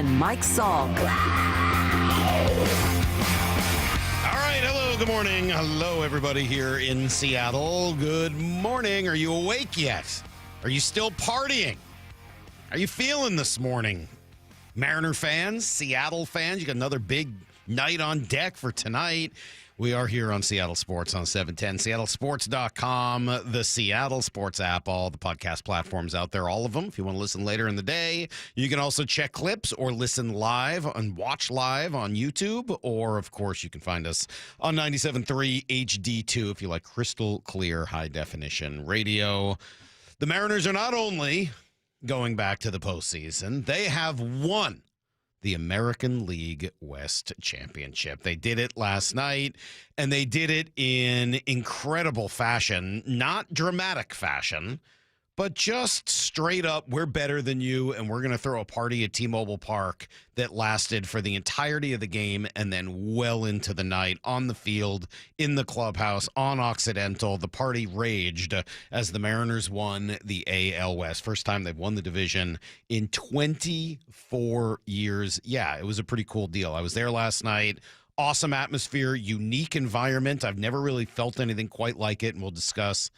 and Mike Salk. All right, hello, good morning. Hello, everybody here in Seattle. Good morning. Are you awake yet? Are you still partying? How are you feeling this morning? Mariner fans, Seattle fans, you got another big night on deck for tonight. We are here on Seattle Sports on 710, seattlesports.com, the Seattle Sports app, all the podcast platforms out there, all of them. If you want to listen later in the day, you can also check clips or listen live and watch live on YouTube. Or, of course, you can find us on 97.3 HD2 if you like crystal clear, high-definition radio. The Mariners are not only going back to the postseason, they have won the American League West Championship. They did it last night, and they did it in incredible fashion. Not dramatic fashion, but just straight up, we're better than you, and we're going to throw a party at T-Mobile Park that lasted for the entirety of the game and then well into the night on the field, in the clubhouse, on Occidental. The party raged as the Mariners won the AL West. First time they've won the division in 24 years. Yeah, it was a pretty cool deal. I was there last night. Awesome atmosphere, unique environment. I've never really felt anything quite like it, and we'll discuss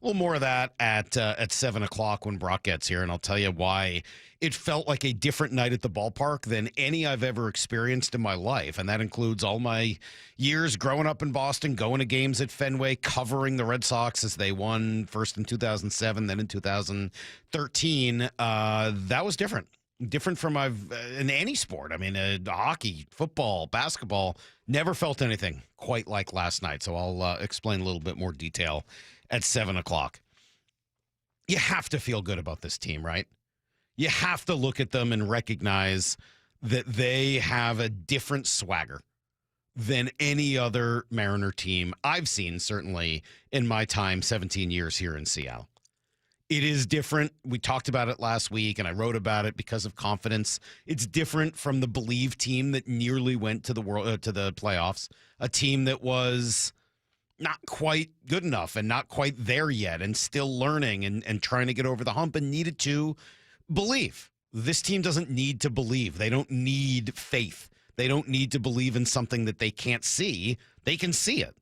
a little more of that at 7 o'clock when Brock gets here, and I'll tell you why it felt like a different night at the ballpark than any I've ever experienced in my life, and that includes all my years growing up in Boston, going to games at Fenway, covering the Red Sox as they won first in 2007, then in 2013. That was different. Different from in any sport. I mean, hockey, football, basketball, never felt anything quite like last night, so I'll explain a little bit more detail at 7 o'clock. You have to feel good about this team, right? You have to look at them and recognize that they have a different swagger than any other Mariner team I've seen, certainly in my time, 17 years here in Seattle. It is different. We talked about it last week, and I wrote about it because of confidence. It's different from the Believe team that nearly went to the playoffs, a team that was not quite good enough and not quite there yet and still learning and trying to get over the hump and needed to believe. This team doesn't need to believe. They don't need faith. They don't need to believe in something that they can't see. They can see it.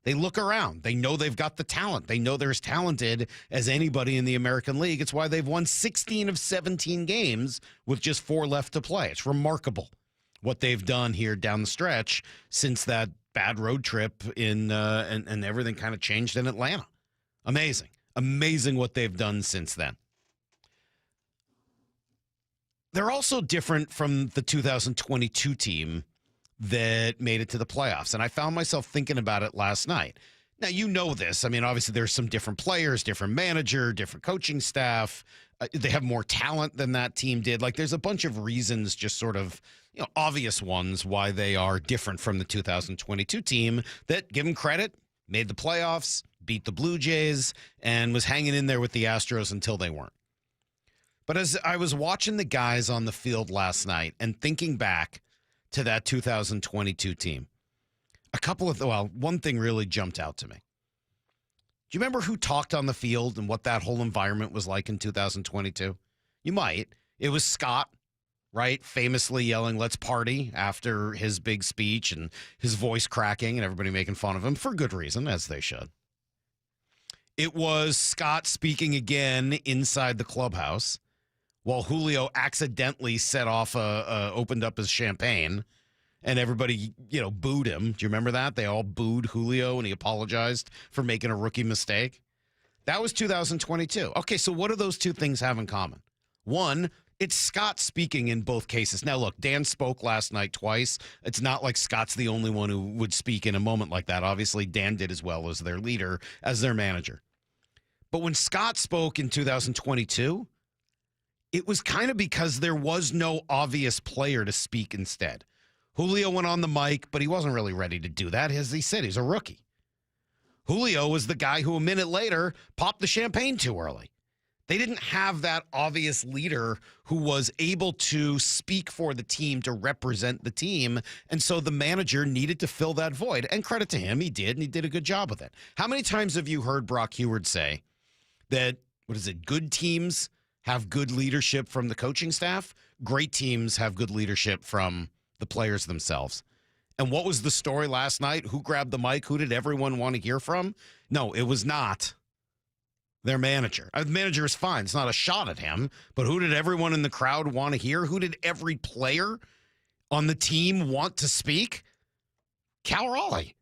They look around. They know they've got the talent. They know they're as talented as anybody in the American League. It's why they've won 16 of 17 games with just 4 left to play. It's remarkable what they've done here down the stretch since that bad road trip and everything kind of changed in Atlanta. Amazing what they've done since then. They're also different from the 2022 team that made it to the playoffs, and I found myself thinking about it last night. Now, you know this. I mean, obviously there's some different players, different manager, different coaching staff. They have more talent than that team did. Like, there's a bunch of reasons, just sort of, obvious ones why they are different from the 2022 team that, give them credit, made the playoffs, beat the Blue Jays, and was hanging in there with the Astros until they weren't. But as I was watching the guys on the field last night and thinking back to that 2022 team, one thing really jumped out to me. Do you remember who talked on the field and what that whole environment was like in 2022? You might. It was Scott, right? Famously yelling, "Let's party," after his big speech and his voice cracking and everybody making fun of him for good reason, as they should. It was Scott speaking again inside the clubhouse while Julio accidentally opened up his champagne. And everybody, booed him. Do you remember that? They all booed Julio, and he apologized for making a rookie mistake. That was 2022. Okay, so what do those two things have in common? One, it's Scott speaking in both cases. Now, look, Dan spoke last night twice. It's not like Scott's the only one who would speak in a moment like that. Obviously, Dan did as well as their leader, as their manager. But when Scott spoke in 2022, it was kind of because there was no obvious player to speak instead. Julio went on the mic, but he wasn't really ready to do that. As he said, he's a rookie. Julio was the guy who a minute later popped the champagne too early. They didn't have that obvious leader who was able to speak for the team, to represent the team, and so the manager needed to fill that void. And credit to him, he did, and he did a good job with it. How many times have you heard Brock Heward say that, good teams have good leadership from the coaching staff? great teams have good leadership from the players themselves. And what was the story last night? Who grabbed the mic? Who did everyone want to hear from? No, it was not their manager. The manager is fine. It's not a shot at him. But who did everyone in the crowd want to hear? Who did every player on the team want to speak? Cal Raleigh.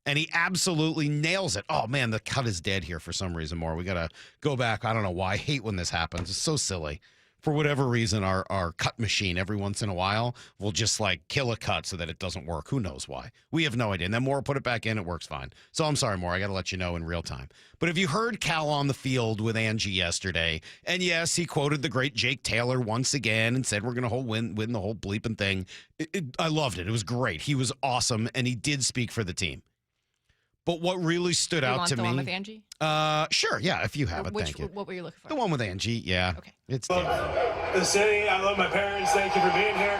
And he absolutely nails it. Oh, man, the cut is dead here for some reason more. We got to go back. I don't know why. I hate when this happens. It's so silly. For whatever reason, our cut machine every once in a while will just like kill a cut so that it doesn't work. Who knows why? We have no idea. And then Moore put it back in. It works fine. So I'm sorry, Moore. I got to let you know in real time. But have you heard Cal on the field with Angie yesterday? And yes, he quoted the great Jake Taylor once again and said we're going to win the whole bleeping thing. I loved it. It was great. He was awesome, and he did speak for the team. But what really stood out to me... the one with Angie? Sure, yeah, if you have it, thank you. What were you looking for? The one with Angie, yeah. Okay. It's love the city. I love my parents. Thank you for being here. And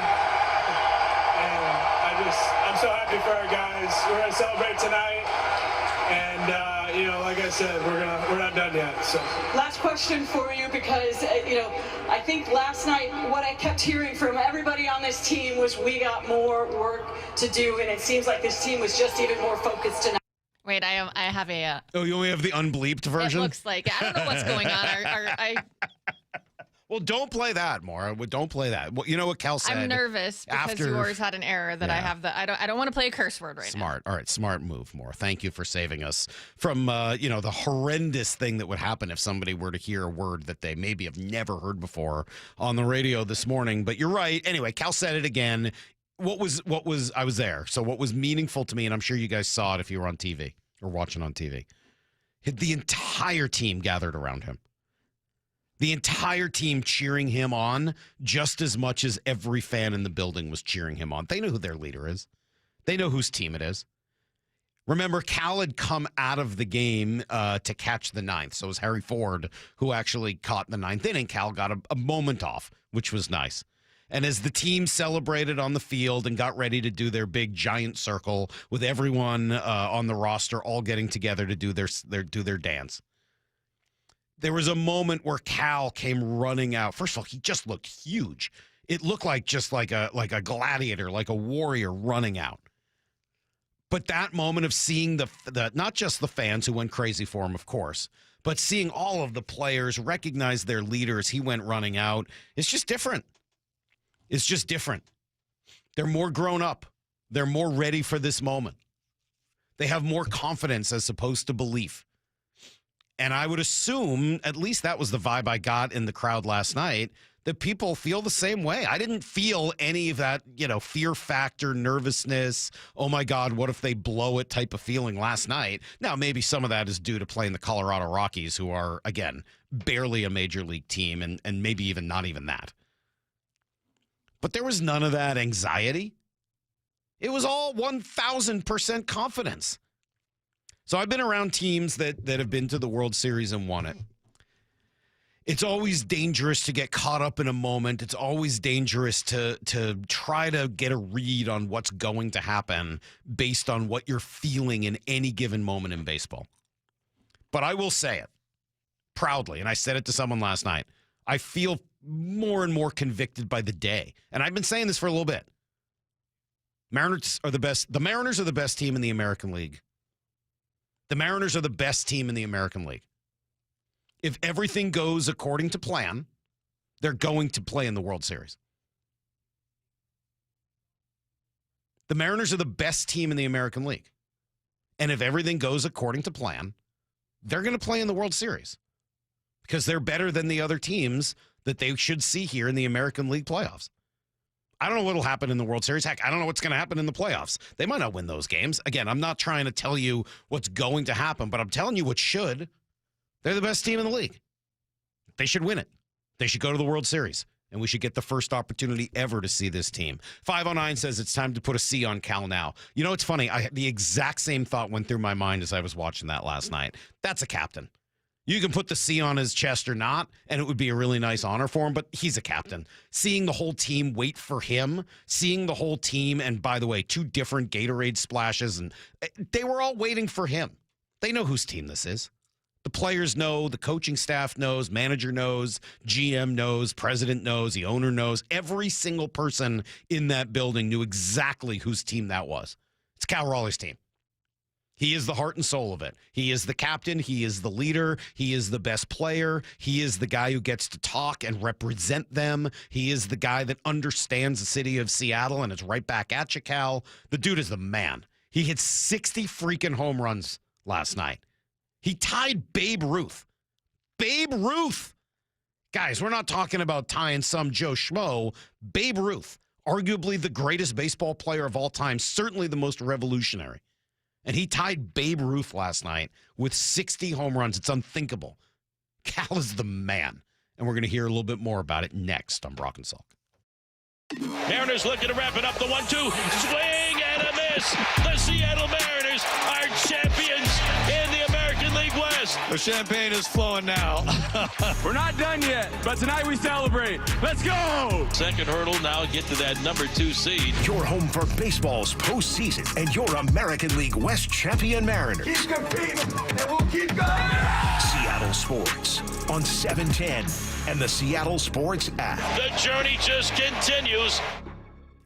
I'm so happy for our guys. We're going to celebrate tonight. And, like I said, we're not done yet. So. Last question for you because, I think last night what I kept hearing from everybody on this team was we got more work to do. And it seems like this team was just even more focused tonight. Wait, I have a... Oh, you only have the unbleeped version? It looks like... I don't know what's going on. Well, don't play that, Maura. Don't play that. Well, you know what Cal said? I'm nervous because yours had an error that I have I don't want to play a curse word right now. Smart. All right, smart move, Maura. Thank you for saving us from, the horrendous thing that would happen if somebody were to hear a word that they maybe have never heard before on the radio this morning. But you're right. Anyway, Cal said it again. What was I was there. So what was meaningful to me, and I'm sure you guys saw it if you were on TV or watching on TV, the entire team gathered around him. The entire team cheering him on just as much as every fan in the building was cheering him on. They know who their leader is. They know whose team it is. Remember, Cal had come out of the game to catch the ninth. So it was Harry Ford who actually caught the ninth inning. Cal got a moment off, which was nice. And as the team celebrated on the field and got ready to do their big giant circle with everyone on the roster all getting together to do their dance, there was a moment where Cal came running out. First of all, he just looked huge. It looked like just like a gladiator, like a warrior running out. But that moment of seeing the not just the fans who went crazy for him, of course, but seeing all of the players recognize their leaders, he went running out. It's just different. It's just different. They're more grown up. They're more ready for this moment. They have more confidence as opposed to belief. And I would assume, at least that was the vibe I got in the crowd last night, that people feel the same way. I didn't feel any of that, fear factor, nervousness, oh my God, what if they blow it type of feeling last night. Now, maybe some of that is due to playing the Colorado Rockies, who are, again, barely a major league team and maybe even not even that. But there was none of that anxiety. It was all 1,000% confidence. So I've been around teams that have been to the World Series and won it. It's always dangerous to get caught up in a moment. It's always dangerous to try to get a read on what's going to happen based on what you're feeling in any given moment in baseball. But I will say it proudly, and I said it to someone last night. I feel more and more convicted by the day. And I've been saying this for a little bit. Mariners are the best. The Mariners are the best team in the American League. The Mariners are the best team in the American League. If everything goes according to plan, they're going to play in the World Series. The Mariners are the best team in the American League. And if everything goes according to plan, they're going to play in the World Series because they're better than the other teams that they should see here in the American League playoffs. I don't know what will happen in the World Series. Heck, I don't know what's going to happen in the playoffs. They might not win those games. Again, I'm not trying to tell you what's going to happen, but I'm telling you what should. They're the best team in the league. They should win it. They should go to the World Series, and we should get the first opportunity ever to see this team. 509 says it's time to put a C on Cal now. You know, it's funny. The exact same thought went through my mind as I was watching that last night. That's a captain. You can put the C on his chest or not, and it would be a really nice honor for him, but he's a captain. Seeing the whole team wait for him, seeing the whole team, and by the way, 2 different Gatorade splashes, and they were all waiting for him. They know whose team this is. The players know, the coaching staff knows, manager knows, GM knows, president knows, the owner knows. Every single person in that building knew exactly whose team that was. It's Cal Raleigh's team. He is the heart and soul of it. He is the captain. He is the leader. He is the best player. He is the guy who gets to talk and represent them. He is the guy that understands the city of Seattle, and it's right back at you, Cal. The dude is the man. He hit 60 freaking home runs last night. He tied Babe Ruth. Babe Ruth. Guys, we're not talking about tying some Joe Schmo. Babe Ruth, arguably the greatest baseball player of all time, certainly the most revolutionary. And he tied Babe Ruth last night with 60 home runs. It's unthinkable. Cal is the man. And we're going to hear a little bit more about it next on Brock and Salk. Mariners looking to wrap it up. The 1-2. Swing and a miss. The Seattle Mariners are champions in the American League West. The champagne is flowing now. We're not done yet, but tonight we celebrate. Let's go! Second hurdle, now get to that number 2 seed. Your home for baseball's postseason and your American League West champion Mariners. Keep competing, and we'll keep going. Seattle Sports on 710 and the Seattle Sports app. The journey just continues.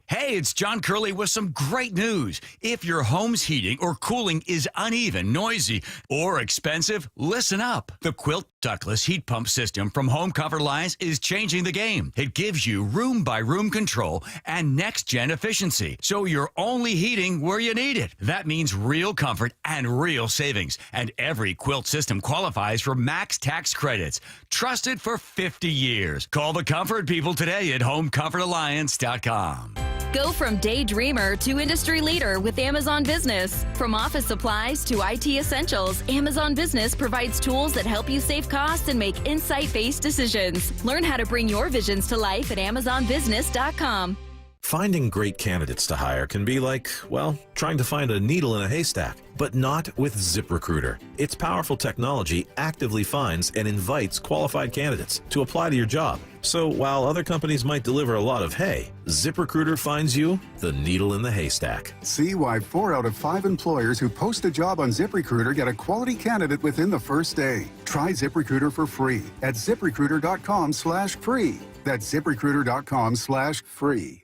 Hey, it's John Curley with some great news. If your home's heating or cooling is uneven, noisy, or expensive, listen up. The Quilt ductless heat pump system from Home Comfort Alliance is changing the game. It gives you room-by-room control and next-gen efficiency, so you're only heating where you need it. That means real comfort and real savings, and every Quilt system qualifies for max tax credits. Trusted for 50 years. Call the comfort people today at HomeComfortAlliance.com. Go from daydreamer to industry leader with Amazon Business. From office supplies to IT essentials, Amazon Business provides tools that help you save costs and make insight-based decisions. Learn how to bring your visions to life at AmazonBusiness.com. Finding great candidates to hire can be like, well, trying to find a needle in a haystack, but not with ZipRecruiter. Its powerful technology actively finds and invites qualified candidates to apply to your job. So while other companies might deliver a lot of hay, ZipRecruiter finds you the needle in the haystack. See why 4 out of 5 employers who post a job on ZipRecruiter get a quality candidate within the first day. Try ZipRecruiter for free at ZipRecruiter.com/free. That's ZipRecruiter.com/free.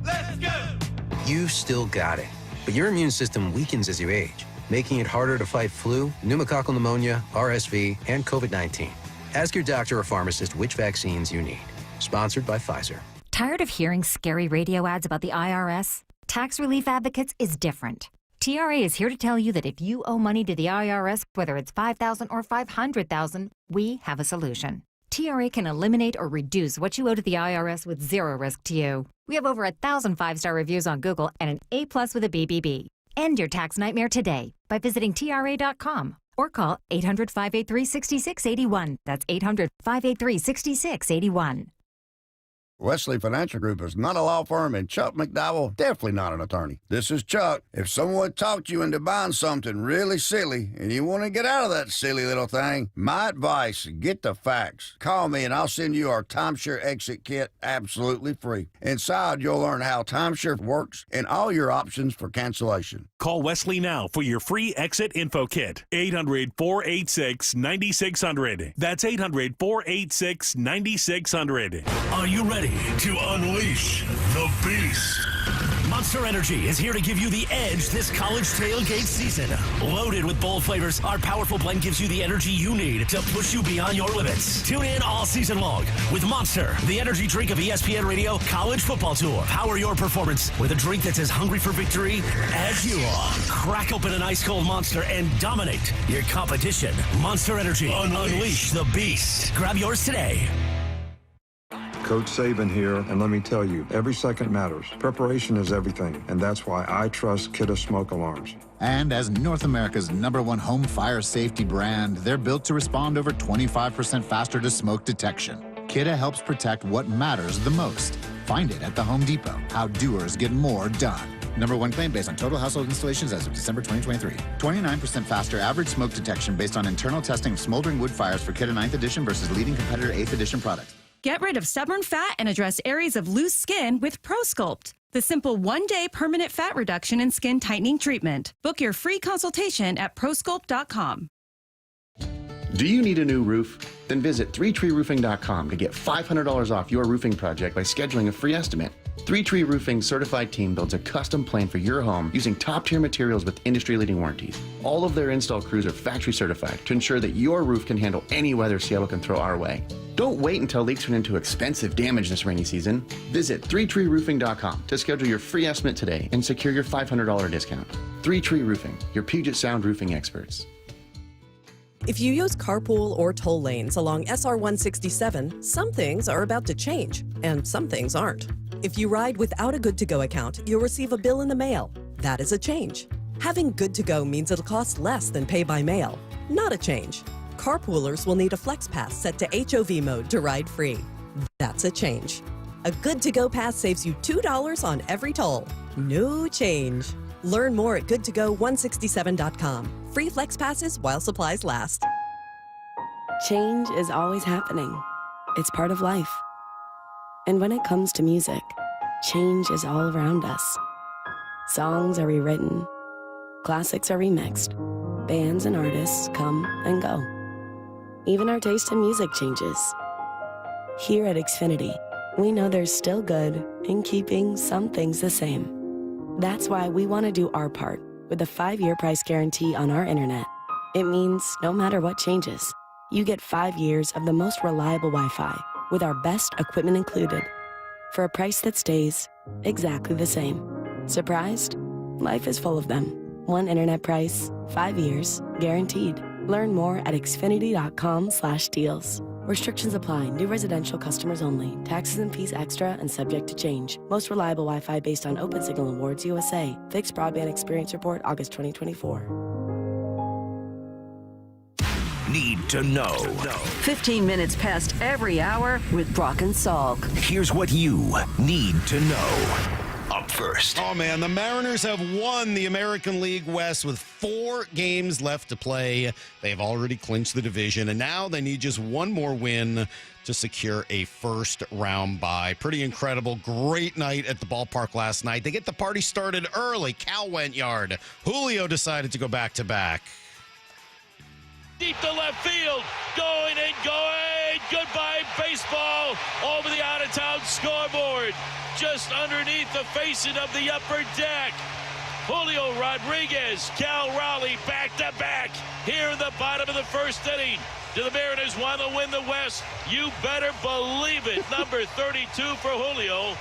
Let's go! You've still got it, but your immune system weakens as you age, making it harder to fight flu, pneumococcal pneumonia, RSV, and COVID-19. Ask your doctor or pharmacist which vaccines you need. Sponsored by Pfizer. Tired of hearing scary radio ads about the IRS? Tax Relief Advocates is different. TRA is here to tell you that if you owe money to the IRS, whether it's $5,000 or $500,000, we have a solution. TRA can eliminate or reduce what you owe to the IRS with zero risk to you. We have over 1,000 5-star reviews on Google and an A+ with a BBB. End your tax nightmare today by visiting TRA.com or call 800-583-6681. That's 800-583-6681. Wesley Financial Group is not a law firm, and Chuck McDowell definitely not an attorney. This is Chuck. If someone talked you into buying something really silly and you want to get out of that silly little thing, my advice, get the facts. Call me and I'll send you our timeshare exit kit absolutely free. Inside, you'll learn how timeshare works and all your options for cancellation. Call Wesley now for your free exit info kit. 800-486-9600. That's 800-486-9600. Are you ready to unleash the beast? Monster Energy is here to give you the edge this college tailgate season. Loaded with bold flavors, our powerful blend gives you the energy you need to push you beyond your limits. Tune in all season long with Monster, the energy drink of ESPN Radio College Football Tour. Power your performance with a drink that's as hungry for victory as you are. Crack open an ice-cold Monster and dominate your competition. Monster Energy. Unleash the beast. Grab yours today. Coach Saban here, and let me tell you, every second matters. Preparation is everything, and that's why I trust Kidde Smoke Alarms. And as North America's #1 home fire safety brand, they're built to respond over 25% faster to smoke detection. Kidde helps protect what matters the most. Find it at the Home Depot. How doers get more done. #1 claim based on total household installations as of December 2023. 29% faster average smoke detection based on internal testing of smoldering wood fires for Kidde 9th edition versus leading competitor 8th edition products. Get rid of stubborn fat and address areas of loose skin with ProSculpt, the simple one-day permanent fat reduction and skin tightening treatment. Book your free consultation at prosculpt.com. Do you need a new roof? Then visit 3treeroofing.com to get $500 off your roofing project by scheduling a free estimate. 3Tree Roofing's certified team builds a custom plan for your home using top-tier materials with industry-leading warranties. All of their install crews are factory certified to ensure that your roof can handle any weather Seattle can throw our way. Don't wait until leaks turn into expensive damage this rainy season. Visit 3treeroofing.com to schedule your free estimate today and secure your $500 discount. 3Tree Roofing, your Puget Sound roofing experts. If you use carpool or toll lanes along SR 167, some things are about to change, and some things aren't. If you ride without a Good-to-Go account, you'll receive a bill in the mail. That is a change. Having Good-to-Go means it'll cost less than pay by mail. Not a change. Carpoolers will need a Flex Pass set to HOV mode to ride free. That's a change. A Good-to-Go pass saves you $2 on every toll. No change. Learn more at goodtogo167.com. Free Flex Passes while supplies last. Change is always happening. It's part of life. And when it comes to music, change is all around us. Songs are rewritten. Classics are remixed. Bands and artists come and go. Even our taste in music changes. Here at Xfinity, we know there's still good in keeping some things the same. That's why we want to do our part with a 5-year price guarantee on our internet. It means no matter what changes, you get 5 years of the most reliable Wi-Fi with our best equipment included for a price that stays exactly the same. Surprised? Life is full of them. One internet price, 5 years, guaranteed. Learn more at xfinity.com/deals. Restrictions apply. New residential customers only. Taxes and fees extra and subject to change. Most reliable Wi-Fi based on Open Signal Awards USA. Fixed Broadband Experience Report, August 2024. Need to know. 15 minutes past every hour with Brock and Salk. Here's what you need to know. Up first. Oh, man, the Mariners have won the American League West with 4 games left to play. They have already clinched the division, and now they need just one more win to secure a first-round bye. Pretty incredible. Great night at the ballpark last night. They get the party started early. Cal went yard. Julio decided to go back-to-back. Deep to left field. Going and going. Goodbye, baseball. Over the out-of-town scoreboard. Just underneath the facing of the upper deck. Julio Rodriguez, Cal Raleigh back-to-back here in the bottom of the first inning. Do the Mariners want to win the West? You better believe it. Number 32 for Julio.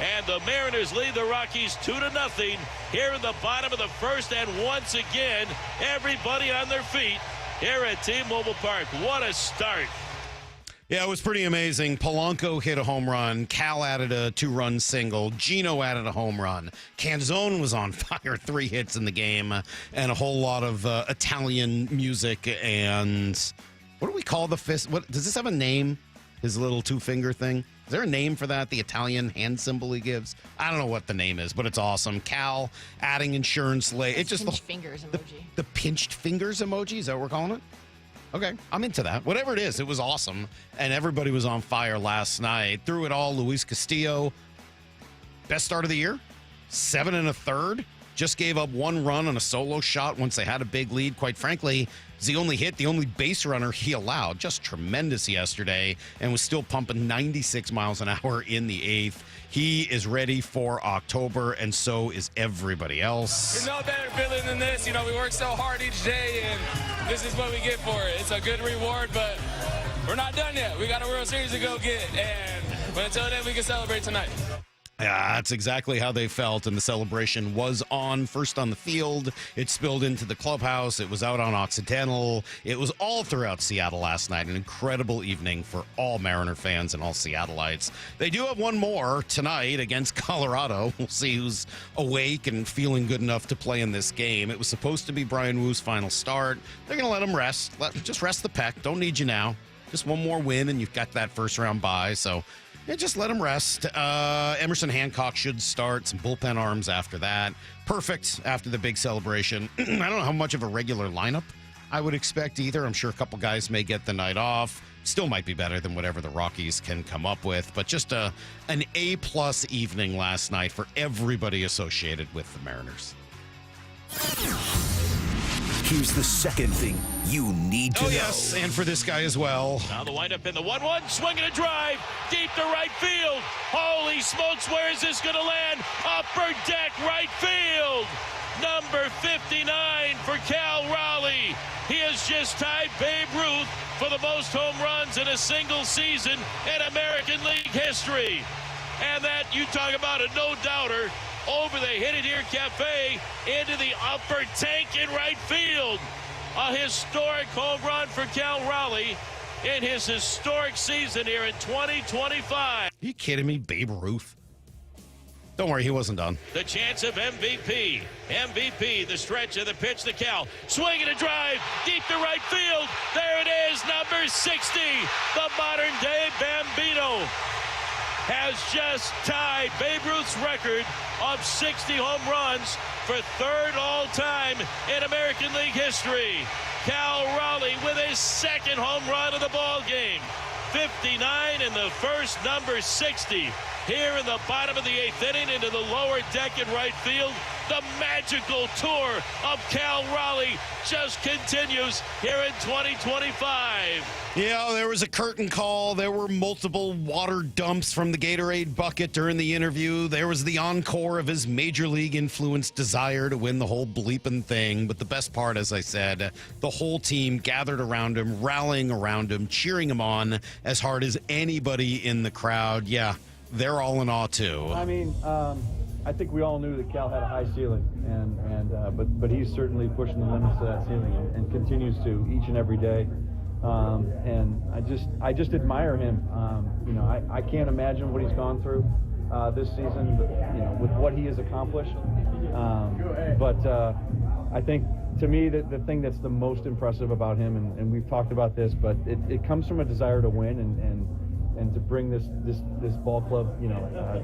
And the Mariners lead the Rockies 2-0 here in the bottom of the first. And once again, everybody on their feet here at T-Mobile Park. What a start. Yeah, it was pretty amazing. Polanco hit a home run. Cal added a 2-run single. Gino added a home run. Canzone was on fire, 3 hits in the game, and a whole lot of Italian music. And what do we call the fist? What does this have a name? His little 2-finger thing? Is there a name for that? The Italian hand symbol he gives? I don't know what the name is, but it's awesome. Cal adding insurance It's just pinched fingers emoji. The pinched fingers emoji. Is that what we're calling it? Okay, I'm into that. Whatever it is, it was awesome. And everybody was on fire last night. Through it all, Luis Castillo, best start of the year, 7 1/3. Just gave up 1 run on a solo shot once they had a big lead. Quite frankly, it's the only base runner he allowed. Just tremendous yesterday, and was still pumping 96 miles an hour in the 8th. He is ready for October, and so is everybody else. There's no better feeling than this. You know, we work so hard each day, and this is what we get for it. It's a good reward, but we're not done yet. We got a World Series to go get, but until then, we can celebrate tonight. Yeah, that's exactly how they felt, and the celebration was on first on the field. It spilled into the clubhouse. It was out on Occidental. It was all throughout Seattle last night. An incredible evening for all Mariner fans and all Seattleites. They do have one more tonight against Colorado. We'll see who's awake and feeling good enough to play in this game. It was supposed to be Brian Wu's final start. They're going to let him rest. Just rest the pec. Don't need you now. Just one more win, and you've got that first-round bye, so... yeah, just let him rest. Emerson Hancock should start. Some bullpen arms after that. Perfect after the big celebration. I don't know how much of a regular lineup I would expect either. I'm sure a couple guys may get the night off. Still might be better than whatever the Rockies can come up with. But just an A-plus evening last night for everybody associated with the Mariners. Here's the second thing you need to know. Yes, and for this guy as well. Now the windup in the 1-1, swing and a drive, deep to right field. Holy smokes, where is this going to land? Upper deck, right field. Number 59 for Cal Raleigh. He has just tied Babe Ruth for the most home runs in a single season in American League history. And that, you talk about a no-doubter, over the Hit It Here Cafe into the upper tank in right field. A historic home run for Cal Raleigh in his historic season here in 2025. Are you kidding me? Babe Ruth. Don't worry, he wasn't done. The chance of MVP. MVP, the stretch of the pitch to Cal. Swing and a drive, deep to right field. There it is, number 60. The modern-day Bambino has just tied Babe Ruth's record of 60 home runs for third all-time in American League history. Cal Raleigh with his second home run of the ball game. 59 in the first, number 60. Here in the bottom of the 8th inning into the lower deck in right field. The magical tour of Cal Raleigh just continues here in 2025. Yeah, there was a curtain call. There were multiple water dumps from the Gatorade bucket during the interview. There was the encore of his major league influence desire to win the whole bleeping thing. But the best part, as I said, the whole team gathered around him, rallying around him, cheering him on as hard as anybody in the crowd. Yeah, they're all in awe, too. I mean, I think we all knew that Cal had a high ceiling, but he's certainly pushing the limits of that ceiling and continues to each and every day. And I just admire him. I can't imagine what he's gone through this season, with what he has accomplished. But I think, to me, the thing that's the most impressive about him, and we've talked about this, but it comes from a desire to win and to bring this ball club,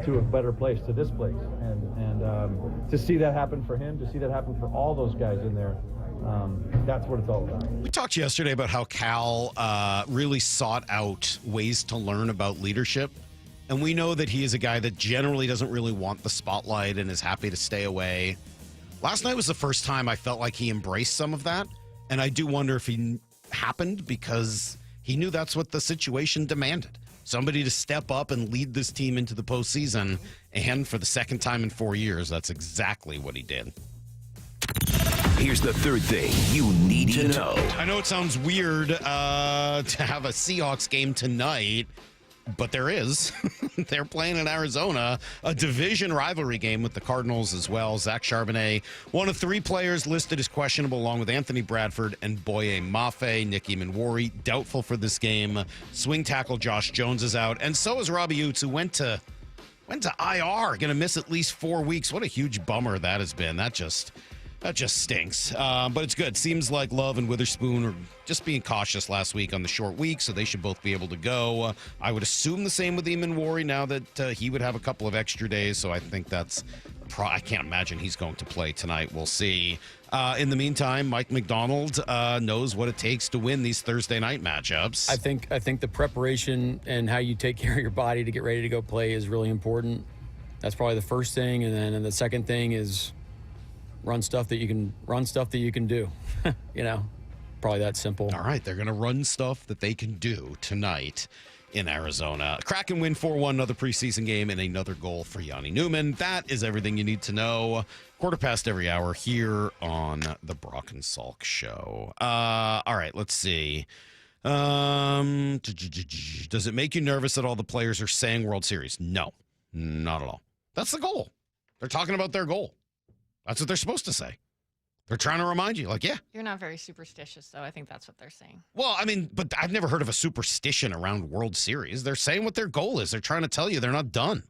to a better place, to this place, and to see that happen for him, to see that happen for all those guys in there. That's what it's all about. We talked yesterday about how Cal really sought out ways to learn about leadership. And we know that he is a guy that generally doesn't really want the spotlight and is happy to stay away. Last night was the first time I felt like he embraced some of that. And I do wonder if he happened because he knew that's what the situation demanded. Somebody to step up and lead this team into the postseason. And for the second time in 4 years, that's exactly what he did. Here's the third thing you need to know. I know it sounds weird to have a Seahawks game tonight, but there is. They're playing in Arizona, a division rivalry game with the Cardinals as well. Zach Charbonnet, one of 3 players listed as questionable, along with Anthony Bradford and Boye Mafe. Nicky Manwari, doubtful for this game. Swing tackle Josh Jones is out, and so is Robbie Utes, who went to IR, going to miss at least 4 weeks. What a huge bummer that has been. That just stinks. But it's good. Seems like Love and Witherspoon are just being cautious last week on the short week, so they should both be able to go. I would assume the same with Eamon Wari now that he would have a couple of extra days, so I think I can't imagine he's going to play tonight. We'll see. In the meantime, Mike McDonald knows what it takes to win these Thursday night matchups. I think the preparation and how you take care of your body to get ready to go play is really important. That's probably the first thing, and then the second thing is run stuff that you can do. Probably that simple. All right, they're going to run stuff that they can do tonight in Arizona. Kraken win 4-1, another preseason game, and another goal for Yanni Newman. That is everything you need to know. 1:15 every hour here on the Brock and Salk Show. All right, let's see. Does it make you nervous that all the players are saying World Series? No, not at all. That's the goal. They're talking about their goal. That's what they're supposed to say. They're trying to remind you, like, yeah. You're not very superstitious, though. I think that's what they're saying. Well, I mean, but I've never heard of a superstition around World Series. They're saying what their goal is. They're trying to tell you they're not done.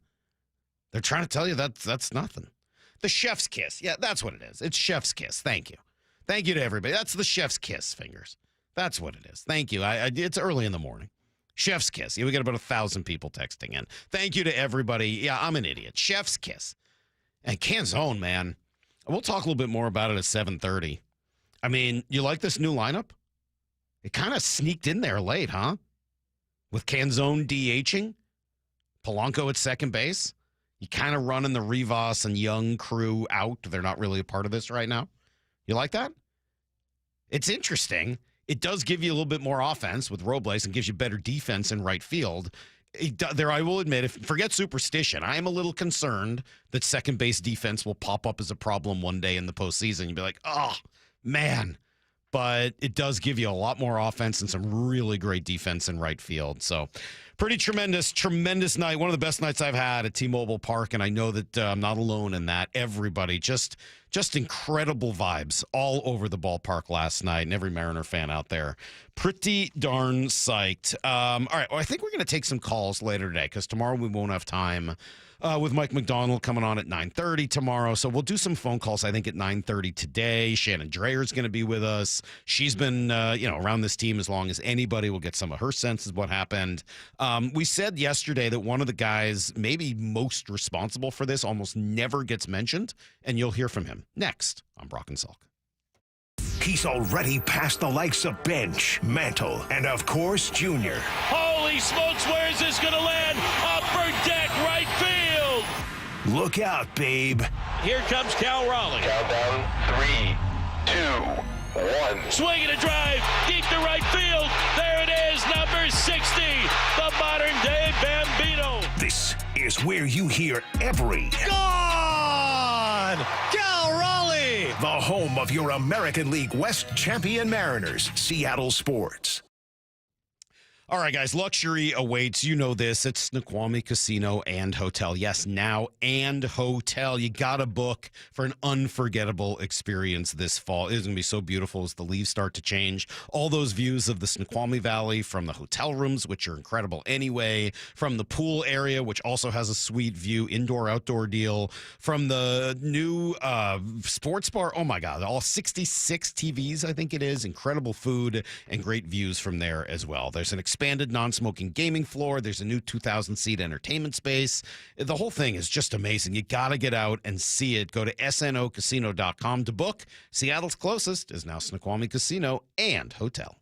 They're trying to tell you that's nothing. The chef's kiss. Yeah, that's what it is. It's chef's kiss. Thank you. Thank you to everybody. That's the chef's kiss fingers. That's what it is. Thank you. It's early in the morning. Chef's kiss. Yeah, we got about 1,000 people texting in. Thank you to everybody. Yeah, I'm an idiot. Chef's kiss. And Canzone, man. We'll talk a little bit more about it at 7:30. I mean, you like this new lineup? It kind of sneaked in there late, huh? With Canzone DHing, Polanco at second base. You kind of running the Rivas and Young crew out. They're not really a part of this right now. You like that? It's interesting. It does give you a little bit more offense with Robles and gives you better defense in right field. There, I will admit, forget superstition, I am a little concerned that second base defense will pop up as a problem one day in the postseason. You'd be like, oh, man. But it does give you a lot more offense and some really great defense in right field. So pretty tremendous night. One of the best nights I've had at T-Mobile Park, and I know that I'm not alone in that. Everybody, just incredible vibes all over the ballpark last night, and every Mariner fan out there. Pretty darn psyched. All right, well, I think we're going to take some calls later today because tomorrow we won't have time. With Mike McDonald coming on at 9:30 tomorrow. So we'll do some phone calls, I think, at 9:30 today. Shannon Drayer is going to be with us. She's been, around this team as long as anybody. We'll get some of her sense of what happened. We said yesterday that one of the guys maybe most responsible for this almost never gets mentioned, and you'll hear from him next on Brock and Salk. He's already past the likes of Bench, Mantle, and of course, Junior. Holy smokes, where is this going to land? Upper deck, right field. Look out, babe. Here comes Cal Raleigh. Countdown, 3, 2, 1. Swing and a drive, deep to right field. There it is, number 60, the modern-day Bambino. This is where you hear every... Gone! Cal Raleigh! The home of your American League West champion Mariners, Seattle Sports. All right, guys, luxury awaits. You know this. It's Snoqualmie Casino and Hotel. Yes, now and hotel. You got to book for an unforgettable experience this fall. It is going to be so beautiful as the leaves start to change. All those views of the Snoqualmie Valley from the hotel rooms, which are incredible anyway, from the pool area, which also has a sweet view, indoor-outdoor deal, from the new sports bar. Oh, my God, all 66 TVs, I think it is. Incredible food and great views from there as well. There's an expanded non-smoking gaming floor. There's a new 2,000-seat entertainment space. The whole thing is just amazing. You got to get out and see it. Go to snocasino.com to book. Seattle's closest is now Snoqualmie Casino and Hotel.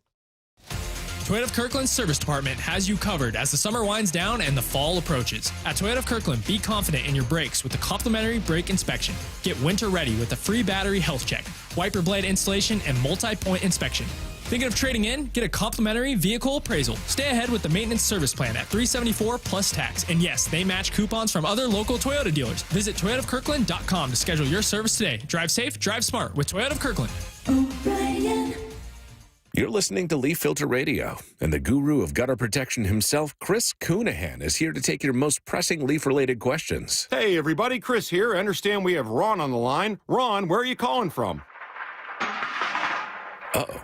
Toyota of Kirkland's service department has you covered as the summer winds down and the fall approaches. At Toyota of Kirkland, be confident in your brakes with a complimentary brake inspection. Get winter ready with a free battery health check, wiper blade installation, and multi-point inspection. Thinking of trading in? Get a complimentary vehicle appraisal. Stay ahead with the maintenance service plan at $374 plus tax. And yes, they match coupons from other local Toyota dealers. Visit toyotaofkirkland.com to schedule your service today. Drive safe, drive smart with Toyota of Kirkland. O'Brien. You're listening to Leaf Filter Radio, and the guru of gutter protection himself, Chris Coonahan, is here to take your most pressing leaf-related questions. Hey, everybody, Chris here. I understand we have Ron on the line. Ron, where are you calling from? Uh-oh.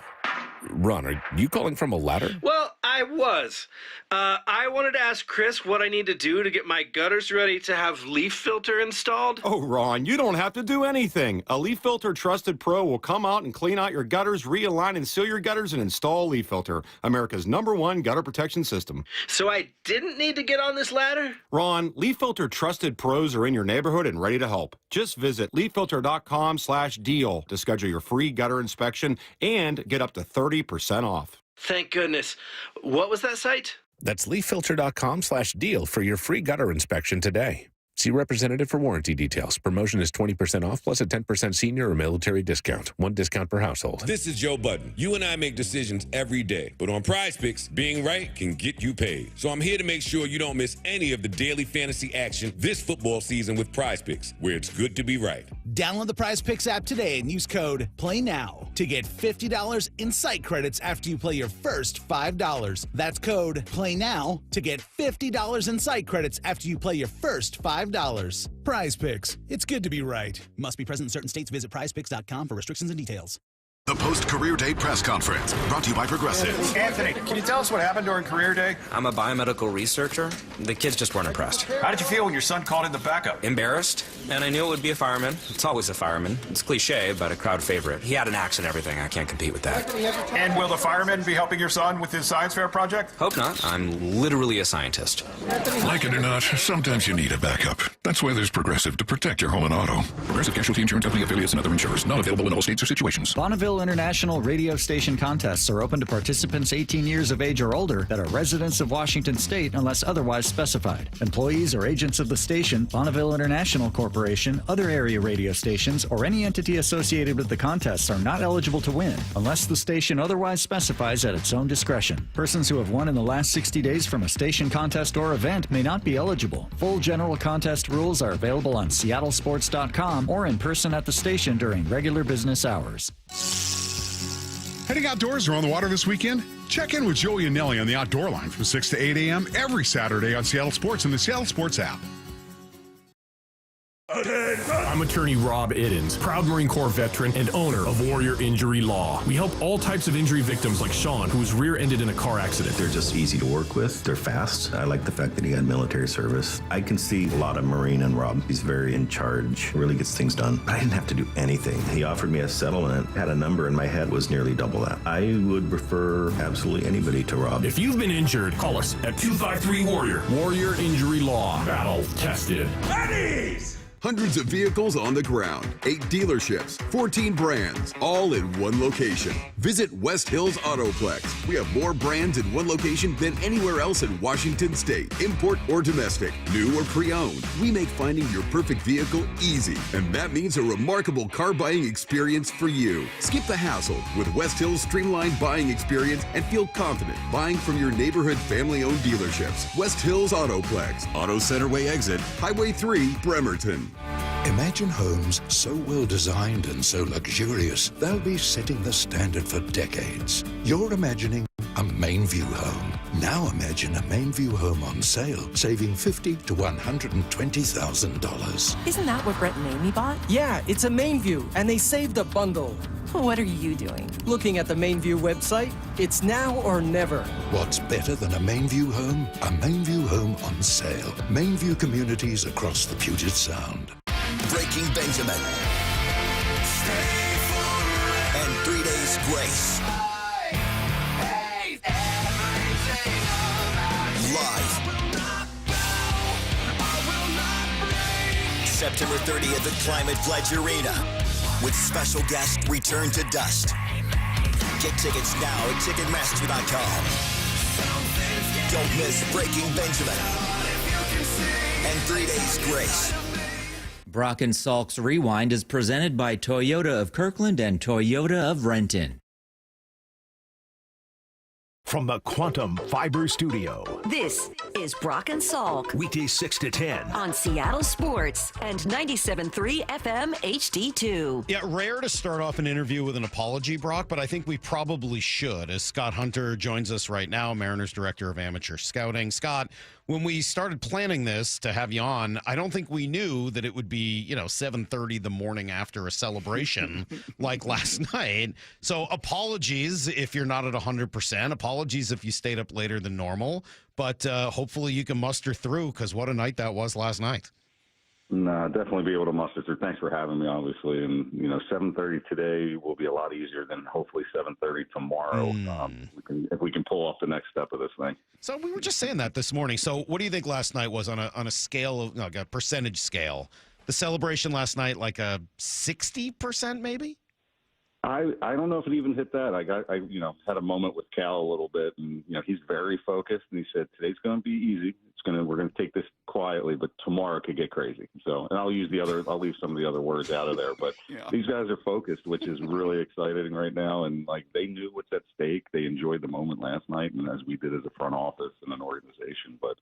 Ron, are you calling from a ladder? Well, I was. I wanted to ask Chris what I need to do to get my gutters ready to have Leaf Filter installed. Oh, Ron, you don't have to do anything. A Leaf Filter Trusted Pro will come out and clean out your gutters, realign and seal your gutters, and install Leaf Filter, America's #1 gutter protection system. So I didn't need to get on this ladder? Ron, Leaf Filter Trusted Pros are in your neighborhood and ready to help. Just visit leaffilter.com/deal to schedule your free gutter inspection and get up to 30% off. Thank goodness. What was that site? That's leaffilter.com/deal for your free gutter inspection today. See representative for warranty details. Promotion is 20% off plus a 10% senior or military discount. One discount per household. This is Joe Budden. You and I make decisions every day, but on PrizePicks, being right can get you paid. So I'm here to make sure you don't miss any of the daily fantasy action this football season with PrizePicks, where it's good to be right. Download the PrizePicks app today and use code PLAYNOW to get $50 in site credits after you play your first $5. That's code PLAYNOW to get $50 in site credits after you play your first $5. PrizePicks. It's good to be right. Must be present in certain states. Visit prizepicks.com for restrictions and details. The post-career day press conference brought to you by Progressive. Anthony, can you tell us what happened during career day? I'm a biomedical researcher. The kids just weren't impressed. How did you feel when your son called in the backup? Embarrassed, and I knew it would be a fireman. It's always a fireman. It's cliche, but a crowd favorite. He had an axe and everything. I can't compete with that. And will the fireman be helping your son with his science fair project? Hope not. I'm literally a scientist. Like it or not, sometimes you need a backup. That's why there's Progressive to protect your home and auto. Progressive Casualty Insurance Company affiliates and other insurers. Not available in all states or situations. Bonneville Bonneville International radio station contests are open to participants 18 years of age or older that are residents of Washington State unless otherwise specified. Employees or agents of the station, Bonneville International Corporation, other area radio stations, or any entity associated with the contests are not eligible to win unless the station otherwise specifies at its own discretion. Persons who have won in the last 60 days from a station contest or event may not be eligible. Full general contest rules are available on seattlesports.com or in person at the station during regular business hours. Heading outdoors or on the water this weekend? Check in with Joey and Nelly on the Outdoor Line from 6 to 8 a.m. every Saturday on Seattle Sports and the Seattle Sports app. I'm attorney Rob Iddens, proud Marine Corps veteran and owner of Warrior Injury Law. We help all types of injury victims like Sean, who was rear-ended in a car accident. They're just easy to work with. They're fast. I like the fact that he had military service. I can see a lot of Marine in Rob. He's very in charge, really gets things done. But I didn't have to do anything. He offered me a settlement, had a number in my head, was nearly double that. I would refer absolutely anybody to Rob. If you've been injured, call us at 253-WARRIOR. Warrior Injury Law. Battle tested. Buddies! Hundreds of vehicles on the ground, 8 dealerships, 14 brands, all in one location. Visit West Hills Autoplex. We have more brands in one location than anywhere else in Washington State, import or domestic, new or pre-owned. We make finding your perfect vehicle easy, and that means a remarkable car buying experience for you. Skip the hassle with West Hills' streamlined buying experience and feel confident buying from your neighborhood family-owned dealerships. West Hills Autoplex, Auto Centerway exit, Highway 3, Bremerton. Imagine homes so well designed and so luxurious, they'll be setting the standard for decades. You're imagining a Mainview home. Now imagine a Mainview home on sale, saving $50,000 to $120,000. Isn't that what Brett and Amy bought? Yeah, it's a Mainview, and they saved a bundle. What are you doing? Looking at the Mainview website. It's now or never. What's better than a Mainview home? A Mainview home on sale. Mainview communities across the Puget Sound. Breaking Benjamin. And 3 Days Grace. Live. September 30th at Climate Pledge Arena. With special guest Return to Dust. Get tickets now at Ticketmaster.com. Don't miss Breaking Benjamin. And 3 Days Grace. Brock and Salk's Rewind is presented by Toyota of Kirkland and Toyota of Renton. From the Quantum Fiber Studio. This is Brock and Salk. Weekdays 6 to 10. On Seattle Sports and 97.3 FM HD2. Yeah, rare to start off an interview with an apology, Brock, but I think we probably should, as Scott Hunter joins us right now, Mariners Director of Amateur Scouting. Scott, when we started planning this to have you on, I don't think we knew that it would be, 7:30 the morning after a celebration like last night. So apologies if you're not at 100%. Apologies if you stayed up later than normal. But hopefully you can muster through, because what a night that was last night. No, definitely be able to muster through. Thanks for having me, obviously. And, 7:30 today will be a lot easier than hopefully 7:30 tomorrow. If we can pull off the next step of this thing. So we were just saying that this morning. So what do you think last night was on a scale of, like a percentage scale? The celebration last night, like a 60% maybe? I don't know if it even hit that. I had a moment with Cal a little bit, and he's very focused, and he said today's going to be easy. We're going to take this quietly, but tomorrow could get crazy. So, and I'll leave some of the other words out of there, but These guys are focused, which is really exciting right now. And they knew what's at stake. They enjoyed the moment last night, and as we did as a front office and an organization. But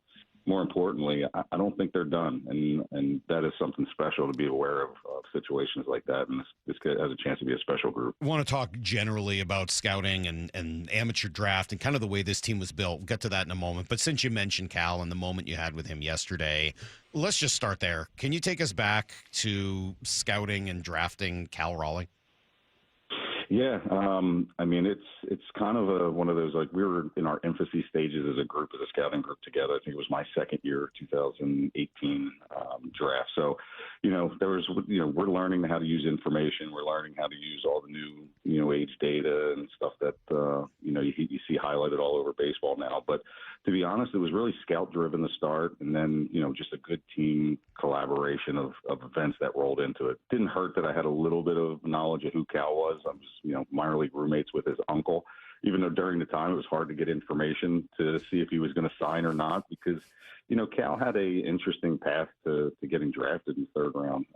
more importantly, I don't think they're done, and that is something special to be aware of situations like that. And this has a chance to be a special group. I want to talk generally about scouting and amateur draft and kind of the way this team was built. We'll get to that in a moment. But since you mentioned Cal and the moment you had with him yesterday, let's just start there. Can you take us back to scouting and drafting Cal Raleigh? Yeah, it's kind of one of those, we were in our infancy stages as a group, as a scouting group together. I think it was my second year, 2018 draft. So, we're learning how to use information. We're learning how to use all the new, age data and stuff that, you see highlighted all over baseball now. But to be honest, it was really scout driven to start, and then, just a good team collaboration conglomeration of events that rolled into it. Didn't hurt that I had a little bit of knowledge of who Cal was. I was, minor league roommates with his uncle, even though during the time it was hard to get information to see if he was going to sign or not because, Cal had a interesting path to getting drafted in the third round.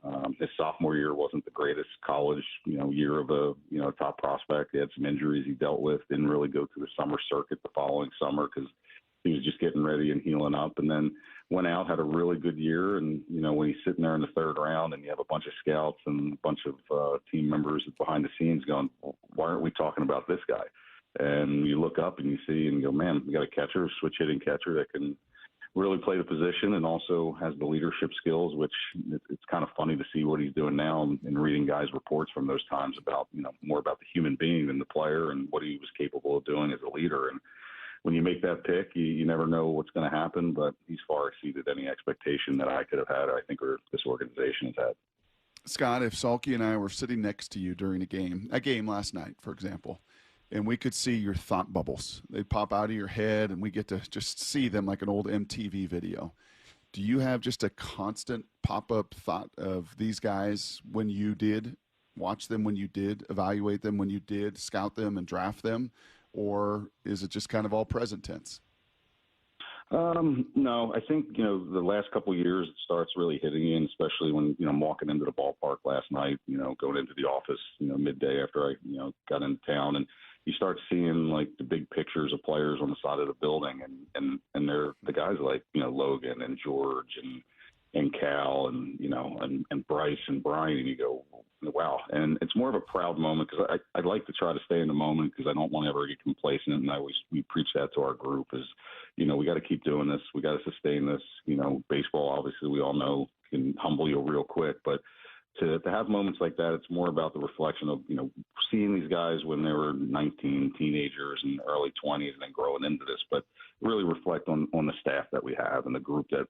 His sophomore year wasn't the greatest college, year of a, top prospect. He had some injuries he dealt with, didn't really go to the summer circuit the following summer because he was just getting ready and healing up. And then went out, had a really good year. And, when he's sitting there in the third round and you have a bunch of scouts and a bunch of team members behind the scenes going, why aren't we talking about this guy? And you look up and you see and you go, man, we got a catcher, switch hitting catcher that can really play the position and also has the leadership skills, which it's kind of funny to see what he's doing now and reading guys' reports from those times about, more about the human being than the player and what he was capable of doing as a leader. And when you make that pick, you never know what's going to happen, but he's far exceeded any expectation that I could have had, I think, or this organization has had. Scott, if Salky and I were sitting next to you during a game last night, for example, and we could see your thought bubbles. They'd pop out of your head, and we get to just see them like an old MTV video. Do you have just a constant pop-up thought of these guys when you did watch them, when you did evaluate them, when you did scout them and draft them, or is it just kind of all present tense? No, I think, the last couple of years it starts really hitting in, especially when, I'm walking into the ballpark last night, going into the office, midday after I, got into town, and you start seeing like the big pictures of players on the side of the building and they're the guys like, Logan and George and Cal and, and Bryce and Brian, and you go, wow. And it's more of a proud moment because I'd like to try to stay in the moment because I don't want to ever get complacent. And we preach that to our group is, we got to keep doing this. We got to sustain this. Baseball, obviously, we all know can humble you real quick, but to have moments like that, it's more about the reflection of, seeing these guys when they were 19, teenagers and early 20s and then growing into this, but really reflect on the staff that we have and the group that,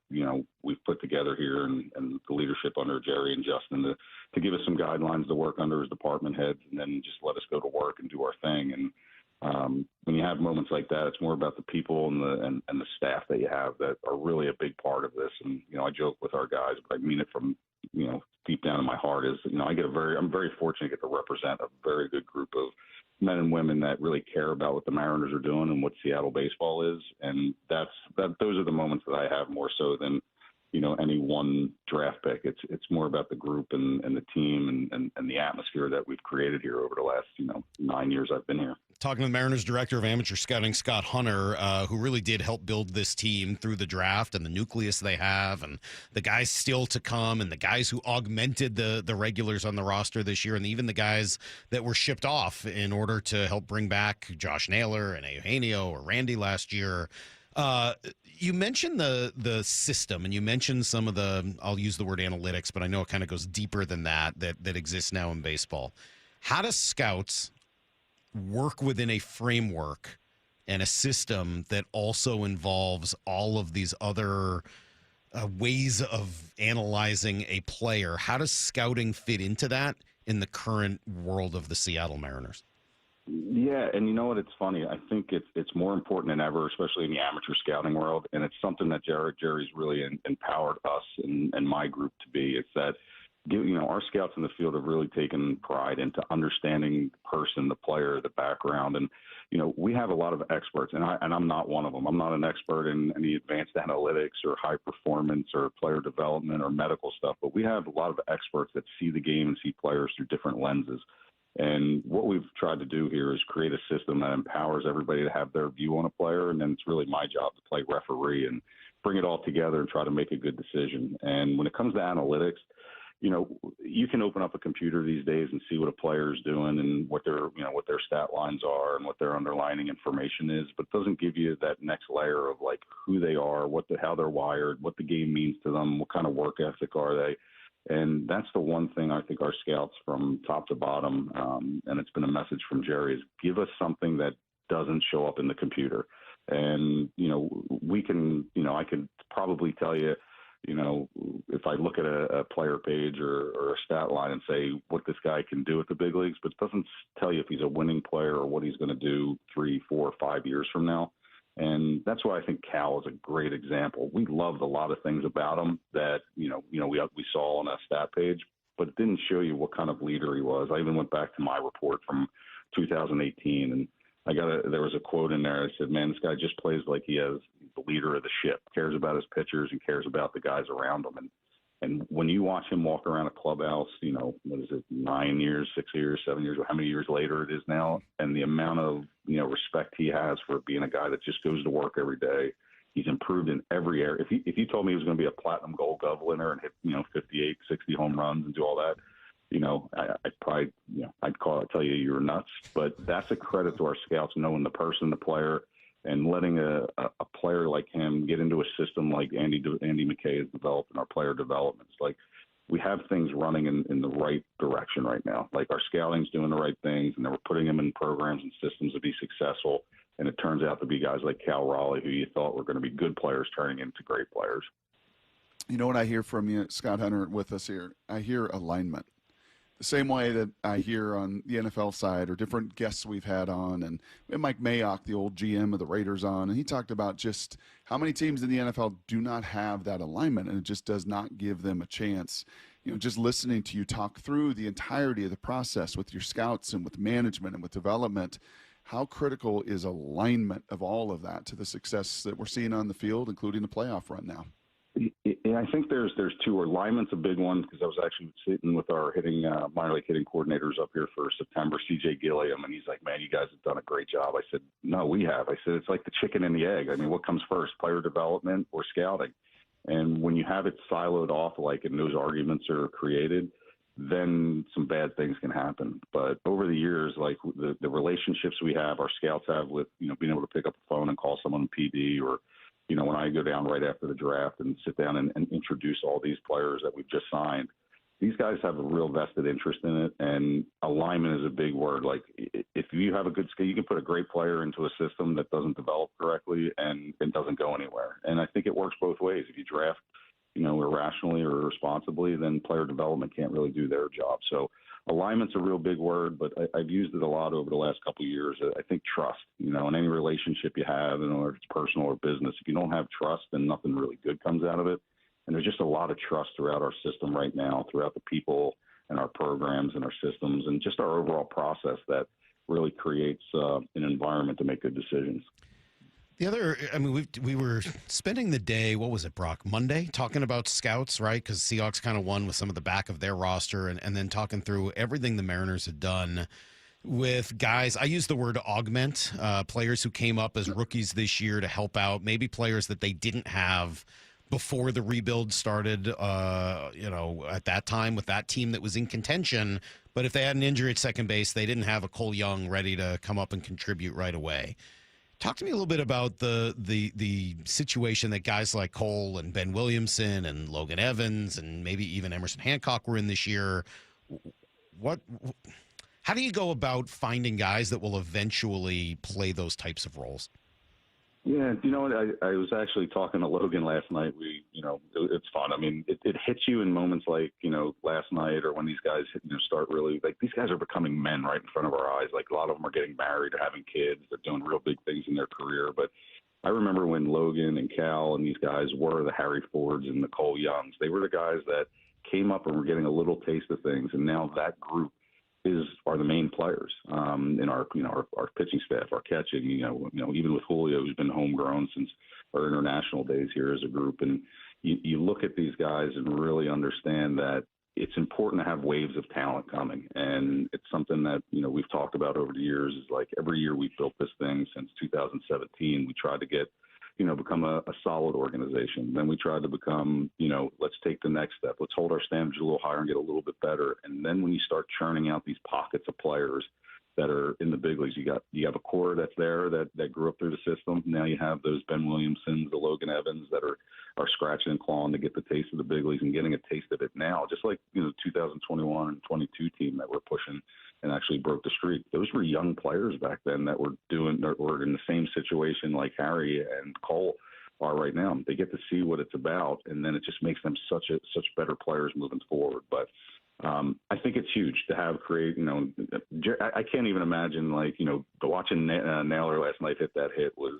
we've put together here and the leadership under Jerry and Justin to give us some guidelines to work under as department heads and then just let us go to work and do our thing. And when you have moments like that, it's more about the people and the staff that you have that are really a big part of this. And, I joke with our guys, but I mean it from, deep down in my heart is, I'm very fortunate to get to represent a very good group of men and women that really care about what the Mariners are doing and what Seattle baseball is. And those are the moments that I have more so than, any one draft pick. It's more about the group and the team and the atmosphere that we've created here over the last, 9 years I've been here. Talking to the Mariners director of amateur scouting, Scott Hunter, who really did help build this team through the draft and the nucleus they have and the guys still to come and the guys who augmented the regulars on the roster this year and even the guys that were shipped off in order to help bring back Josh Naylor and Eugenio or Randy last year. You mentioned the system and you mentioned some of I'll use the word analytics, but I know it kind of goes deeper than that exists now in baseball. How do scouts work within a framework and a system that also involves all of these other ways of analyzing a player? How does scouting fit into that in the current world of the Seattle Mariners? Yeah, and you know what? It's funny. I think it's more important than ever, especially in the amateur scouting world, and it's something that Jerry's really empowered us and my group to be. It's that, our scouts in the field have really taken pride into understanding the person, the player, the background, and we have a lot of experts, and I'm not one of them. I'm not an expert in any advanced analytics or high performance or player development or medical stuff, but we have a lot of experts that see the game and see players through different lenses. And what we've tried to do here is create a system that empowers everybody to have their view on a player, and then it's really my job to play referee and bring it all together and try to make a good decision. And when it comes to analytics, you can open up a computer these days and see what a player is doing and what their stat lines are and what their underlying information is, but it doesn't give you that next layer of like who they are, how they're wired, what the game means to them, what kind of work ethic are they. And that's the one thing I think our scouts from top to bottom, and it's been a message from Jerry, is give us something that doesn't show up in the computer. And, we can, I could probably tell you, if I look at a player page or a stat line and say what this guy can do at the big leagues, but it doesn't tell you if he's a winning player or what he's going to do 3, 4, 5 years from now. And that's why I think Cal is a great example. We loved a lot of things about him that, we saw on a stat page, but it didn't show you what kind of leader he was. I even went back to my report from 2018, and there was a quote in there. I said, man, this guy just plays like he has the leader of the ship, cares about his pitchers and cares about the guys around him. And when you watch him walk around a clubhouse, what is it, 9 years, 6 years, 7 years, how many years later it is now, and the amount of, respect he has for being a guy that just goes to work every day. He's improved in every area. If you told me he was going to be a platinum gold glove winner and hit, 58, 60 home runs and do all that, I'd probably, I'd tell you you're nuts. But that's a credit to our scouts, knowing the person, the player, and letting a player like him get into a system like Andy McKay has developed in our player developments. Like, we have things running in the right direction right now. Like, our scouting's doing the right things, and then we're putting them in programs and systems to be successful. And it turns out to be guys like Cal Raleigh, who you thought were going to be good players, turning into great players. You know what I hear from you, Scott Hunter, with us here? I hear alignment. The same way that I hear on the NFL side, or different guests we've had on, and Mike Mayock, the old GM of the Raiders, on, and he talked about just how many teams in the NFL do not have that alignment, and it just does not give them a chance. Just listening to you talk through the entirety of the process with your scouts and with management and with development, how critical is alignment of all of that to the success that we're seeing on the field, including the playoff run now? I think there's two. Alignment's a big one, because I was actually sitting with our minor league hitting coordinators up here for September, CJ Gilliam, and he's like, man, you guys have done a great job. I said, no, we have. I said, it's like the chicken and the egg. I mean, what comes first, player development or scouting? And when you have it siloed off, and those arguments are created, then some bad things can happen. But over the years, the relationships we have, our scouts have with, being able to pick up the phone and call someone in PD, or when I go down right after the draft and sit down and introduce all these players that we've just signed, these guys have a real vested interest in it. And alignment is a big word. Like, if you have a good skill, you can put a great player into a system that doesn't develop correctly and it doesn't go anywhere. And I think it works both ways. If you draft, irrationally or irresponsibly, then player development can't really do their job. So alignment's a real big word, but I've used it a lot over the last couple of years. I think trust, in any relationship you have, whether it's personal or business, if you don't have trust, then nothing really good comes out of it. And there's just a lot of trust throughout our system right now, throughout the people and our programs and our systems and just our overall process that really creates an environment to make good decisions. The other, we were spending the day, what was it, Brock, Monday, talking about scouts, right? Because Seahawks kind of won with some of the back of their roster, and then talking through everything the Mariners had done with guys. I use the word augment, players who came up as rookies this year to help out, maybe players that they didn't have before the rebuild started, at that time with that team that was in contention. But if they had an injury at second base, they didn't have a Cole Young ready to come up and contribute right away. Talk to me a little bit about the situation that guys like Cole and Ben Williamson and Logan Evans and maybe even Emerson Hancock were in this year. How do you go about finding guys that will eventually play those types of roles? Yeah, you know what? I was actually talking to Logan last night. It's fun. I mean, it hits you in moments like, last night, or when these guys, start really, like, these guys are becoming men right in front of our eyes. Like, a lot of them are getting married or having kids. They're doing real big things in their career. But I remember when Logan and Cal and these guys were the Harry Fords and the Cole Youngs. They were the guys that came up and were getting a little taste of things. And now that group are the main players in our pitching staff, our catching, even with Julio, who's been homegrown since our international days here as a group. And you look at these guys and really understand that it's important to have waves of talent coming. And it's something that, we've talked about over the years, is like every year we've built this thing since 2017. We tried to get, become a solid organization. Then we tried to become, let's take the next step. Let's hold our standards a little higher and get a little bit better. And then when you start churning out these pockets of players that are in the big leagues, you have a core that's there that grew up through the system. Now you have those Ben Williamsons, the Logan Evans that are scratching and clawing to get the taste of the big leagues and getting a taste of it now, just like, the 2021 and 22 team that we're pushing and actually broke the streak. Those were young players back then that were in the same situation like Harry and Cole are right now. They get to see what it's about, and then it just makes them such better players moving forward. But I think it's huge to have I can't even imagine, watching Naylor last night hit that hit was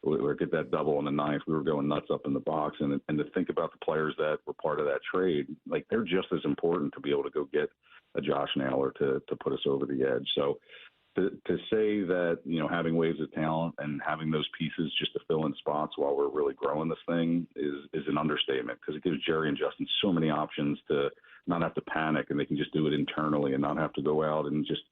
or get that double in the ninth. We were going nuts up in the box, and to think about the players that were part of that trade, like they're just as important to be able to go get a Josh Naylor to put us over the edge. So to say that, having waves of talent and having those pieces just to fill in spots while we're really growing this thing is an understatement, because it gives Jerry and Justin so many options to not have to panic, and they can just do it internally and not have to go out and just,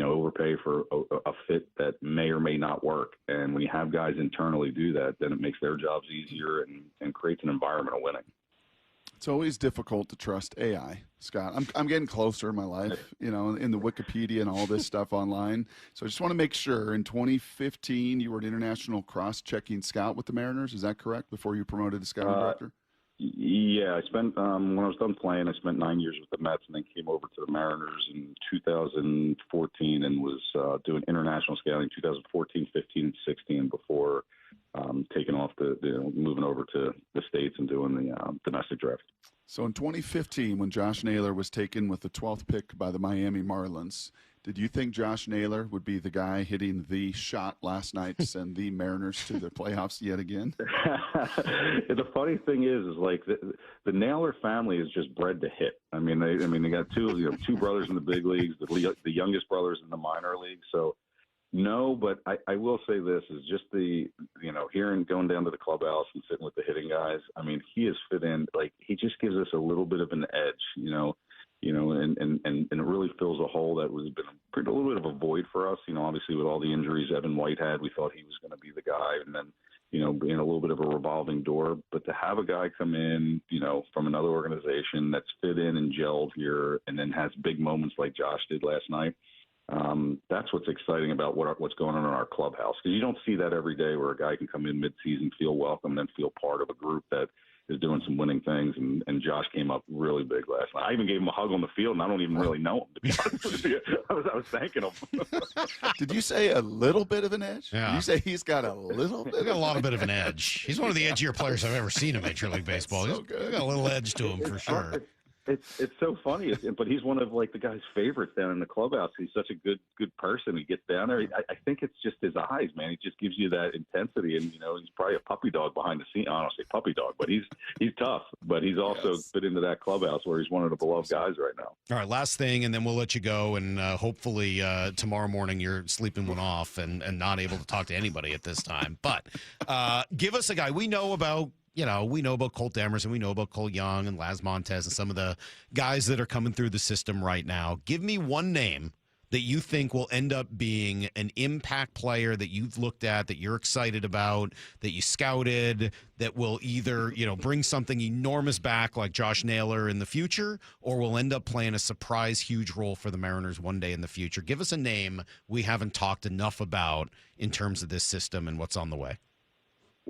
overpay for a fit that may or may not work. And when you have guys internally do that, then it makes their jobs easier and creates an environment of winning. It's always difficult to trust AI, Scott. I'm getting closer in my life, in the Wikipedia and all this stuff online. So I just want to make sure, in 2015, you were an international cross-checking scout with the Mariners. Is that correct, before you promoted to scouting director? Yeah, I spent, when I was done playing, I spent 9 years with the Mets and then came over to the Mariners in 2014 and was doing international scouting 2014, 15, and 16 before taking off moving over to the States and doing the domestic draft. So in 2015, when Josh Naylor was taken with the 12th pick by the Miami Marlins, did you think Josh Naylor would be the guy hitting the shot last night to send the Mariners to the playoffs yet again? The funny thing is like the Naylor family is just bred to hit. I mean, they got two brothers in the big leagues, the youngest brothers in the minor leagues. So no, but I will say this is just hearing, going down to the clubhouse and sitting with the hitting guys. I mean, he has fit in, like, he just gives us a little bit of an edge, and it really fills a hole that was been a little bit of a void for us. Obviously with all the injuries Evan White had, we thought he was going to be the guy, and then, being a little bit of a revolving door. But to have a guy come in, from another organization that's fit in and gelled here, and then has big moments like Josh did last night, that's what's exciting about what's going on in our clubhouse, because you don't see that every day, where a guy can come in mid-season, feel welcome, then feel part of a group that is doing some winning things. And Josh came up really big last night. I even gave him a hug on the field, and I don't even really know him, to be honest with you. I was thanking him. Did you say a little bit of an edge? Yeah. Did you say he's got a little bit? He's got a lot of bit of an edge. He's one of the edgier players I've ever seen in Major League Baseball. So good. He's got a little edge to him for sure. It's so funny, but he's one of the guy's favorites down in the clubhouse. He's such a good person. He gets down there. I think it's just his eyes, man. He just gives you that intensity, and he's probably a puppy dog behind the scenes. I don't say puppy dog, but he's tough. But he's also fit into that clubhouse where he's one of the beloved guys right now. All right, last thing, and then we'll let you go. And hopefully tomorrow morning you're sleeping one off and not able to talk to anybody at this time. But give us a guy we know about. We know about Colt Emerson, we know about Cole Young and Laz Montez and some of the guys that are coming through the system right now. Give me one name that you think will end up being an impact player that you've looked at, that you're excited about, that you scouted, that will either, bring something enormous back like Josh Naylor in the future, or will end up playing a surprise huge role for the Mariners one day in the future. Give us a name we haven't talked enough about in terms of this system and what's on the way.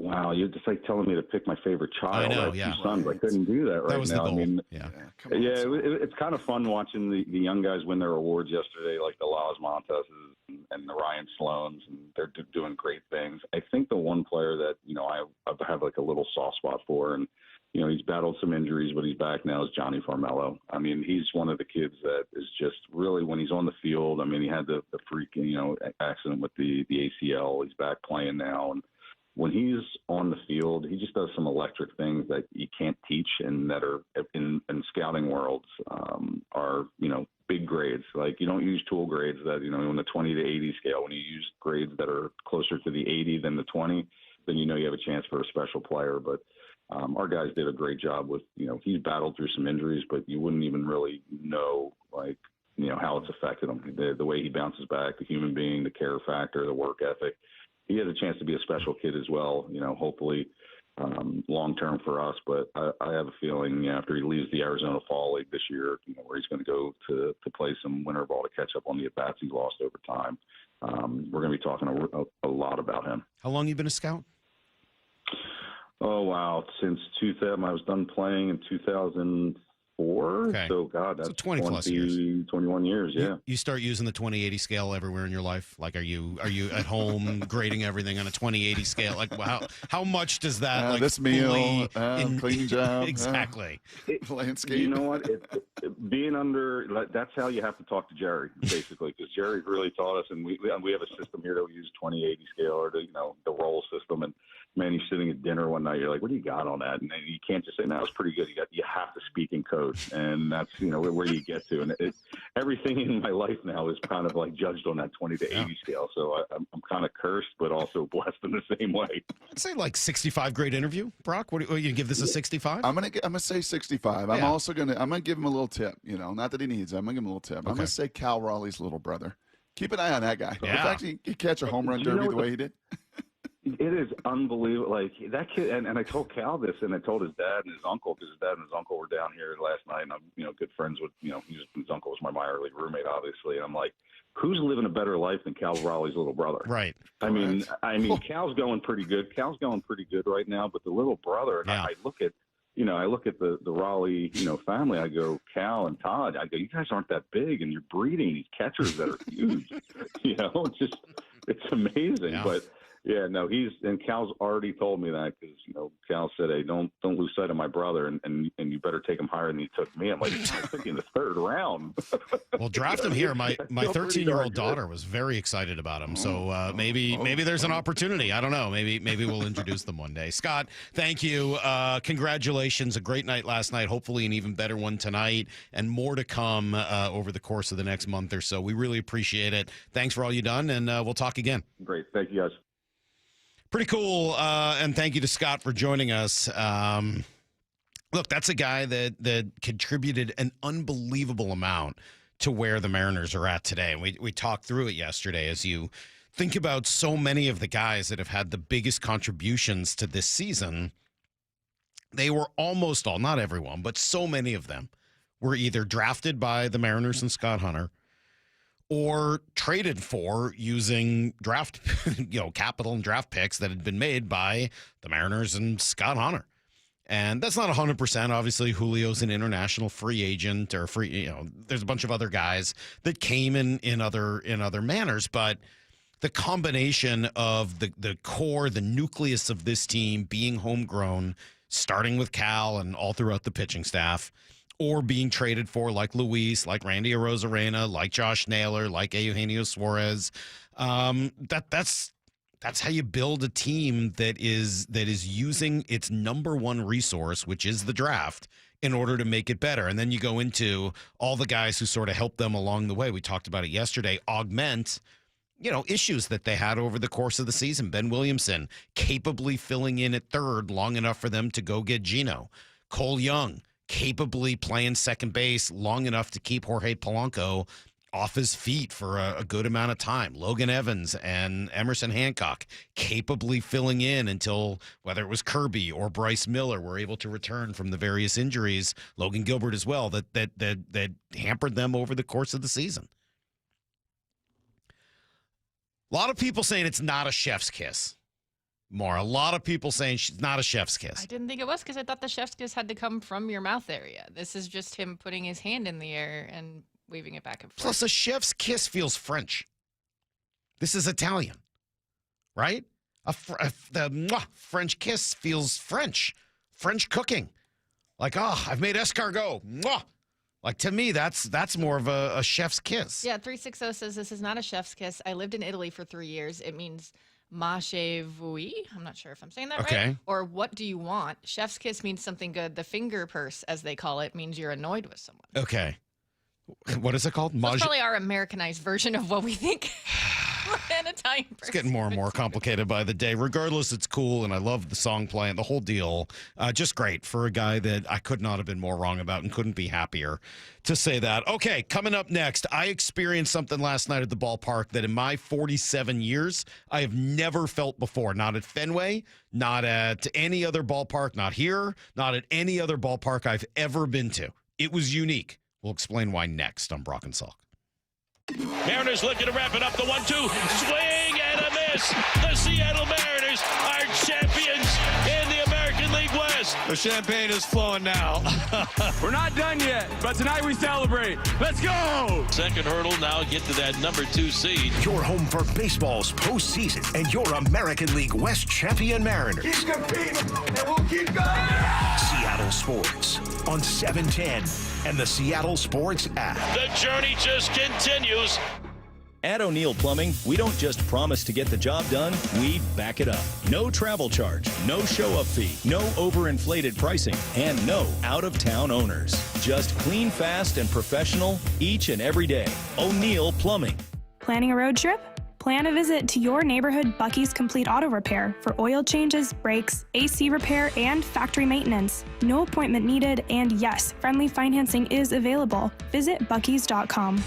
Wow, you're just like telling me to pick my favorite child. I know, I have yeah. 2 sons. I couldn't do that right That was now. the goal. I mean, yeah. It's kind of fun watching the young guys win their awards yesterday, like the Laz Montezes and the Ryan Sloans, and they're doing great things. I think the one player that I have like a little soft spot for, and he's battled some injuries, but he's back now, is Johnny Farmello. I mean, he's one of the kids that is just really, when he's on the field. I mean, he had the freak accident with the ACL. He's back playing now, and when he's on the field, he just does some electric things that you can't teach, and that are in scouting worlds are big grades. Like, you don't use tool grades that on the 20 to 80 scale. When you use grades that are closer to the 80 than the 20, then you have a chance for a special player. But our guys did a great job with he's battled through some injuries, but you wouldn't even really know how it's affected him. The way he bounces back, the human being, the care factor, the work ethic. He has a chance to be a special kid as well, hopefully long-term for us. But I have a feeling after he leaves the Arizona Fall League this year, where he's going to go to play some winter ball to catch up on the at-bats he lost over time, we're going to be talking a lot about him. How long you been a scout? Oh, wow. Since 2000, I was done playing in 2000. Okay. So, God, that's 20 plus years. 21 years, yeah. You start using the 20/80 scale everywhere in your life? Like, are you at home grading everything on a 20/80 scale? Like, how much does that, this meal, cleaning job. Exactly. Landscape. You know what? Being under, that's how you have to talk to Jerry, basically, because Jerry really taught us, and we have a system here that we use 20/80 scale, or the roll system, and man, he's sitting at dinner one night. You're like, what do you got on that? And you can't just say, no, it's pretty good. You have to speak in code, and that's where you get to. And everything in my life now is kind of like judged on that 20 to 80 scale. So I'm kind of cursed, but also blessed in the same way. I'd say like 65. Great interview, Brock. What you give this a 65? I'm gonna say 65. I'm also gonna give him a little tip. Not that he needs it. I'm gonna give him a little tip. I'm gonna say Cal Raleigh's little brother. Keep an eye on that guy. Yeah. The fact he catch a home run derby the way he did. It is unbelievable. Like that kid, and I told Cal this, and I told his dad and his uncle, because his dad and his uncle were down here last night, and I'm good friends with his uncle was my minor league roommate, obviously, and I'm like, who's living a better life than Cal Raleigh's little brother? Right. I mean, Cal's going pretty good. Cal's going pretty good right now, but the little brother, and I look at. I look at the Raleigh, family. I go, Cal and Todd. I go, you guys aren't that big, and you're breeding these catchers that are huge. It's amazing. Yeah. But yeah, no, and Cal's already told me that because Cal said, hey, don't lose sight of my brother, and you better take him higher than you took me. I'm like, I think in the third round. Well, draft him here. My 13-year-old daughter was very excited about him. So maybe there's an opportunity. I don't know. Maybe we'll introduce them one day. Scott, thank you. Congratulations. A great night last night. Hopefully an even better one tonight, and more to come over the course of the next month or so. We really appreciate it. Thanks for all you've done, and we'll talk again. Great. Thank you, guys. Pretty cool, and thank you to Scott for joining us. Look, that's a guy that contributed an unbelievable amount to where the Mariners are at today. And we talked through it yesterday. As you think about so many of the guys that have had the biggest contributions to this season, they were almost all, not everyone, but so many of them were either drafted by the Mariners and Scott Hunter, or traded for using draft, capital and draft picks that had been made by the Mariners and Scott Hunter. And that's not 100%. Obviously, Julio's an international free agent or free, there's a bunch of other guys that came in other manners, but the combination of the core, the nucleus of this team being homegrown, starting with Cal and all throughout the pitching staff, or being traded for like Luis, like Randy Arozarena, like Josh Naylor, like Eugenio Suarez. That's how you build a team that is using its number one resource, which is the draft, in order to make it better. And then you go into all the guys who sort of help them along the way. We talked about it yesterday, augment issues that they had over the course of the season. Ben Williamson capably filling in at third long enough for them to go get Gino. Cole Young capably playing second base long enough to keep Jorge Polanco off his feet for a good amount of time. Logan Evans and Emerson Hancock capably filling in until whether it was Kirby or Bryce Miller were able to return from the various injuries. Logan Gilbert as well that hampered them over the course of the season. A lot of people saying it's not a chef's kiss. A lot of people saying she's not a chef's kiss. I didn't think it was because I thought the chef's kiss had to come from your mouth area. This is just him putting his hand in the air and waving it back and forth. Plus, a chef's kiss feels French. This is Italian, right? The French kiss feels French. French cooking. Like, I've made escargot. Mwah. Like, to me, that's more of a chef's kiss. Yeah, 360 says this is not a chef's kiss. I lived in Italy for 3 years. It means Mache vui. I'm not sure if I'm saying that right. Or what do you want? Chef's kiss means something good. The finger purse, as they call it, means you're annoyed with someone. Okay. What is it called? That's probably our Americanized version of what we think an Italian person. It's getting more and more complicated by the day. Regardless, it's cool, and I love the song playing, the whole deal. Just great for a guy that I could not have been more wrong about and couldn't be happier to say that. Okay, coming up next, I experienced something last night at the ballpark that in my 47 years, I have never felt before. Not at Fenway, not at any other ballpark, not here, not at any other ballpark I've ever been to. It was unique. We'll explain why next on Brock and Salk. Mariners looking to wrap it up. The 1-2. Swing and a miss. The Seattle Mariners are champions in the American League League West. The champagne is flowing now. We're not done yet, but tonight we celebrate. Let's go! Second hurdle, now get to that number 2 seed. Your home for baseball's postseason and your American League West champion Mariners. Keep competing, and we'll keep going. Seattle Sports on 710 and the Seattle Sports app. The journey just continues. At O'Neill Plumbing, we don't just promise to get the job done, we back it up. No travel charge, no show-up fee, no overinflated pricing, and no out-of-town owners. Just clean, fast, and professional each and every day. O'Neill Plumbing. Planning a road trip? Plan a visit to your neighborhood Bucky's Complete Auto Repair for oil changes, brakes, AC repair, and factory maintenance. No appointment needed, and yes, friendly financing is available. Visit buckys.com.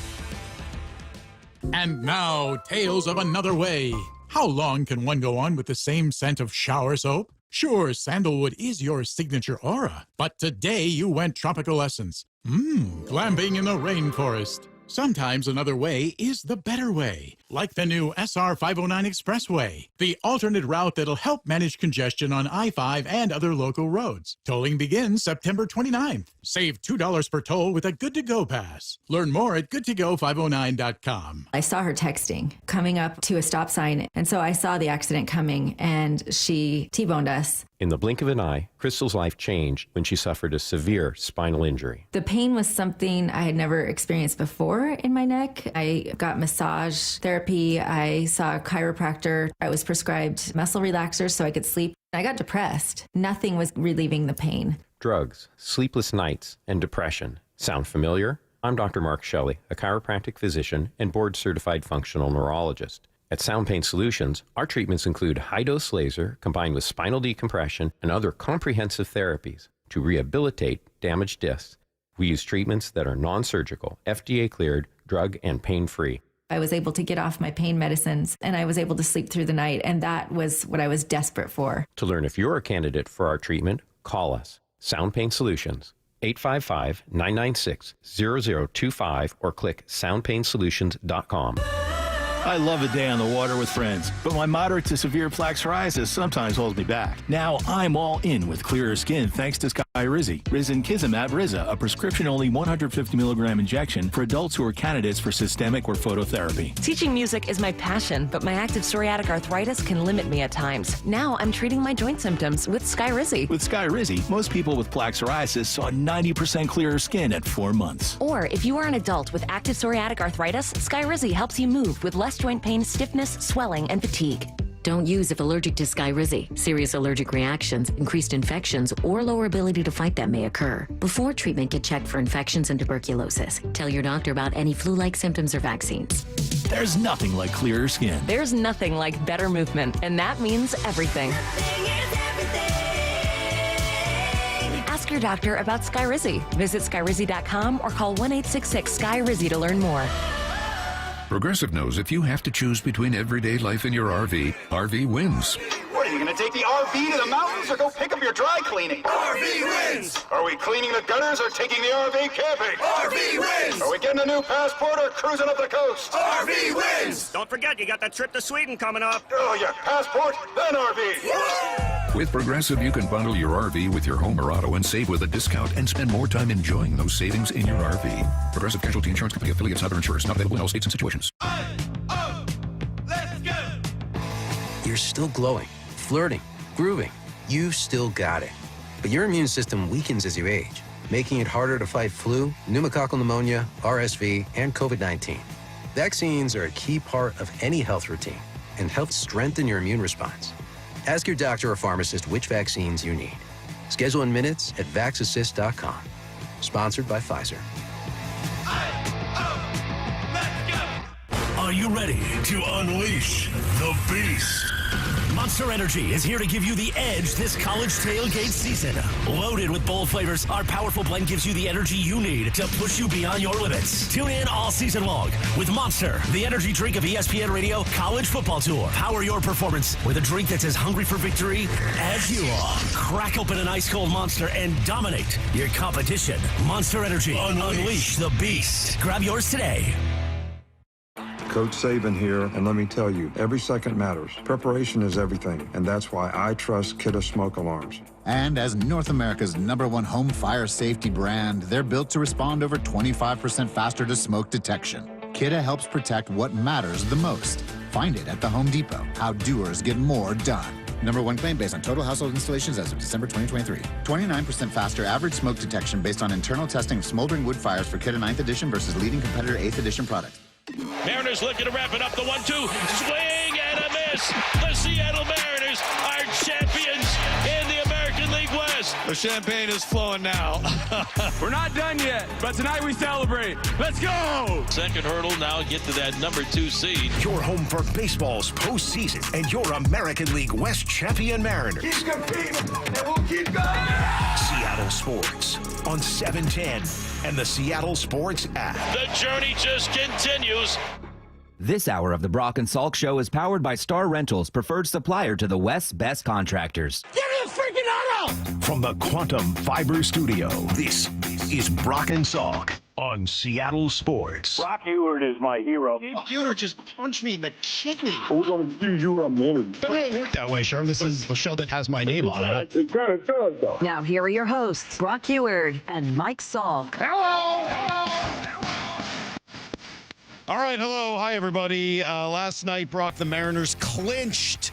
And now, tales of another way. How long can one go on with the same scent of shower soap? Sure, sandalwood is your signature aura, but today you went tropical essence. Glamping in the rainforest. Sometimes another way is the better way, like the new SR 509 Expressway, the alternate route that'll help manage congestion on I-5 and other local roads. Tolling begins September 29th. Save $2 per toll with a Good-to-Go pass. Learn more at goodtogo509.com. I saw her texting, coming up to a stop sign, and so I saw the accident coming, and she T-boned us. In the blink of an eye, Crystal's life changed when she suffered a severe spinal injury. The pain was something I had never experienced before in my neck. I got massage therapy. I saw a chiropractor. I was prescribed muscle relaxers so I could sleep. I got depressed. Nothing was relieving the pain. Drugs, sleepless nights, and depression. Sound familiar? I'm Dr. Mark Shelley, a chiropractic physician and board-certified functional neurologist. At Sound Pain Solutions, our treatments include high-dose laser combined with spinal decompression and other comprehensive therapies to rehabilitate damaged discs. We use treatments that are non-surgical, FDA-cleared, drug and pain-free. I was able to get off my pain medicines, and I was able to sleep through the night, and that was what I was desperate for. To learn if you're a candidate for our treatment, call us. Sound Pain Solutions, 855-996-0025, or click soundpainsolutions.com. I love a day on the water with friends, but my moderate to severe plaque psoriasis sometimes holds me back. Now I'm all in with clearer skin thanks to Skyrizi. Risankizumab Riza, a prescription-only 150 milligram injection for adults who are candidates for systemic or phototherapy. Teaching music is my passion, but my active psoriatic arthritis can limit me at times. Now I'm treating my joint symptoms with Skyrizi. With Skyrizi, most people with plaque psoriasis saw 90% clearer skin at 4 months. Or if you are an adult with active psoriatic arthritis, Skyrizi helps you move with less joint pain, stiffness, swelling, and fatigue. Don't use if allergic to Skyrizi. Serious allergic reactions, increased infections, or lower ability to fight them may occur. Before treatment, get checked for infections and tuberculosis. Tell your doctor about any flu-like symptoms or vaccines. There's nothing like clearer skin. There's nothing like better movement, and that means everything. Ask your doctor about Skyrizi. Visit Skyrizi.com or call 1-866-SKY-RIZZI to learn more. Progressive knows if you have to choose between everyday life and your RV, RV wins. What, are you going to take the RV to the mountains or go pick up your dry cleaning? RV wins! Are we cleaning the gutters or taking the RV camping? RV wins! Are we getting a new passport or cruising up the coast? RV wins! Don't forget, you got that trip to Sweden coming up. Oh, yeah, passport, then RV. With Progressive, you can bundle your RV with your home or auto and save with a discount and spend more time enjoying those savings in your RV. Progressive Casualty Insurance Company affiliates and other insurers not available in all states and situations. Let's go! You're still glowing, flirting, grooving. You still got it. But your immune system weakens as you age, making it harder to fight flu, pneumococcal pneumonia, RSV, and COVID-19. Vaccines are a key part of any health routine and help strengthen your immune response. Ask your doctor or pharmacist which vaccines you need. Schedule in minutes at vaxassist.com. Sponsored by Pfizer. Are you ready to unleash the beast? Monster Energy is here to give you the edge this college tailgate season. Loaded with bold flavors, our powerful blend gives you the energy you need to push you beyond your limits. Tune in all season long with Monster, the energy drink of ESPN Radio College Football Tour. Power your performance with a drink that's as hungry for victory as you are. Crack open an ice-cold Monster and dominate your competition. Monster Energy. Unleash the beast. Grab yours today. Coach Saban here, and let me tell you, every second matters. Preparation is everything, and that's why I trust Kidde Smoke Alarms. And as North America's #1 home fire safety brand, they're built to respond over 25% faster to smoke detection. Kidde helps protect what matters the most. Find it at the Home Depot. How doers get more done. #1 claim based on total household installations as of December 2023. 29% faster average smoke detection based on internal testing of smoldering wood fires for Kidde 9th edition versus leading competitor 8th edition products. Mariners looking to wrap it up. The 1-2. Swing and a miss. The Seattle Mariners are champions in the American League West. The champagne is flowing now. We're not done yet, but tonight we celebrate. Let's go! Second hurdle now get to that #2 seed. Your home for baseball's postseason and your American League West champion Mariners. Keep competing, and we'll keep going. Seattle Sports on 710 and the Seattle Sports app. The journey just continues. This hour of the Brock and Salk Show is powered by Star Rentals, preferred supplier to the West's best contractors. Give me a freaking auto! From the Quantum Fiber Studio, this is Brock and Salk on Seattle Sports. Brock Ewert is my hero. Computer just punched me in the kidney. We're going to do you a minute. It don't work that way, Sherm. This is the show that has my name on it. It kind of does, though. Now, here are your hosts, Brock Ewert and Mike Salk. Hello! All right, hello. Hi, everybody. Last night, Brock, the Mariners clinched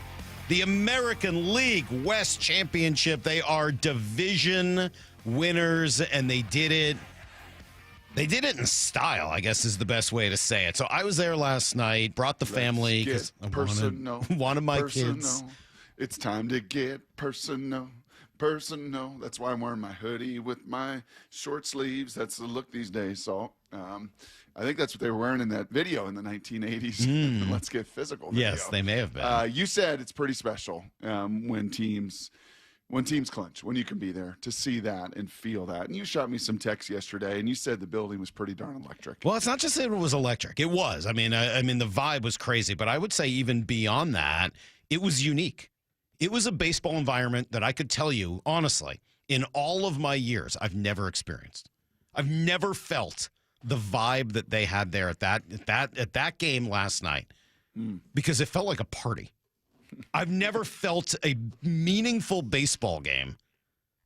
the American League West Championship. They are division winners, and they did it. They did it in style, I guess is the best way to say it. So I was there last night, brought the family because I wanted my kids. It's time to get personal. That's why I'm wearing my hoodie with my short sleeves. That's the look these days. So I think that's what they were wearing in that video in the 1980s. Let's Get Physical video. Yes, they may have been. You said it's pretty special when teams clinch, when you can be there to see that and feel that. And you shot me some texts yesterday, and you said the building was pretty darn electric. Well, it's not just that it was electric. It was. I mean, the vibe was crazy. But I would say even beyond that, it was unique. It was a baseball environment that I could tell you, honestly, in all of my years, I've never experienced. I've never felt the vibe that they had there at that game last night because it felt like a party. I've never felt a meaningful baseball game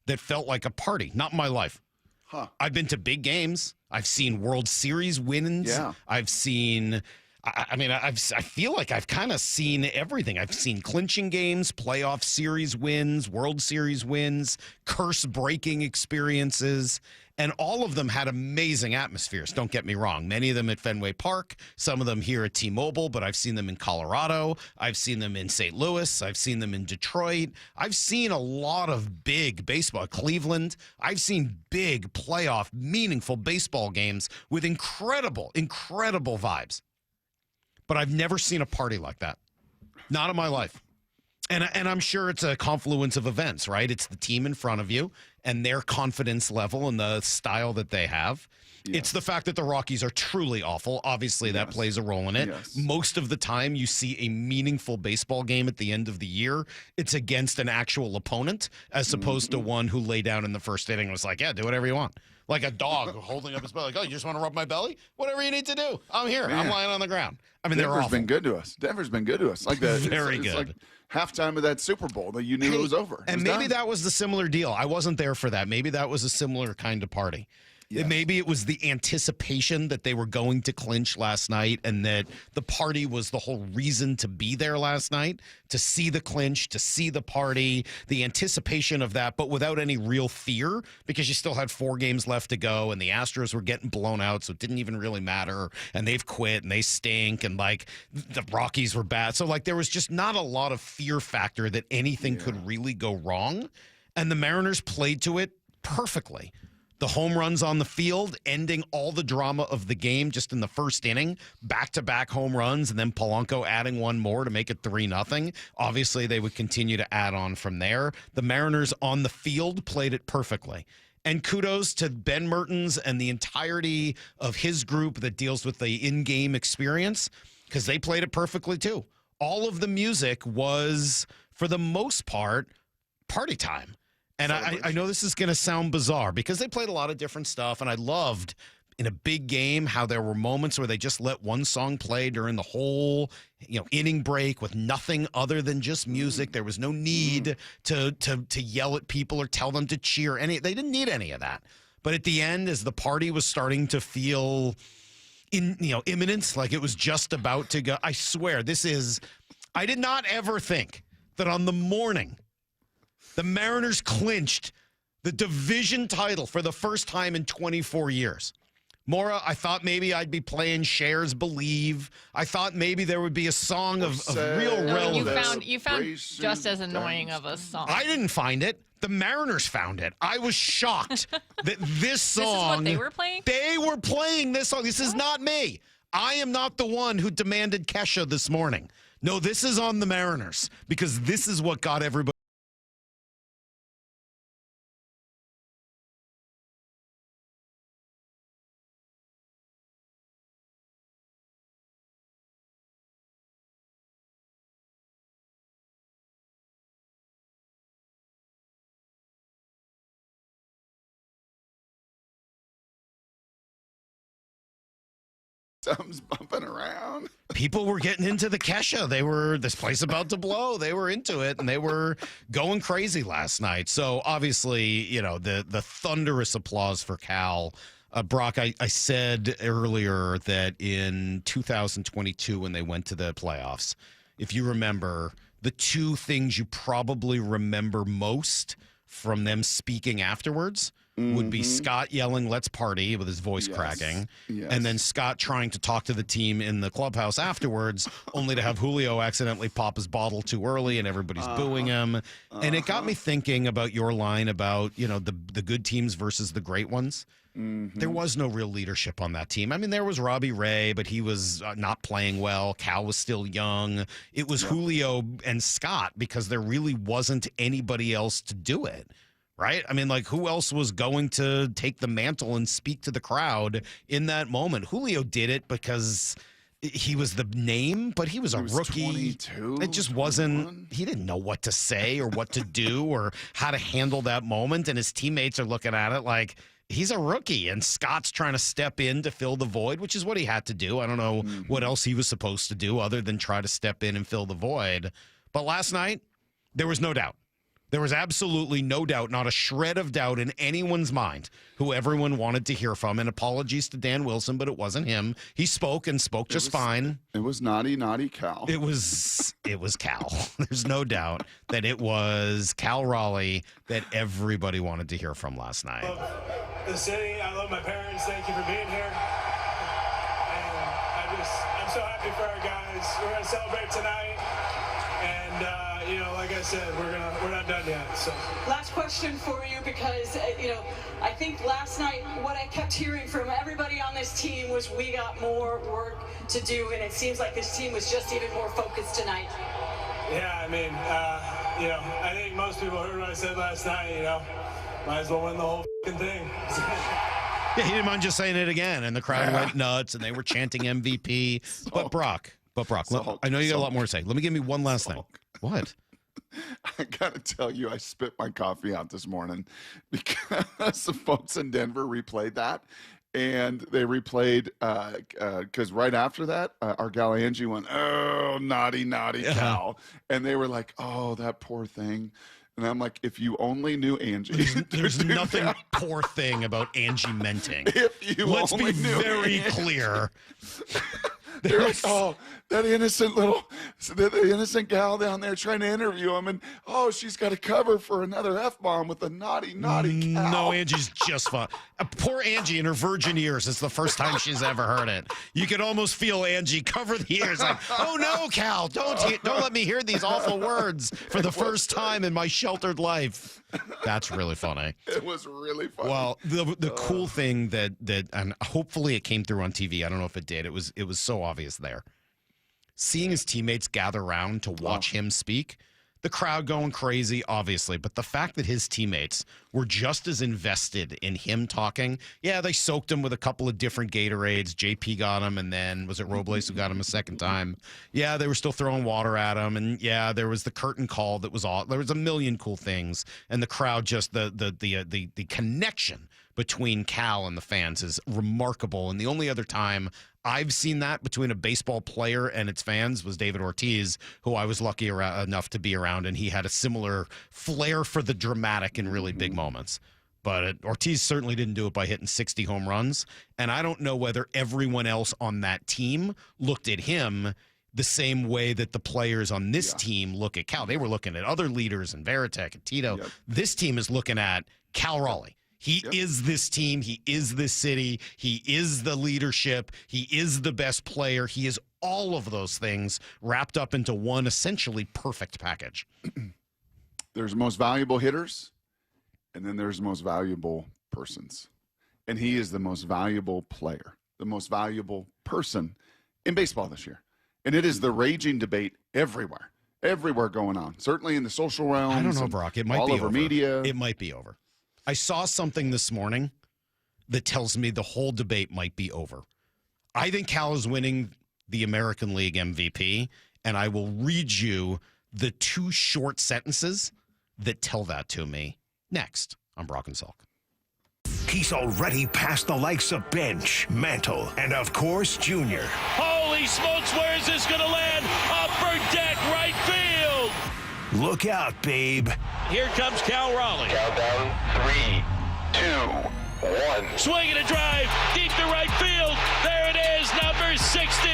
that felt like a party. Not in my life. Huh. I've been to big games. I've seen World Series wins. Yeah. I've seen, I feel like I've kind of seen everything. I've seen clinching games, playoff series wins, World Series wins, curse-breaking experiences. And all of them had amazing atmospheres. Don't get me wrong. Many of them at Fenway Park, some of them here at T-Mobile, but I've seen them in Colorado. I've seen them in St. Louis. I've seen them in Detroit. I've seen a lot of big baseball. Cleveland. I've seen big playoff, meaningful baseball games with incredible, incredible vibes. But I've never seen a party like that. Not in my life. And I'm sure it's a confluence of events, right? It's the team in front of you and their confidence level and the style that they have. Yes. It's the fact that the Rockies are truly awful. Obviously, that plays a role in it. Yes. Most of the time, you see a meaningful baseball game at the end of the year. It's against an actual opponent as opposed to one who lay down in the first inning and was like, yeah, do whatever you want. Like a dog holding up his belly. Like, oh, you just want to rub my belly? Whatever you need to do. I'm here. Man. I'm lying on the ground. I mean, Denver's they're awful. been good to us. Denver's been good to us. Like that. Very it's good. Like halftime of that Super Bowl that you knew it was over. And maybe that was the similar deal. I wasn't there for that. Maybe that was a similar kind of party. Yes. Maybe it was the anticipation that they were going to clinch last night and that the party was the whole reason to be there last night, to see the clinch, to see the party, the anticipation of that, but without any real fear because you still had 4 games left to go and the Astros were getting blown out, so it didn't even really matter, and they've quit and they stink and like the Rockies were bad. So like there was just not a lot of fear factor that anything could really go wrong, and the Mariners played to it perfectly. The home runs on the field, ending all the drama of the game just in the first inning, back-to-back home runs, and then Polanco adding one more to make it 3-0. Obviously, they would continue to add on from there. The Mariners on the field played it perfectly. And kudos to Ben Mertens and the entirety of his group that deals with the in-game experience, because they played it perfectly too. All of the music was, for the most part, party time. And I know this is going to sound bizarre because they played a lot of different stuff, and I loved in a big game, how there were moments where they just let one song play during the whole, inning break with nothing other than just music. There was no need to yell at people or tell them to cheer. They didn't need any of that. But at the end, as the party was starting to feel imminent, like it was just about to go, I swear, I did not ever think that on the morning the Mariners clinched the division title for the first time in 24 years. Maura, I thought maybe I'd be playing Cher's Believe. I thought maybe there would be a song of real relevance. You found just as annoying of a song. I didn't find it. The Mariners found it. I was shocked that this song. This is what they were playing? They were playing this song. This is not me. I am not the one who demanded Kesha this morning. No, this is on the Mariners because this is what got everybody. Something's bumping around. People were getting into the Kesha. This place about to blow. They were into it, and they were going crazy last night. So, obviously, the thunderous applause for Cal. Brock, I said earlier that in 2022 when they went to the playoffs, if you remember, the two things you probably remember most from them speaking afterwards would be Scott yelling, "Let's party," with his voice cracking. Yes. And then Scott trying to talk to the team in the clubhouse afterwards, only to have Julio accidentally pop his bottle too early and everybody's booing him. And it got me thinking about your line about, the good teams versus the great ones. There was no real leadership on that team. I mean, there was Robbie Ray, but he was not playing well. Cal was still young. It was Julio and Scott because there really wasn't anybody else to do it. Right? I mean, who else was going to take the mantle and speak to the crowd in that moment? Julio did it because he was the name, but he was a rookie. 22, it just wasn't, he didn't know what to say or what to do or how to handle that moment. And his teammates are looking at it like he's a rookie and Scott's trying to step in to fill the void, which is what he had to do. I don't know what else he was supposed to do other than try to step in and fill the void. But last night, there was no doubt. There was absolutely no doubt, not a shred of doubt in anyone's mind who everyone wanted to hear from. And apologies to Dan Wilson, but it wasn't him. He spoke and spoke just fine. It was naughty Cal. It was Cal. There's no doubt that it was Cal Raleigh that everybody wanted to hear from last night. I love the city. I love my parents. Thank you for being here. And I'm so happy for our guys. We're going to celebrate tonight. And, like I said, we're not done yet. So. Last question for you, because I think last night what I kept hearing from everybody on this team was we got more work to do, and it seems like this team was just even more focused tonight. Yeah, I mean, I think most people heard what I said last night. Might as well win the whole thing. Yeah, he didn't mind just saying it again, and the crowd went nuts, and they were chanting MVP. But Brock, I know you got a lot more to say. Let me give me one last thing. What? I gotta tell you, I spit my coffee out this morning because the folks in Denver replayed that, and they replayed because right after that, our gal Angie went, "Oh, naughty Cal," and they were like, "Oh, that poor thing." And I'm like, if you only knew Angie. There's nothing poor thing about Angie Menting. Let's be very clear. They're like, oh, that innocent gal down there trying to interview him, and she's got a cover for another F-bomb with a naughty Cal. No, Angie's just fun. Poor Angie in her virgin ears. It's the first time she's ever heard it. You could almost feel Angie cover the ears like, oh no, Cal, don't let me hear these awful words for the first time in my sheltered life. That's really funny. It was really funny. Well, the cool thing that and hopefully it came through on TV. I don't know if it did. It was so obvious there. Seeing his teammates gather around to watch him speak, the crowd going crazy, obviously, but the fact that his teammates were just as invested in him talking. Yeah, they soaked him with a couple of different Gatorades. JP got him, and then was it Robles who got him a second time? Yeah, they were still throwing water at him, and yeah, there was the curtain call that was all. There was a million cool things, and the crowd just the connection between Cal and the fans is remarkable. And the only other time I've seen that between a baseball player and its fans was David Ortiz, who I was lucky enough to be around, and he had a similar flair for the dramatic in really big moments. But Ortiz certainly didn't do it by hitting 60 home runs, and I don't know whether everyone else on that team looked at him the same way that the players on this team look at Cal. They were looking at other leaders and Veritek and Tito. This team is looking at Cal Raleigh. He is this team. He is this city. He is the leadership. He is the best player. He is all of those things wrapped up into one essentially perfect package. There's most valuable hitters, and then there's most valuable persons. And he is the most valuable player, the most valuable person in baseball this year. And it is the raging debate everywhere going on. Certainly in the social realm. I don't know, Brock. It might all be over over. media. It might be over. I saw something this morning that tells me the whole debate might be over. I think Cal is winning the American League MVP, and I will read you the 2 short sentences that tell that to me next on Brock and Salk. He's already past the likes of Bench, Mantle, and of course, Junior. Holy smokes, where is this going to land? Upper deck, right field. Look out, babe. Here comes Cal Raleigh. Countdown, 3, 2, 1. Swing and a drive, deep to right field. There it is, number 60,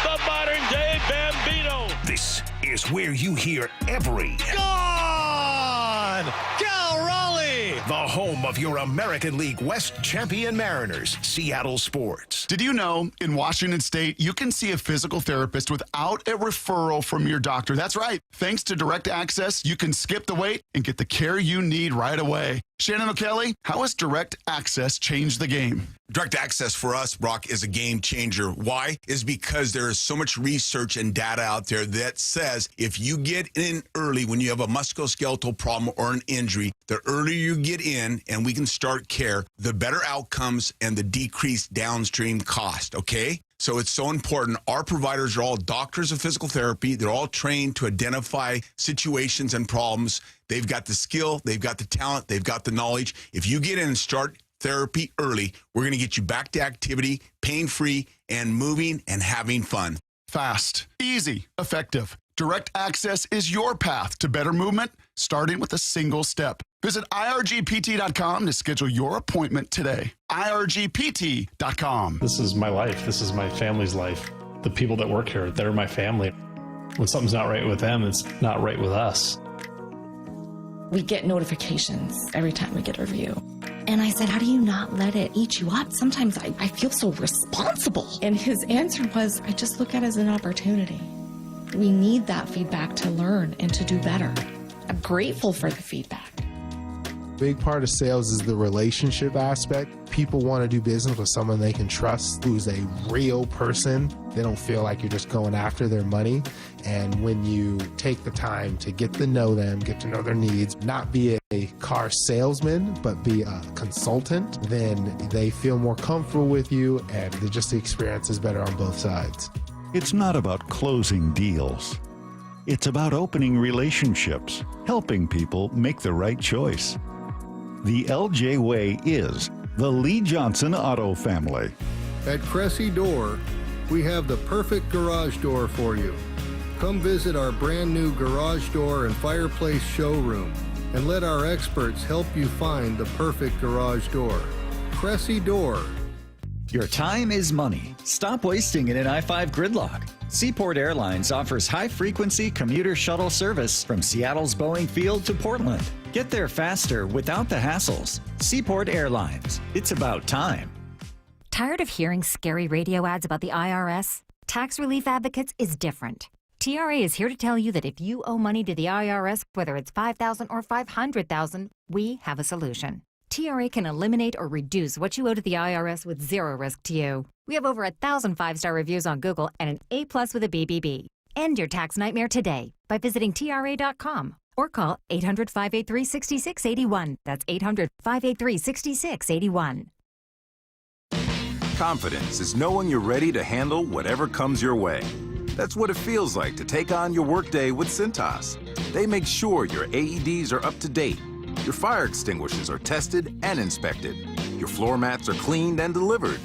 the modern-day Bambino. This is where you hear every... Gone! Cal Raleigh! The home of your American League West champion Mariners, Seattle Sports. Did you know in Washington State, you can see a physical therapist without a referral from your doctor? That's right. Thanks to Direct Access, you can skip the wait and get the care you need right away. Shannon O'Kelly, how has Direct Access changed the game? Direct Access for us, Brock, is a game changer. Why? Is because there is so much research and data out there that says if you get in early when you have a musculoskeletal problem or an injury, the earlier you get in and we can start care, the better outcomes and the decreased downstream cost, okay? So it's so important. Our providers are all doctors of physical therapy. They're all trained to identify situations and problems. They've got the skill, they've got the talent, they've got the knowledge. If you get in and start therapy early, we're going to get you back to activity, pain-free, and moving and having fun. Fast, easy, effective. Direct Access is your path to better movement, starting with a single step. Visit irgpt.com to schedule your appointment today. irgpt.com. This is my life. This is my family's life. The people that work here, they're my family. When something's not right with them, it's not right with us. We get notifications every time we get a review. And I said, how do you not let it eat you up? Sometimes I feel so responsible. And his answer was, I just look at it as an opportunity. We need that feedback to learn and to do better. I'm grateful for the feedback. Big part of sales is the relationship aspect. People want to do business with someone they can trust, who's a real person. They don't feel like you're just going after their money. And when you take the time to get to know them, get to know their needs, not be a car salesman, but be a consultant, then they feel more comfortable with you, and just the experience is better on both sides. It's not about closing deals. It's about opening relationships, helping people make the right choice. The LJ Way is the Lee Johnson Auto family. At Cressy Door, we have the perfect garage door for you. Come visit our brand new garage door and fireplace showroom and let our experts help you find the perfect garage door. Cressy Door. Your time is money. Stop wasting it in I-5 gridlock. Seaport Airlines offers high-frequency commuter shuttle service from Seattle's Boeing Field to Portland. Get there faster without the hassles. Seaport Airlines. It's about time. Tired of hearing scary radio ads about the IRS? Tax Relief Advocates is different. TRA is here to tell you that if you owe money to the IRS, whether it's $5,000 or $500,000, we have a solution. TRA can eliminate or reduce what you owe to the IRS with zero risk to you. We have over 1,000 5-star reviews on Google and an A+ with a BBB. End your tax nightmare today by visiting TRA.com or call 800-583-6681. That's 800-583-6681. Confidence is knowing you're ready to handle whatever comes your way. That's what it feels like to take on your workday with Cintas. They make sure your AEDs are up to date, your fire extinguishers are tested and inspected, Your floor mats are cleaned and delivered.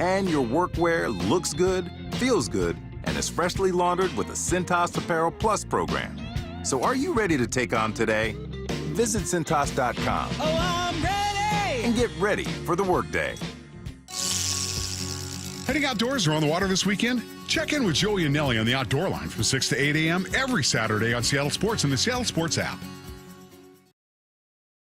And your workwear looks good, feels good, and is freshly laundered with the Cintas Apparel Plus program. So are you ready to take on today? Visit Cintas.com. Oh, I'm ready! And get ready for the workday. Heading outdoors or on the water this weekend? Check in with Joey and Nelly on the Outdoor Line from 6 to 8 a.m. every Saturday on Seattle Sports and the Seattle Sports app.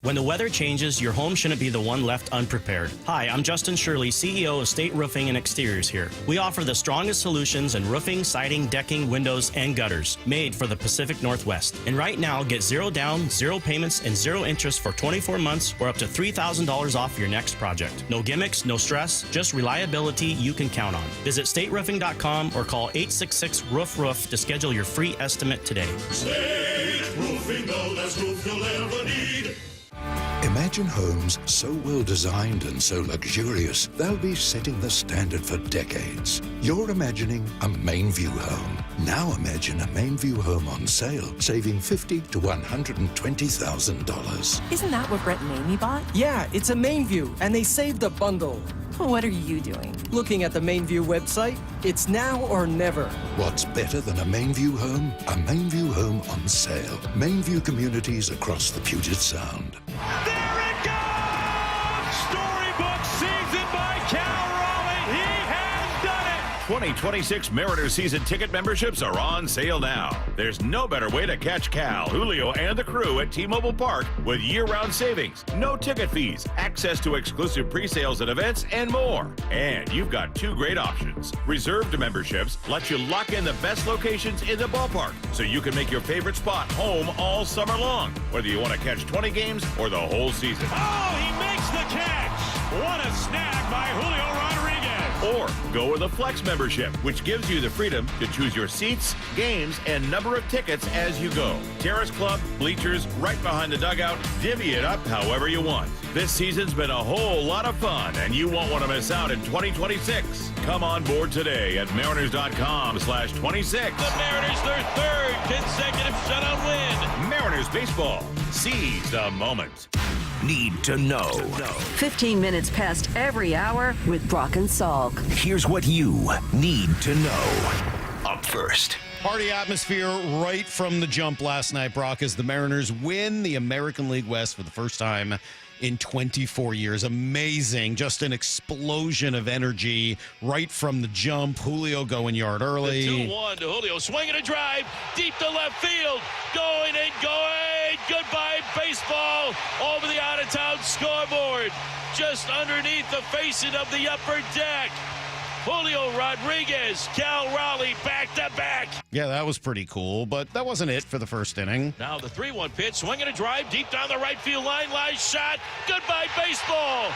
When the weather changes, your home shouldn't be the one left unprepared. Hi, I'm Justin Shirley, CEO of State Roofing and Exteriors here. We offer the strongest solutions in roofing, siding, decking, windows, and gutters, made for the Pacific Northwest. And right now, get 0 down, 0 payments, and 0 interest for 24 months or up to $3,000 off your next project. No gimmicks, no stress, just reliability you can count on. Visit stateroofing.com or call 866-ROOF-ROOF to schedule your free estimate today. State Roofing, the best roof you'll ever need. Imagine homes so well designed and so luxurious, they'll be setting the standard for decades. You're imagining a Mainview home. Now imagine a Mainview home on sale, saving $50,000 to $120,000. Isn't that what Brett and Amy bought? Yeah, it's a Mainview, and they saved a bundle. What are you doing? Looking at the Mainview website. It's now or never. What's better than a Mainview home? A Mainview home on sale. Mainview communities across the Puget Sound. There it goes! Storybook season by Cal Raleigh. He has done it! 2026 Mariners season ticket memberships are on sale now. There's no better way to catch Cal, Julio, and the crew at T-Mobile Park with year-round savings, no ticket fees, access to exclusive pre-sales and events, and more. And you've got 2 great options. Reserved memberships let you lock in the best locations in the ballpark so you can make your favorite spot home all summer long, whether you want to catch 20 games or the whole season. Oh, he makes the catch! What a snag by Julio Rodriguez! Or go with a Flex membership, which gives you the freedom to choose your seats, games, and number of tickets as you go. Terrace Club, bleachers, right behind the dugout, divvy it up however you want. This season's been a whole lot of fun, and you won't want to miss out in 2026. Come on board today at mariners.com/26. The Mariners, their 3rd consecutive shutout win. Mariners baseball. Seize the moment. Need to know. 15 minutes past every hour with Brock and Salk. Here's what you need to know. Up first. Party atmosphere right from the jump last night, Brock, as the Mariners win the American League West for the first time in 24 years. Amazing. Just an explosion of energy right from the jump. Julio going yard early. The 2-1 to Julio. Swinging a drive deep to left field. Going and going. Goodbye, baseball. Over the out-of-town scoreboard. Just underneath the facing of the upper deck. Julio Rodriguez, Cal Raleigh back-to-back. Yeah, that was pretty cool, but that wasn't it for the first inning. Now the 3-1 pitch, swinging a drive deep down the right field line, line shot. Goodbye, baseball.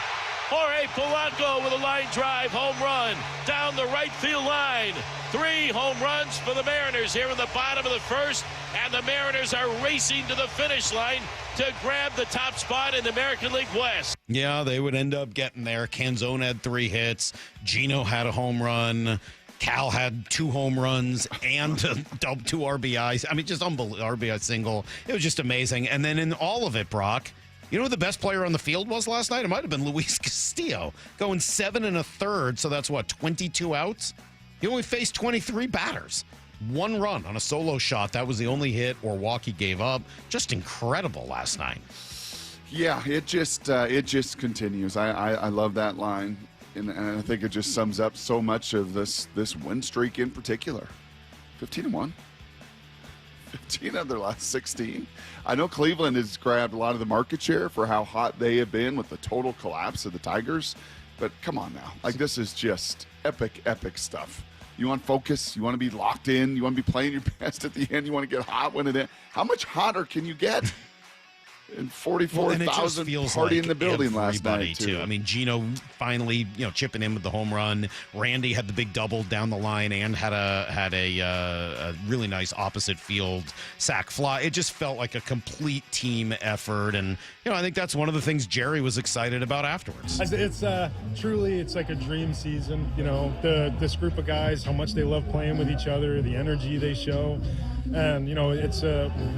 Jorge Polanco with a line drive, home run down the right field line. 3 home runs for the Mariners here in the bottom of the first, and the Mariners are racing to the finish line to grab the top spot in the American League West. Yeah, they would end up getting there. Canzone had 3 hits. Gino had a home run. Cal had 2 home runs and 2 RBIs. I mean, just unbelievable. RBI single. It was just amazing. And then in all of it, Brock, you know who the best player on the field was last night? It might have been Luis Castillo, going 7 1/3. So that's what, 22 outs? He only faced 23 batters. 1 run on a solo shot. That was the only hit or walk he gave up. Just incredible last night. Yeah, it just continues. I love that line, and I think it just sums up so much of this win streak in particular. 15-1. 15 of their last 16. I know Cleveland has grabbed a lot of the market share for how hot they have been with the total collapse of the Tigers, but come on now. Like, this is just epic stuff. You want focus. You want to be locked in. You want to be playing your best at the end. You want to get hot when it ends. How much hotter can you get? And 44,000 party in the building last night too. I mean, Gino finally, chipping in with the home run. Randy had the big double down the line and had a really nice opposite field sac fly. It just felt like a complete team effort, and I think that's one of the things Jerry was excited about afterwards. It's truly, it's like a dream season. This group of guys, how much they love playing with each other, the energy they show. And, you know, it's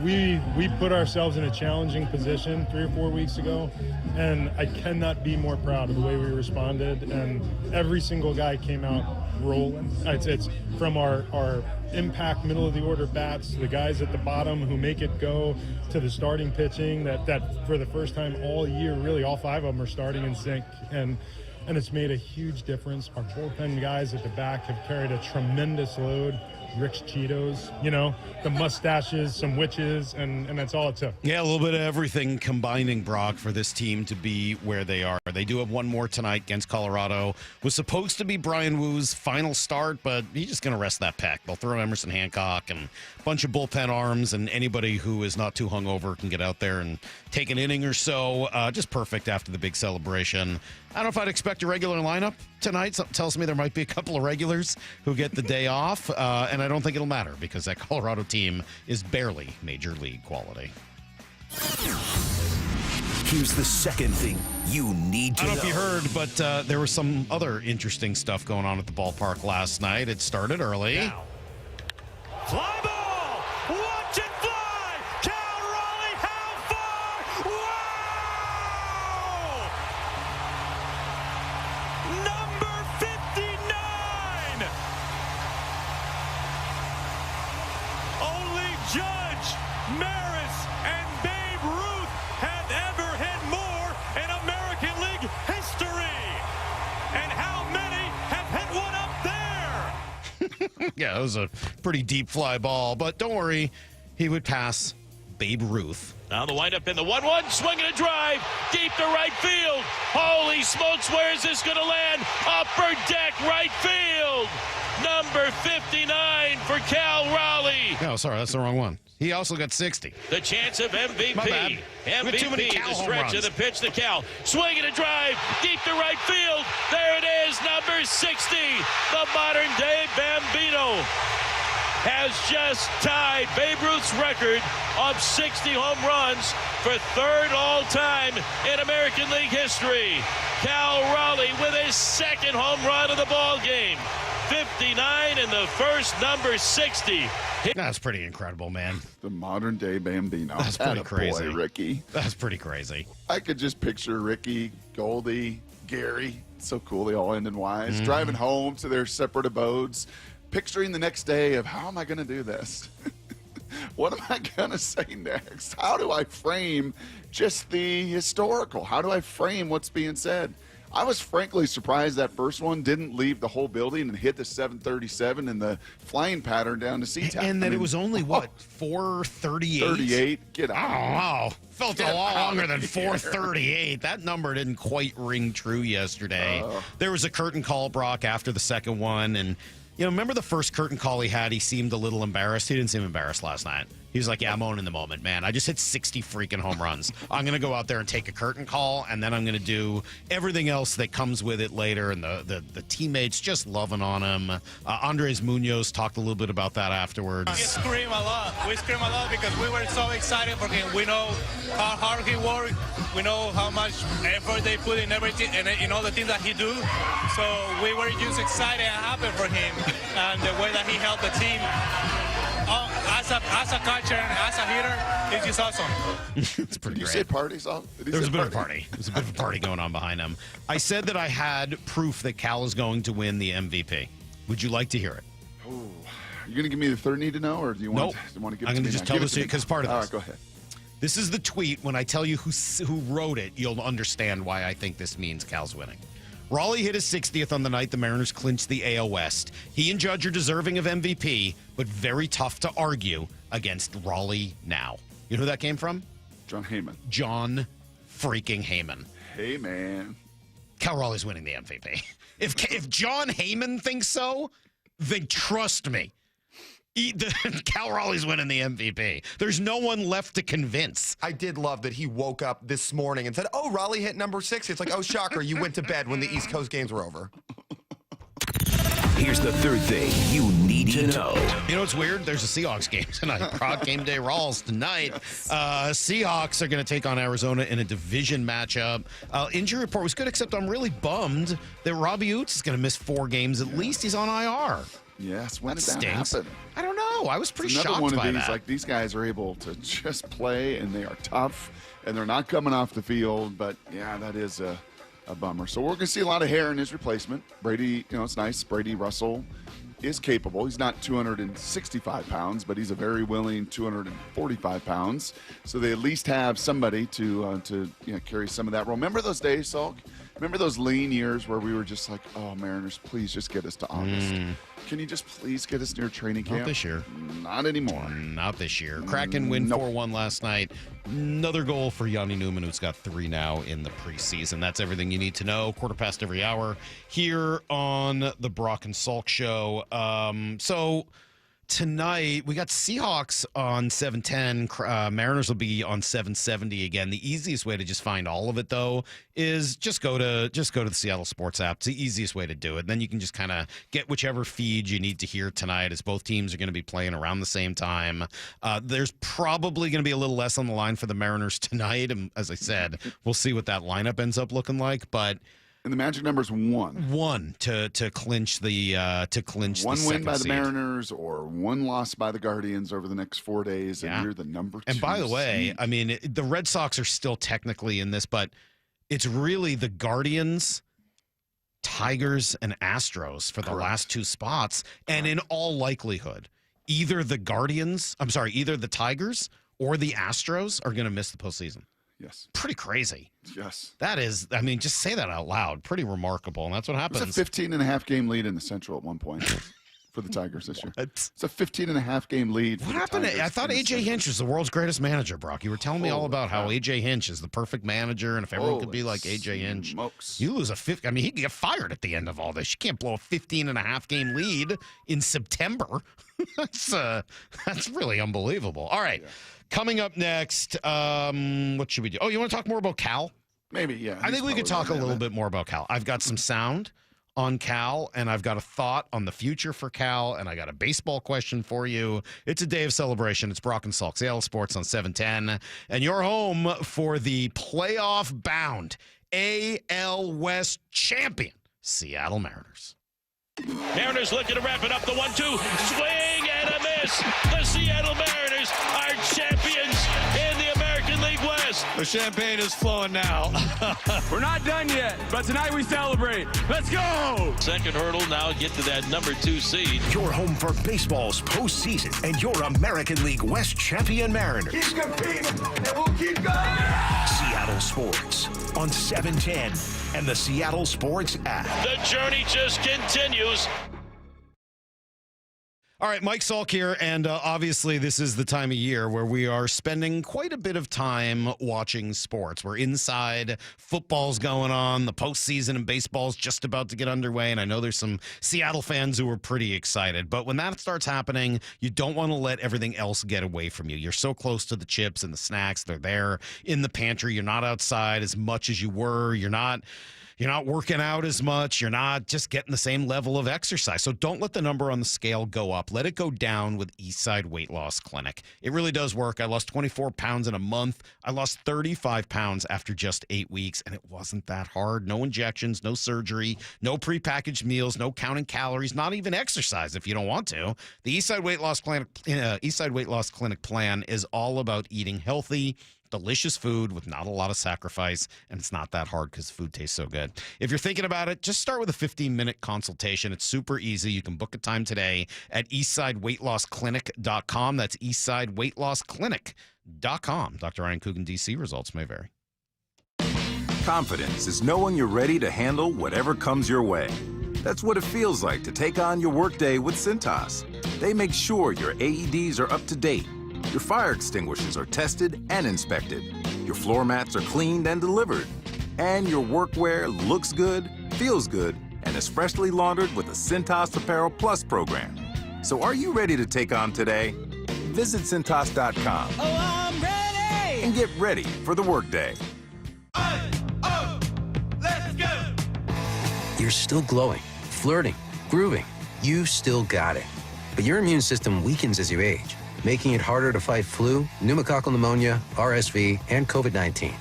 we put ourselves in a challenging position 3 or 4 weeks ago, and I cannot be more proud of the way we responded. And every single guy came out rolling. It's from our impact middle of the order bats, the guys at the bottom who make it go, to the starting pitching that for the first time all year, really all 5 of them are starting in sync, and it's made a huge difference. Our bullpen guys at the back have carried a tremendous load. Rick's Cheetos, you know, the mustaches, some witches, and that's all it took. Yeah, a little bit of everything combining, Brock, for this team to be where they are. They do have one more tonight against Colorado. Was supposed to be Brian Woo's final start, but he's just going to rest that pec. They'll throw Emerson Hancock and a bunch of bullpen arms, and anybody who is not too hungover can get out there and take an inning or so. Just perfect after the big celebration. I don't know if I'd expect a regular lineup tonight. Something tells me there might be a couple of regulars who get the day off, and I don't think it'll matter because that Colorado team is barely major league quality. Here's the second thing you need to know. I don't know if you heard, but there was some other interesting stuff going on at the ballpark last night. It started early. Now. Fly ball! Watch it fly! Cal Raleigh, how far? Wow! Number 59! Only Judge, Maris, and Babe Ruth have ever hit more in American League history. And how many have hit one up there? Yeah, it was a pretty deep fly ball, but don't worry, he would pass Babe Ruth. Now the windup in the 1-1, swing and a drive, deep to right field. Holy smokes, where is this going to land? Upper deck right field. Number 59 for Cal Raleigh. Oh, sorry, that's the wrong one. He also got 60. The chance of MVP. My bad. We had too many Cal the home stretch runs. of the pitch to Cal. Swing and a drive, deep to right field. There it is, number 60. The modern-day Bambino has just tied Babe Ruth's record of 60 home runs for third all-time in American League history. Cal Raleigh with his second home run of the ball game. 59 and the first, number 60. That's pretty incredible, man. The modern day Bambino. That's pretty crazy. Boy, Ricky. That's pretty crazy. I could just picture Ricky, Goldie, Gary. It's so cool. They all end in Y's. Driving home to their separate abodes, picturing the next day of how am I going to do this? What am I going to say next? How do I frame just the historical? How do I frame what's being said? I was frankly surprised that first one didn't leave the whole building and hit the 737 and the flying pattern down to Seatown. And that it was only, 438? 38. Get out. Oh, wow. Felt a lot longer than 438. That number didn't quite ring true yesterday. There was a curtain call, Brock, after the second one, and you know, remember the first curtain call he had? He seemed a little embarrassed. He didn't seem embarrassed last night. He was like, yeah, I'm owning the moment, man. I just hit 60 freaking home runs. I'm going to go out there and take a curtain call, and then I'm going to do everything else that comes with it later, and the teammates just loving on him. Andres Munoz talked a little bit about that afterwards. We scream a lot. We scream a lot because we were so excited for him. We know how hard he worked. We know how much effort they put in everything and in all the things that he do. So we were just excited and happy for him and the way that he helped the team. As a catcher and as a hitter, it's just awesome. It's pretty Did you great. say parties? There was a bit of a party. There was a bit of a party going on behind him. I said that I had proof that Cal is going to win the MVP. Would you like to hear it? Oh, are you going to give me the third need to know, or do you want, Nope. to give it I'm to going me to just now? tell Give it this to to you me because now. part of All this. right, go ahead. This is the tweet. When I tell you who wrote it, you'll understand why I think this means Cal's winning. Raleigh hit his 60th on the night the Mariners clinched the AL West. He and Judge are deserving of MVP, but very tough to argue against Raleigh now. You know who that came from? John Heyman. John freaking Heyman. Hey, man. Cal Raleigh's winning the MVP. If John Heyman thinks so, then trust me. Cal Raleigh's winning the MVP. There's no one left to convince. I did love that he woke up this morning and said, oh, Raleigh hit number 6. It's like, oh, shocker, you went to bed when the East Coast games were over. Here's the third thing you need to know. You know what's weird? There's a Seahawks game tonight. Broad Game Day Rawls tonight. Yes. Seahawks are going to take on Arizona in a division matchup. Injury report was good, except I'm really bummed that Robbie Oots is going to miss 4 games. At least he's on IR. Yes, when that did that stinks. happen? I don't know. I was pretty It's another shocked one of by these, that. like, these guys are able to just play, and they are tough, and they're not coming off the field. But, yeah, that is a bummer. So we're going to see a lot of hair in his replacement. Brady, it's nice. Brady Russell is capable. He's not 265 pounds, but he's a very willing 245 pounds. So they at least have somebody to carry some of that role. Remember those days, Salk? Remember those lean years where we were just like, oh, Mariners, please just get us to August. Can you just please get us near training camp? Not this year. Not anymore. Not this year. Kraken win 4-1 last night. Another goal for Yanni Newman, who's got 3 now in the preseason. That's everything you need to know. 1/4 every hour here on the Brock and Salk Show. So tonight we got Seahawks on 710. Mariners will be on 770 again. The easiest way to just find all of it, though, is just go to the Seattle Sports app. It's the easiest way to do it. Then you can just kind of get whichever feed you need to hear tonight, as both teams are going to be playing around the same time. There's probably going to be a little less on the line for the Mariners tonight, and as I said, we'll see what that lineup ends up looking like. But and the magic number is 1. 1 to clinch the one the win by the seed. Mariners or 1 loss by the Guardians over the next 4 days, and you're the number 2. And by the way, seed. I mean, the Red Sox are still technically in this, but it's really the Guardians, Tigers, and Astros for the last 2 spots. And in all likelihood, either the Tigers or the Astros are going to miss the postseason. Yes. Pretty crazy. Yes. That is, I mean, just say that out loud. Pretty remarkable. And that's what happens. It was a 15.5 game lead in the Central at one point for the Tigers this year. It's a 15.5 game lead. What happened? I thought A.J. Hinch was the world's greatest manager, Brock. You were telling me all about how A.J. Hinch is the perfect manager, and if everyone could be like A.J. Hinch, you lose a 50. I mean, he could get fired at the end of all this. You can't blow a 15.5 game lead in September. That's really unbelievable. All right. Yeah. Coming up next, what should we do? Oh, you want to talk more about Cal? Maybe, yeah. I think we could talk a little bit more about Cal. I've got some sound on Cal, and I've got a thought on the future for Cal, and I got a baseball question for you. It's a day of celebration. It's Brock and Salk, Seattle Sports on 710, and you're home for the playoff-bound AL West champion, Seattle Mariners. Mariners looking to wrap it up. The 1-2 swing and a miss. The Seattle Mariners are champions in the American League West. The champagne is flowing now. We're not done yet, but tonight we celebrate. Let's go! Second hurdle, now get to that number 2 seed. You're home for baseball's postseason and your American League West champion Mariners. Keep competing, and we'll keep going. Seattle Sports on 710 and the Seattle Sports app. The journey just continues. All right, Mike Salk here, and obviously this is the time of year where we are spending quite a bit of time watching sports. We're inside, football's going on, the postseason and baseball's just about to get underway, and I know there's some Seattle fans who are pretty excited. But when that starts happening, you don't want to let everything else get away from you. You're so close to the chips and the snacks. They're there in the pantry. You're not outside as much as you were. You're not working out as much. You're not just getting the same level of exercise. So don't let the number on the scale go up. Let it go down with Eastside Weight Loss Clinic. It really does work. I lost 24 pounds in a month. I lost 35 pounds after just 8 weeks, and it wasn't that hard. No injections, no surgery, no prepackaged meals, no counting calories, not even exercise if you don't want to. The Eastside Weight Loss Clinic plan is all about eating healthy, delicious food with not a lot of sacrifice, and it's not that hard because food tastes so good. If you're thinking about it, just start with a 15-minute consultation. It's super easy. You can book a time today at eastsideweightlossclinic.com. That's eastsideweightlossclinic.com. Dr. Ryan Coogan, D.C. Results may vary. Confidence is knowing you're ready to handle whatever comes your way. That's what it feels like to take on your workday with Cintas. They make sure your AEDs are up to date, your fire extinguishers are tested and inspected, your floor mats are cleaned and delivered, and your workwear looks good, feels good, and is freshly laundered with the Cintas Apparel Plus program. So are you ready to take on today? Visit Cintas.com. Oh, I'm ready! And get ready for the workday. Let's go! You're still glowing, flirting, grooving. You still got it. But your immune system weakens as you age, making it harder to fight flu, pneumococcal pneumonia, RSV, and COVID-19.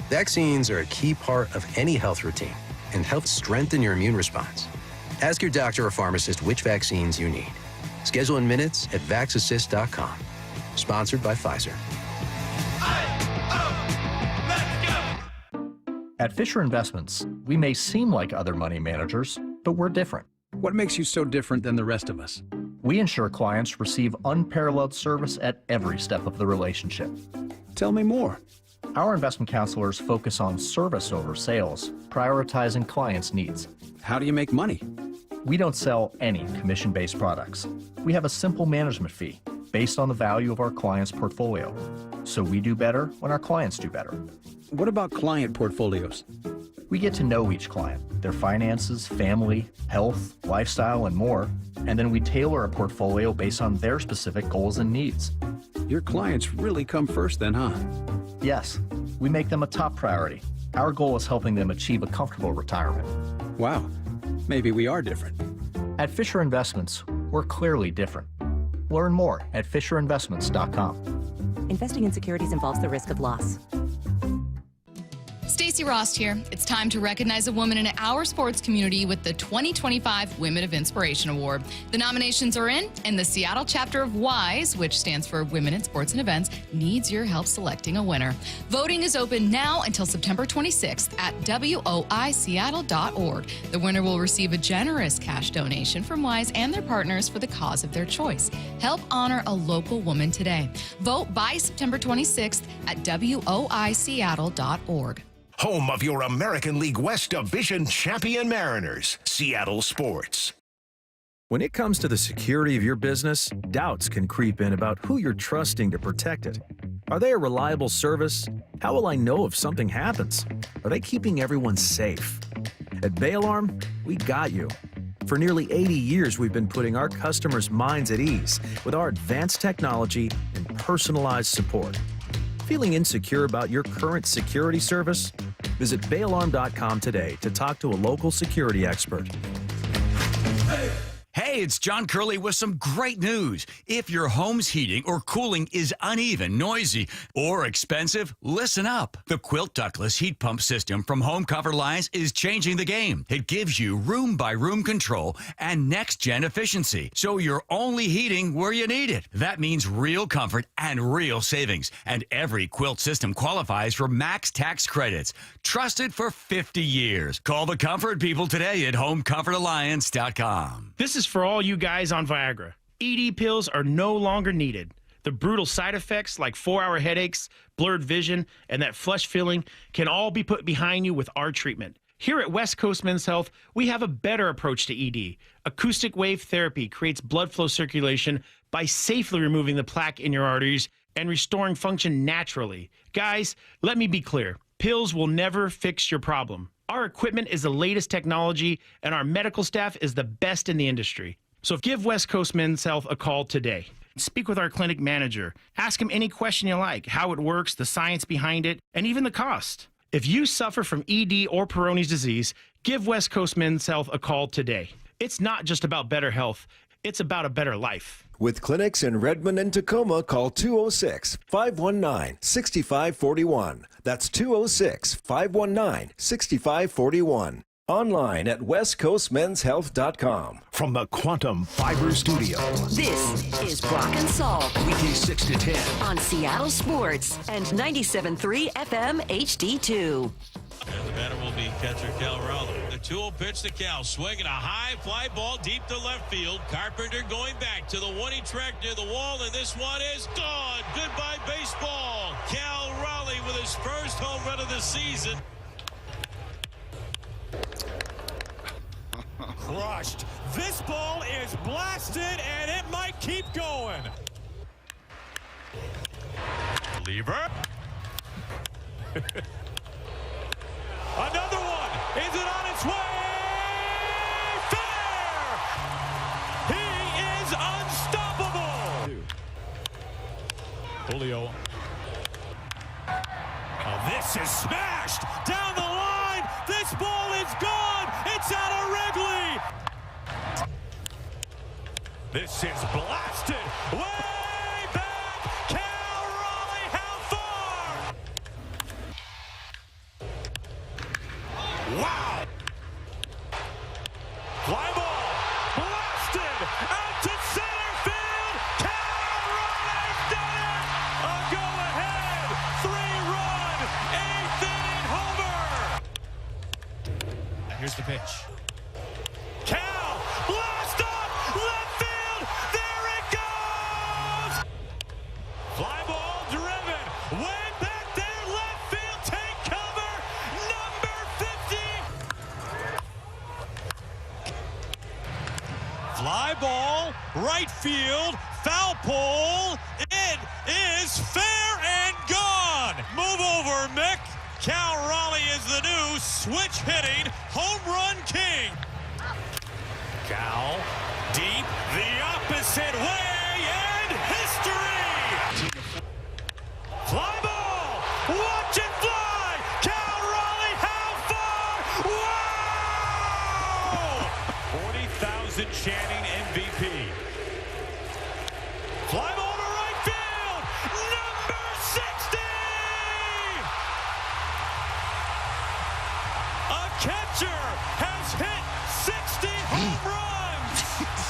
Vaccines are a key part of any health routine and help strengthen your immune response. Ask your doctor or pharmacist which vaccines you need. Schedule in minutes at vaxassist.com. Sponsored by Pfizer. At Fisher Investments, we may seem like other money managers, but we're different. What makes you so different than the rest of us? We ensure clients receive unparalleled service at every step of the relationship. Tell me more. Our investment counselors focus on service over sales, prioritizing clients' needs. How do you make money? We don't sell any commission-based products. We have a simple management fee based on the value of our client's portfolio. So we do better when our clients do better. What about client portfolios? We get to know each client, their finances, family, health, lifestyle, and more, and then we tailor a portfolio based on their specific goals and needs. Your clients really come first then, huh? Yes, we make them a top priority. Our goal is helping them achieve a comfortable retirement. Wow, maybe we are different. At Fisher Investments, we're clearly different. Learn more at FisherInvestments.com. Investing in securities involves the risk of loss. Stacey Rost here. It's time to recognize a woman in our sports community with the 2025 Women of Inspiration Award. The nominations are in, and the Seattle chapter of WISE, which stands for Women in Sports and Events, needs your help selecting a winner. Voting is open now until September 26th at woiseattle.org. The winner will receive a generous cash donation from WISE and their partners for the cause of their choice. Help honor a local woman today. Vote by September 26th at woiseattle.org. Home of your American League West Division champion Mariners, Seattle Sports. When it comes to the security of your business, doubts can creep in about who you're trusting to protect it. Are they a reliable service? How will I know if something happens? Are they keeping everyone safe? At Bay Alarm, we got you. For nearly 80 years, we've been putting our customers' minds at ease with our advanced technology and personalized support. Feeling insecure about your current security service? Visit bayalarm.com today to talk to a local security expert. Hey, it's John Curley with some great news. If your home's heating or cooling is uneven, noisy, or expensive, listen up. The Quilt ductless heat pump system from Home Comfort Alliance is changing the game. It gives you room-by-room control and next-gen efficiency, so you're only heating where you need it. That means real comfort and real savings, and every Quilt system qualifies for max tax credits. Trusted for 50 years. Call the comfort people today at HomeComfortAlliance.com. This is for all you guys on Viagra. ED pills are no longer needed. The brutal side effects like 4-hour headaches, blurred vision, and that flush feeling can all be put behind you with our treatment. Here at West Coast Men's Health, we have a better approach to ED. Acoustic wave therapy creates blood flow circulation by safely removing the plaque in your arteries and restoring function naturally. Guys, let me be clear. Pills will never fix your problem. Our equipment is the latest technology, and our medical staff is the best in the industry. So give West Coast Men's Health a call today. Speak with our clinic manager. Ask him any question you like, how it works, the science behind it, and even the cost. If you suffer from ED or Peyronie's disease, give West Coast Men's Health a call today. It's not just about better health. It's about a better life. With clinics in Redmond and Tacoma, call 206-519-6541. That's 206-519-6541. Online at westcoastmenshealth.com. From the Quantum Fiber Studio. This is Brock and Salk. Weekdays 6 to 10. On Seattle Sports and 97.3 FM HD2. And the batter will be catcher Cal Raleigh. The 2-0 pitch to Cal, swinging a high fly ball deep to left field. Carpenter going back to the one he tracked near the wall, and this one is gone. Goodbye baseball. Cal Raleigh with his first home run of the season. Crushed. This ball is blasted, and it might keep going. Lever. Another one. Is it on its way? Fair! He is unstoppable. Julio. Oh, this is smashed down the line. This ball is gone. It's out of Wrigley. This is blasted way back. Cal Raleigh, how far? Wow. Fly ball. ball, right field, foul pole. It is fair and gone. Move over, Mick. Cal Raleigh is the new switch-hitting home run king. Cal, deep, the opposite way, and history! Fly ball! Watch it fly! Cal Raleigh, how far? Wow! 40,000 Shannon MVP. Fly ball to right field! Number 60! A catcher has hit 60 home runs!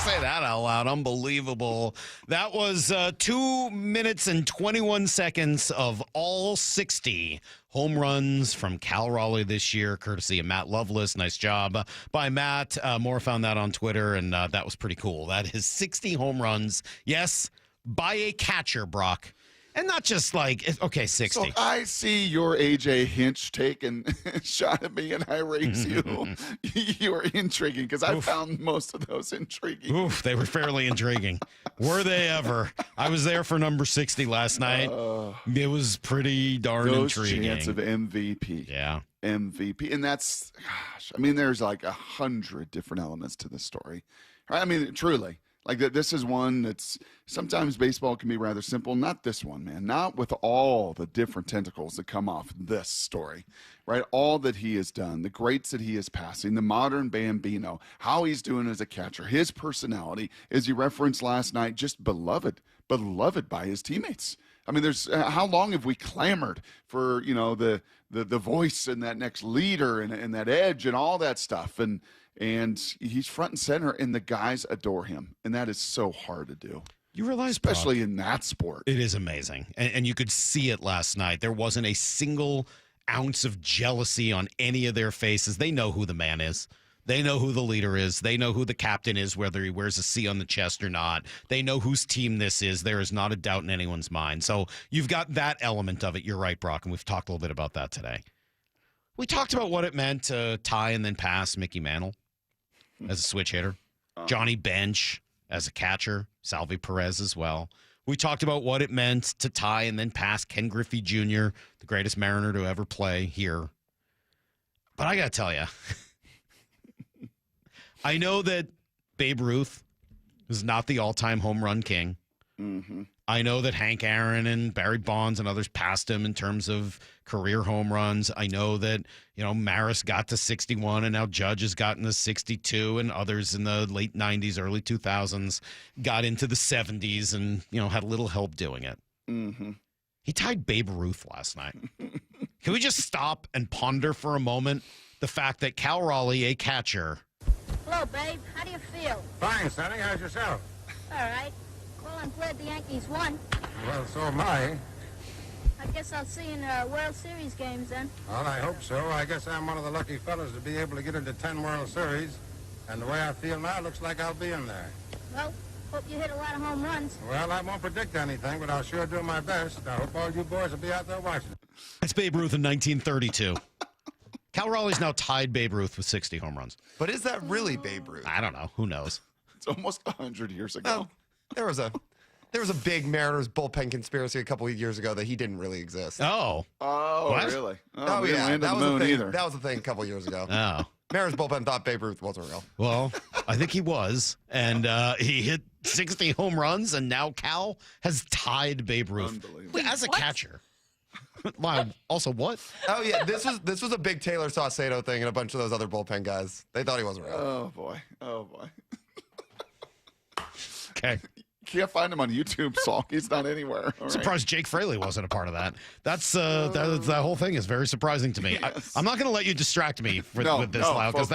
Say that out loud. Unbelievable. That was 2 minutes and 21 seconds of all 60 home runs from Cal Raleigh this year, courtesy of Matt Lovelace. Nice job by Matt. Moore found that on Twitter, and that was pretty cool. That is 60 home runs. Yes, by a catcher, Brock. And not just like, okay, 60. So I see your AJ Hinch taking a shot at me and I raise you. You are intriguing because I found most of those intriguing. Oof, they were fairly intriguing. Were they ever? I was there for number 60 last night. It was pretty darn intriguing. Chance of MVP. Yeah. MVP. And that's, gosh, I mean, there's like 100 different elements to this story. Right? I mean, truly. Like this is one that's sometimes baseball can be rather simple. Not this one, man. Not with all the different tentacles that come off this story, right? All that he has done, the greats that he is passing, the modern Bambino, how he's doing as a catcher, his personality, as you referenced last night, just beloved by his teammates. I mean, there's how long have we clamored for, you know, the voice and that next leader and that edge and all that stuff. And he's front and center, and the guys adore him. And that is so hard to do. You realize, especially Brock, in that sport. It is amazing. And you could see it last night. There wasn't a single ounce of jealousy on any of their faces. They know who the man is. They know who the leader is. They know who the captain is, whether he wears a C on the chest or not. They know whose team this is. There is not a doubt in anyone's mind. So you've got that element of it. You're right, Brock, and we've talked a little bit about that today. We talked about what it meant to tie and then pass Mickey Mantle as a switch hitter, Johnny Bench as a catcher, Salvi Perez as well. We talked about what it meant to tie and then pass Ken Griffey Jr., the greatest Mariner to ever play here. But I got to tell you, I know that Babe Ruth is not the all-time home run king. Mm-hmm. I know that Hank Aaron and Barry Bonds and others passed him in terms of career home runs. I know that, you know, Maris got to 61 and now Judge has gotten to 62 and others in the late 90s, early 2000s got into the 70s and, you know, had a little help doing it. Mm-hmm. He tied Babe Ruth last night. Can we just stop and ponder for a moment the fact that Cal Raleigh, a catcher. Hello, babe. How do you feel? Fine, Sonny. How's yourself? All right. Well, I'm glad the Yankees won. Well, so am I. I guess I'll see you in World Series games then. Well, I hope so. I guess I'm one of the lucky fellas to be able to get into 10 World Series. And the way I feel now, looks like I'll be in there. Well, hope you hit a lot of home runs. Well, I won't predict anything, but I'll sure do my best. I hope all you boys will be out there watching. That's Babe Ruth in 1932. Cal Raleigh's now tied Babe Ruth with 60 home runs. But is that really Babe Ruth? I don't know. Who knows? It's almost 100 years ago. Well, there was a big Mariners bullpen conspiracy a couple of years ago that he didn't really exist. Oh. Oh, what? really? Oh, we didn't yeah. land That on was the a moon thing. either. That was a thing a couple of years ago. Oh. Mariners bullpen thought Babe Ruth wasn't real. Well, I think he was. And he hit 60 home runs, and now Cal has tied Babe Ruth. As a catcher. Wow. Also, what? Oh, yeah. This was a big Taylor Saucedo thing and a bunch of those other bullpen guys. They thought he wasn't real. Oh, boy. Oh, boy. Okay. Can't find him on YouTube, Salk. He's not anywhere. All Surprised Jake Fraley wasn't a part of that. That's that whole thing is very surprising to me. Yes. I'm not going to let you distract me with this, Lau, because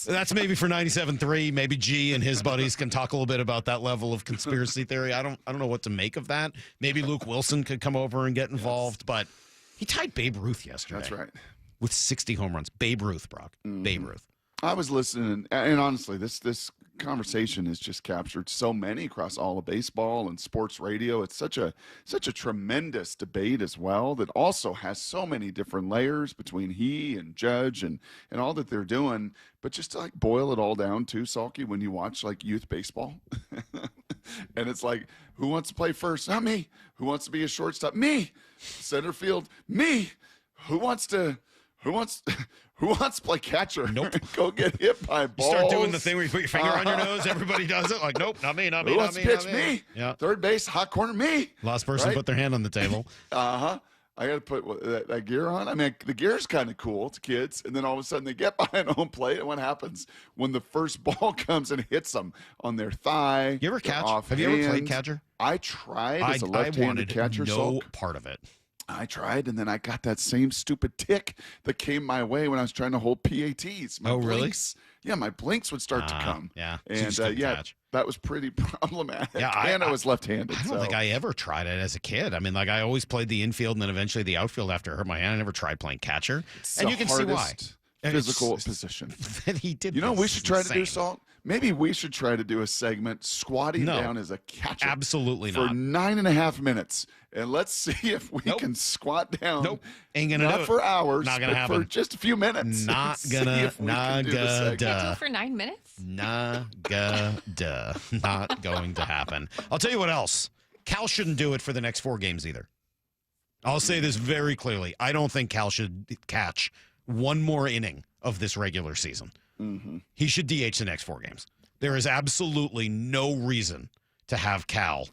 that's maybe for 97.3. Maybe G and his buddies can talk a little bit about that level of conspiracy theory. I don't know what to make of that. Maybe Luke Wilson could come over and get involved, but he tied Babe Ruth yesterday. That's right. With 60 home runs. Babe Ruth, Brock. Babe Ruth. I was listening, and honestly, this conversation has just captured so many across all of baseball and sports radio. It's such a tremendous debate as well that also has so many different layers between he and Judge and all that they're doing. But just to like boil it all down to, Salky, when you watch like youth baseball, and it's like, who wants to play first? Not me. Who wants to be a shortstop? Me. Center field? Me. Who wants to play catcher? Nope. Go get hit by balls. You start doing the thing where you put your finger on your nose. Everybody does it. Like, nope, not me, not me, Who not wants me, to pitch? not me. Me. Yeah. Third base, hot corner, me. Last person Right? put their hand on the table. I got to put that gear on. I mean, the gear's kind of cool to kids. And then all of a sudden they get behind home plate. And what happens when the first ball comes and hits them on their thigh? You ever catch? Off Have you ever played hand? catcher? I tried as a I left-handed wanted catcher. no Salk. part of it. I tried, and then I got that same stupid tick that came my way when I was trying to hold PATs. My really? blinks, yeah, my blinks would start to come. Yeah. So you And just couldn't yeah, catch. that was pretty problematic. Yeah, and I was left-handed. I don't think I ever tried it as a kid. I mean, like I always played the infield and then eventually the outfield after I hurt my hand. I never tried playing catcher. And you can see why. Physical position. He did. You know what we should try to do, insane. Salt? Maybe we should try to do a segment squatting No. down as a catcher. Absolutely for not. 9.5 minutes. And let's see if we can squat down. Nope. Ain't gonna not do it. for hours, Not gonna but happen. for just a few minutes. Not See gonna. if we can do the segment. Do it for 9 minutes? Not going to happen. I'll tell you what else. Cal shouldn't do it for the next 4 games either. I'll say this very clearly. I don't think Cal should catch one more inning of this regular season. Mm-hmm. He should DH the next 4 games. There is absolutely no reason to have Cal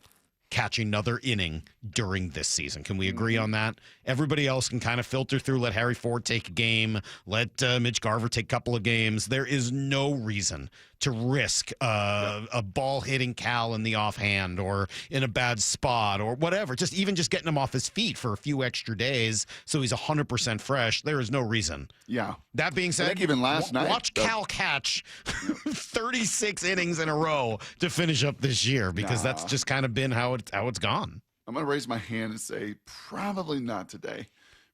catch another inning during this season. Can we agree on that? Everybody else can kind of filter through, let Harry Ford take a game, let Mitch Garver take a couple of games. There is no reason to risk a ball hitting Cal in the offhand or in a bad spot or whatever. Just getting him off his feet for a few extra days so he's 100% fresh. There is no reason. Yeah. That being said, I think even last night, watch Cal catch 36 innings in a row to finish up this year because that's just kind of been how it's gone. I'm going to raise my hand and say probably not today.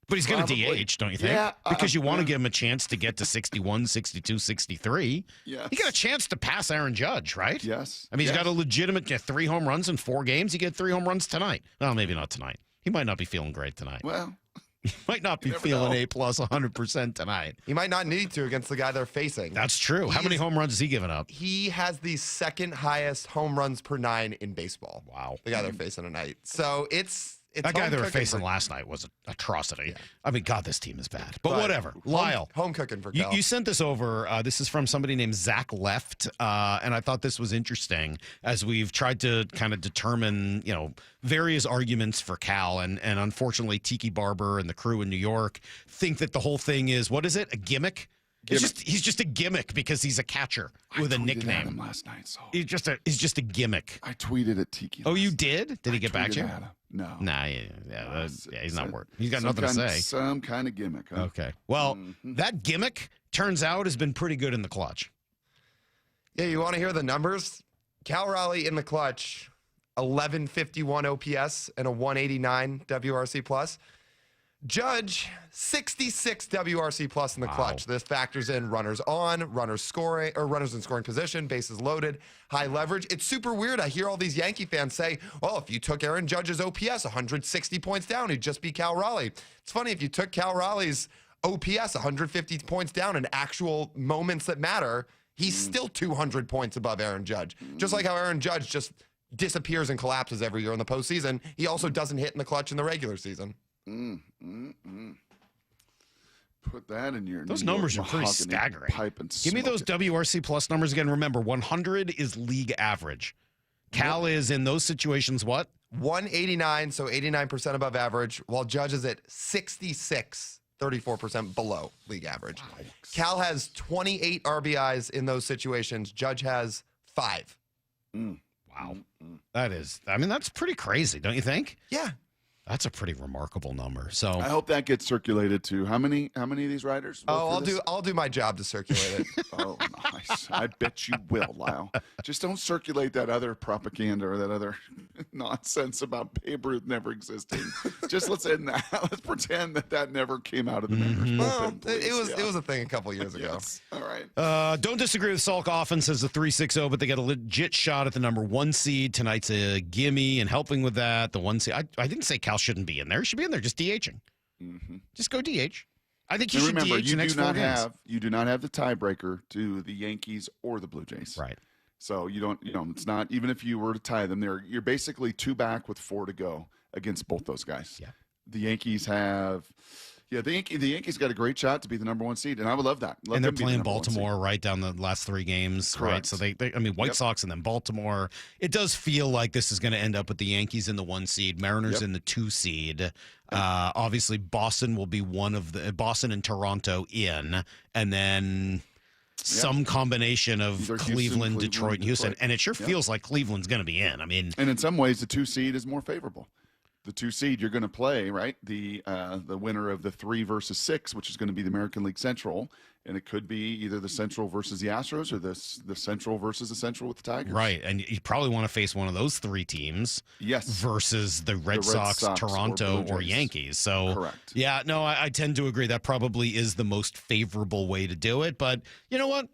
But he's going to DH, don't you think? Yeah. Because you want to give him a chance to get to 61, 62, 63. Yes. He got a chance to pass Aaron Judge, right? Yes. I mean, he's got a legitimate 3 home runs in 4 games. He get 3 home runs tonight. Well, maybe not tonight. He might not be feeling great tonight. Well, he might not be feeling know. A+ 100% tonight. He might not need to against the guy they're facing. That's true. How many home runs has he given up? He has the second highest home runs per 9 in baseball. Wow. The guy they're facing tonight. So it's that guy home they were cooking facing for- last night was an atrocity. I mean, God, this team is bad. But Right. whatever. Lyle. Home cooking for Cal. You sent this over. This is from somebody named Zach Left, and I thought this was interesting as we've tried to kind of determine, various arguments for Cal, and unfortunately, Tiki Barber and the crew in New York think that the whole thing is, what is it, a gimmick? He's just a gimmick because he's a catcher with a tweeted at nickname. him last night, so He's just a gimmick. I tweeted at Tiki. Oh, you did? Did he get back to you? Tweeted at him. No. Nah, he's not working. He's got nothing to say. Some kind of gimmick. Huh? Okay. Well, that gimmick turns out has been pretty good in the clutch. Yeah, you want to hear the numbers? Cal Raleigh in the clutch, 1151 OPS and a 189 WRC plus. Judge, 66 WRC plus in the clutch. This factors in runners on, runners scoring, or runners in scoring position, bases loaded, high leverage. It's super weird. I hear all these Yankee fans say, well, if you took Aaron Judge's OPS 160 points down, he'd just be Cal Raleigh. It's funny, if you took Cal Raleigh's OPS 150 points down in actual moments that matter, he's still 200 points above Aaron Judge. Just like how Aaron Judge just disappears and collapses every year in the postseason, he also doesn't hit in the clutch in the regular season. Put that in your. Those New York numbers are pretty mahogany staggering. Pipe and Give me smoke those it. WRC plus numbers again. Remember, 100 is league average. Cal is in those situations what? 189, so 89% above average, while Judge is at 66, 34% below league average. Cal has 28 RBIs in those situations. Judge has 5. Wow. That's pretty crazy, don't you think? Yeah. That's a pretty remarkable number. So I hope that gets circulated too. How many of these writers? I'll do my job to circulate it. Oh, nice. I bet you will, Lyle. Just don't circulate that other propaganda or that other nonsense about Babe Ruth never existing. Just let's end that. Let's pretend that never came out of the Mariners bullpen, please. It was a thing a couple years ago. Yes. All right. Don't disagree with Salk. Offense as a 3-6-0, but they got a legit shot at the number 1 seed. Tonight's a gimme, and helping with that, the 1 seed. I didn't say Cal shouldn't be in there. He should be in there just DHing. Mm-hmm. Just go DH. I think he And should remember, DH the next 4 games. You do not have the tiebreaker to the Yankees or the Blue Jays. Right. So you don't, it's not, even if you were to tie them, you're basically 2 back with 4 to go against both those guys. Yeah. The Yankees have, the Yankees got a great shot to be the number 1 seed, and I would love that. And they're playing Baltimore right down the last 3 games, Correct. right? So White Sox and then Baltimore. It does feel like this is going to end up with the Yankees in the 1 seed, Mariners in the 2 seed. Obviously, Boston will be one of the Boston and Toronto in, and then some combination of Either Cleveland, Houston, Detroit, and Houston. Detroit. And it sure Yep. feels like Cleveland's going to be in. I mean, and in some ways, the 2 seed is more favorable. The 2 seed, you're going to play, right? The winner of the 3 versus 6, which is going to be the American League Central. And it could be either the Central versus the Astros or the Central versus the Central with the Tigers. right. And you probably want to face one of those 3 teams. Yes. Versus the Red Sox, Toronto, Blue or Jays. Yankees. So, Correct. Yeah, no, I tend to agree. That probably is the most favorable way to do it. But you know what?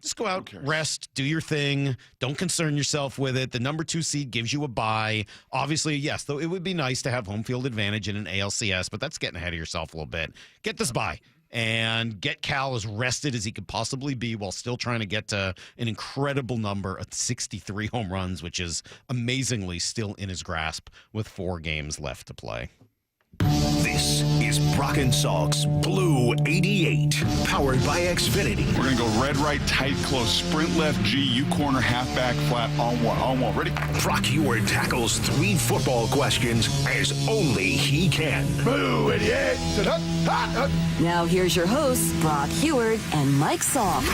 Just go out, rest, do your thing. Don't concern yourself with it. The number 2 seed gives you a bye. Obviously, yes, though it would be nice to have home field advantage in an ALCS, but that's getting ahead of yourself a little bit. Get this bye and get Cal as rested as he could possibly be while still trying to get to an incredible number of 63 home runs, which is amazingly still in his grasp with 4 games left to play. This is Brock and Salk's Blue 88, powered by Xfinity. We're going to go red, right, tight, close, sprint left, G, U corner, halfback, flat, on one. Ready? Brock Heward tackles 3 football questions as only he can. Blue 88. Now here's your hosts, Brock Heward and Mike Salk.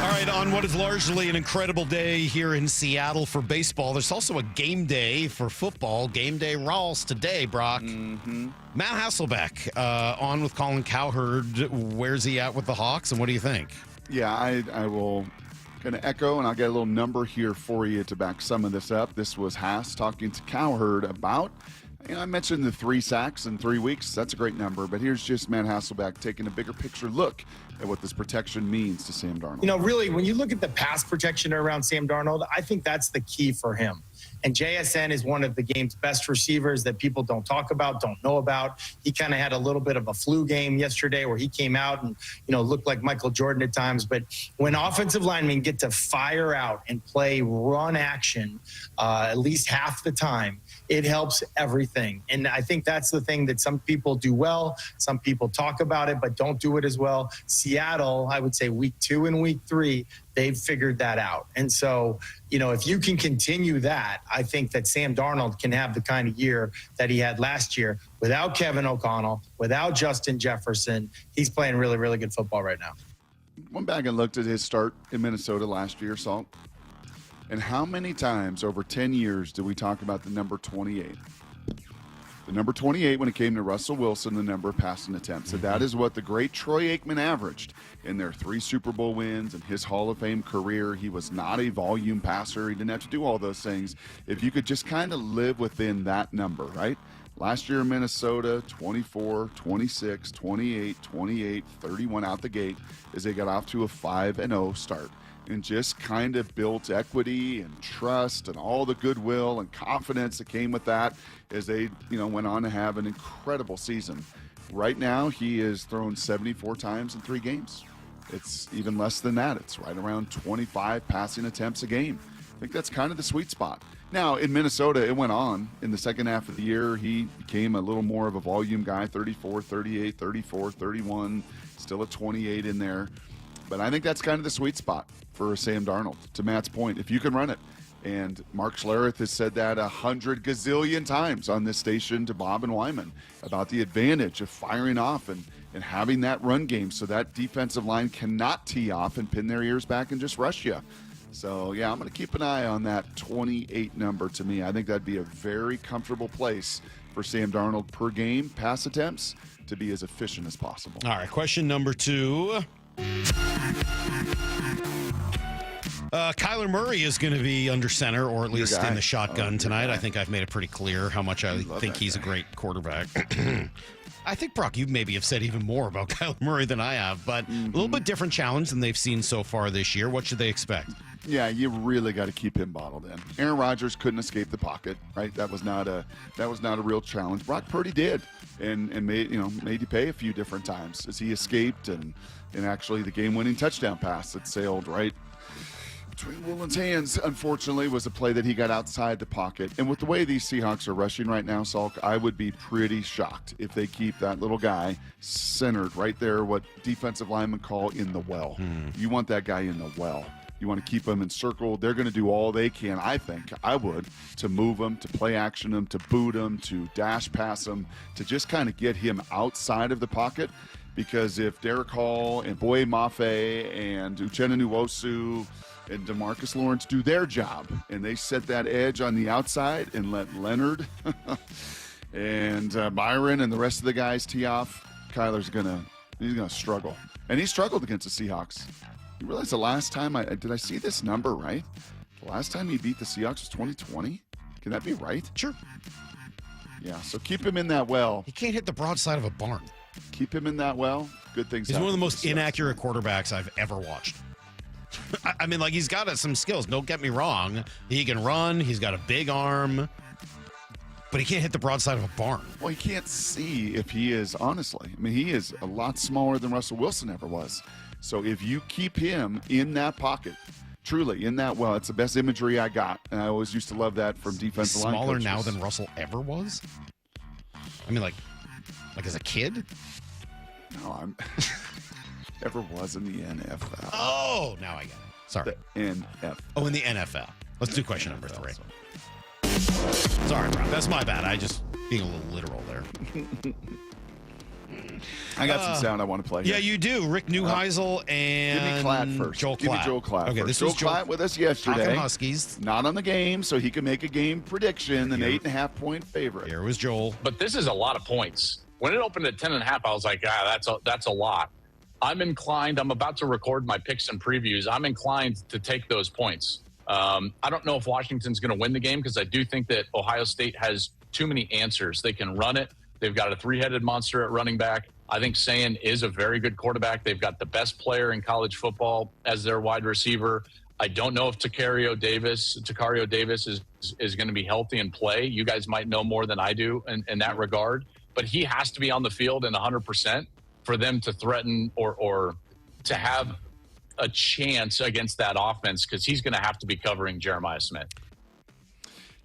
All right, on what is largely an incredible day here in Seattle for baseball, there's also a game day for football. Game day Rawls today, Brock. Mm-hmm. Matt Hasselbeck on with Colin Cowherd. Where's he at with the Hawks, and what do you think? Yeah, I will going to echo, and I'll get a little number here for you to back some of this up. This was Hass talking to Cowherd about, I mentioned the 3 sacks in 3 weeks. That's a great number, but here's just Matt Hasselbeck taking a bigger picture look at what this protection means to Sam Darnold. Really, when you look at the pass protection around Sam Darnold, I think that's the key for him. And JSN is one of the game's best receivers that people don't talk about, don't know about. He kind of had a little bit of a flu game yesterday where he came out and, looked like Michael Jordan at times. But when offensive linemen get to fire out and play run action at least half the time, it helps everything. And I think that's the thing that some people do well. Some people talk about it, but don't do it as well. Seattle, I would say week 2 and week 3, they've figured that out. And so, if you can continue that, I think that Sam Darnold can have the kind of year that he had last year without Kevin O'Connell, without Justin Jefferson. He's playing really, really good football right now. Went back and looked at his start in Minnesota last year, Salk. And how many times over 10 years did we talk about the number 28? The number 28 when it came to Russell Wilson, the number of passing attempts. And that is what the great Troy Aikman averaged in their 3 Super Bowl wins and his Hall of Fame career. He was not a volume passer. He didn't have to do all those things. If you could just kind of live within that number, right? Last year in Minnesota, 24, 26, 28, 28, 31 out the gate as they got off to a 5-0 start. And just kind of built equity and trust and all the goodwill and confidence that came with that as they, went on to have an incredible season. Right now, he is thrown 74 times in 3 games. It's even less than that. It's right around 25 passing attempts a game. I think that's kind of the sweet spot. Now, in Minnesota, it went on. In the second half of the year, he became a little more of a volume guy, 34, 38, 34, 31, still a 28 in there. But I think that's kind of the sweet spot for Sam Darnold. To Matt's point, if you can run it. And Mark Schlereth has said that 100 gazillion times on this station to Bob and Wyman about the advantage of firing off and having that run game so that defensive line cannot tee off and pin their ears back and just rush you. So, yeah, I'm going to keep an eye on that 28 number to me. I think that'd be a very comfortable place for Sam Darnold per game, pass attempts, to be as efficient as possible. All right, question number 2. Kyler Murray is going to be under center, or at least in the shotgun tonight. I think I've made it pretty clear how much I think he's a great quarterback. I think, Brock, you maybe have said even more about Kyler Murray than I have, but a little bit different challenge than they've seen so far this year. What should they expect? Yeah, you really got to keep him bottled in. Aaron Rodgers couldn't escape the pocket, right? That was not a real challenge. Brock Purdy did, and made you pay a few different times as he escaped, and actually the game-winning touchdown pass that sailed right between Woolen's hands, unfortunately, was a play that he got outside the pocket. And with the way these Seahawks are rushing right now, Salk, I would be pretty shocked if they keep that little guy centered right there, what defensive linemen call in the well. You want that guy in the well. You want to keep him encircled. They're going to do all they can, I think, I would, to move him, to play action him, to boot him, to dash pass him, to just kind of get him outside of the pocket. Because if Derek Hall and Boye Mafe and Uchenna Nwosu and DeMarcus Lawrence do their job, and they set that edge on the outside and let Leonard and Byron and the rest of the guys tee off, Kyler's gonna struggle. And he struggled against the Seahawks. You realize the last time did I see this number right? The last time he beat the Seahawks was 2020? Can that be right? Sure. Yeah, so keep him in that well. He can't hit the broadside of a barn. Keep him in that well. Good things He's happen. one of the most inaccurate quarterbacks I've ever watched. I mean, like, he's got some skills. Don't get me wrong. He can run. He's got a big arm. But he can't hit the broadside of a barn. Well, he can't see if he is, honestly. I mean, he is a lot smaller than Russell Wilson ever was. So if you keep him in that pocket, truly in that well, it's the best imagery I got. And I always used to love that from defensive line Smaller coaches. now than Russell ever was? I mean, like as a kid? No, I'm ever was in the NFL. Oh, now I get it. Sorry. The NFL. Oh, in the NFL. Let's do question number 3. Sorry, Brock. That's my bad. I just being a little literal there. I got some sound I want to play here. Yeah, you do. Rick Neuheisel and Give me Klatt first. Joel Klatt. Give me Joel Klatt Okay, first. this Joel was Joel Klatt with us yesterday. Talking Huskies. Not on the game, so he can make a game prediction, an 8.5-point favorite. Here was Joel. But this is a lot of points. When it opened at 10.5, I was like, that's a lot. I'm about to record my picks and previews. I'm inclined to take those points. I don't know if Washington's going to win the game because I do think that Ohio State has too many answers. They can run it. They've got a 3-headed monster at running back. I think Sayin is a very good quarterback. They've got the best player in college football as their wide receiver. I don't know if Tacario Davis is going to be healthy and play. You guys might know more than I do in that regard. But he has to be on the field in 100% for them to threaten or to have a chance against that offense because he's going to have to be covering Jeremiah Smith.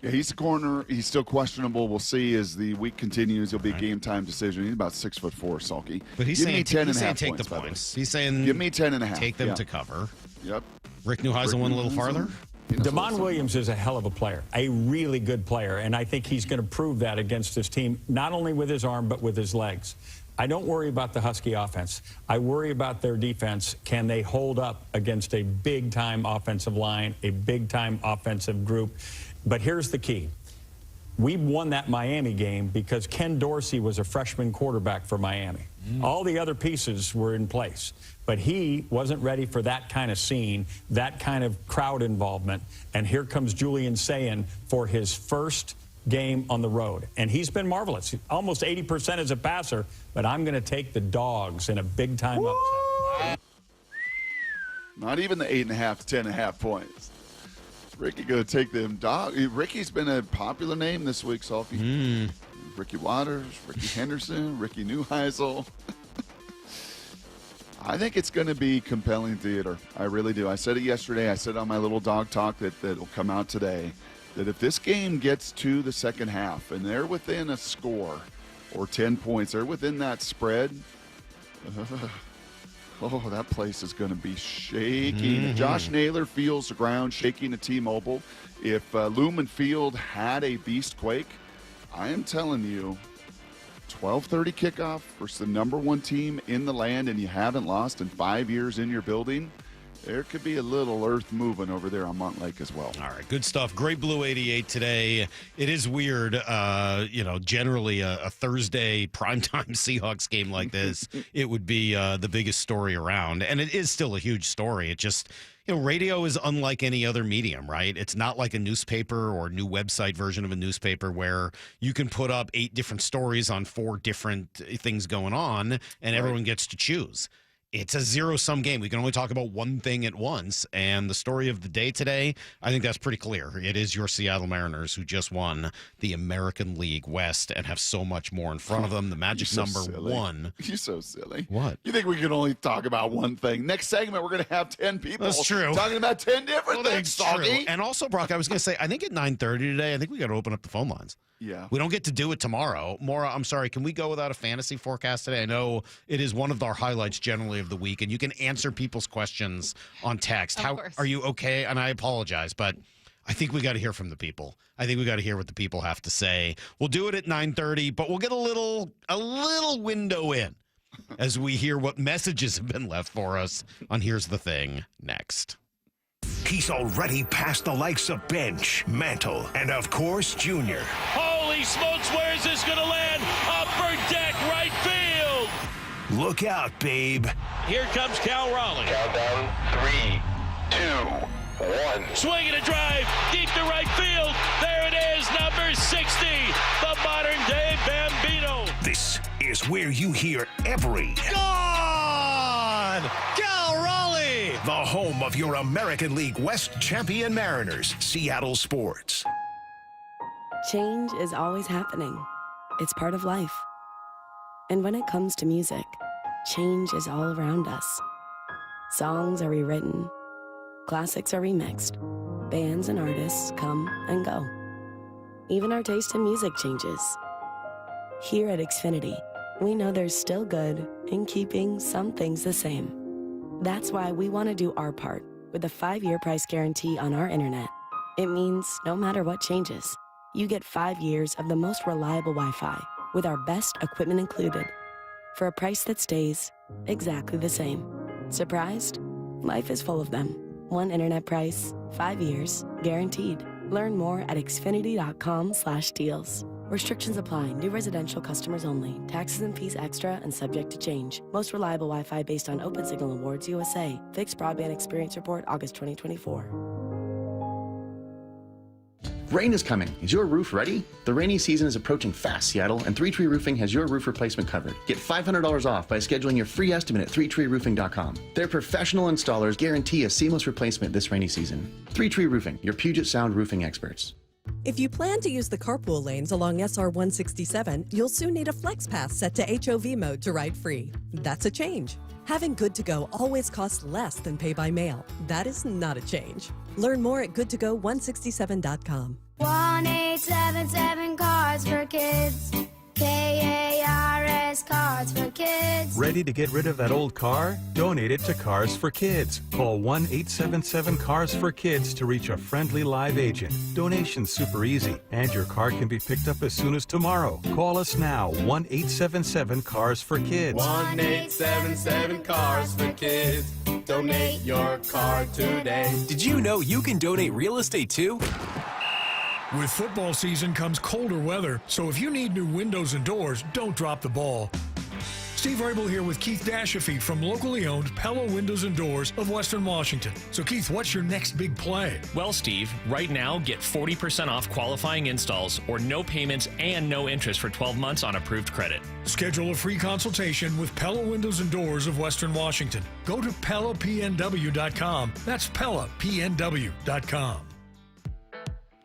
Yeah, he's a corner. He's still questionable. We'll see as the week continues. He'll be a game-time decision. He's about 6'4", Salky. But he's saying take the points. He's saying give me 10.5. Take them to cover. Yep. Rick Neuheisel went a little farther. Damon Williams is a hell of a player, a really good player, and I think he's going to prove that against this team, not only with his arm but with his legs. I don't worry about the Husky offense. I worry about their defense. Can they hold up against a big-time offensive line, a big-time offensive group? But here's the key. We won that Miami game because Ken Dorsey was a freshman quarterback for Miami. All the other pieces were in place. But he wasn't ready for that kind of scene, that kind of crowd involvement. And here comes Julian Sayin for his first game on the road. And he's been marvelous. Almost 80% as a passer, but I'm going to take the Dogs in a big-time upset. Not even the 8.5 to 10.5 points. Ricky going to take them Dogs. Ricky's been a popular name this week, Salky. Ricky Waters, Ricky Henderson, Ricky Neuheisel. I think it's going to be compelling theater. I really do. I said it yesterday. I said on my little dog talk that'll come out today that if this game gets to the second half and they're within a score or 10 points, they're within that spread, that place is going to be shaking. If Josh Naylor feels the ground shaking at T-Mobile, if Lumen Field had a beast quake, I am telling you, 12:30 kickoff versus the #1 team in the land and you haven't lost in 5 years in your building, there could be a little earth moving over there on Montlake as well. All right, good stuff. Great Blue 88 today. It is weird, generally a Thursday primetime Seahawks game like this, it would be the biggest story around. And it is still a huge story. It just, radio is unlike any other medium, right? It's not like a newspaper or a new website version of a newspaper where you can put up 8 different stories on 4 different things going on and everyone gets to choose. It's a zero-sum game. We can only talk about one thing at once. And the story of the day today, I think that's pretty clear. It is your Seattle Mariners who just won the American League West and have so much more in front of them. The magic number 1. You're so silly. What? You think we can only talk about one thing? Next segment, we're going to have 10 people That's true. talking about 10 different things, Salky. And also, Brock, I was going to say, I think at 9:30 today, I think we got to open up the phone lines. Yeah. We don't get to do it tomorrow. Maura, I'm sorry. Can we go without a fantasy forecast today? I know it is one of our highlights generally of the week, and you can answer people's questions on text. How are you okay? And I apologize, but I think we got to hear from the people. I think we got to hear what the people have to say. We'll do it at 9:30, but we'll get a little window in as we hear what messages have been left for us on Here's the Thing next. He's already past the likes of Bench, Mantle, and of course, Junior. Holy smokes, where is this going to land? Upper deck, right field. Look out, babe. Here comes Cal Raleigh. Countdown, 3, 2, 1. Swing and a drive, deep to right field. There it is, number 60, the modern-day Bambino. This is where you hear every... Gone! Cal Raleigh! The home of your American League West champion Mariners, Seattle Sports. Change is always happening. It's part of life. And when it comes to music, change is all around us. Songs are rewritten. Classics are remixed. Bands and artists come and go. Even our taste in music changes. Here at Xfinity, we know there's still good in keeping some things the same. That's why we want to do our part with a 5-year price guarantee on our internet. It means no matter what changes, you get 5 years of the most reliable Wi-Fi with our best equipment included for a price that stays exactly the same. Surprised? Life is full of them. One internet price, 5 years, guaranteed. Learn more at xfinity.com/deals. Restrictions apply. New residential customers only. Taxes and fees extra and subject to change. Most reliable Wi-Fi based on Open Signal Awards USA. Fixed Broadband Experience Report, August 2024. Rain is coming. Is your roof ready? The rainy season is approaching fast, Seattle, and 3 Tree Roofing has your roof replacement covered. Get $500 off by scheduling your free estimate at 3treeroofing.com. Their professional installers guarantee a seamless replacement this rainy season. 3 Tree Roofing, your Puget Sound roofing experts. If you plan to use the carpool lanes along SR 167, you'll soon need a flex pass set to HOV mode to ride free. That's a change. Having Good to Go always costs less than pay by mail. That is not a change. Learn more at goodtogo167.com. 1-877 Cards for Kids. KARS Cards for Kids. Ready to get rid of that old car? Donate it to Cars for Kids. Call 1-877-CARS-FOR-KIDS to reach a friendly live agent. Donation's super easy, and your car can be picked up as soon as tomorrow. Call us now, 1-877-CARS-FOR-KIDS. 1-877-CARS-FOR-KIDS. Donate your car today. Did you know you can donate real estate too? With football season comes colder weather, so if you need new windows and doors, don't drop the ball. Steve Rabel here with Keith Dashafee from locally owned Pella Windows and Doors of Western Washington. So Keith, what's your next big play? Well, Steve, right now get 40% off qualifying installs or no payments and no interest for 12 months on approved credit. Schedule a free consultation with Pella Windows and Doors of Western Washington. Go to PellaPNW.com. That's PellaPNW.com.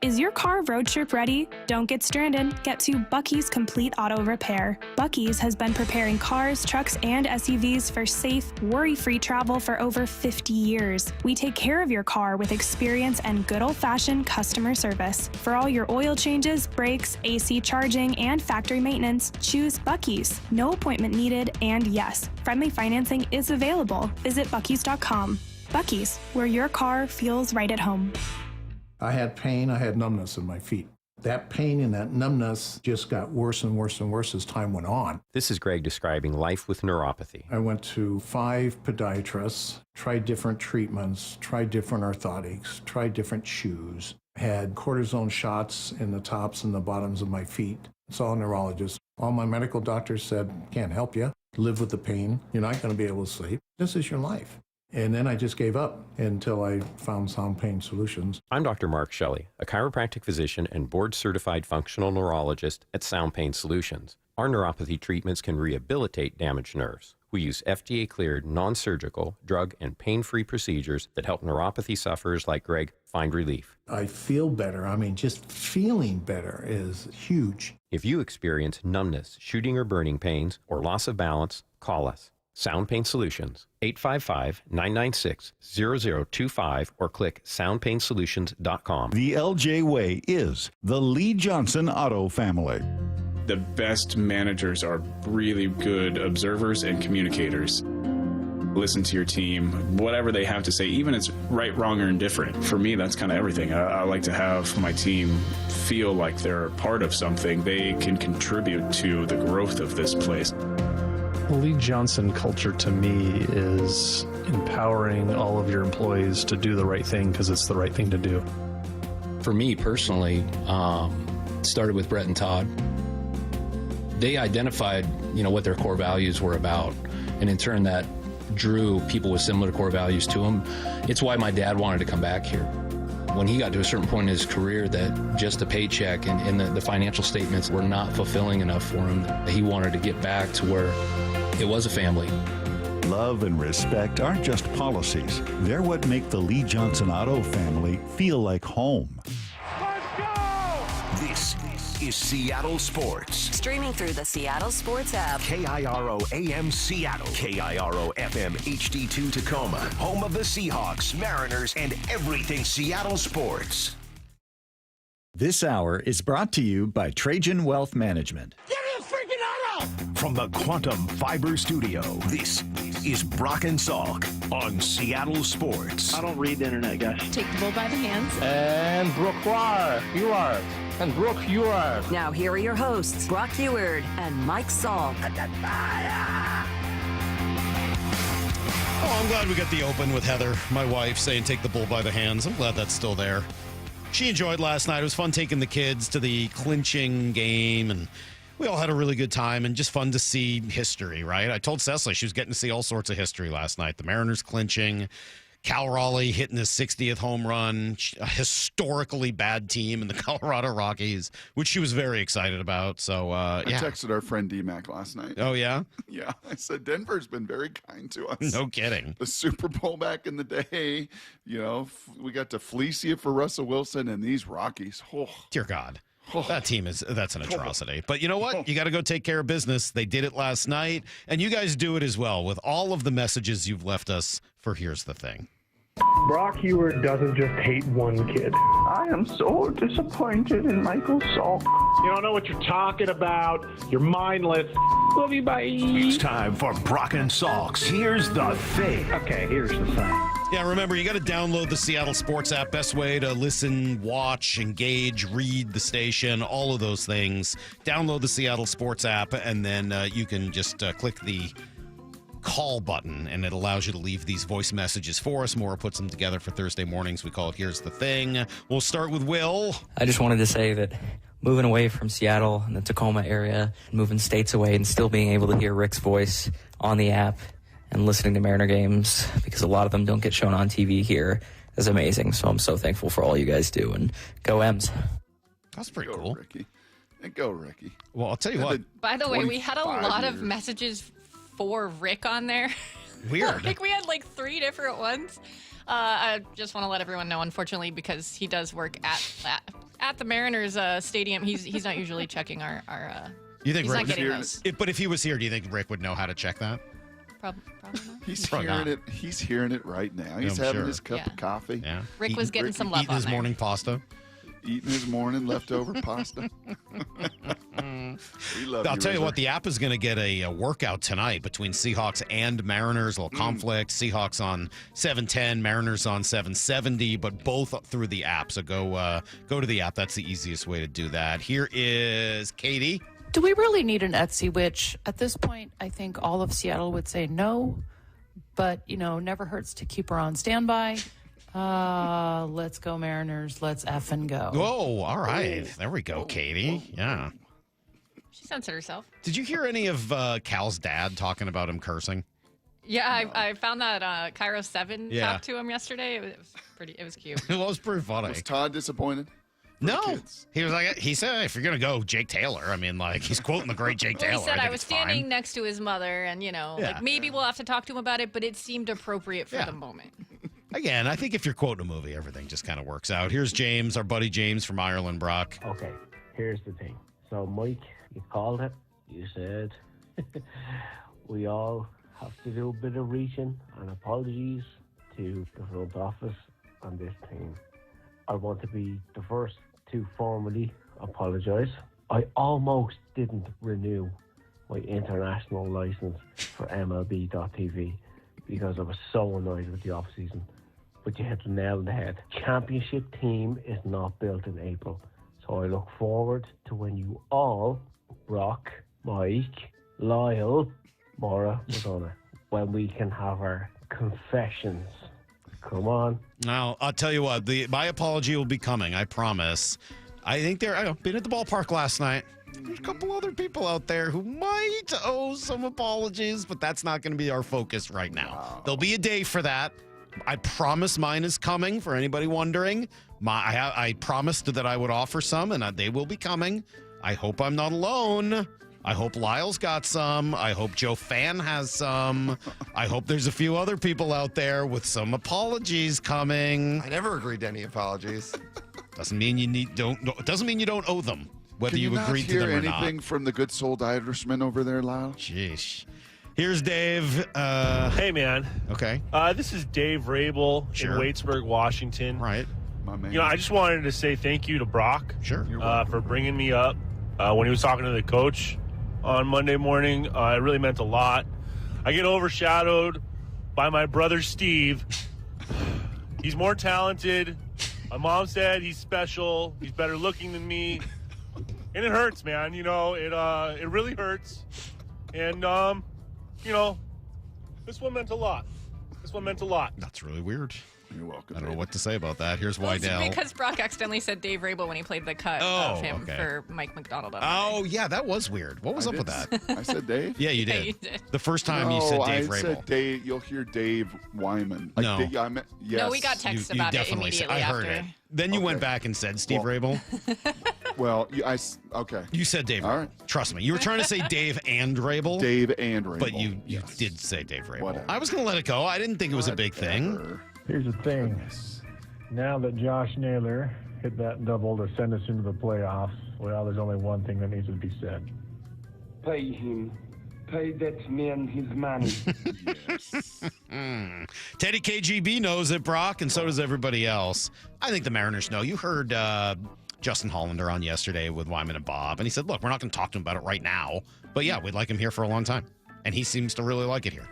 Is your car road trip ready? Don't get stranded. Get to Bucky's Complete Auto Repair. Bucky's has been preparing cars, trucks, and SUVs for safe, worry-free travel for over 50 years. We take care of your car with experience and good old-fashioned customer service. For all your oil changes, brakes, AC charging, and factory maintenance, choose Bucky's. No appointment needed, and yes, friendly financing is available. Visit Bucky's.com. Bucky's, where your car feels right at home. I had pain, I had numbness in my feet. That pain and that numbness just got worse and worse and worse as time went on. This is Greg describing life with neuropathy. I went to 5 podiatrists, tried different treatments, tried different orthotics, tried different shoes, had cortisone shots in the tops and the bottoms of my feet. Saw a neurologist. All my medical doctors said, can't help you. Live with the pain. You're not going to be able to sleep. This is your life. And then I just gave up until I found Sound Pain Solutions. I'm Dr. Mark Shelley, a chiropractic physician and board-certified functional neurologist at Sound Pain Solutions. Our neuropathy treatments can rehabilitate damaged nerves. We use FDA-cleared, non-surgical, drug, and pain-free procedures that help neuropathy sufferers like Greg find relief. I feel better. I mean, just feeling better is huge. If you experience numbness, shooting or burning pains, or loss of balance, call us. Sound Pain Solutions, 855-996-0025, or click soundpainsolutions.com. The LJ Way is the Lee Johnson Auto family. The best managers are really good observers and communicators. Listen to your team, whatever they have to say, even if it's right, wrong, or indifferent. For me, that's kind of everything. I like to have my team feel like they're part of something. They can contribute to the growth of this place. The Lee Johnson culture to me is empowering all of your employees to do the right thing because it's the right thing to do. For me personally, started with Brett and Todd. They identified, what their core values were about, and in turn that drew people with similar core values to them. It's why my dad wanted to come back here. When he got to a certain point in his career that just a paycheck and the financial statements were not fulfilling enough for him, he wanted to get back to where it was a family. Love and respect aren't just policies. They're what make the Lee Johnson Auto family feel like home. This is Seattle Sports. Streaming through the Seattle Sports app. KIRO AM Seattle. KIRO FM HD2 Tacoma. Home of the Seahawks, Mariners, and everything Seattle sports. This hour is brought to you by Trajan Wealth Management. Give me a freaking auto! From the Quantum Fiber Studio, this is Brock and Salk on Seattle Sports. I don't read the internet, guys. Take the bull by the hands. And Brooke, you are. And Brooke, you are. Now here are your hosts, Brock Heward and Mike Salk. Oh, I'm glad we got the open with Heather, my wife, saying take the bull by the hands. I'm glad that's still there. She enjoyed last night. It was fun taking the kids to the clinching game, and we all had a really good time, and just fun to see history, right? I told Cecily she was getting to see all sorts of history last night. The Mariners clinching, Cal Raleigh hitting his 60th home run, a historically bad team in the Colorado Rockies, which she was very excited about. So, I texted our friend D-Mac last night. Oh, yeah? Yeah. I said, Denver's been very kind to us. No kidding. The Super Bowl back in the day, we got to fleece you for Russell Wilson, and these Rockies. Oh. Dear God. That team that's an atrocity. But you know what? You got to go take care of business. They did it last night, and you guys do it as well with all of the messages you've left us for Here's the Thing. Brock Heward doesn't just hate one kid. I am so disappointed in Michael Salk. You don't know what you're talking about. You're mindless. Love you, bye. It's time for Brock and Salk's Here's the Thing. Okay, here's the thing. Yeah, remember, you got to download the Seattle Sports app. Best way to listen, watch, engage, read the station, all of those things. Download the Seattle Sports app, and then you can just click the call button, and it allows you to leave these voice messages for us. Maura puts them together for Thursday mornings. We call it Here's the Thing. We'll start with Will. I just wanted to say that moving away from Seattle and the Tacoma area, moving states away, and still being able to hear Rick's voice on the app and listening to Mariner games, because a lot of them don't get shown on TV here, is amazing. So I'm so thankful for all you guys do, and go M's. That's pretty cool. Ricky. And go, Ricky. Well, I'll tell you what. By the way, we had a lot of messages for Rick on there. Weird. We had like 3 different ones. I just want to let everyone know, unfortunately, because he does work at the Mariners stadium, he's not usually checking our You think he's Rick not getting those. But if he was here, do you think Rick would know how to check that? Probably not. He's hearing it. He's hearing it right now. He's having his cup of coffee. Yeah. Rick was getting some love eating on his there. morning pasta. Eating his morning leftover pasta. We love I'll tell you Rizzo. what, the app is going to get a workout tonight between Seahawks and Mariners. A little conflict. Seahawks on 710, Mariners on 770, but both through the app. So go to the app. That's the easiest way to do that. Here is Katie. Do we really need an Etsy witch? At this point, I think all of Seattle would say no, but, never hurts to keep her on standby. Let's go Mariners. Let's effing go. Whoa, all right. There we go, Katie. Yeah. She censored herself. Did you hear any of Cal's dad talking about him cursing? Yeah, I found that Cairo 7 talked to him yesterday. It was cute. It was pretty funny. Was Todd disappointed? No, he was like, he said, if you're gonna go, Jake Taylor. I mean, like, he's quoting the great Jake Taylor. He said I was standing next to his mother, and like maybe we'll have to talk to him about it, but it seemed appropriate for the moment. Again, I think if you're quoting a movie, everything just kind of works out. Here's James, our buddy James from Ireland, Brock. Okay, here's the thing. So, Mike, you called it. You said we all have to do a bit of reaching and apologies to the front office on this team. I want to be the first to formally apologise. I almost didn't renew my international licence for MLB.TV because I was so annoyed with the off-season. But you hit the nail on the head. Championship team is not built in April. So I look forward to when you all, Brock, Mike, Lyle, Maura, Madonna, when we can have our confessions. Come on. Now, I'll tell you what, my apology will be coming, I promise. I think been at the ballpark last night. There's a couple other people out there who might owe some apologies, but that's not going to be our focus right now. Wow. There'll be a day for that. I promise mine is coming, for anybody wondering. I promised that I would offer some, and they will be coming. I hope I'm not alone. I hope Lyle's got some. I hope Joe Fan has some. I hope there's a few other people out there with some apologies coming. I never agreed to any apologies. Doesn't mean you doesn't mean you don't owe them, whether you agreed to them or not. Hear anything from the good soul Irishman over there, Lyle? Jeez. Here's Dave. Hey, man. Okay. This is Dave Rabel in Waitsburg, Washington. Right. My man. I just wanted to say thank you to Brock. Sure. For bringing me up when he was talking to the coach on Monday morning. It really meant a lot. I get overshadowed by my brother Steve. He's more talented. My mom said he's special. He's better looking than me. And it hurts, man. It really hurts. And, this one meant a lot. That's really weird. You're welcome. I don't know what to say about that. Here's Wydell. Because Brock accidentally said Dave Rabel when he played the cut of him for Mike McDonald. Oh, yeah, that was weird. What was up with that? I said Dave? Yeah, you did. Yeah, you did. The first time you said Dave Rabel. I said Dave. You'll hear Dave Wyman. No. Yes. No, we got texts about it immediately I heard after. it. Then you went back and said Steve Rabel. Well, okay. You said Dave. All right. Trust me. You were trying to say Dave and Rabel. Dave and Rabel. But you did say Dave Rabel. Whatever. I was going to let it go. I didn't think it was a big thing. Here's the thing. Now that Josh Naylor hit that double to send us into the playoffs, well, there's only one thing that needs to be said. Pay him. Pay that man his money. Teddy KGB knows it, Brock, and so does everybody else. I think the Mariners know. You heard Justin Hollander on yesterday with Wyman and Bob, and he said, look, we're not going to talk to him about it right now, but yeah, we'd like him here for a long time. And he seems to really like it here.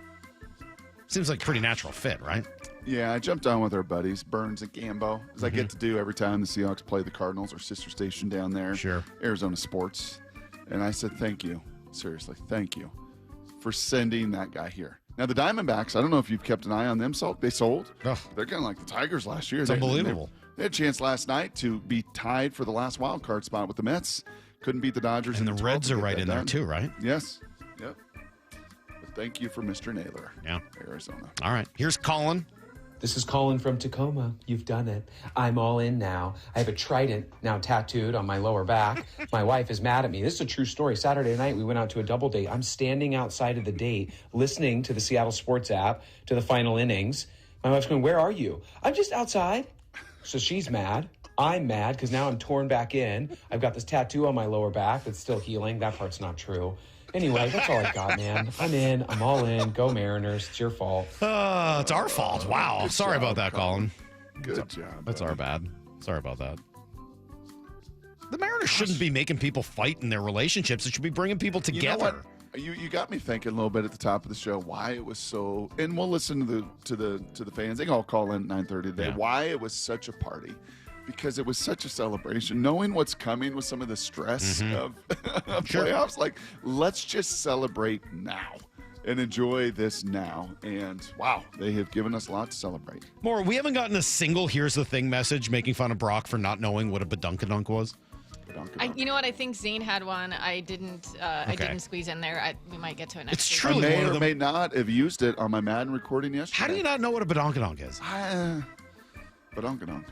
Seems like a pretty natural fit, right? Yeah, I jumped on with our buddies, Burns and Gambo, as I get to do every time the Seahawks play the Cardinals, our sister station down there, Arizona Sports. And I said, thank you, seriously, thank you for sending that guy here. Now, the Diamondbacks, I don't know if you've kept an eye on them, Salk. They sold. They're kind of like the Tigers last year. It's unbelievable. They had a chance last night to be tied for the last wild card spot with the Mets. Couldn't beat the Dodgers. And the Reds are right in there too, right? Yes. Yep. But thank you for Mr. Naylor. Yeah. Arizona. All right. Here's Colin. This is Colin from Tacoma. You've done it. I'm all in now. I have a trident now tattooed on my lower back. My wife is mad at me. This is a true story. Saturday night, we went out to a double date. I'm standing outside of the date, listening to the Seattle Sports app to the final innings. My wife's going, where are you? I'm just outside. So she's mad. I'm mad because now I'm torn back in. I've got this tattoo on my lower back that's still healing. That part's not true. Anyway, that's all I got, man. I'm in. I'm all in. Go Mariners. It's your fault. It's our fault. Wow. Sorry about that, Colin. Good job. That's our bad. Sorry about that. The Mariners shouldn't be making people fight in their relationships. It should be bringing people together. You know what? You got me thinking a little bit at the top of the show why it was so, and we'll listen to the fans. They can all call in at 9:30 today. Yeah. Why it was such a party. Because it was such a celebration, knowing what's coming with some of the stress of playoffs. Like, let's just celebrate now and enjoy this now. And wow, they have given us a lot to celebrate. More, we haven't gotten a single "here's the thing" message making fun of Brock for not knowing what a badunkadunk was. You know what? I think Zane had one. I didn't. I didn't squeeze in there. We might get to it next. It's week. true. I may or may not have used it on my Madden recording yesterday. How do you not know what a badonkadonk is? Badonkadonk.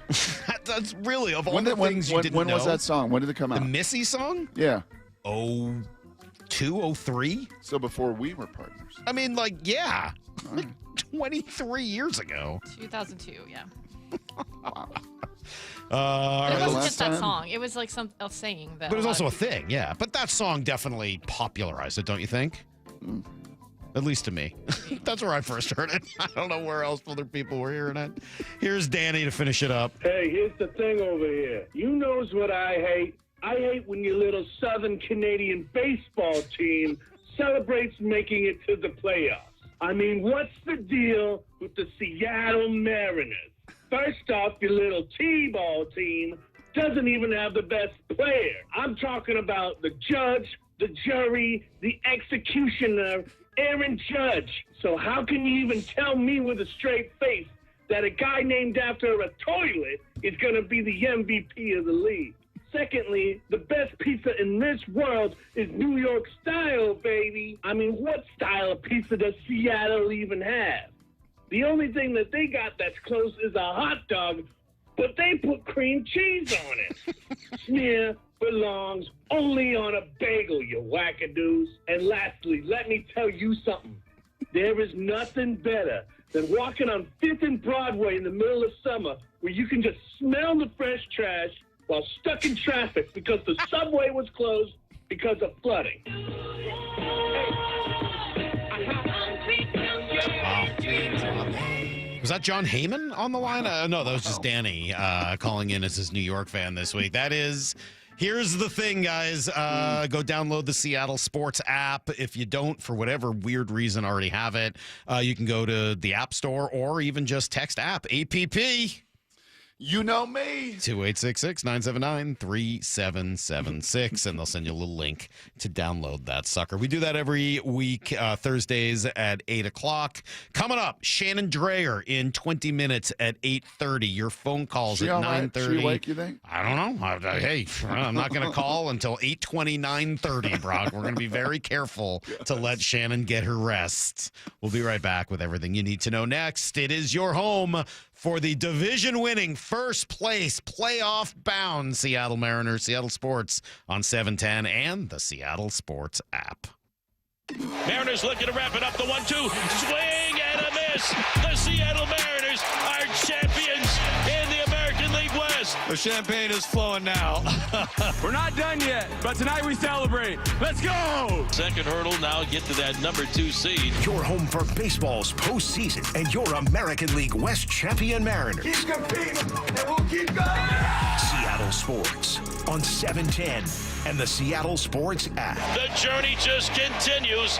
That's really of all the things you didn't know. When was that song? When did it come out? The Missy song? Yeah. 02, 03? So before we were partners. I mean, like, yeah. Like 23 years ago. 2002, yeah. Wow. But it wasn't just that song. It was like a saying that. But it was also a thing, yeah. But that song definitely popularized it, don't you think? At least to me. That's where I first heard it. I don't know where else other people were hearing it. Here's Danny to finish it up. Hey, here's the thing over here. You knows what I hate? I hate when your little Southern Canadian baseball team celebrates making it to the playoffs. I mean, what's the deal with the Seattle Mariners? First off, your little T-ball team doesn't even have the best player. I'm talking about the judge, the jury, the executioner, Aaron Judge. So how can you even tell me with a straight face that a guy named after a toilet is going to be the MVP of the league? Secondly, the best pizza in this world is New York style, baby. I mean, what style of pizza does Seattle even have? The only thing that they got that's close is a hot dog, but they put cream cheese on it. Smear belongs only on a bagel, you wackadoos. And lastly, let me tell you something. There is nothing better than walking on 5th and Broadway in the middle of summer where you can just smell the fresh trash while stuck in traffic because the subway was closed because of flooding. Was that John Heyman on the line? No, that was just Danny calling in as his New York fan this week. That is, here's the thing, guys. Go download the Seattle Sports app. If you don't, for whatever weird reason, already have it, you can go to the App Store or even just text app, APP. You know me. 2866-979-3776, and they'll send you a little link to download that sucker. We do that every week, Thursdays at 8 o'clock. Coming up, Shannon Drayer in 20 minutes at 8:30. Your phone calls at 9:30. She awake, you think? I don't know. Hey, I'm not going to call until 8:20, 9:30, Brock. We're going to be very careful to let Shannon get her rest. We'll be right back with everything you need to know next. It is your home for the division-winning, first-place, playoff-bound Seattle Mariners, Seattle Sports on 710 and the Seattle Sports app. Mariners looking to wrap it up. The 1-2, swing and a miss. The Seattle Mariners are champions in the American League West. The champagne is flowing now. We're not done yet, but tonight we celebrate. Let's go! Second hurdle, now get to that number 2 seed. Your home for baseball's postseason and your American League West champion Mariners. Keep competing, and we'll keep going! Seattle Sports on 710 and the Seattle Sports app. The journey just continues.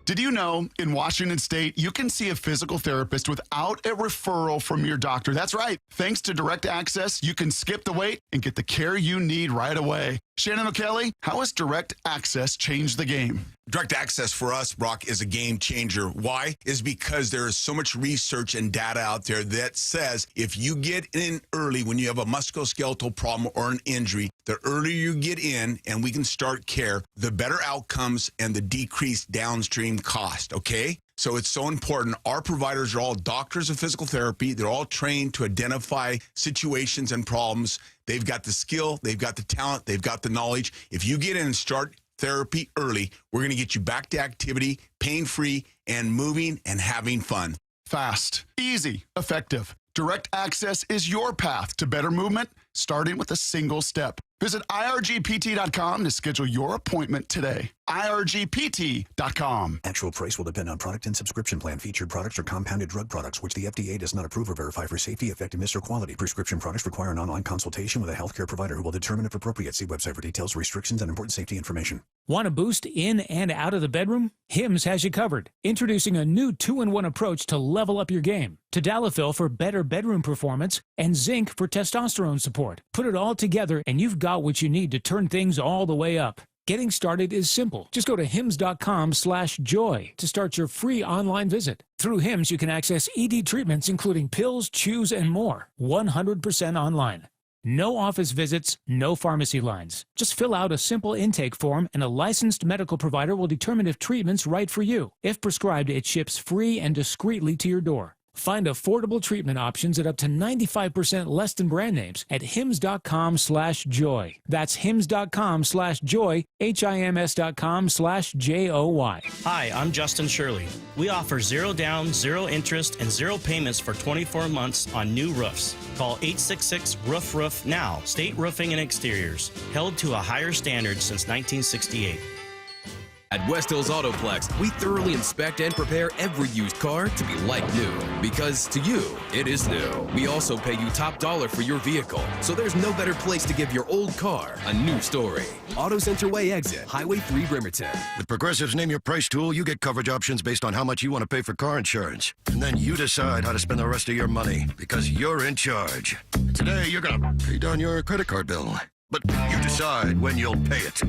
Did you know in Washington State, you can see a physical therapist without a referral from your doctor? That's right. Thanks to Direct Access, you can skip the wait and get the care you need right away. Shannon O'Kelly, how has Direct Access changed the game? Direct Access for us, Brock, is a game changer. Why? Is because there is so much research and data out there that says if you get in early when you have a musculoskeletal problem or an injury, the earlier you get in and we can start care, the better outcomes and the decreased downstream cost, okay? So it's so important. Our providers are all doctors of physical therapy. They're all trained to identify situations and problems. They've got the skill, they've got the talent, they've got the knowledge. If you get in and start therapy early, we're going to get you back to activity, pain-free, and moving and having fun. Fast, easy, effective. Direct Access is your path to better movement, starting with a single step. Visit irgpt.com to schedule your appointment today. irgpt.com. Actual price will depend on product and subscription plan. Featured products are compounded drug products, which the FDA does not approve or verify for safety, effectiveness, or quality. Prescription products require an online consultation with a healthcare provider who will determine if appropriate. See website for details, restrictions, and important safety information. Want a boost in and out of the bedroom? Hims has you covered. Introducing a new 2-in-1 approach to level up your game. Tadalafil for better bedroom performance and zinc for testosterone support. Put it all together and you've got what you need to turn things all the way up. Getting started is simple. Just go to hims.com/joy to start your free online visit. Through Hims, you can access ED treatments including pills, chews, and more. 100% online. No office visits, no pharmacy lines. Just fill out a simple intake form and a licensed medical provider will determine if treatment's right for you. If prescribed, it ships free and discreetly to your door. Find affordable treatment options at up to 95% less than brand names at hims.com/joy. That's hims.com/joy, HIMS.com/JOY. Hi, I'm Justin Shirley. We offer 0 down, 0 interest, and 0 payments for 24 months on new roofs. Call 866-ROOF-ROOF now. State Roofing and Exteriors. Held to a higher standard since 1968. At West Hills Autoplex, we thoroughly inspect and prepare every used car to be like new. Because to you, it is new. We also pay you top dollar for your vehicle, so there's no better place to give your old car a new story. Auto Center Way exit, Highway 3 Bremerton. With Progressive's Name Your Price tool, you get coverage options based on how much you want to pay for car insurance. And then you decide how to spend the rest of your money, because you're in charge. Today, you're going to pay down your credit card bill. But you decide when you'll pay it.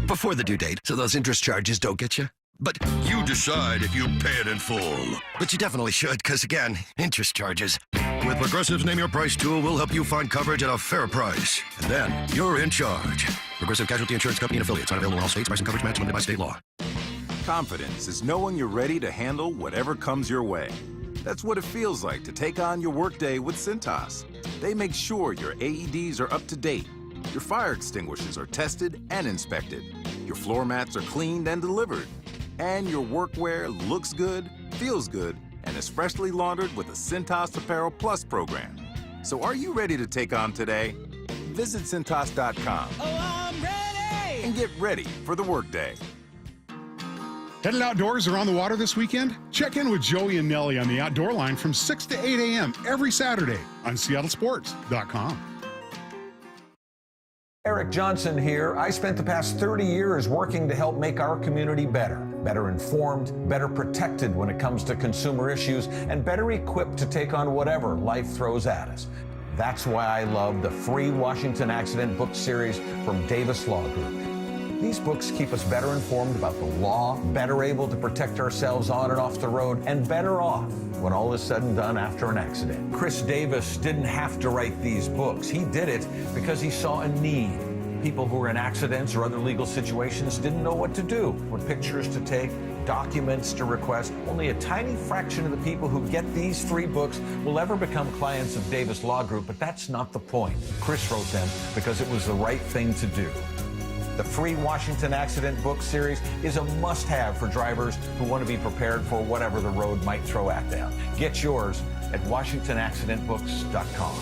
Before the due date, so those interest charges don't get you. But you decide if you pay it in full. But you definitely should, because again, interest charges. With Progressive's Name Your Price tool, we'll help you find coverage at a fair price. And then you're in charge. Progressive Casualty Insurance Company and affiliates. Not available in all states. Price and coverage match limited by state law. Confidence is knowing you're ready to handle whatever comes your way. That's what it feels like to take on your workday with Cintas. They make sure your AEDs are up to date. Your fire extinguishers are tested and inspected. Your floor mats are cleaned and delivered. And your workwear looks good, feels good, and is freshly laundered with the Cintas Apparel Plus program. So are you ready to take on today? Visit Cintas.com. Oh, I'm ready! And get ready for the workday. Headed outdoors or on the water this weekend? Check in with Joey and Nellie on the Outdoor Line from 6 to 8 a.m. every Saturday on SeattleSports.com. Eric Johnson here. I spent the past 30 years working to help make our community better informed, better protected when it comes to consumer issues, and better equipped to take on whatever life throws at us. That's why I love the free Washington Accident book series from Davis Law Group. These books keep us better informed about the law, better able to protect ourselves on and off the road, and better off when all is said and done after an accident. Chris Davis didn't have to write these books. He did it because he saw a need. People who were in accidents or other legal situations didn't know what to do, what pictures to take, documents to request. Only a tiny fraction of the people who get these free books will ever become clients of Davis Law Group, but that's not the point. Chris wrote them because it was the right thing to do. The free Washington Accident book series is a must-have for drivers who want to be prepared for whatever the road might throw at them. Get yours at WashingtonAccidentBooks.com.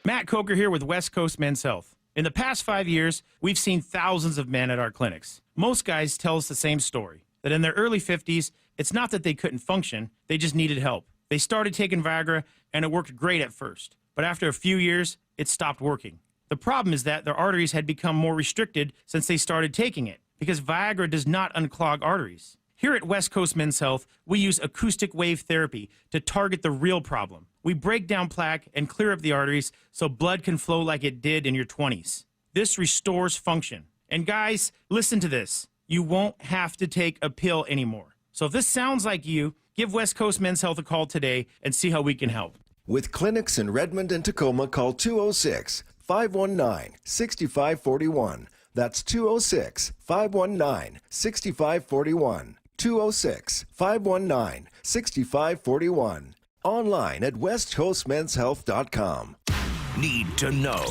Matt Coker here with West Coast Men's Health. In the past 5 years, we've seen thousands of men at our clinics. Most guys tell us the same story, that in their early 50s, it's not that they couldn't function, they just needed help. They started taking Viagra, and it worked great at first. But after a few years, it stopped working. The problem is that their arteries had become more restricted since they started taking it, because Viagra does not unclog arteries. Here at West Coast Men's Health, we use acoustic wave therapy to target the real problem. We break down plaque and clear up the arteries so blood can flow like it did in your 20s. This restores function. And guys, listen to this. You won't have to take a pill anymore. So if this sounds like you, give West Coast Men's Health a call today and see how we can help. With clinics in Redmond and Tacoma, call 206-519-6541. That's 206-519-6541. 206-519-6541. Online at westcoastmenshealth.com. Need to know.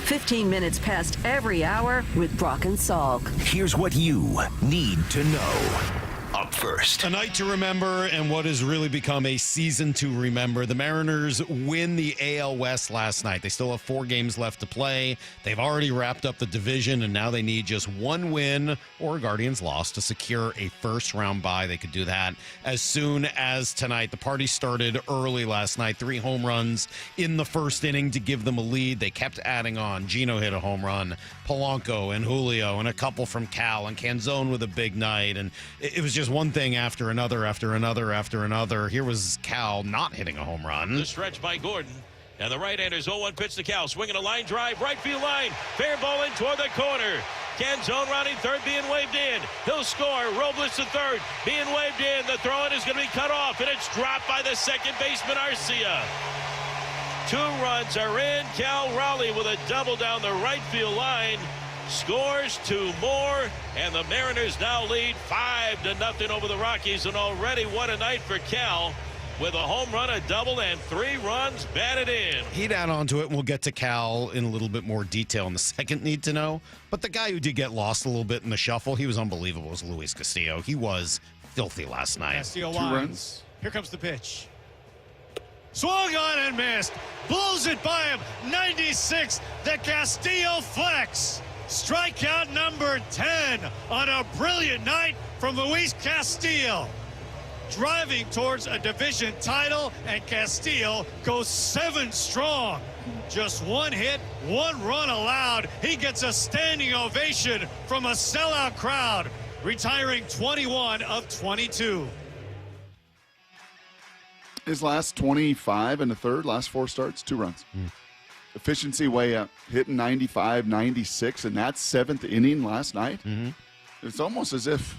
15 minutes past every hour with Brock and Salk. Here's what you need to know. Up first. A night to remember and what has really become a season to remember. The Mariners win the AL West last night. They still have 4 games left to play. They've already wrapped up the division, and now they need just one win or a Guardians loss to secure a first-round bye. They could do that as soon as tonight. The party started early last night. 3 home runs in the first inning to give them a lead. They kept adding on. Gino hit a home run, Polanco and Julio, and a couple from Cal, and Canzone with a big night. And it was just one thing after another, after another, after another. Here was Cal not hitting a home run. The stretch by Gordon. And the right-hander's 0-1 pitch to Cal. Swinging a line drive, right field line. Fair ball in toward the corner. Canzone rounding third, being waved in. He'll score. Robles to third, being waved in. The throw-in is going to be cut off, and it's dropped by the second baseman, Arcia. 2 runs are in. Cal Raleigh with a double down the right field line. Scores 2 more, and the Mariners now lead 5-0 over the Rockies. And already what a night for Cal, with a home run, a double, and 3 runs batted in. He'd add on to it, and we'll get to Cal in a little bit more detail in the second need to know. But the guy who did get lost a little bit in the shuffle, he was unbelievable, was Luis Castillo. He was filthy last night. Castillo 2 runs. Here comes the pitch. Swung on and missed. Blows it by him. 96. The Castillo flex. Strikeout number 10 on a brilliant night from Luis Castillo. Driving towards a division title, and Castillo goes 7 strong. Just 1 hit, 1 run allowed. He gets a standing ovation from a sellout crowd, retiring 21 of 22. His last 25 and a third, last 4 starts, 2 runs. Efficiency way up, hitting 95, 96 in that 7th inning last night. It's almost as if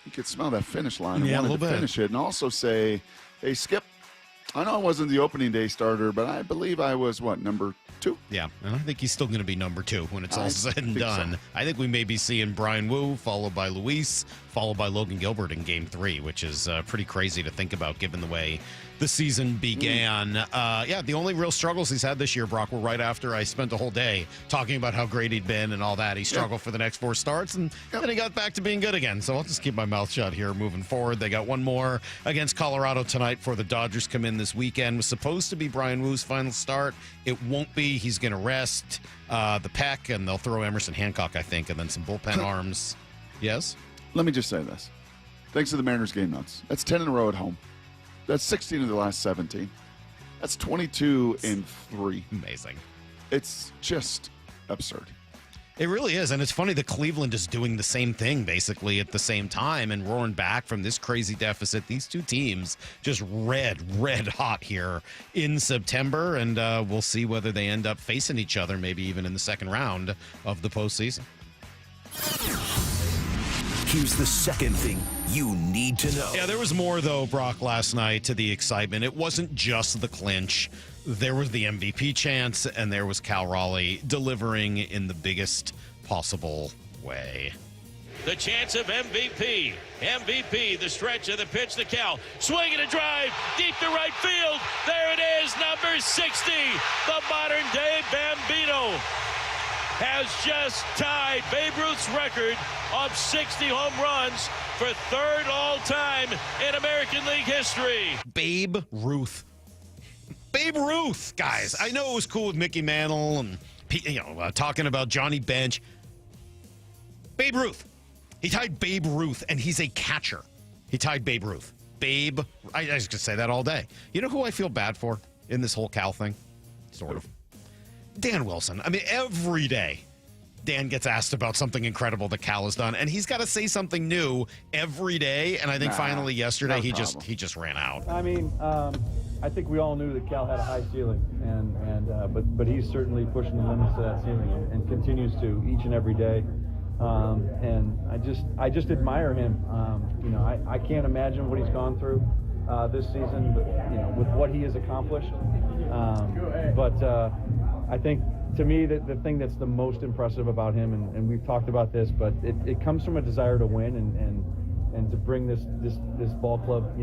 you could smell that finish line and wanted to finish it. And also say, hey, Skip, I know I wasn't the opening day starter, but I believe I was, number 2? Yeah, and I think he's still going to be number 2 when it's all said and done. So. I think we may be seeing Brian Wu, followed by Luis, followed by Logan Gilbert in Game 3, which is pretty crazy to think about given the way the season began. The only real struggles he's had this year, Brock, were right after I spent a whole day talking about how great he'd been and all that. He struggled for the next 4 starts, and then he got back to being good again. So I'll just keep my mouth shut here moving forward. They got 1 more against Colorado tonight before the Dodgers come in this weekend. It was supposed to be Brian Wu's final start. It won't be. He's going to rest the Peck, and they'll throw Emerson Hancock, I think, and then some bullpen arms. Yes? Let me just say this. Thanks to the Mariners game notes. That's 10 in a row at home. That's 16 of the last 17. That's 22 in 3. Amazing. It's just absurd. It really is. And it's funny that Cleveland is doing the same thing basically at the same time and roaring back from this crazy deficit. These 2 teams just red hot here in September. And we'll see whether they end up facing each other, maybe even in the second round of the postseason. Here's the second thing you need to know. Yeah, there was more, though, Brock, last night to the excitement. It wasn't just the clinch. There was the MVP chance, and there was Cal Raleigh delivering in the biggest possible way. The chance of MVP. MVP, the stretch of the pitch to Cal. Swing and a drive, deep to right field. There it is, number 60. The modern-day Bambino has just tied Babe Ruth's record of 60 home runs for 3rd all-time in American League history. Babe Ruth. Babe Ruth, guys. I know it was cool with Mickey Mantle and talking about Johnny Bench. Babe Ruth. He tied Babe Ruth, and he's a catcher. He tied Babe Ruth. Babe. I just could say that all day. You know who I feel bad for in this whole Cal thing? Sort of. Dan Wilson. I mean, every day Dan gets asked about something incredible that Cal has done, and he's got to say something new every day. And I think finally yesterday he just ran out. I mean, I think we all knew that Cal had a high ceiling, but he's certainly pushing the limits of that ceiling and continues to each and every day. And I just admire him. I can't imagine what he's gone through this season, with what he has accomplished. But I think, to me, the thing that's the most impressive about him, and we've talked about this, but it comes from a desire to win and to bring this ball club,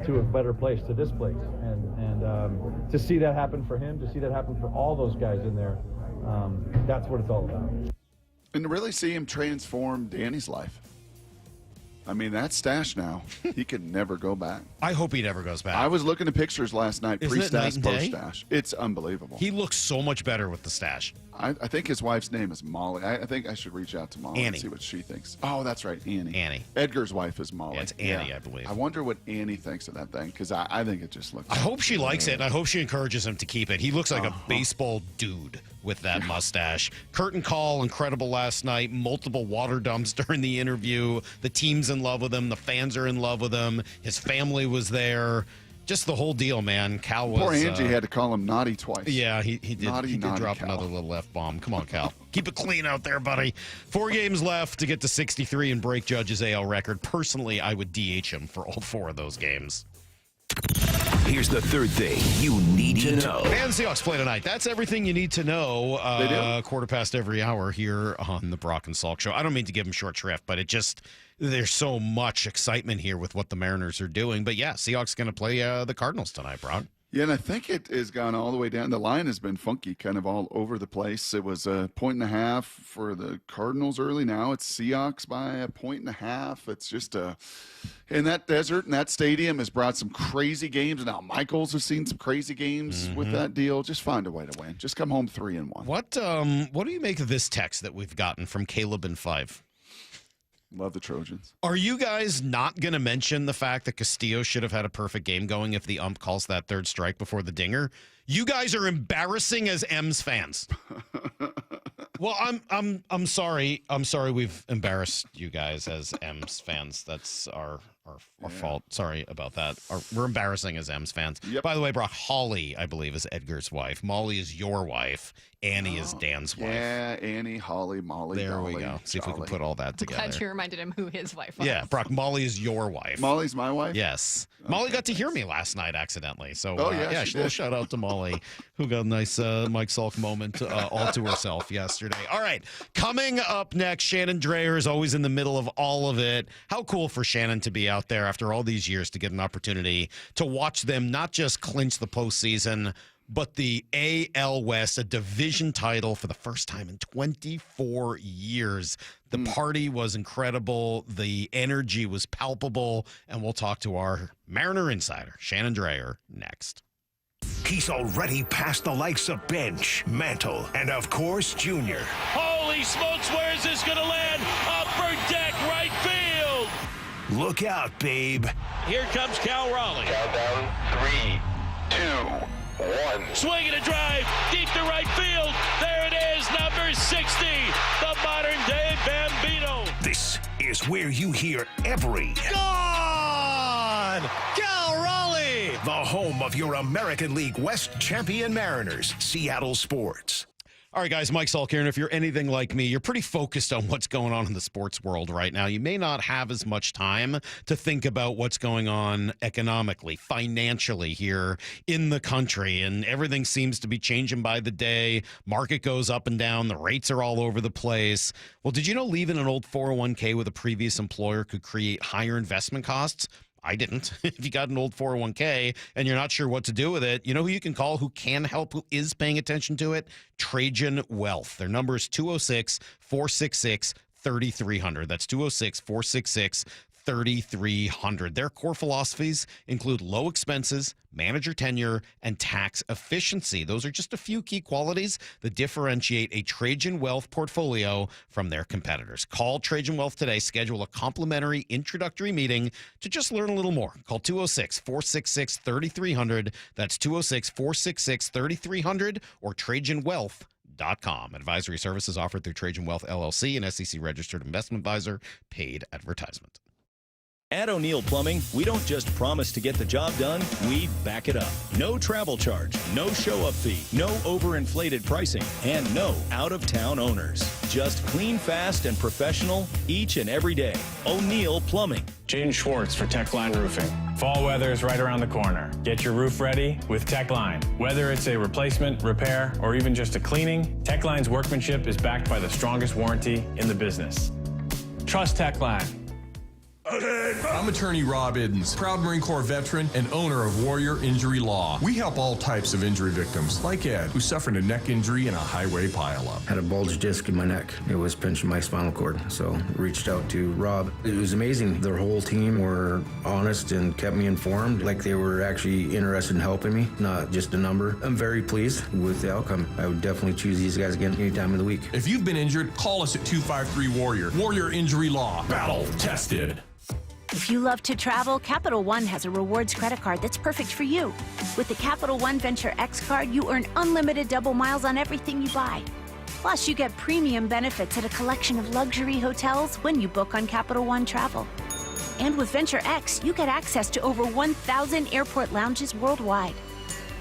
to a better place, to this place, and to see that happen for him, to see that happen for all those guys in there, that's what it's all about. And to really see him transform Danny's life. I mean, that stash now, he can never go back. I hope he never goes back. I was looking at pictures last night, pre-stash, post-stash. It's unbelievable. He looks so much better with the stash. I think his wife's name is Molly. I think I should reach out to Molly Annie. And see what she thinks. Oh, that's right, Annie. Annie. Edgar's wife is Molly. Yeah, it's Annie, I believe. I wonder what Annie thinks of that thing, because I think it just looks... I hope she likes it, and I hope she encourages him to keep it. He looks like a baseball dude with that mustache. Curtain call, incredible last night. Multiple water dumps during the interview. The team's in love with him. The fans are in love with him. His family was there. Just the whole deal, man. Cal was... Poor Angie had to call him naughty twice. Yeah, he did. He did drop Cal. another little F-bomb. Come on, Cal. Keep it clean out there, buddy. 4 games left to get to 63 and break Judge's AL record. Personally, I would DH him for all 4 of those games. Here's the third thing you need to know. And Seahawks play tonight. That's everything you need to know. They do. Quarter past every hour here on the Brock and Salk Show. I don't mean to give them short shrift, but there's so much excitement here with what the Mariners are doing. But yeah, Seahawks going to play the Cardinals tonight, Brock. Yeah, and I think it has gone all the way down. The line has been funky, kind of all over the place. It was 1.5 for the Cardinals early. Now it's Seahawks by 1.5. It's just in that desert, and that stadium has brought some crazy games. Now Michaels has seen some crazy games with that deal. Just find a way to win. Just come home 3-1. What do you make of this text that we've gotten from Caleb and 5? Love the Trojans. Are you guys not going to mention the fact that Castillo should have had a perfect game going if the ump calls that third strike before the dinger? You guys are embarrassing as M's fans. Well, I'm sorry. I'm sorry we've embarrassed you guys as M's fans. That's our fault. Sorry about that. We're embarrassing as M's fans. Yep. By the way, Brock, Holly, I believe, is Edgar's wife. Molly is your wife. Annie is Dan's wife. Yeah, Annie, Holly, Molly. There Dolly, we go. See if we can put all that together. Glad you reminded him who his wife was. Yeah, Brock, Molly is your wife. Molly's my wife? Yes. Molly got to hear me last night accidentally. So, she little did. shout out to Molly, who got a nice Mike Salk moment all to herself yesterday. All right. Coming up next, Shannon Drayer is always in the middle of all of it. How cool for Shannon to be out there after all these years to get an opportunity to watch them not just clinch the postseason, but the AL West, a division title for the first time in 24 years. The party was incredible. The energy was palpable. And we'll talk to our Mariner insider, Shannon Drayer, next. He's already past the likes of Bench, Mantle, and of course, Junior. Holy smokes, where is this going to land? Upper deck, right field. Look out, babe. Here comes Cal Raleigh. Countdown, 3, 2, 1. Swing and a drive, deep to right field. There it is, number 60, the modern-day Bambino. This is where you hear every... Gone! Cal Raleigh! The home of your American League West champion Mariners, Seattle Sports. All right, guys, Mike Salk here, and if you're anything like me, you're pretty focused on what's going on in the sports world right now. You may not have as much time to think about what's going on economically, financially here in the country, and everything seems to be changing by the day. Market goes up and down. The rates are all over the place. Well, did you know leaving an old 401k with a previous employer could create higher investment costs? I didn't. If you got an old 401k and you're not sure what to do with it, you know who you can call who can help, who is paying attention to it? Trajan Wealth. Their number is 206-466-3300. That's 206-466-3300. Their core philosophies include low expenses, manager tenure, and tax efficiency. Those are just a few key qualities that differentiate a Trajan Wealth portfolio from their competitors. Call Trajan Wealth today. Schedule a complimentary introductory meeting to just learn a little more. Call 206-466-3300. That's 206-466-3300 or TrajanWealth.com. Advisory services offered through Trajan Wealth LLC, an SEC-registered investment advisor. Paid advertisement. At O'Neill Plumbing, we don't just promise to get the job done, we back it up. No travel charge, no show-up fee, no overinflated pricing, and no out-of-town owners. Just clean, fast, and professional each and every day. O'Neill Plumbing. Jaden Schwartz for Techline Roofing. Fall weather is right around the corner. Get your roof ready with Techline. Whether it's a replacement, repair, or even just a cleaning, Techline's workmanship is backed by the strongest warranty in the business. Trust Techline. I'm attorney Rob Iddens, proud Marine Corps veteran and owner of Warrior Injury Law. We help all types of injury victims, like Ed, who suffered a neck injury in a highway pileup. Had a bulged disc in my neck. It was pinching my spinal cord, so reached out to Rob. It was amazing. Their whole team were honest and kept me informed, like they were actually interested in helping me, not just a number. I'm very pleased with the outcome. I would definitely choose these guys again any time of the week. If you've been injured, call us at 253-WARRIOR. Warrior Injury Law. Battle tested. If you love to travel, Capital One has a rewards credit card that's perfect for you. With the Capital One Venture X card, you earn unlimited double miles on everything you buy. Plus, you get premium benefits at a collection of luxury hotels when you book on Capital One Travel. And with Venture X, you get access to over 1,000 airport lounges worldwide.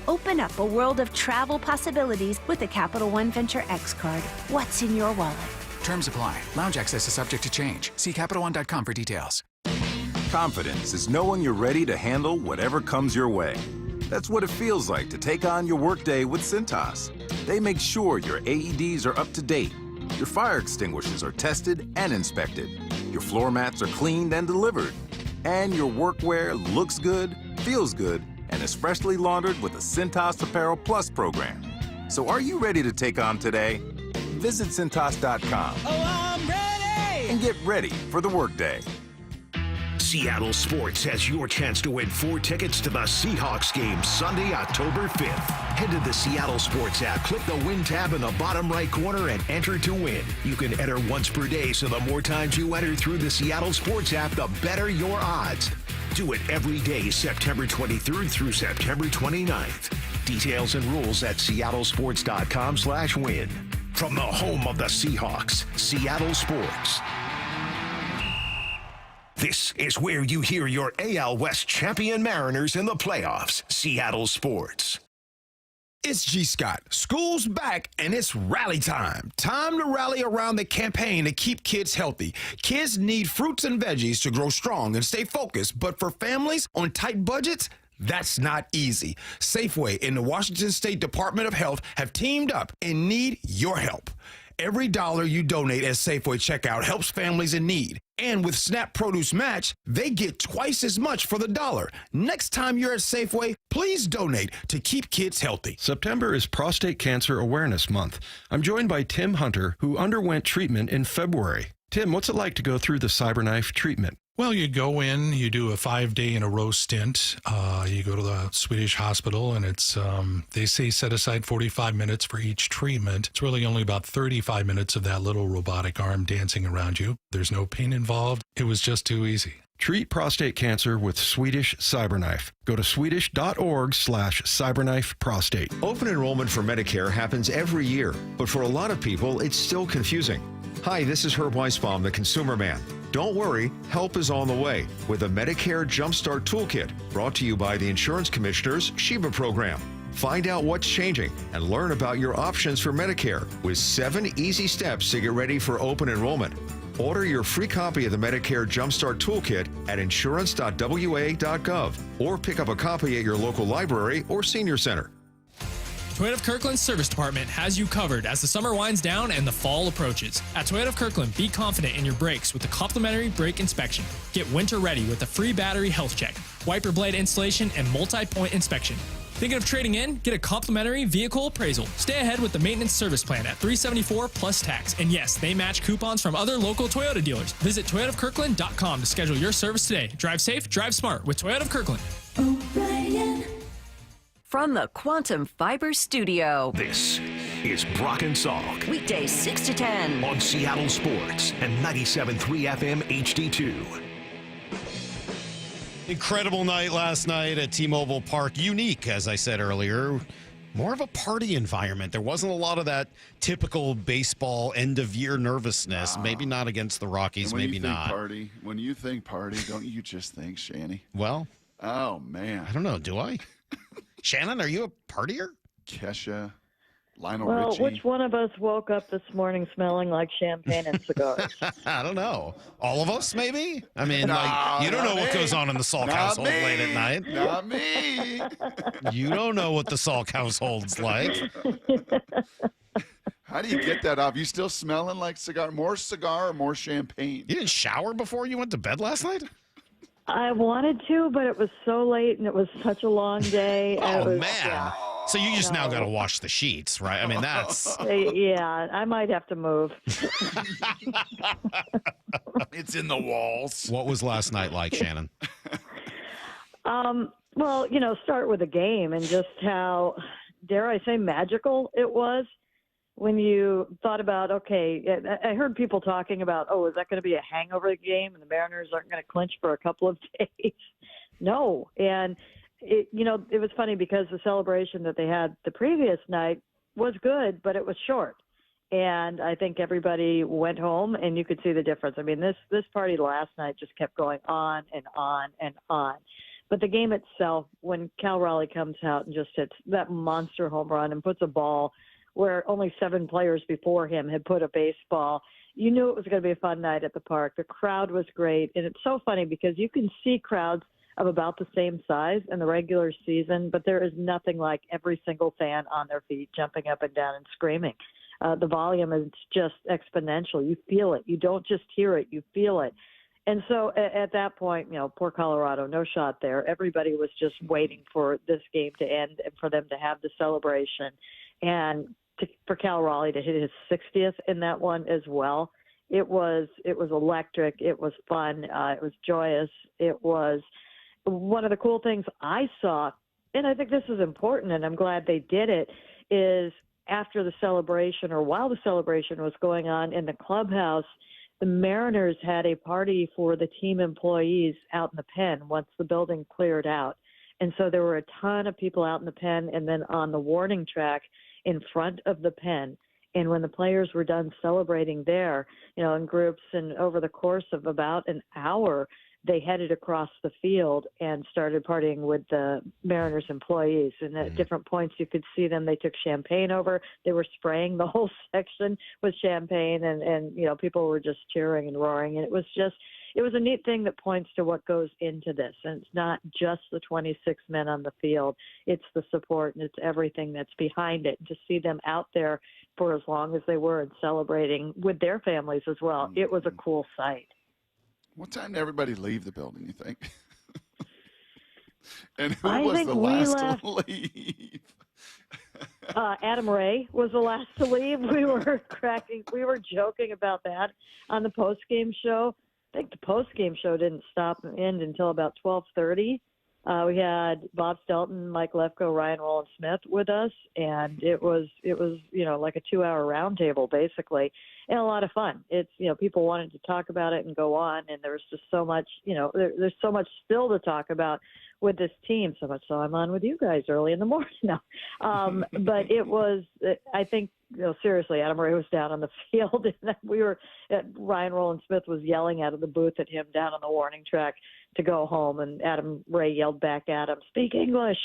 Open up a world of travel possibilities with the Capital One Venture X card. What's in your wallet? Terms apply. Lounge access is subject to change. See CapitalOne.com for details. Confidence is knowing you're ready to handle whatever comes your way. That's what it feels like to take on your workday with Cintas. They make sure your AEDs are up to date, your fire extinguishers are tested and inspected, your floor mats are cleaned and delivered, and your workwear looks good, feels good, and is freshly laundered with the Cintas Apparel Plus program. So are you ready to take on today? Visit Cintas.com. Oh, I'm ready! And get ready for the workday. Seattle Sports has your chance to win 4 tickets to the Seahawks game Sunday, October 5th. Head to the Seattle Sports app, click the Win tab in the bottom right corner, and enter to win. You can enter once per day, so the more times you enter through the Seattle Sports app, the better your odds. Do it every day, September 23rd through September 29th. Details and rules at seattlesports.com/win. From the home of the Seahawks, Seattle Sports. This is where you hear your AL West champion Mariners in the playoffs. Seattle Sports. It's G. Scott. School's back, and it's rally time. Time to rally around the campaign to keep kids healthy. Kids need fruits and veggies to grow strong and stay focused, but for families on tight budgets, that's not easy. Safeway and the Washington State Department of Health have teamed up and need your help. Every dollar you donate at Safeway checkout helps families in need. And with SNAP Produce Match, they get twice as much for the dollar. Next time you're at Safeway, please donate to keep kids healthy. September is Prostate Cancer Awareness Month. I'm joined by Tim Hunter, who underwent treatment in February. Tim, what's it like to go through the CyberKnife treatment? Well, you go in, you do a 5-day-in-a-row stint. You go to the Swedish hospital, and it's they say set aside 45 minutes for each treatment. It's really only about 35 minutes of that little robotic arm dancing around you. There's no pain involved. It was just too easy. Treat prostate cancer with Swedish CyberKnife. Go to swedish.org/CyberKnifeProstate. Open enrollment for Medicare happens every year, but for a lot of people, it's still confusing. Hi, this is Herb Weisbaum, the Consumer Man. Don't worry, help is on the way with a Medicare Jumpstart Toolkit brought to you by the Insurance Commissioner's Sheba program. Find out what's changing and learn about your options for Medicare with 7 easy steps to get ready for open enrollment. Order your free copy of the Medicare Jumpstart Toolkit at insurance.wa.gov or pick up a copy at your local library or senior center. Toyota of Kirkland's service department has you covered as the summer winds down and the fall approaches. At Toyota of Kirkland, be confident in your brakes with the complimentary brake inspection. Get winter ready with a free battery health check, wiper blade installation, and multi-point inspection. Thinking of trading in? Get a complimentary vehicle appraisal. Stay ahead with the maintenance service plan at $374 plus tax. And yes, they match coupons from other local Toyota dealers. Visit toyotaofkirkland.com to schedule your service today. Drive safe, drive smart with Toyota of Kirkland. O'Brien. From the Quantum Fiber Studio. This is Brock and Salk. Weekdays 6 to 10. On Seattle Sports and 97.3 FM HD2. Incredible night last night at T-Mobile Park. Unique, as I said earlier. More of a party environment. There wasn't a lot of that typical baseball end-of-year nervousness. Maybe not against the Rockies, maybe not. When you think party, don't you just think Shanny? Well, oh, man. I don't know. Do I? Shannon, are you a partier? Kesha, Lionel Well, Richie. which one of us woke up this morning smelling like champagne and cigars? I don't know. All of us, maybe? I mean, like, you don't know what goes on in the Salk household late at night. Not me. You don't know what the Salk household's like. How do you get that off? You still smelling like cigar? More cigar or more champagne? You didn't shower before you went to bed last night? I wanted to, but it was so late and it was such a long day. Oh, man. Yeah. So you just now got to wash the sheets, right? I mean, that's... Yeah, I might have to move. It's in the walls. What was last night like, Shannon? Well, start with the game and just how, dare I say, magical it was. When you thought about, okay, I heard people talking about, is that going to be a hangover game and the Mariners aren't going to clinch for a couple of days? No. And, it was funny because the celebration that they had the previous night was good, but it was short. And I think everybody went home and you could see the difference. I mean, this party last night just kept going on and on and on. But the game itself, when Cal Raleigh comes out and just hits that monster home run and puts a ball where only 7 players before him had put a baseball, you knew it was going to be a fun night at the park. The crowd was great. And it's so funny because you can see crowds of about the same size in the regular season, but there is nothing like every single fan on their feet jumping up and down and screaming. The volume is just exponential. You feel it. You don't just hear it. You feel it. And so at that point, poor Colorado, no shot there. Everybody was just waiting for this game to end and for them to have the celebration. And for Cal Raleigh to hit his 60th in that one as well. It was electric. It was fun. It was joyous. It was one of the cool things I saw, and I think this is important, and I'm glad they did it, is after the celebration or while the celebration was going on in the clubhouse, the Mariners had a party for the team employees out in the pen once the building cleared out. And so there were a ton of people out in the pen and then on the warning track in front of the pen. And when the players were done celebrating there, in groups and over the course of about an hour, they headed across the field and started partying with the Mariners employees. And at different points, you could see them. They took champagne over. They were spraying the whole section with champagne, and people were just cheering and roaring. And it was a neat thing that points to what goes into this. And it's not just the 26 men on the field. It's the support, and it's everything that's behind it. And to see them out there for as long as they were and celebrating with their families as well, it was a cool sight. What time did everybody leave the building, you think? And who I was think the we last left- to leave? Adam Ray was the last to leave. We were joking about that on the post-game show. I think the post-game show didn't end until about 12:30. We had Bob Stelton, Mike Lefko, Ryan Rowland-Smith with us, and it was like a 2-hour roundtable basically, and a lot of fun. It's people wanted to talk about it and go on, and there was just so much there's so much still to talk about with this team. So much so I'm on with you guys early in the morning now. But it was I think seriously, Adam Ray was down on the field, and Ryan Rowland-Smith was yelling out of the booth at him down on the warning track to go home, and Adam Ray yelled back at him, "Speak English."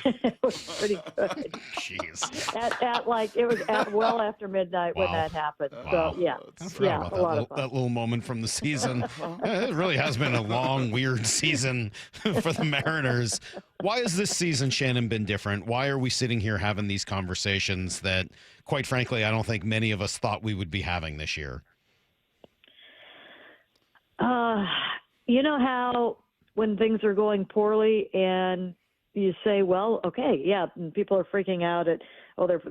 It was pretty good. Jeez. It was well after midnight when that happened. So yeah, Forgot about that little moment from the season. It really has been a long, weird season for the Mariners. Why has this season, Shannon, been different? Why are we sitting here having these conversations that, quite frankly, I don't think many of us thought we would be having this year? You know how when things are going poorly and you say, well, okay, yeah, and people are freaking out at,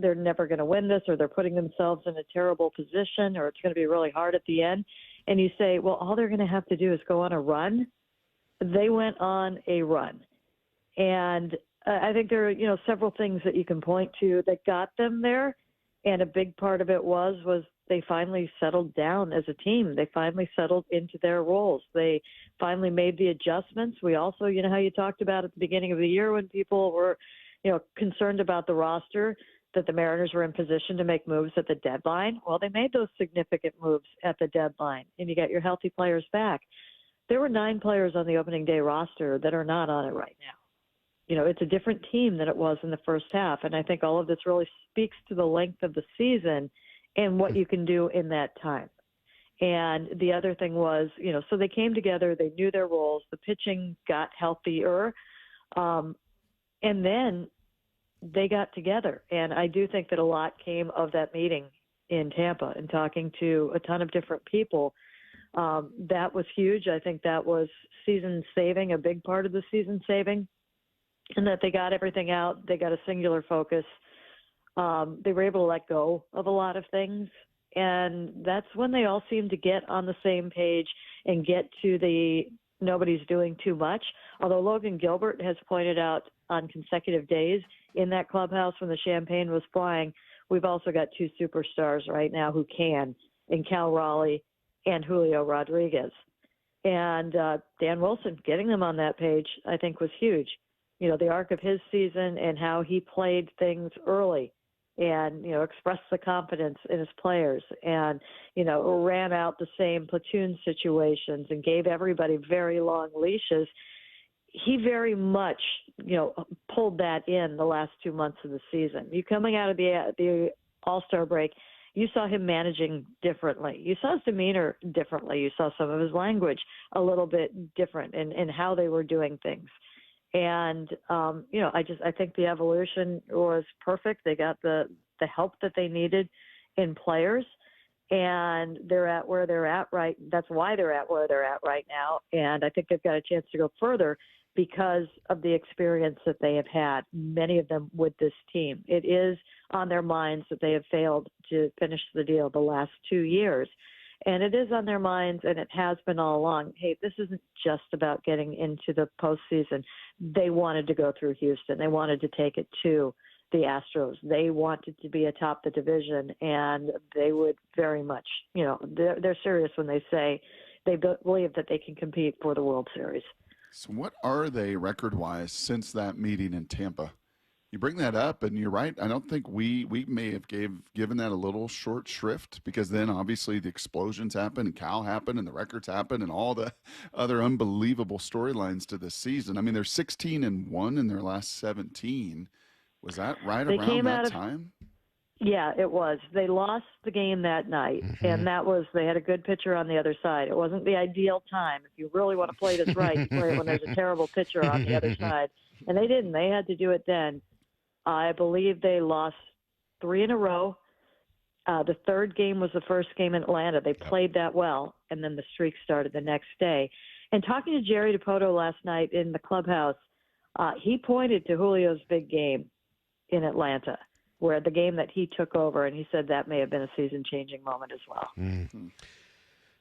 they're never going to win this, or they're putting themselves in a terrible position, or it's going to be really hard at the end. And you say, well, all they're going to have to do is go on a run. They went on a run. And I think there are, several things that you can point to that got them there. And a big part of it was they finally settled down as a team. They finally settled into their roles. They finally made the adjustments. We also, how you talked about at the beginning of the year when people were, concerned about the roster, that the Mariners were in position to make moves at the deadline. Well, they made those significant moves at the deadline, and you got your healthy players back. There were 9 players on the opening day roster that are not on it right now. It's a different team than it was in the first half, and I think all of this really speaks to the length of the season and what you can do in that time. And the other thing was, so they came together, they knew their roles, the pitching got healthier, and then they got together. And I do think that a lot came of that meeting in Tampa and talking to a ton of different people. That was huge. I think that was season saving, a big part of the season saving, and that they got everything out. They got a singular focus. They were able to let go of a lot of things. And that's when they all seemed to get on the same page and get to the nobody's doing too much. Although Logan Gilbert has pointed out on consecutive days in that clubhouse when the champagne was flying, we've also got 2 superstars right now who can, in Cal Raleigh and Julio Rodriguez. And Dan Wilson, getting them on that page, I think was huge. The arc of his season and how he played things early and, expressed the confidence in his players and, ran out the same platoon situations and gave everybody very long leashes. He very much, pulled that in the last 2 months of the season. You coming out of the All-Star break, you saw him managing differently. You saw his demeanor differently. You saw some of his language a little bit different in how they were doing things. And, I think the evolution was perfect. They got the help that they needed in players, and they're at where they're at right. That's why they're at where they're at right now. And I think they've got a chance to go further because of the experience that they have had, many of them with this team. It is on their minds that they have failed to finish the deal the last 2 years. And it is on their minds, and it has been all along. Hey, this isn't just about getting into the postseason. They wanted to go through Houston. They wanted to take it to the Astros. They wanted to be atop the division, and they would very much, they're serious when they say they believe that they can compete for the World Series. So what are they record-wise since that meeting in Tampa? You bring that up, and you're right. I don't think we may have given that a little short shrift, because then obviously the explosions happened, and Cal happened, and the records happened, and all the other unbelievable storylines to this season. I mean, they're 16-1 in their last 17. Was that right around that time? Yeah, it was. They lost the game that night, and they had a good pitcher on the other side. It wasn't the ideal time. If you really want to play this right, you play it when there's a terrible pitcher on the other side. And they didn't. They had to do it then. I believe they lost 3 in a row. The third game was the first game in Atlanta. They played that well, and then the streak started the next day. And talking to Jerry DiPoto last night in the clubhouse, he pointed to Julio's big game in Atlanta, where the game that he took over, and he said that may have been a season-changing moment as well.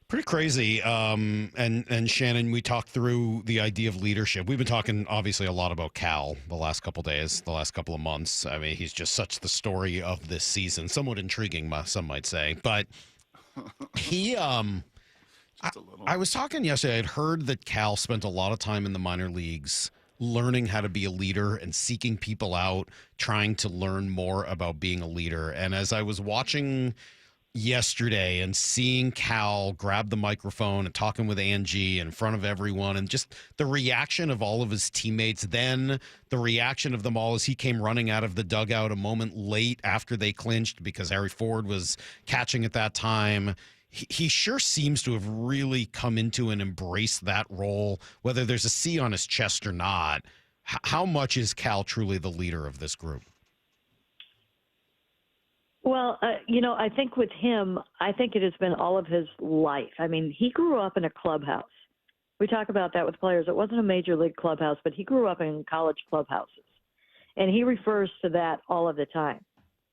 Pretty crazy. And Shannon, we talked through the idea of leadership. We've been talking, obviously, a lot about Cal the last couple days, the last couple of months. I mean, he's just such the story of this season. Somewhat intriguing, some might say. But he, I was talking yesterday. I'd heard that Cal spent a lot of time in the minor leagues learning how to be a leader and seeking people out, trying to learn more about being a leader. And as I was watching yesterday and seeing Cal grab the microphone and talking with Angie in front of everyone, and just the reaction of all of his teammates, then the reaction of them all as he came running out of the dugout a moment late after they clinched because Harry Ford was catching at that time. He sure seems to have really come into and embraced that role, whether there's a C on his chest or not. How much is Cal truly the leader of this group? Well, I think with him, I think it has been all of his life. I mean, he grew up in a clubhouse. We talk about that with players. It wasn't a major league clubhouse, but he grew up in college clubhouses. And he refers to that all of the time.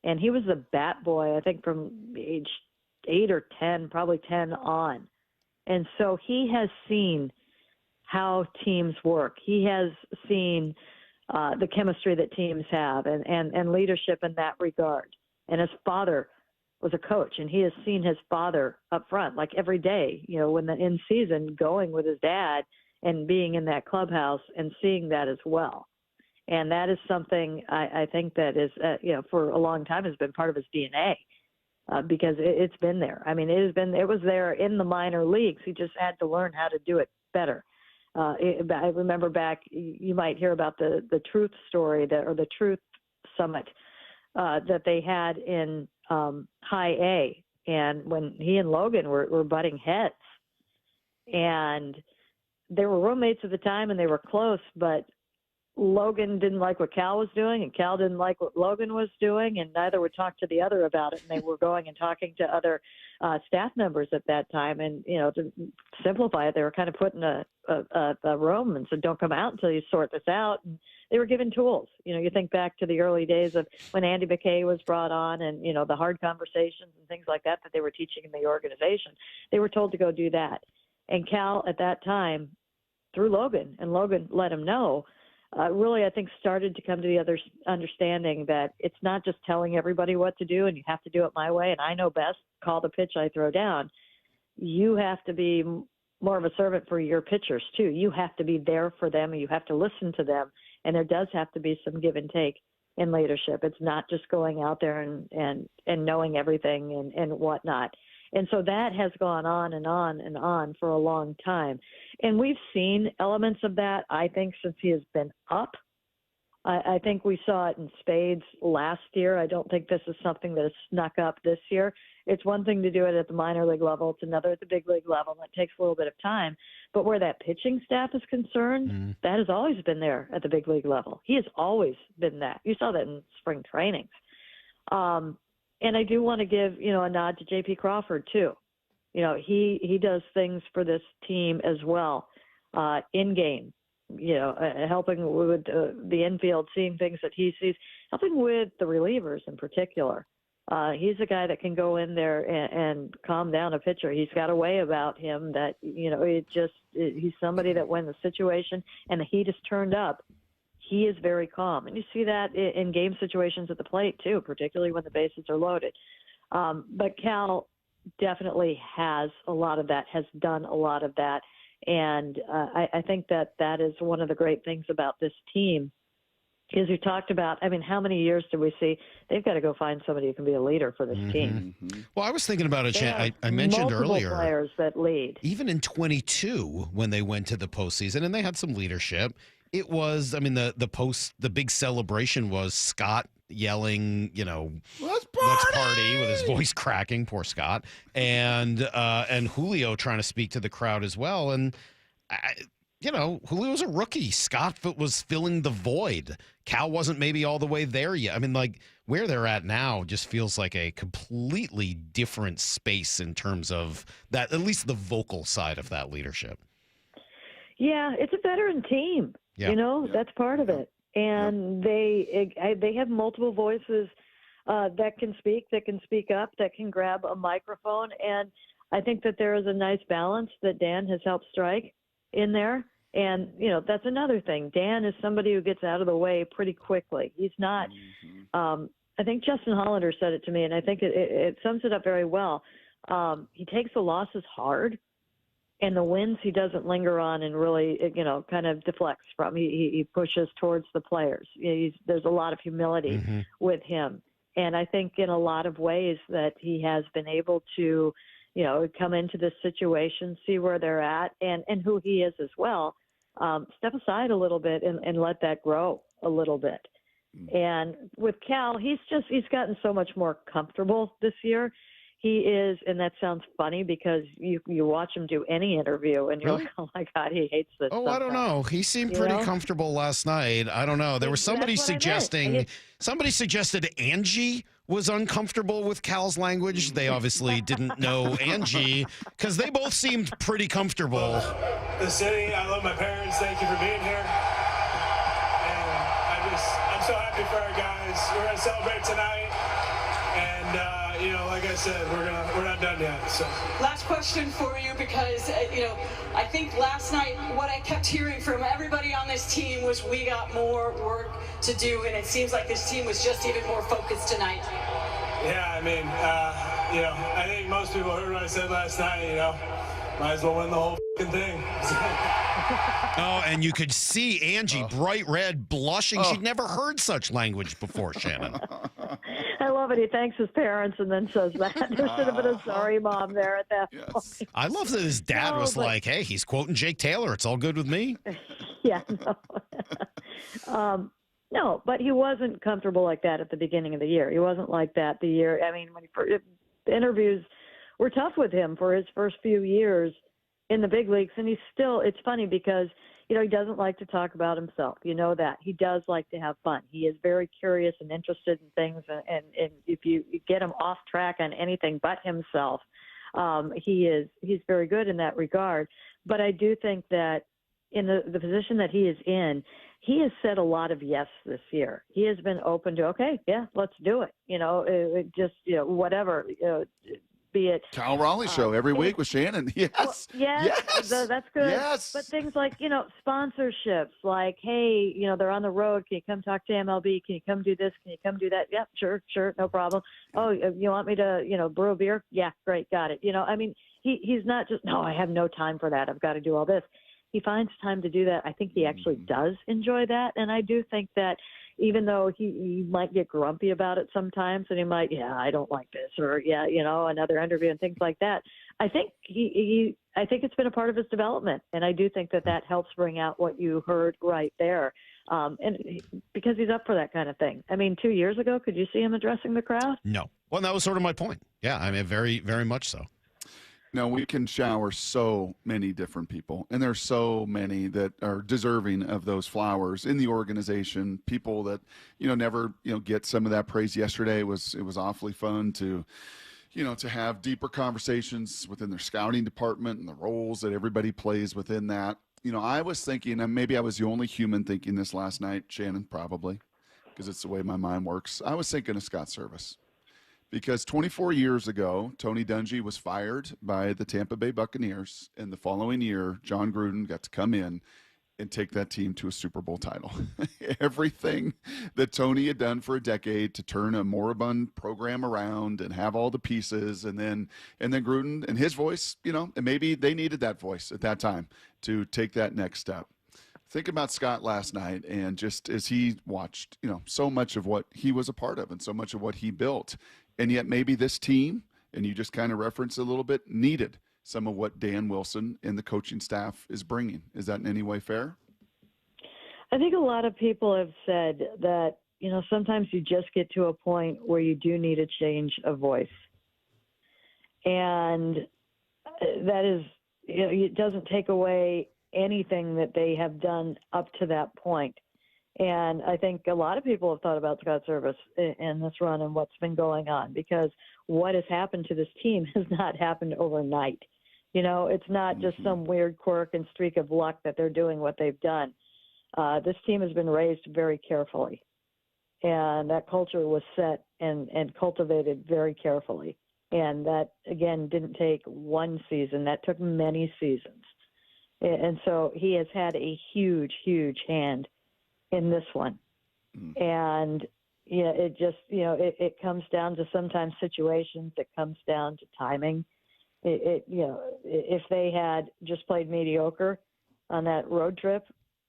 And he was the bat boy, I think, from age 8 or 10, probably 10 on. And so he has seen how teams work. He has seen the chemistry that teams have and leadership in that regard. And his father was a coach, and he has seen his father up front, like every day, when in season, going with his dad and being in that clubhouse and seeing that as well. And that is something I think that is, for a long time has been part of his DNA because it's been there. I mean, it was there in the minor leagues. He just had to learn how to do it better. I remember back, you might hear about the Truth story or the Truth Summit that they had in High A, and when he and Logan were butting heads, and they were roommates at the time, and they were close, but Logan didn't like what Cal was doing, and Cal didn't like what Logan was doing, and neither would talk to the other about it, and they were going and talking to other staff members at that time, and to simplify it, they were kind of put in a room and said, don't come out until you sort this out, and they were given tools. You think back to the early days of when Andy McKay was brought on, and the hard conversations and things like that they were teaching in the organization. They were told to go do that, and Cal at that time, through Logan, and Logan let him know, really, I think, started to come to the other understanding that it's not just telling everybody what to do and you have to do it my way and I know best, call the pitch I throw down. You have to be more of a servant for your pitchers, too. You have to be there for them and you have to listen to them. And there does have to be some give and take in leadership. It's not just going out there and knowing everything and whatnot. And so that has gone on and on and on for a long time. And we've seen elements of that, I think, since he has been up. I think we saw it in spades last year. I don't think this is something that has snuck up this year. It's one thing to do it at the minor league level. It's another at the big league level. It takes a little bit of time. But where that pitching staff is concerned, that has always been there at the big league level. He has always been that. You saw that in spring trainings. And I do want to give, a nod to J.P. Crawford, too. He does things for this team as well, in game. Helping with the infield, seeing things that he sees, helping with the relievers in particular. He's a guy that can go in there and calm down a pitcher. He's got a way about him that, he's somebody that when the situation and the heat is turned up, he is very calm. And you see that in game situations at the plate, too, particularly when the bases are loaded. But Cal definitely has a lot of that, has done a lot of that. And I think that is one of the great things about this team is you talked about, how many years do we see? They've got to go find somebody who can be a leader for this team. Well, I was thinking about it. I mentioned earlier. Players that lead. Even in 22, when they went to the postseason and they had some leadership, it was, the big celebration was Scott yelling, let's party with his voice cracking, poor Scott, and Julio trying to speak to the crowd as well. And, Julio's a rookie. Scott was filling the void. Cal wasn't maybe all the way there yet. Where they're at now just feels like a completely different space in terms of that, at least the vocal side of that leadership. Yeah, it's a veteran team. Yeah. That's part of it. And they have multiple voices that can speak up, that can grab a microphone. And I think that there is a nice balance that Dan has helped strike in there. And, that's another thing. Dan is somebody who gets out of the way pretty quickly. He's not I think Justin Hollander said it to me, and I think it sums it up very well. He takes the losses hard. And the wins he doesn't linger on and really, kind of deflects from. He pushes towards the players. There's a lot of humility with him. And I think in a lot of ways that he has been able to, come into this situation, see where they're at and who he is as well, step aside a little bit and let that grow a little bit. And with Cal, he's gotten so much more comfortable this year. He is, and that sounds funny because you watch him do any interview and you're like, oh my God, he hates this. Oh, I don't know. He seemed pretty comfortable last night. I don't know. There was somebody suggesting, somebody suggested Angie was uncomfortable with Cal's language. They obviously didn't know Angie because they both seemed pretty comfortable. The city, I love my parents. Thank you for being here. And I'm so happy for our guys. We're going to celebrate tonight. And, like I said, we're not done yet. So. Last question for you, because I think last night what I kept hearing from everybody on this team was we got more work to do, and it seems like this team was just even more focused tonight. Yeah, I think most people heard what I said last night. Might as well win the whole thing. Oh, and you could see Angie, bright red, blushing. She'd never heard such language before, Shannon. I love it. He thanks his parents and then says that. There should have been a sorry mom there at that point. I love that his dad was like, hey, he's quoting Jake Taylor. It's all good with me. Yeah, no. No, but he wasn't comfortable like that at the beginning of the year. He wasn't like that the year. The interviews were tough with him for his first few years in the big leagues. And it's funny because, he doesn't like to talk about himself. That. He does like to have fun. He is very curious and interested in things. And if you get him off track on anything but himself, he's very good in that regard. But I do think that in the position that he is in, he has said a lot of yes this year. He has been open to, okay, yeah, let's do it. Whatever, be it Kyle Raleigh show every week with Shannon. Yes. Well, yes. That's good. Yes. But things like, sponsorships, like, hey, they're on the road. Can you come talk to MLB? Can you come do this? Can you come do that? Yep, sure, no problem. Oh, you want me to, brew a beer? Yeah, great, got it. He's not just, no, I have no time for that. I've got to do all this. He finds time to do that. I think he actually does enjoy that. And I do think that even though he might get grumpy about it sometimes and he might, I don't like this, or, another interview and things like that. I think I think it's been a part of his development. And I do think that helps bring out what you heard right there. because he's up for that kind of thing. I mean, 2 years ago, could you see him addressing the crowd? No. Well, that was sort of my point. Yeah, I mean, very, very much so. No, we can shower so many different people, and there's so many that are deserving of those flowers in the organization. People that never get some of that praise. Yesterday it was awfully fun to have deeper conversations within their scouting department and the roles that everybody plays within that. I was thinking, and maybe I was the only human thinking this last night, Shannon, probably, because it's the way my mind works. I was thinking of Scott Service. Because 24 years ago, Tony Dungy was fired by the Tampa Bay Buccaneers, and the following year, John Gruden got to come in and take that team to a Super Bowl title. Everything that Tony had done for a decade to turn a moribund program around and have all the pieces, and then Gruden and his voice, and maybe they needed that voice at that time to take that next step. Think about Scott last night, and just as he watched, so much of what he was a part of and so much of what he built. And yet maybe this team, and you just kind of referenced a little bit, needed some of what Dan Wilson and the coaching staff is bringing. Is that in any way fair? I think a lot of people have said that, sometimes you just get to a point where you do need a change of voice. And that is, it doesn't take away anything that they have done up to that point. And I think a lot of people have thought about Scott Service in this run and what's been going on, because what has happened to this team has not happened overnight. It's not just some weird quirk and streak of luck that they're doing what they've done. This team has been raised very carefully, and that culture was set and cultivated very carefully. And that, again, didn't take one season. That took many seasons. And so he has had a huge, huge hand in this one. And it just, it comes down to sometimes situations. It comes down to timing. If they had just played mediocre on that road trip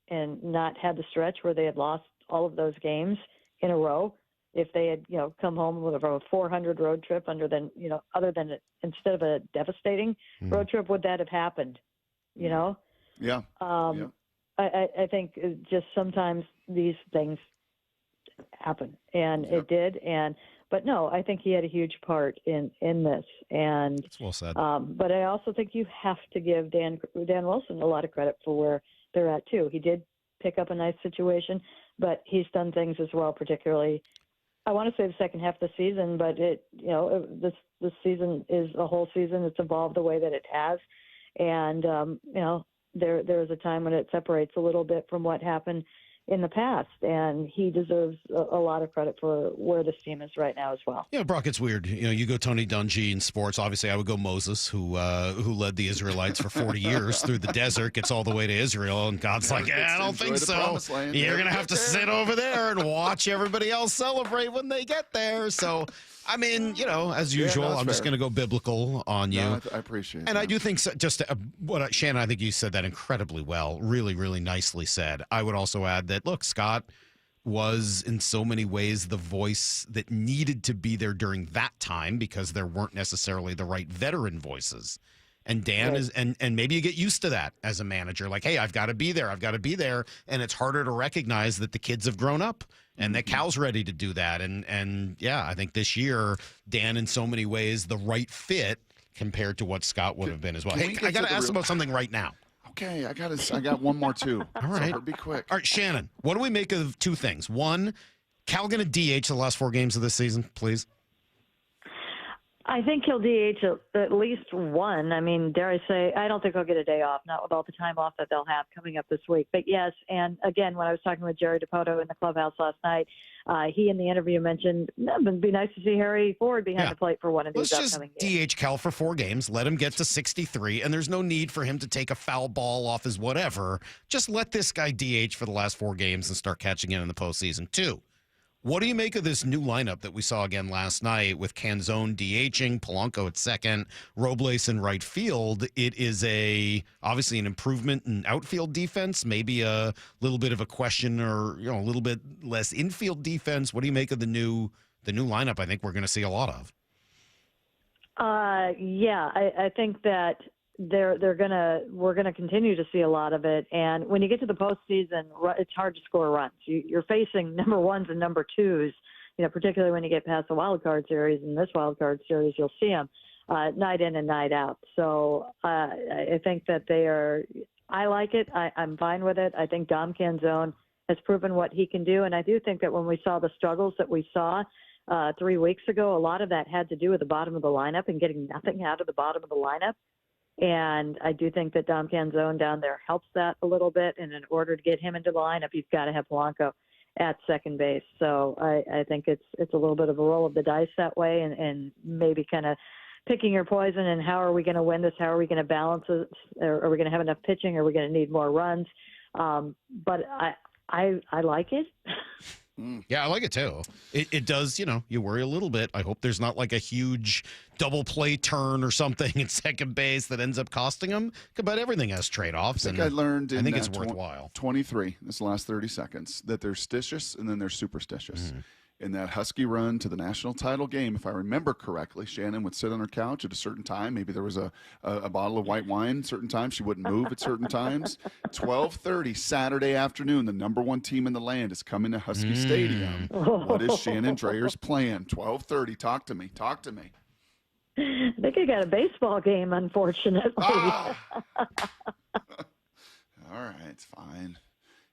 and not had the stretch where they had lost all of those games in a row, if they had, come home with a 400 road trip other than instead of a devastating road trip, would that have happened? Yeah. I think just sometimes these things happen, and it did. But no, I think he had a huge part in this. And that's well said. But I also think you have to give Dan Wilson a lot of credit for where they're at too. He did pick up a nice situation, but he's done things as well. Particularly, I want to say the second half of the season, but this season is a whole season. It's evolved the way that it has, and There is a time when it separates a little bit from what happened in the past, and he deserves a lot of credit for where this team is right now as well. Yeah, Brock, it's weird. You go Tony Dungy in sports. Obviously, I would go Moses, who led the Israelites for 40 years through the desert, gets all the way to Israel, and God's like, I don't think so. You're going to have to sit over there and watch everybody else celebrate when they get there. So, I mean, as usual, I'm just going to go biblical on you. No, I appreciate it. And I do think, Shannon, I think you said that incredibly well. Really, really nicely said. I would also add that, look, Scott was in so many ways the voice that needed to be there during that time because there weren't necessarily the right veteran voices. And Dan is, and maybe you get used to that as a manager. Like, hey, I've got to be there. And it's harder to recognize that the kids have grown up and that Cal's ready to do that. And yeah, I think this year, Dan, in so many ways, the right fit compared to what Scott would have been as well. Hey, I got to ask about something right now. Okay, I got one more too. All right. So be quick. All right, Shannon, what do we make of two things? One, Cal going to DH the last 4 games of this season, please? I think he'll DH at least one. I mean, dare I say, I don't think he'll get a day off, not with all the time off that they'll have coming up this week. But yes, and again, when I was talking with Jerry DiPoto in the clubhouse last night, he in the interview mentioned it would be nice to see Harry Ford behind the plate for one of these upcoming games. Let's just DH Cal for 4 games, let him get to 63, and there's no need for him to take a foul ball off his whatever. Just let this guy DH for the last 4 games and start catching in the postseason. 2, what do you make of this new lineup that we saw again last night with Canzone DHing, Polanco at second, Robles in right field? It is obviously an improvement in outfield defense, maybe a little bit of a question or a little bit less infield defense. What do you make of the new lineup? I think we're going to see a lot of. I think that we're gonna continue to see a lot of it. And when you get to the postseason, it's hard to score runs. You're facing number ones and number twos. Particularly when you get past the wild card series. In this wild card series, you'll see them night in and night out. So I think that they are. I like it. I'm fine with it. I think Dom Canzone has proven what he can do, and I do think that when we saw the struggles that we saw 3 weeks ago, a lot of that had to do with the bottom of the lineup and getting nothing out of the bottom of the lineup. And I do think that Dom Canzone down there helps that a little bit. And in order to get him into the lineup, you've got to have Polanco at second base. So I think it's a little bit of a roll of the dice that way, and maybe kind of picking your poison. And how are we going to win this? How are we going to balance it? Are we going to have enough pitching? Are we going to need more runs? But I like it. Yeah, I like it too. It does, you worry a little bit. I hope there's not like a huge double play turn or something at second base that ends up costing them. But everything has trade-offs. I think I learned in it's worthwhile. 23, this last 30 seconds, that they're stitious and then they're superstitious. In that Husky run to the national title game, if I remember correctly, Shannon would sit on her couch at a certain time. Maybe there was a bottle of white wine at certain times. She wouldn't move at certain times. 12:30 Saturday afternoon, the number one team in the land is coming to Husky Stadium. What is Shannon Drayer's plan? 12:30. Talk to me. Talk to me. I think I got a baseball game, unfortunately. All right, fine.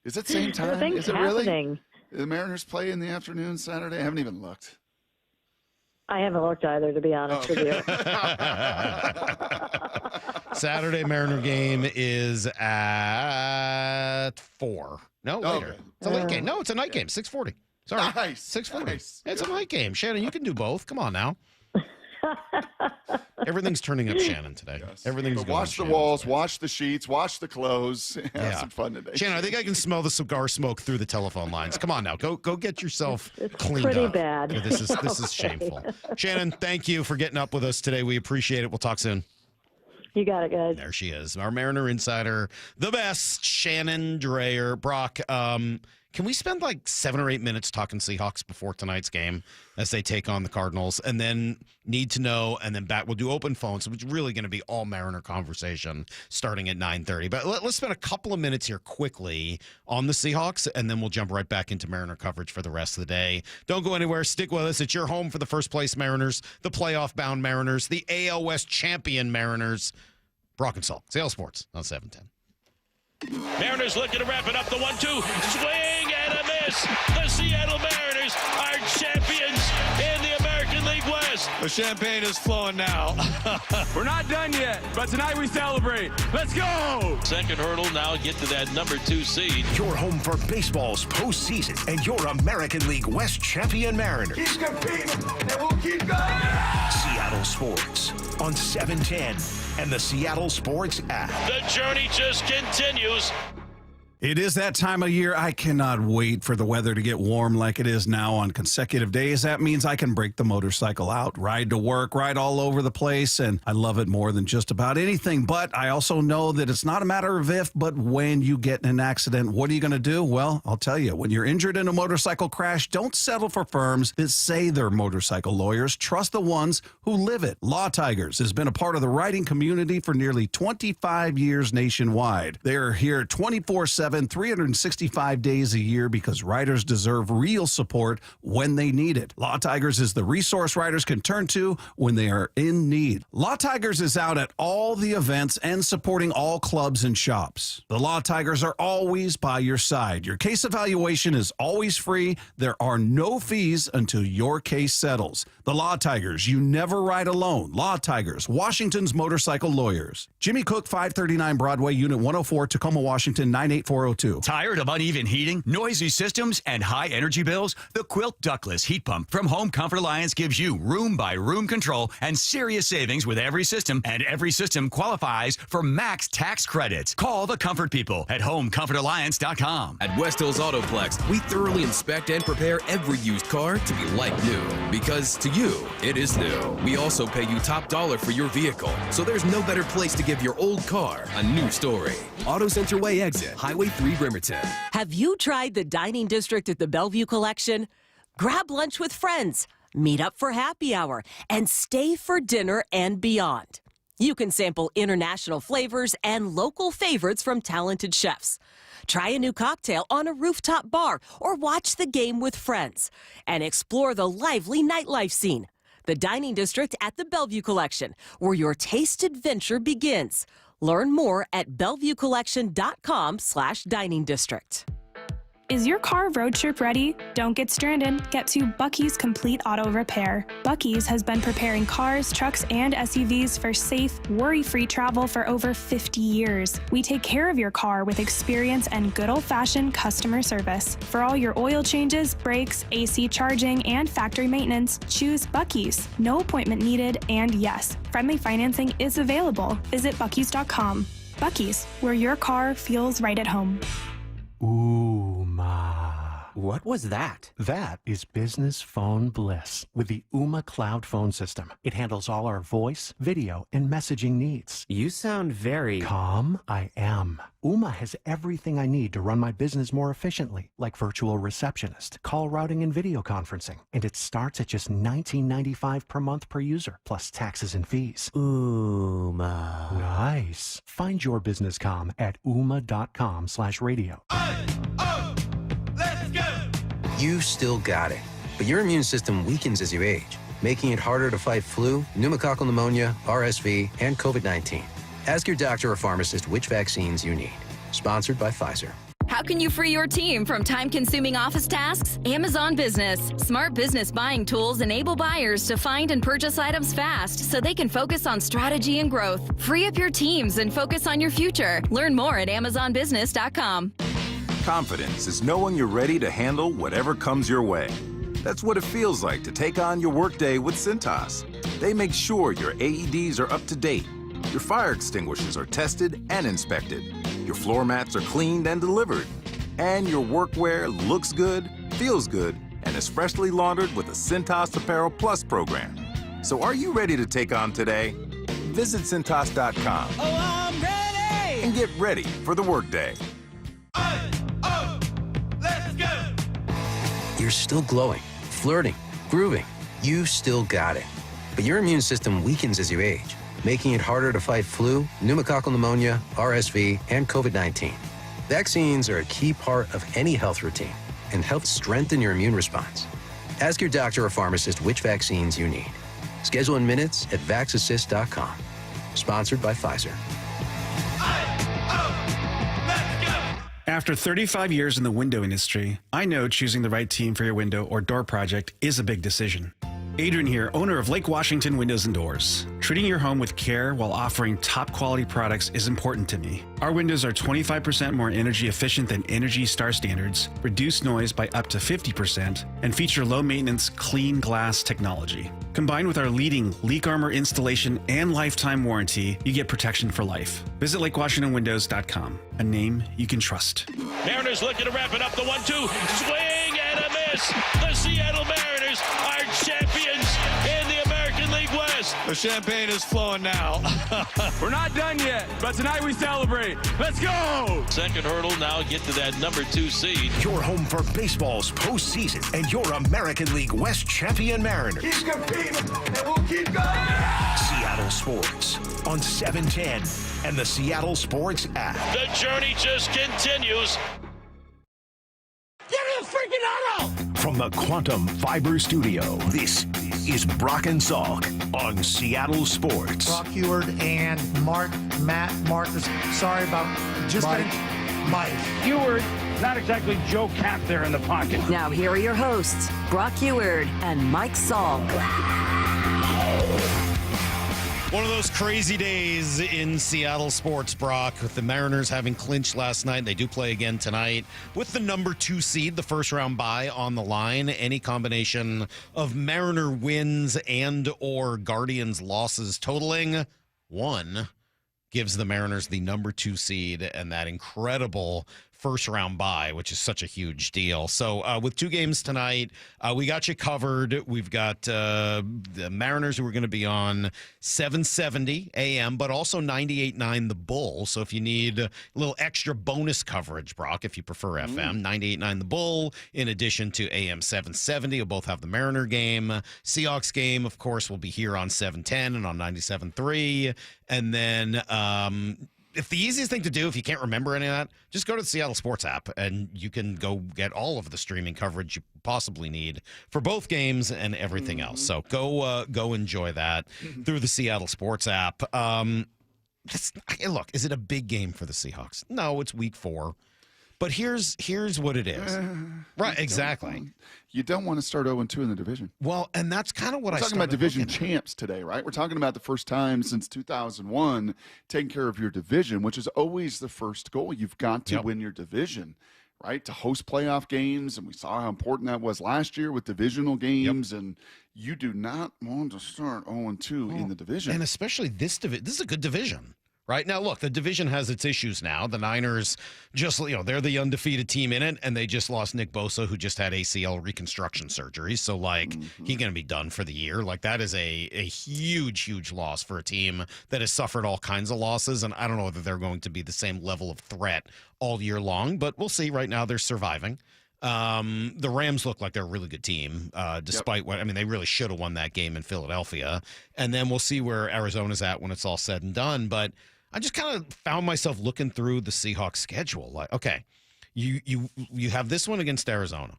Is it same time? Is it really? The Mariners play in the afternoon Saturday? I haven't even looked. I haven't looked either, to be honest with you. Saturday Mariner game is at 4. No, later. Okay. It's a late game. No, it's a night game. 6:40. Sorry. Nice. 6:40. Nice. It's a night game. Shannon, you can do both. Come on now. Everything's turning up Shannon today. Yes. Everything's But going watch the Shannon's walls, way. watch the sheets, watch the clothes. Have some fun today. Shannon, I think I can smell the cigar smoke through the telephone lines. Come on now. Go get yourself cleaned pretty up. bad. Yeah, this is Okay. shameful. Shannon, thank you for getting up with us today. We appreciate it. We'll talk soon. You got it, guys. There she is. Our Mariner insider, the best, Shannon Drayer. Brock, can we spend like 7 or 8 minutes talking Seahawks before tonight's game as they take on the Cardinals, and then need to know, and then back? We'll do open phones, so it's really going to be all Mariner conversation starting at 9:30. But let's spend a couple of minutes here quickly on the Seahawks, and then we'll jump right back into Mariner coverage for the rest of the day. Don't go anywhere. Stick with us. It's your home for the first place Mariners, the playoff-bound Mariners, the AL West champion Mariners. Brock and Salk, Seattle Sports on 710. Mariners looking to wrap it up. The 1-2. Swing and a miss. The Seattle Mariners are champions in the American League West. The champagne is flowing now. We're not done yet, but tonight we celebrate. Let's go! Second hurdle, now get to that number 2 seed. Your home for baseball's postseason and your American League West champion Mariners. Keep competing, and we'll keep going! Seattle Sports on 710 and the Seattle Sports app. The journey just continues. It is that time of year. I cannot wait for the weather to get warm like it is now on consecutive days. That means I can break the motorcycle out, ride to work, ride all over the place, and I love it more than just about anything. But I also know that it's not a matter of if, but when you get in an accident, what are you going to do? Well, I'll tell you, when you're injured in a motorcycle crash, don't settle for firms that say they're motorcycle lawyers. Trust the ones who live it. Law Tigers has been a part of the writing community for nearly 25 years nationwide. They're here 24/7. 365 days a year because writers deserve real support when they need it. Law Tigers is the resource writers can turn to when they are in need. Law Tigers is out at all the events and supporting all clubs and shops. The Law Tigers are always by your side. Your case evaluation is always free. There are no fees until your case settles. The Law Tigers, you never ride alone. Law Tigers, Washington's motorcycle lawyers. Jimmy Cook, 539 Broadway, Unit 104, Tacoma, Washington, 98402. Tired of uneven heating, noisy systems, and high energy bills? The Quilt Ductless Heat Pump from Home Comfort Alliance gives you room-by-room control and serious savings with every system, and every system qualifies for max tax credits. Call the Comfort People at HomeComfortAlliance.com. At West Hills Autoplex, we thoroughly inspect and prepare every used car to be like new, because to you, it is new. We also pay you top dollar for your vehicle, so there's no better place to give your old car a new story. Auto Center Way exit, Highway 3 Bremerton. Have you tried the dining district at the Bellevue Collection? Grab lunch with friends, meet up for happy hour, and stay for dinner and beyond. You can sample international flavors and local favorites from talented chefs. Try a new cocktail on a rooftop bar or watch the game with friends. And explore the lively nightlife scene. The Dining District at the Bellevue Collection, where your taste adventure begins. Learn more at BellevueCollection.com/Dining District. Is your car road trip ready? Don't get stranded. Get to Bucky's Complete Auto Repair. Bucky's has been preparing cars, trucks, and SUVs for safe, worry-free travel for over 50 years. We take care of your car with experience and good old-fashioned customer service. For all your oil changes, brakes, AC charging, and factory maintenance, choose Bucky's. No appointment needed, and yes, friendly financing is available. Visit Bucky's.com. Bucky's, where your car feels right at home. What was that? That is business phone bliss with the Ooma Cloud Phone System. It handles all our voice, video, and messaging needs. You sound very... Calm? I am. Ooma has everything I need to run my business more efficiently, like virtual receptionist, call routing, and video conferencing. And it starts at just $19.95 per month per user, plus taxes and fees. Ooma. Nice. Find your business calm at ooma.com/radio. You still got it, but your immune system weakens as you age, making it harder to fight flu, pneumococcal pneumonia, RSV, and COVID-19. Ask your doctor or pharmacist which vaccines you need. Sponsored by Pfizer. How can you free your team from time-consuming office tasks? Amazon Business. Smart business buying tools enable buyers to find and purchase items fast so they can focus on strategy and growth. Free up your teams and focus on your future. Learn more at amazonbusiness.com. Confidence is knowing you're ready to handle whatever comes your way. That's what it feels like to take on your workday with Cintas. They make sure your AEDs are up to date, your fire extinguishers are tested and inspected, your floor mats are cleaned and delivered, and your workwear looks good, feels good, and is freshly laundered with the Cintas Apparel Plus program. So are you ready to take on today? Visit Cintas.com. Oh, I'm ready! And get ready for the workday. You're still glowing, flirting, grooving. You still got it. But your immune system weakens as you age, making it harder to fight flu, pneumococcal pneumonia, RSV, and COVID-19. Vaccines are a key part of any health routine and help strengthen your immune response. Ask your doctor or pharmacist which vaccines you need. Schedule in minutes at VaxAssist.com. Sponsored by Pfizer. After 35 years in the window industry, I know choosing the right team for your window or door project is a big decision. Adrian here, owner of Lake Washington Windows and Doors. Treating your home with care while offering top quality products is important to me. Our windows are 25% more energy efficient than Energy Star standards, reduce noise by up to 50%, and feature low maintenance, clean glass technology. Combined with our leading leak armor installation and lifetime warranty, you get protection for life. Visit LakeWashingtonWindows.com, a name you can trust. Mariners looking to wrap it up. The 1-2, swing and a miss. The Seattle Mariners are champions in the American League West. The champagne is flowing now. We're not done yet, but tonight we celebrate. Let's go! Second hurdle now, get to that number 2 seed. Your home for baseball's postseason and your American League West champion Mariners. Keep competing, and we'll keep going. Seattle Sports on 710 and the Seattle Sports app. The journey just continues. Give me a freaking auto! From the Quantum Fiber Studio, this is Brock and Salk on Seattle Sports. Brock Heward and Matt Marcus. Sorry about just Mike. Heward, not exactly Joe Cap there in the pocket. Now here are your hosts, Brock Heward and Mike Salk. One of those crazy days in Seattle sports, Brock, with the Mariners having clinched last night. They do play again tonight with the number 2 seed, the first round bye on the line. Any combination of Mariner wins and or Guardians losses totaling 1 gives the Mariners the number 2 seed and that incredible first-round bye, which is such a huge deal. So with 2 games tonight, we got you covered. We've got the Mariners who are going to be on 770 AM, but also 98.9 The Bull. So if you need a little extra bonus coverage, Brock, if you prefer FM, 98.9 The Bull, in addition to AM 770. You'll both have the Mariner game. Seahawks game, of course, will be here on 710 and on 97.3. And then if the easiest thing to do, if you can't remember any of that, just go to the Seattle Sports app and you can go get all of the streaming coverage you possibly need for both games and everything else. So go enjoy that through the Seattle Sports app. Look, is it a big game for the Seahawks? No, it's week 4. But here's what it is. Right, exactly. You don't want to start 0-2 in the division. Well, and that's kind of what We're I talking about division champs today, right? We're talking about the first time since 2001 taking care of your division, which is always the first goal. You've got to win your division, right? To host playoff games, and we saw how important that was last year with divisional games, and you do not want to start 0-2 in the division. And especially this division. This is a good division. Right now, look, the division has its issues now. The Niners just, they're the undefeated team in it, and they just lost Nick Bosa, who just had ACL reconstruction surgery. So, he's going to be done for the year. That is a huge, huge loss for a team that has suffered all kinds of losses. And I don't know whether they're going to be the same level of threat all year long, but we'll see. Right now, they're surviving. The Rams look like they're a really good team, despite what, they really should have won that game in Philadelphia. And then we'll see where Arizona's at when it's all said and done. But I just kind of found myself looking through the Seahawks schedule. Okay, you have this one against Arizona.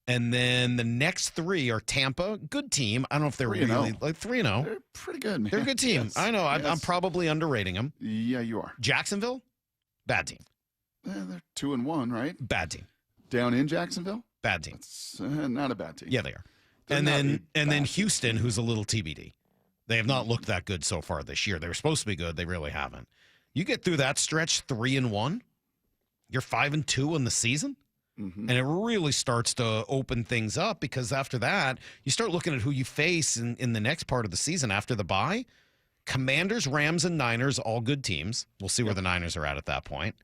And then the next 3 are Tampa, good team. I don't know if they're really 3-0. They're pretty good, man. They're a good team. Yes. I know. Yes. I'm probably underrating them. Yeah, you are. Jacksonville, bad team. They're 2-1, right? Bad team. Down in Jacksonville? Bad team. It's not a bad team. Yeah, they are. They're and then Houston, who's a little TBD. They have not looked that good so far this year. They were supposed to be good. They really haven't. You get through that stretch 3-1, you're 5-2 in the season, and it really starts to open things up because after that, you start looking at who you face in the next part of the season after the bye. Commanders, Rams, and Niners, all good teams. We'll see where the Niners are at that point.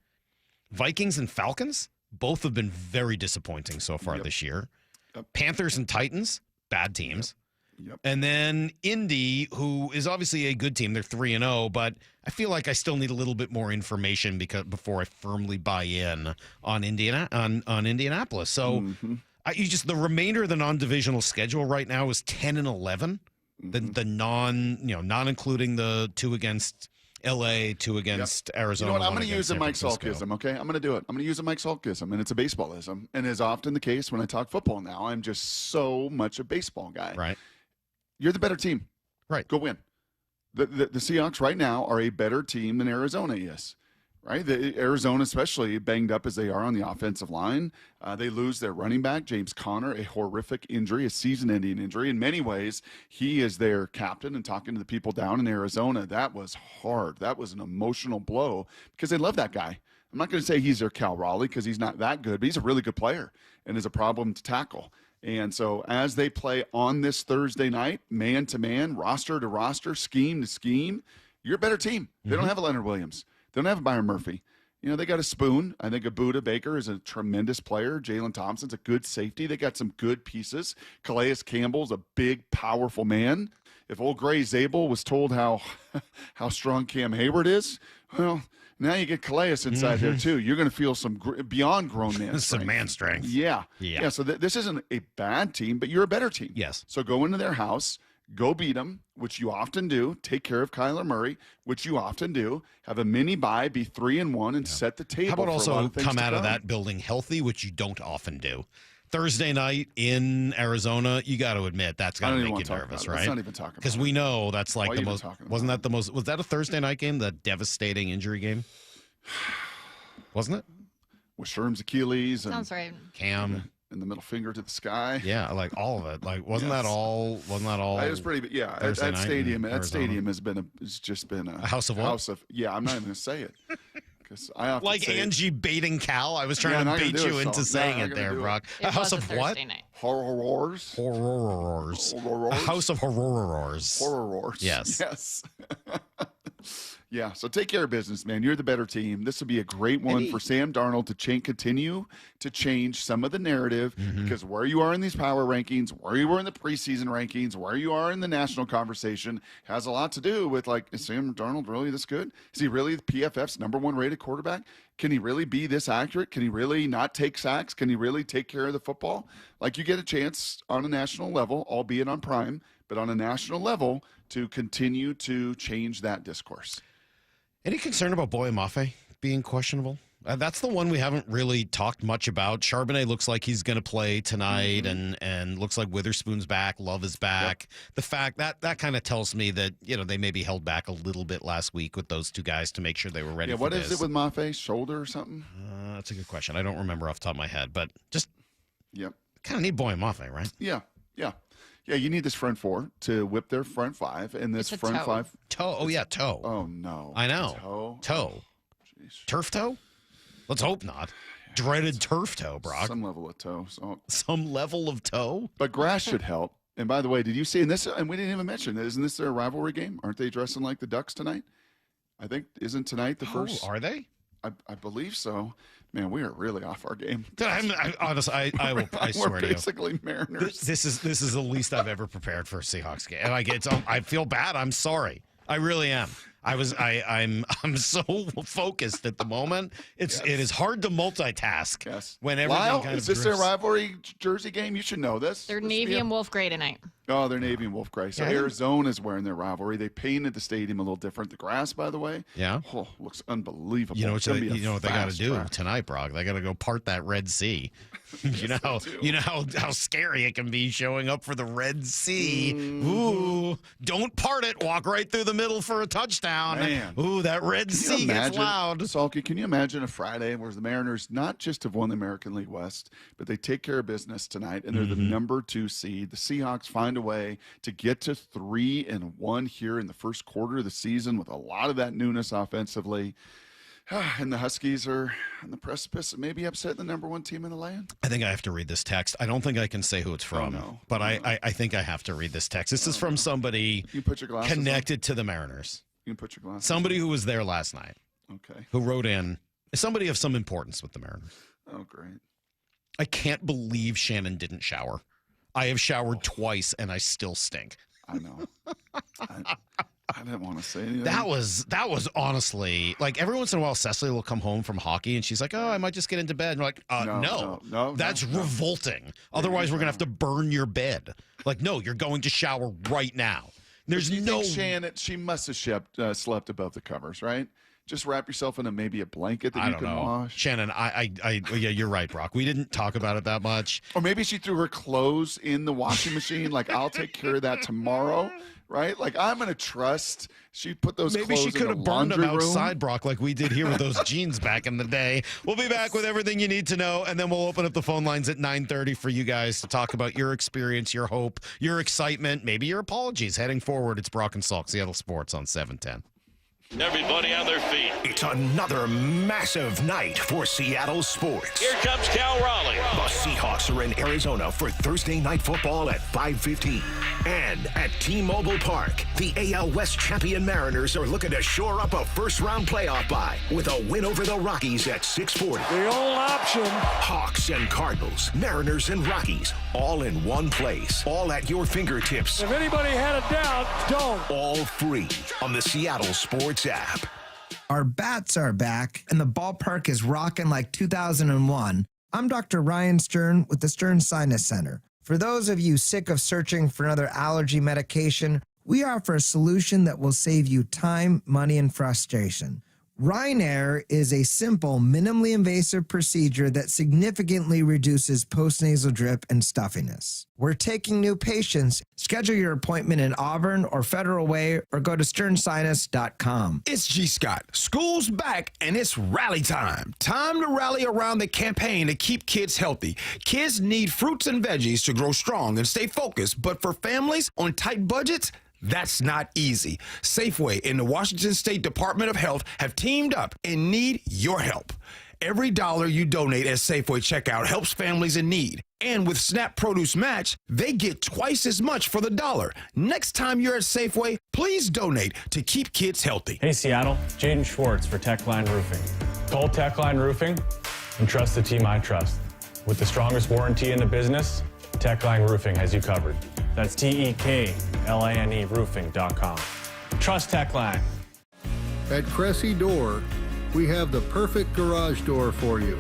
Vikings and Falcons, both have been very disappointing so far this year. Panthers and Titans, bad teams. And then Indy, who is obviously a good team. They're 3-0, but I feel like I still need a little bit more information before I firmly buy in on Indianapolis. So the remainder of the non-divisional schedule right now is 10-11. The not including the 2 against LA, 2 against Arizona. You know what? I'm going to use a Mike Salkism, okay? I'm going to do it. I'm going to use a Mike Salkism, and it's a baseballism. And as often the case when I talk football now, I'm just so much a baseball guy. Right. You're the better team. Right. Go win. The Seahawks right now are a better team than Arizona is. Right? Arizona, especially banged up as they are on the offensive line. They lose their running back, James Conner, a horrific injury, a season-ending injury. In many ways, he is their captain, and talking to the people down in Arizona, that was hard. That was an emotional blow because they love that guy. I'm not going to say he's their Cal Raleigh because he's not that good, but he's a really good player and is a problem to tackle. And so as they play on this Thursday night, man-to-man, roster-to-roster, scheme-to-scheme, you're a better team. They don't have a Leonard Williams. They don't have a Byron Murphy. They got a spoon. I think Abuda Baker is a tremendous player. Jalen Thompson's a good safety. They got some good pieces. Calais Campbell's a big, powerful man. If old Gray Zabel was told how strong Cam Hayward is, well, now you get Calais inside there too. You're going to feel some beyond grown man strength. Some man strength. Yeah. So this isn't a bad team, but you're a better team. Yes. So go into their house. Go beat them, which you often do. Take care of Kyler Murray, which you often do. Have a mini bye, be 3-1, and set the table. How about for also a lot of things come to out of come. that building healthy, which you don't often do. Thursday night in Arizona, you got to admit that's got to make you nervous, right? Let's not even talk about it. Because we know that's like Why the even most. talking about Wasn't that the most? Was that a Thursday night game? The devastating injury game, wasn't it? With Sherm's Achilles and Sounds right. Cam. And the middle finger to the sky. Yeah, like all of it. Like wasn't that all? Wasn't that all? It was pretty. Yeah, Thursday that night stadium. in That Arizona? stadium has just been a house of what? House of. Yeah, I'm not even going to say it. I often Like say Angie baiting Cal. I was trying to not gonna bait do you it, into so saying not it gonna there, do it. Brock. It A house was of a what? Thursday night. Horrors. Horrors. A house of horrors. Horrors. Yes. Yes. Yeah, so take care of business, man. You're the better team. This would be a great one for Sam Darnold to continue to change some of the narrative because where you are in these power rankings, where you were in the preseason rankings, where you are in the national conversation has a lot to do with, like, is Sam Darnold really this good? Is he really the PFF's #1 rated quarterback? Can he really be this accurate? Can he really not take sacks? Can he really take care of the football? Like, you get a chance on a national level, albeit on Prime, but on a national level to continue to change that discourse. Any concern about Boye Mafe being questionable? That's the one we haven't really talked much about. Charbonnet looks like he's going to play tonight, and looks like Witherspoon's back. Love is back. The fact that kind of tells me that they maybe held back a little bit last week with those two guys to make sure they were ready. Yeah, for what this. is it with Mafe? Shoulder or something? That's a good question. I don't remember off the top of my head, but just kind of need Boye Mafe, right? Yeah. Yeah, you need this front four to whip their front five, and this front five. Toe. Oh, yeah, toe. Oh, no. I know. Toe. Jeez. Turf toe? Let's hope not. Dreaded turf toe, Brock. Some level of toe. Some level of toe? But grass should help. And by the way, did you see in this? And we didn't even mention it. Isn't this their rivalry game? Aren't they dressing like the Ducks tonight? I think, isn't tonight the first? Are they? I believe so. Man, we are really off our game. Honestly, I swear We're to you. basically Mariners. This is the least I've ever prepared for a Seahawks game. I feel bad. I'm sorry. I really am. I'm so focused at the moment. It is hard to multitask. Yes. When everything Lyle, kind is of this their rivalry jersey game? You should know this. They're Navy and Wolf Gray tonight. Oh, they're Navy and Wolf Gray. So Arizona's wearing their rivalry. They painted the stadium a little different. The grass, by the way. Yeah. Oh, looks unbelievable. You know what they got to do track. tonight, Brock? They got to go part that Red Sea. You know how scary it can be showing up for the Red Sea. Ooh, don't part it. Walk right through the middle for a touchdown. Man. Ooh, that Red Sea gets loud. Salky, can you imagine a Friday where the Mariners not just have won the American League West, but they take care of business tonight, and they're the #2 seed. The Seahawks find a way to get to 3-1 here in the first quarter of the season with a lot of that newness offensively. And the Huskies are on the precipice of maybe upsetting the #1 team in the land. I think I have to read this text. I don't think I can say who it's from, but I think I have to read this text. This is from somebody you put your glasses connected to the Mariners. You can put your glasses Somebody who was there last night. Okay. Who wrote in, somebody of some importance with the Mariners. Oh, great. I can't believe Shannon didn't shower. I have showered twice, and I still stink. I know. I didn't want to say anything. That was honestly, like, every once in a while, Cecily will come home from hockey, and she's like, oh, I might just get into bed. And we're like, no, that's revolting. Otherwise, we're going to have to burn your bed. Like, no, you're going to shower right now. There's no... Shannon, she must have slept above the covers, right? Just wrap yourself in maybe a blanket that you can wash. Shannon, yeah, you're right, Brock. We didn't talk about it that much. Or maybe she threw her clothes in the washing machine. Like, I'll take care of that tomorrow, right? Like, I'm going to trust. She put those Maybe clothes she could in have the burned them laundry room. outside, Brock, like we did here with those jeans back in the day. We'll be back with everything you need to know, and then we'll open up the phone lines at 9:30 for you guys to talk about your experience, your hope, your excitement, maybe your apologies heading forward. It's Brock and Salk, Seattle Sports on 710. Everybody on their feet. It's another massive night for Seattle sports. Here comes Cal Raleigh. The Seahawks are in Arizona for Thursday night football at 5:15. And at T-Mobile Park, the AL West champion Mariners are looking to shore up a first-round playoff bye with a win over the Rockies at 6:40. The old option. Hawks and Cardinals, Mariners and Rockies, all in one place, all at your fingertips. If anybody had a doubt, don't. All free on the Seattle Sports app. Our bats are back, and the ballpark is rocking like 2001. I'm Dr. Ryan Stern with the Stern Sinus Center. For those of you sick of searching for another allergy medication, we offer a solution that will save you time, money, and frustration. Rynair is a simple, minimally invasive procedure that significantly reduces postnasal drip and stuffiness. We're taking new patients. Schedule your appointment in Auburn or Federal Way or go to sternsinus.com. It's G. Scott. School's back and it's rally time. Time to rally around the campaign to keep kids healthy. Kids need fruits and veggies to grow strong and stay focused, but for families on tight budgets, that's not easy. Safeway and the Washington State Department of Health have teamed up and need your help. Every dollar you donate at Safeway checkout helps families in need. And with Snap Produce Match, they get twice as much for the dollar. Next time you're at Safeway, please donate to keep kids healthy. Hey, Seattle. Jaden Schwartz for Techline Roofing. Call Techline Roofing and trust the team I trust. With the strongest warranty in the business, Techline Roofing has you covered. That's TEKLANE roofing.com. Trust Techline. At Cressy Door, we have the perfect garage door for you.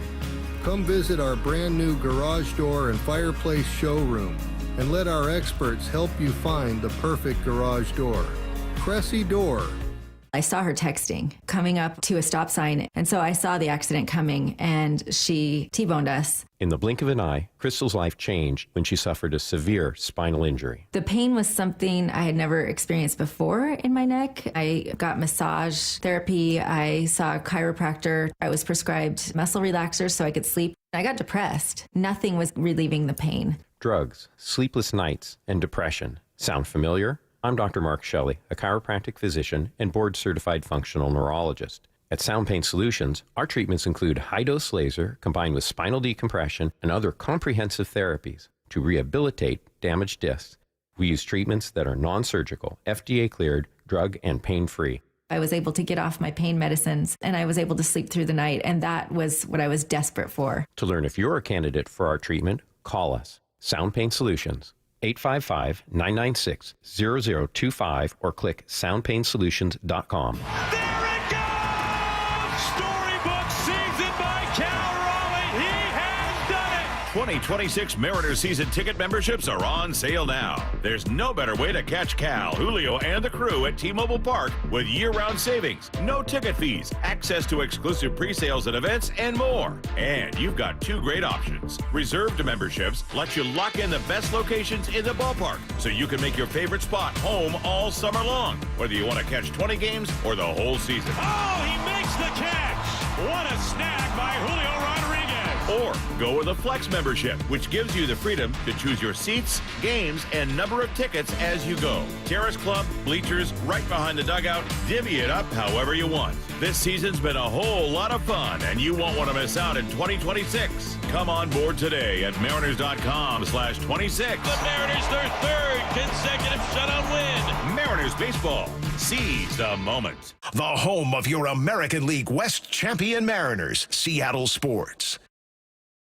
Come visit our brand new garage door and fireplace showroom and let our experts help you find the perfect garage door. Cressy Door. I saw her texting coming up to a stop sign, and so I saw the accident coming, and she T-boned us. In the blink of an eye, Crystal's life changed when she suffered a severe spinal injury. The pain was something I had never experienced before in my neck. I got massage therapy. I saw a chiropractor. I was prescribed muscle relaxers so I could sleep. I got depressed. Nothing was relieving the pain. Drugs, sleepless nights, and depression. Sound familiar? I'm Dr. Mark Shelley, a chiropractic physician and board-certified functional neurologist. At Sound Pain Solutions, our treatments include high-dose laser combined with spinal decompression and other comprehensive therapies to rehabilitate damaged discs. We use treatments that are non-surgical, FDA-cleared, drug and pain-free. I was able to get off my pain medicines, and I was able to sleep through the night, and that was what I was desperate for. To learn if you're a candidate for our treatment, call us. Sound Pain Solutions, 855-996-0025, or click soundpainsolutions.com. There it goes! Storybook season by Cal Raleigh. He has done it! 2026 Mariners season ticket memberships are on sale now. There's no better way to catch Cal, Julio, and the crew at T-Mobile Park with year-round savings, no ticket fees, access to exclusive pre-sales and events, and more. And you've got two great options. Reserved memberships let you lock in the best locations in the ballpark so you can make your favorite spot home all summer long, whether you want to catch 20 games or the whole season. Oh, he makes the catch! What a snag by Julio Rodriguez! Or go with a Flex membership, which gives you the freedom to choose your seats, games, and number of tickets as you go. Terrace Club, bleachers, right behind the dugout, divvy it up however you want. This season's been a whole lot of fun, and you won't want to miss out in 2026. Come on board today at mariners.com/26. The Mariners, their third consecutive shutout win. Mariners baseball. Seize the moment. The home of your American League West champion Mariners, Seattle Sports.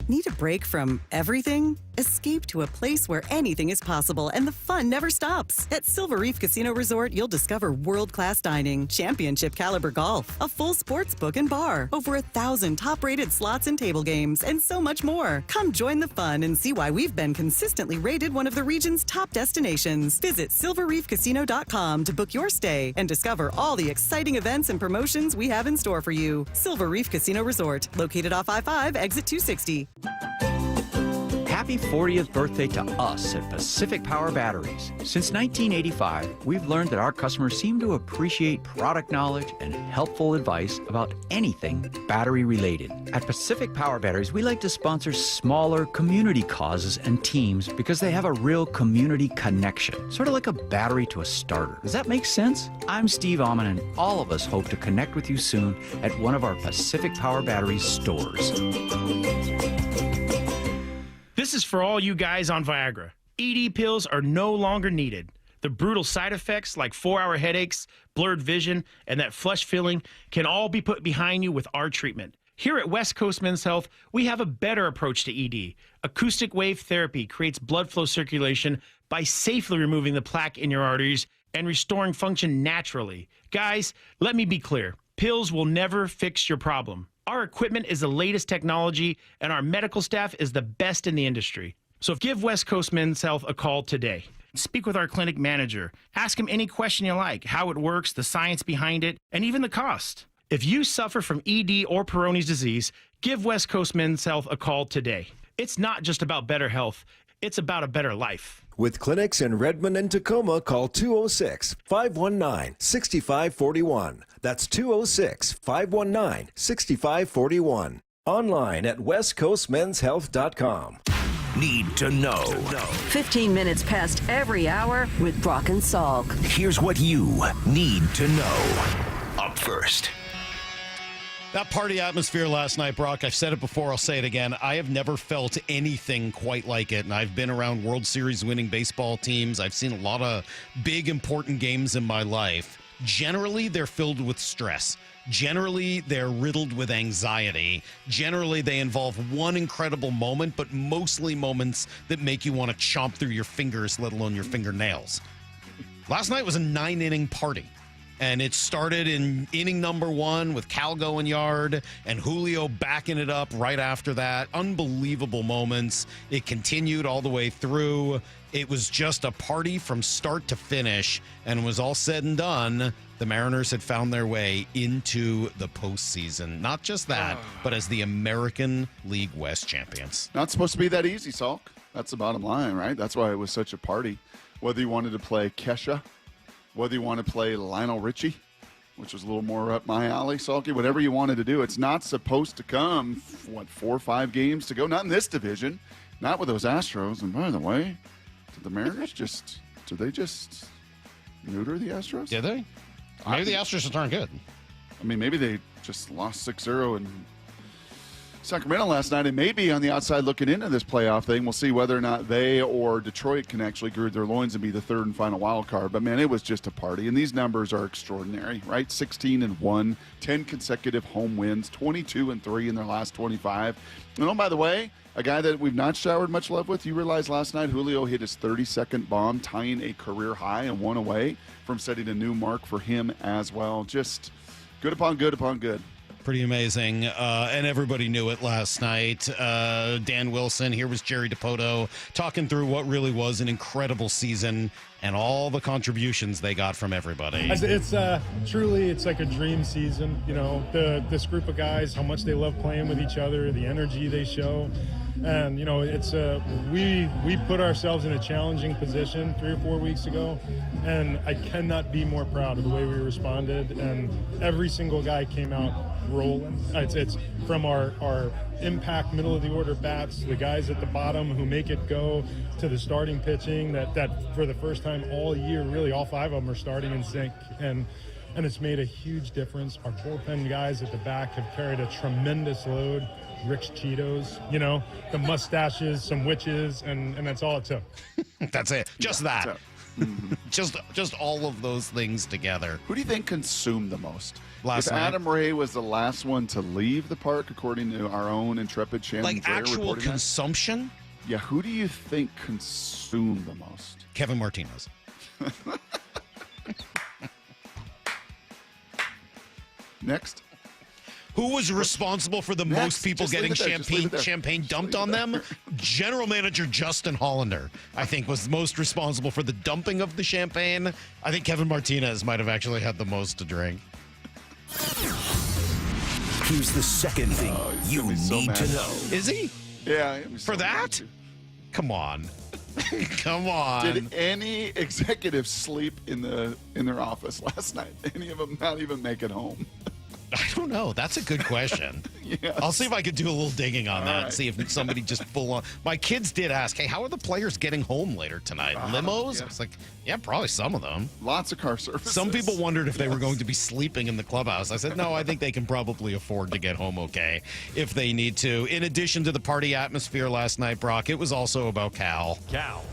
Need a break from everything? Escape to a place where anything is possible and the fun never stops. At Silver Reef Casino Resort, you'll discover world-class dining, championship caliber golf, a full sports book and bar, over 1,000 top-rated slots and table games, and so much more. Come join the fun and see why we've been consistently rated one of the region's top destinations. Visit silverreefcasino.com to book your stay and discover all the exciting events and promotions we have in store for you. Silver Reef Casino Resort, located off I-5, exit 260. Happy 40th birthday to us at Pacific Power Batteries. Since 1985, we've learned that our customers seem to appreciate product knowledge and helpful advice about anything battery related. At Pacific Power Batteries, we like to sponsor smaller community causes and teams because they have a real community connection, sort of like a battery to a starter. Does that make sense? I'm Steve Alman, and all of us hope to connect with you soon at one of our Pacific Power Batteries stores. This is for all you guys on Viagra. ED pills are no longer needed. The brutal side effects like 4-hour headaches, blurred vision, and that flush feeling can all be put behind you with our treatment. Here at West Coast Men's Health, we have a better approach to ED. Acoustic wave therapy creates blood flow circulation by safely removing the plaque in your arteries and restoring function naturally. Guys, let me be clear. Pills will never fix your problem. Our equipment is the latest technology, and our medical staff is the best in the industry. So give West Coast Men's Health a call today. Speak with our clinic manager. Ask him any question you like, how it works, the science behind it, and even the cost. If you suffer from ED or Peyronie's disease, give West Coast Men's Health a call today. It's not just about better health. It's about a better life. With clinics in Redmond and Tacoma, call 206-519-6541. That's 206-519-6541. Online at westcoastmenshealth.com. Need to know. 15 minutes past every hour with Brock and Salk. Here's what you need to know. Up first. That party atmosphere last night, Brock, I've said it before, I'll say it again. I have never felt anything quite like it, and I've been around World Series winning baseball teams. I've seen a lot of big, important games in my life. Generally, they're filled with stress. Generally, they're riddled with anxiety. Generally, they involve one incredible moment, but mostly moments that make you want to chomp through your fingers, let alone your fingernails. Last night was a 9-inning party. And it started in inning number 1 with Cal going yard and Julio backing it up right after that. Unbelievable moments. It continued all the way through. It was just a party from start to finish. And was all said and done, the Mariners had found their way into the postseason. Not just that, but as the American League West champions. Not supposed to be that easy, Salk. That's the bottom line, right? That's why it was such a party. Whether you wanted to play Kesha, whether you want to play Lionel Richie, which was a little more up my alley, Salky, whatever you wanted to do. It's not supposed to come, 4 or 5 games to go? Not in this division. Not with those Astros. And by the way, did the Mariners did they just neuter the Astros? Did they? Maybe the Astros just aren't good. I mean, maybe they just lost 6-0 in Sacramento last night, and maybe on the outside looking into this playoff thing, we'll see whether or not they or Detroit can actually gird their loins and be the third and final wild card. But, man, it was just a party, and these numbers are extraordinary, right? 16-1, 10 consecutive home wins, 22-3 in their last 25. And, oh, by the way, a guy that we've not showered much love with, you realize last night Julio hit his 32nd bomb, tying a career high and 1 away from setting a new mark for him as well. Just good upon good upon good. Pretty amazing. And everybody knew it last night. Dan Wilson, here was Jerry DiPoto talking through what really was an incredible season and all the contributions they got from everybody. It's truly, it's like a dream season. You know, this group of guys, how much they love playing with each other, the energy they show. And, you know, it's we put ourselves in a challenging position 3 or 4 weeks ago, and I cannot be more proud of the way we responded. And every single guy came out rolling. It's from our impact middle of the order bats, the guys at the bottom who make it go, to the starting pitching that for the first time all year, really all 5 of them are starting in sync. And it's made a huge difference. Our bullpen guys at the back have carried a tremendous load. Rick's Cheetos, you know, the mustaches, some witches, and that's all it took. That's it. Just that. Just all of those things together. Who do you think consumed the most? Last night? Adam Ray was the last one to leave the park, according to our own intrepid Shannon Drayer. Like actual consumption? Yeah, who do you think consumed the most? Kevin Martinez. Next. Who was responsible for the most people getting champagne dumped on them? General Manager Justin Hollander, I think, was most responsible for the dumping of the champagne. I think Kevin Martinez might have actually had the most to drink. Here's the second thing you need to know. Is he? Yeah. For that? Come on. Come on. Did any executive sleep in their office last night? Any of them not even make it home? I don't know. That's a good question. Yes. I'll see if I could do a little digging on that and see if somebody just full on. My kids did ask, hey, how are the players getting home later tonight? Limos? Yeah. I was like, yeah, probably some of them. Lots of car services. Some people wondered if they were going to be sleeping in the clubhouse. I said, no, I think they can probably afford to get home okay if they need to. In addition to the party atmosphere last night, Brock, it was also about Cal. Cal.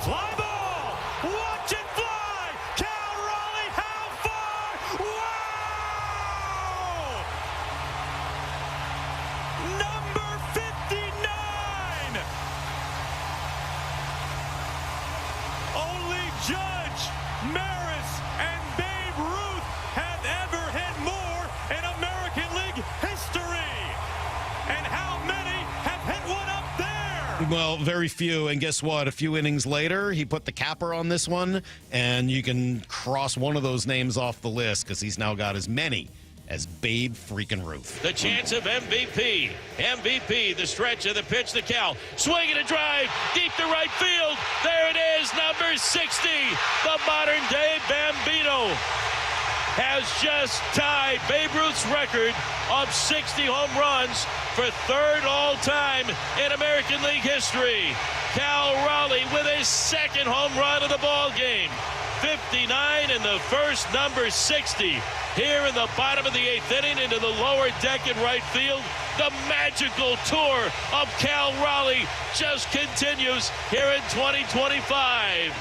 Fly ball! Watch it fly! Cal Raleigh, how far? Wow! Number 59! Only Judge, Maris, and Babe Ruth have ever hit more in American League history. And how many have hit one up there? Well, very few. And guess what? A few innings later, he put the capper on this one, and you can cross one of those names off the list because he's now got as many as Babe freaking Ruth. The chance of MVP. MVP, the stretch of the pitch to Cal. Swing and a drive, deep to right field. There it is, number 60. The modern-day Bambino has just tied Babe Ruth's record of 60 home runs for third all-time in American League history. Cal Raleigh with his second home run of the ball game. 59 in the first, number 60. Here in the bottom of the 8th inning into the lower deck in right field. The magical tour of Cal Raleigh just continues here in 2025.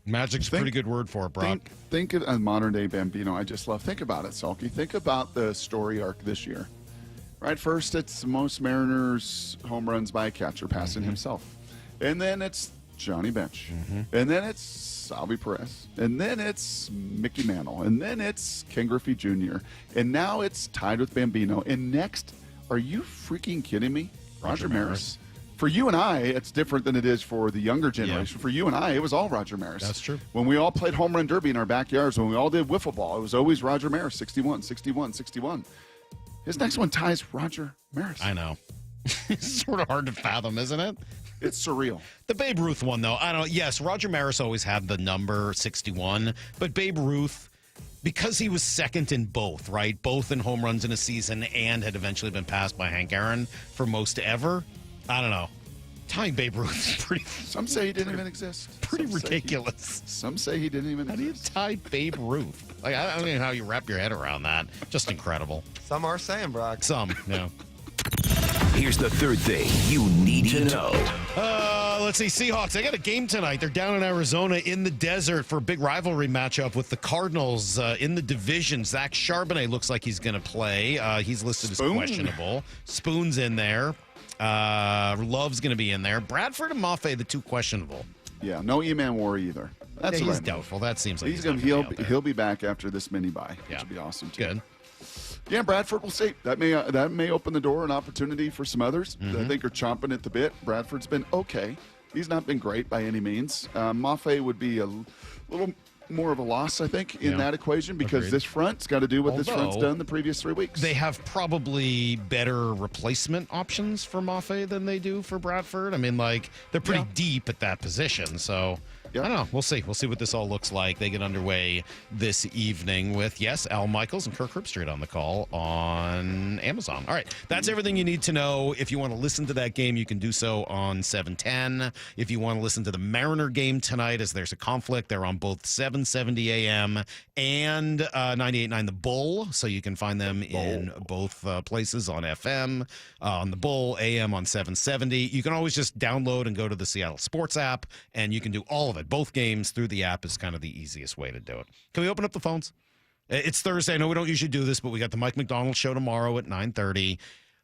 Magic's a pretty good word for it, Brock. Think of a modern-day Bambino. I just love. Think about it, Salky. Think about the story arc this year. Right, first it's most Mariners home runs by a catcher passing himself. And then it's Johnny Bench. And then it's Salvi Perez. And then it's Mickey Mantle. And then it's Ken Griffey Jr. And now it's tied with Bambino. And next, are you freaking kidding me? Roger Maris. For you and I, it's different than it is for the younger generation. For you and I, it was all Roger Maris. That's true. When we all played home run derby in our backyards, when we all did wiffle ball, it was always Roger Maris, 61, 61, 61. His next one ties Roger Maris. I know. It's sort of hard to fathom, isn't it? It's surreal. The Babe Ruth one, though, I don't. Yes, Roger Maris always had the number 61, but Babe Ruth, because he was second in both, right? Both in home runs in a season and had eventually been passed by Hank Aaron for most ever. I don't know. Tying Babe Ruth is pretty. Some say he didn't even exist. Pretty ridiculous. Some say he didn't even exist. How do you tie Babe Ruth? Like, I don't know how you wrap your head around that. Just incredible. Some are saying, Brock. Some, yeah. Here's the third thing you need to know. Let's see. Seahawks, they got a game tonight. They're down in Arizona in the desert for a big rivalry matchup with the Cardinals in the division. Zach Charbonnet looks like he's going to play. He's listed as questionable. Spoon's in there. Love's going to be in there. Bradford and Maffei, the two questionable. Yeah, no E-Man War either. That's he's right. doubtful. That seems like he'll be back after this mini bye, which will be awesome too. Good. Yeah, Bradford, we'll see. That may open the door, an opportunity for some others that I think are chomping at the bit. Bradford's been okay. He's not been great by any means. Maffei would be a little more of a loss, I think, in that equation because this front's got to do what this front's done the previous 3 weeks. They have probably better replacement options for Maffei than they do for Bradford. I mean, like, they're pretty deep at that position, so I don't know. We'll see. We'll see what this all looks like. They get underway this evening with, yes, Al Michaels and Kirk Herbstreit on the call on Amazon. All right, that's everything you need to know. If you want to listen to that game, you can do so on 710. If you want to listen to the Mariner game tonight, as there's a conflict, they're on both 770 AM and 98.9 The Bull, so you can find them in both places on FM, on The Bull, AM on 770. You can always just download and go to the Seattle Sports app, and you can do all of it. Both games through the app is kind of the easiest way to do it. Can we open up the phones? It's Thursday. I know we don't usually do this, but we got the Mike McDonald show tomorrow at 9:30.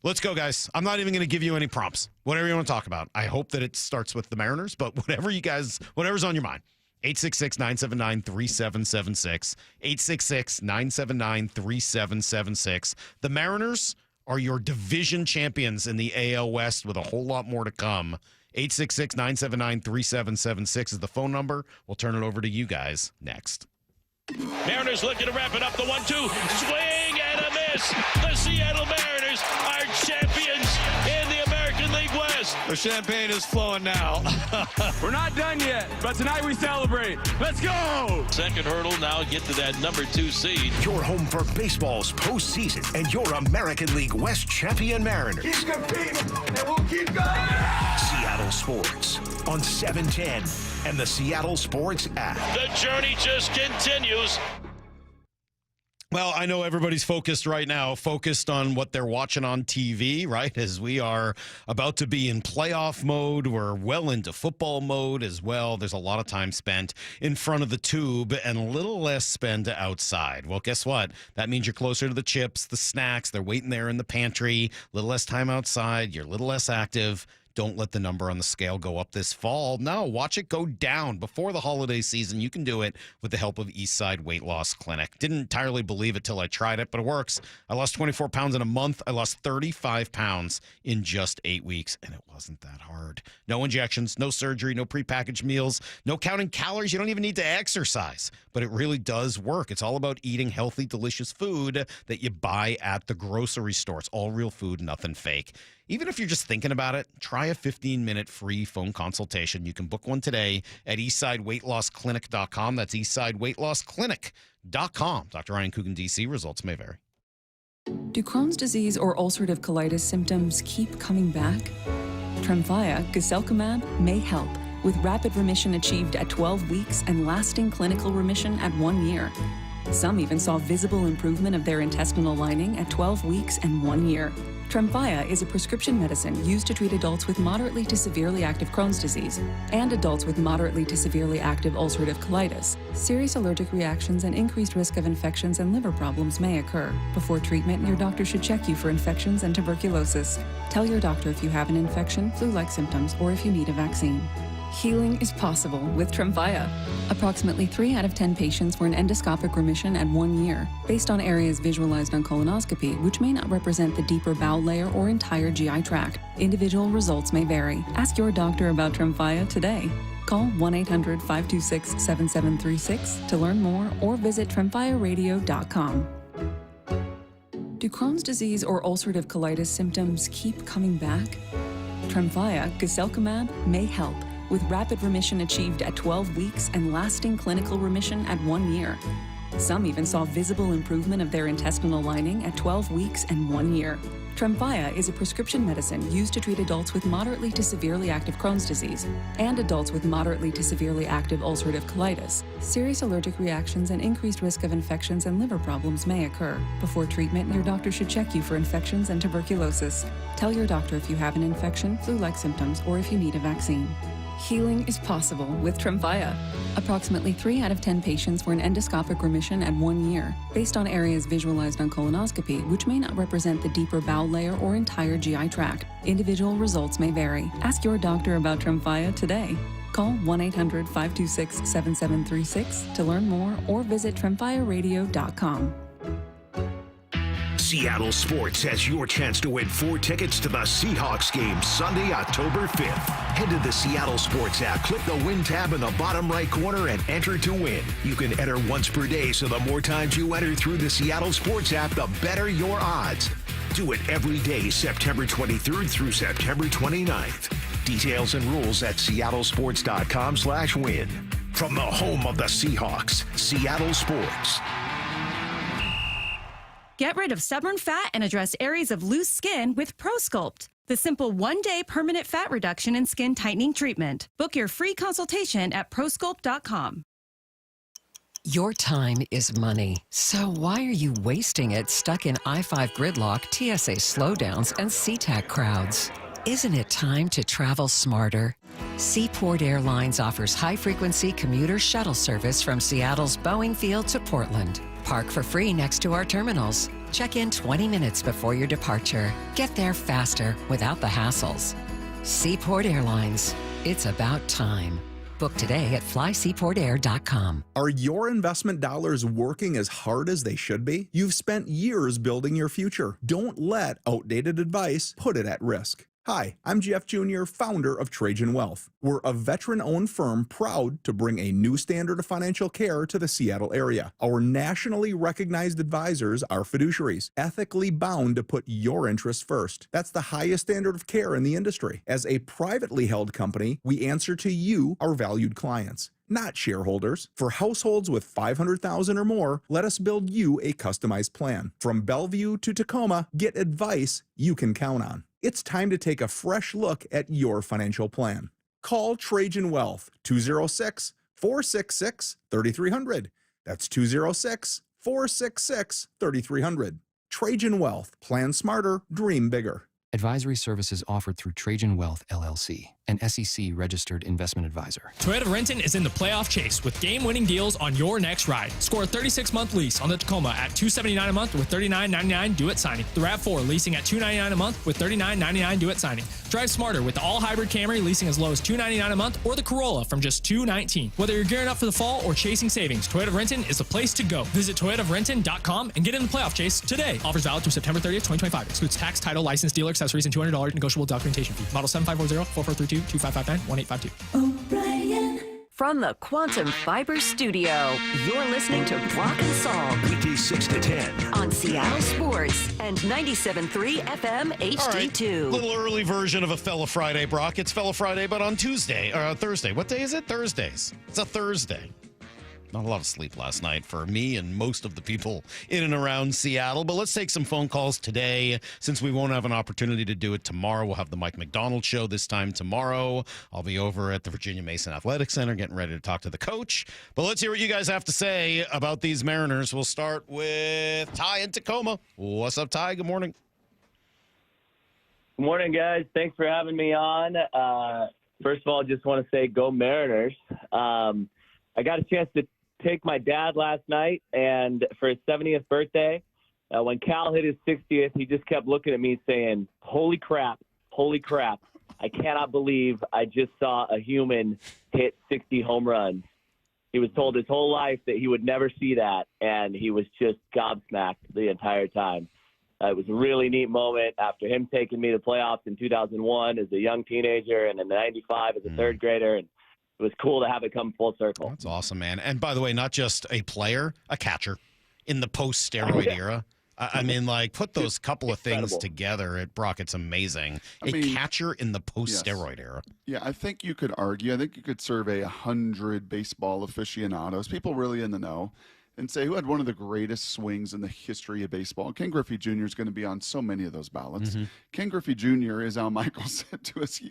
Let's go, guys. I'm not even going to give you any prompts. Whatever you want to talk about. I hope that it starts with the Mariners, but whatever's on your mind. 866-979-3776. 866-979-3776. The Mariners are your division champions in the AL West with a whole lot more to come. 866-979-3776 is the phone number. We'll turn it over to you guys next. Mariners looking to wrap it up. The 1-2. Swing and a miss. The Seattle Mariners are champions in the American League West. The champagne is flowing now. We're not done yet, but tonight we celebrate. Let's go! Second hurdle, now get to that number 2 seed. Your home for baseball's postseason and your American League West champion Mariners. Keep competing, and we'll keep going! Seattle Sports on 710 and the Seattle Sports app. The journey just continues. Well, I know everybody's focused right now, focused on what they're watching on TV, right? As we are about to be in playoff mode. We're well into football mode as well. There's a lot of time spent in front of the tube and a little less spent outside. Well, guess what? That means you're closer to the chips, the snacks. They're waiting there in the pantry. A little less time outside. You're a little less active. Don't let the number on the scale go up this fall. No, watch it go down before the holiday season. You can do it with the help of Eastside Weight Loss Clinic. Didn't entirely believe it till I tried it, but it works. I lost 24 pounds in a month. I lost 35 pounds in just 8 weeks, and it wasn't that hard. No injections, no surgery, no prepackaged meals, no counting calories. You don't even need to exercise, but it really does work. It's all about eating healthy, delicious food that you buy at the grocery store. It's all real food, nothing fake. Even if you're just thinking about it, try a 15-minute free phone consultation. You can book one today at eastsideweightlossclinic.com. That's eastsideweightlossclinic.com. Dr. Ryan Coogan, D.C. Results may vary. Do Crohn's disease or ulcerative colitis symptoms keep coming back? Tremfya, guselkumab, may help with rapid remission achieved at 12 weeks and lasting clinical remission at 1 year. Some even saw visible improvement of their intestinal lining at 12 weeks and 1 year. Tremfya is a prescription medicine used to treat adults with moderately to severely active Crohn's disease and adults with moderately to severely active ulcerative colitis. Serious allergic reactions and increased risk of infections and liver problems may occur. Before treatment, your doctor should check you for infections and tuberculosis. Tell your doctor if you have an infection, flu-like symptoms, or if you need a vaccine. Healing is possible with Tremfya. Approximately 3 out of 10 patients were in endoscopic remission at 1 year, based on areas visualized on colonoscopy, which may not represent the deeper bowel layer or entire GI tract. Individual results may vary. Ask your doctor about Tremfya today. Call 1-800-526-7736 to learn more or visit tremfyaradio.com. Do Crohn's disease or ulcerative colitis symptoms keep coming back? Tremfya, guselkumab, may help, with rapid remission achieved at 12 weeks and lasting clinical remission at 1 year. Some even saw visible improvement of their intestinal lining at 12 weeks and 1 year. Tremfya is a prescription medicine used to treat adults with moderately to severely active Crohn's disease and adults with moderately to severely active ulcerative colitis. Serious allergic reactions and increased risk of infections and liver problems may occur. Before treatment, your doctor should check you for infections and tuberculosis. Tell your doctor if you have an infection, flu-like symptoms, or if you need a vaccine. Healing is possible with Tremfya. Approximately 3 out of 10 patients were in endoscopic remission at 1 year, based on areas visualized on colonoscopy, which may not represent the deeper bowel layer or entire GI tract. Individual results may vary. Ask your doctor about Tremfya today. Call 1-800-526-7736 to learn more or visit tremfyaradio.com. Seattle Sports has your chance to win 4 tickets to the Seahawks game Sunday, October 5th. Head to the Seattle Sports app, click the Win tab in the bottom right corner, and enter to win. You can enter once per day, so the more times you enter through the Seattle Sports app, the better your odds. Do it every day, September 23rd through September 29th. Details and rules at seattlesports.com/win. From the home of the Seahawks, Seattle Sports. Get rid of stubborn fat and address areas of loose skin with ProSculpt, the simple one-day permanent fat reduction and skin tightening treatment. Book your free consultation at prosculpt.com. Your time is money, so why are you wasting it stuck in I-5 gridlock, TSA slowdowns, and SeaTac crowds? Isn't it time to travel smarter? Seaport Airlines offers high-frequency commuter shuttle service from Seattle's Boeing Field to Portland. Park for free next to our terminals. Check in 20 minutes before your departure. Get there faster without the hassles. Seaport Airlines. It's about time. Book today at flyseaportair.com. Are your investment dollars working as hard as they should be? You've spent years building your future. Don't let outdated advice put it at risk. Hi, I'm Jeff Jr., founder of Trajan Wealth. We're a veteran-owned firm proud to bring a new standard of financial care to the Seattle area. Our nationally recognized advisors are fiduciaries, ethically bound to put your interests first. That's the highest standard of care in the industry. As a privately held company, we answer to you, our valued clients, not shareholders. For households with $500,000 or more, let us build you a customized plan. From Bellevue to Tacoma, get advice you can count on. It's time to take a fresh look at your financial plan. Call Trajan Wealth, 206-466-3300. That's 206-466-3300. Trajan Wealth. Plan smarter, dream bigger. Advisory services offered through Trajan Wealth, LLC, an SEC-registered investment advisor. Toyota of Renton is in the playoff chase with game-winning deals on your next ride. Score a 36-month lease on the Tacoma at $279 a month with $39.99 due at signing. The RAV4 leasing at $299 a month with $39.99 due at signing. Drive smarter with the all-hybrid Camry leasing as low as $299 a month or the Corolla from just $219. Whether you're gearing up for the fall or chasing savings, Toyota of Renton is the place to go. Visit toyotaofrenton.com and get in the playoff chase today. Offers valid through September 30th, 2025. Excludes tax, title, license, dealer, accessories, and $200 negotiable documentation fee. Model 7540-4432-2559-1852. O'Brien. From the Quantum Fiber Studio, you're listening to Brock and Salk. Weekdays 6 to 10. On Seattle Sports and 97.3 FM HD2. All right, little early version of a Fella Friday, Brock. It's Fella Friday, but on Thursday. What day is it? Thursdays. It's a Thursday. Not a lot of sleep last night for me and most of the people in and around Seattle. But let's take some phone calls today since we won't have an opportunity to do it tomorrow. We'll have the Mike McDonald show this time tomorrow. I'll be over at the Virginia Mason Athletic Center getting ready to talk to the coach. But let's hear what you guys have to say about these Mariners. We'll start with Ty in Tacoma. What's up, Ty? Good morning. Good morning, guys. Thanks for having me on. First of all, just want to say go Mariners. I got a chance to take my dad last night, and for his 70th birthday, when Cal hit his 60th, he just kept looking at me saying, holy crap, I cannot believe I just saw a human hit 60 home runs. He was told his whole life that he would never see that, and he was just gobsmacked the entire time. It was a really neat moment after him taking me to playoffs in 2001 as a young teenager and in 95 as a third grader, and it was cool to have it come full circle. That's awesome, man. And by the way, not just a player, a catcher in the post-steroid era. I mean, like, put those couple of things together. Brock, it's amazing. A catcher in the post-steroid era. Yeah, I think you could argue. I think you could survey 100 baseball aficionados, people really in the know, and say who had one of the greatest swings in the history of baseball. Ken Griffey Jr. is going to be on so many of those ballots. Ken Griffey Jr., as Al Michaels said to us